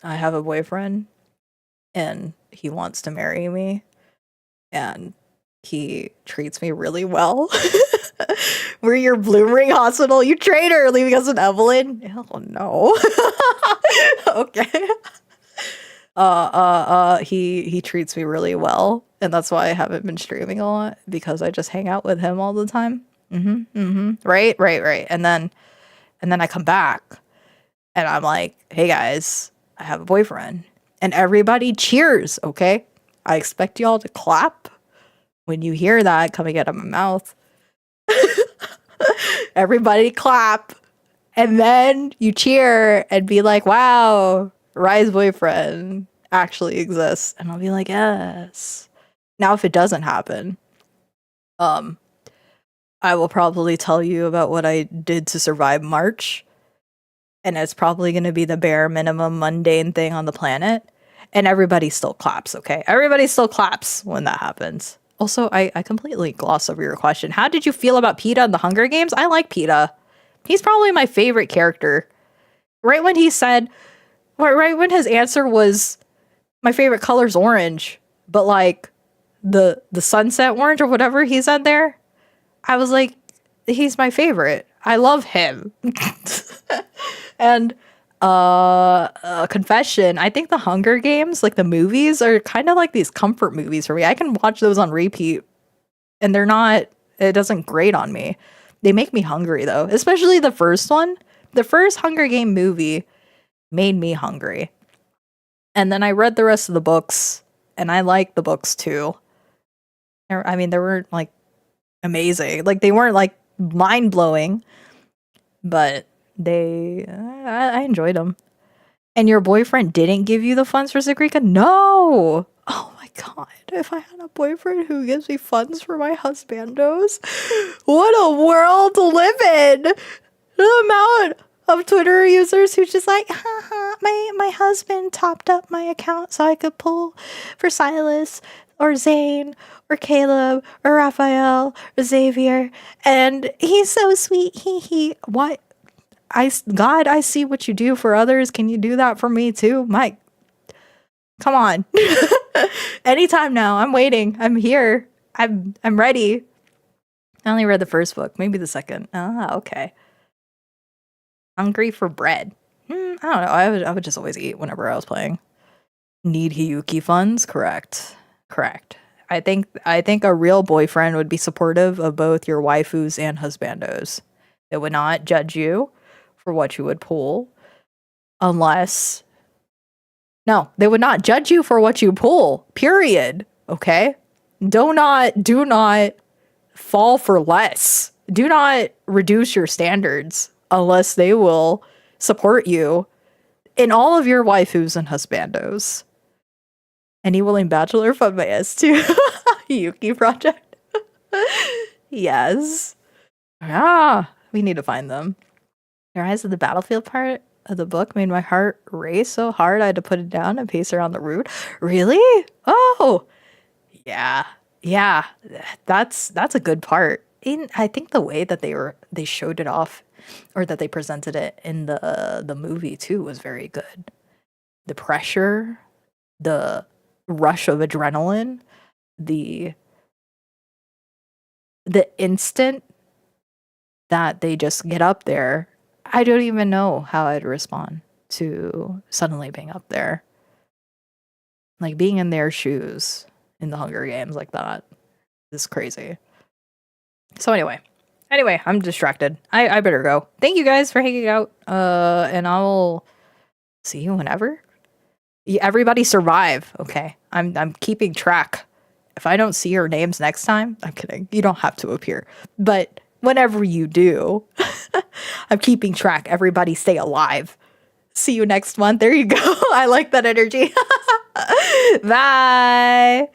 I have a boyfriend, and he wants to marry me, and he treats me really well. We're your Bloom Ring Hospital, you traitor, leaving us with Evelyn. Hell no. Okay. He treats me really well, and that's why I haven't been streaming a lot, because I just hang out with him all the time. Right. And then I come back, and I'm like, hey guys, I have a boyfriend. And everybody cheers, okay? I expect y'all to clap when you hear that coming out of my mouth. Everybody clap. And then you cheer and be like, wow, Rai's boyfriend actually exists. And I'll be like, yes. Now, if it doesn't happen, I will probably tell you about what I did to survive March. And it's probably going to be the bare minimum mundane thing on the planet. And everybody still claps, okay? Everybody still claps when that happens. Also, I completely glossed over your question. How did you feel about PETA in the Hunger Games? I like PETA. He's probably my favorite character. Right when he said, right when his answer was, my favorite color's orange, but like the sunset orange or whatever he said there, I was like, he's my favorite. I love him. And confession, I think the Hunger Games, like the movies, are kind of like these comfort movies for me. I can watch those on repeat, and it doesn't grate on me. They make me hungry though, especially the first one. The first Hunger Game movie made me hungry. And then I read the rest of the books, and I liked the books too. I mean, they weren't like amazing. Like, they weren't like mind-blowing, but I enjoyed them. And your boyfriend didn't give you the funds for Sagrika? No! Oh my god, if I had a boyfriend who gives me funds for my husbandos, what a world to live in! The amount of Twitter users who's just like, haha, my husband topped up my account so I could pull for Silas or Zane or Caleb or Raphael or Xavier, and he's so sweet, he. What? God, I see what you do for others. Can you do that for me too? Mike, come on. Anytime now. I'm waiting. I'm here. I'm ready. I only read the first book, maybe the second. Ah, okay. Hungry for bread. I don't know. I would just always eat whenever I was playing. Need Hiyuki funds? Correct. I think a real boyfriend would be supportive of both your waifus and husbandos. They would not judge you for what you would pull, unless... No, they would not judge you for what you pull, period. Okay? Do not fall for less. Do not reduce your standards unless they will support you in all of your waifus and husbandos. Any willing bachelor fund my S2 Yuki project? Yes. Ah, we need to find them. Your eyes at the battlefield part of the book made my heart race so hard I had to put it down and pace around the route. Really? Oh, yeah, yeah. That's a good part. I think the way that they showed it off, or that they presented it in the movie too, was very good. The pressure, the rush of adrenaline, the instant that they just get up there. I don't even know how I'd respond to suddenly being up there. Like being in their shoes in the Hunger Games like that is crazy. So anyway, I'm distracted. I better go. Thank you guys for hanging out. And I'll see you whenever. Everybody survive, okay? I'm keeping track. If I don't see your names next time, I'm kidding. You don't have to appear. But whenever you do, I'm keeping track. Everybody stay alive. See you next month. There you go. I like that energy. Bye.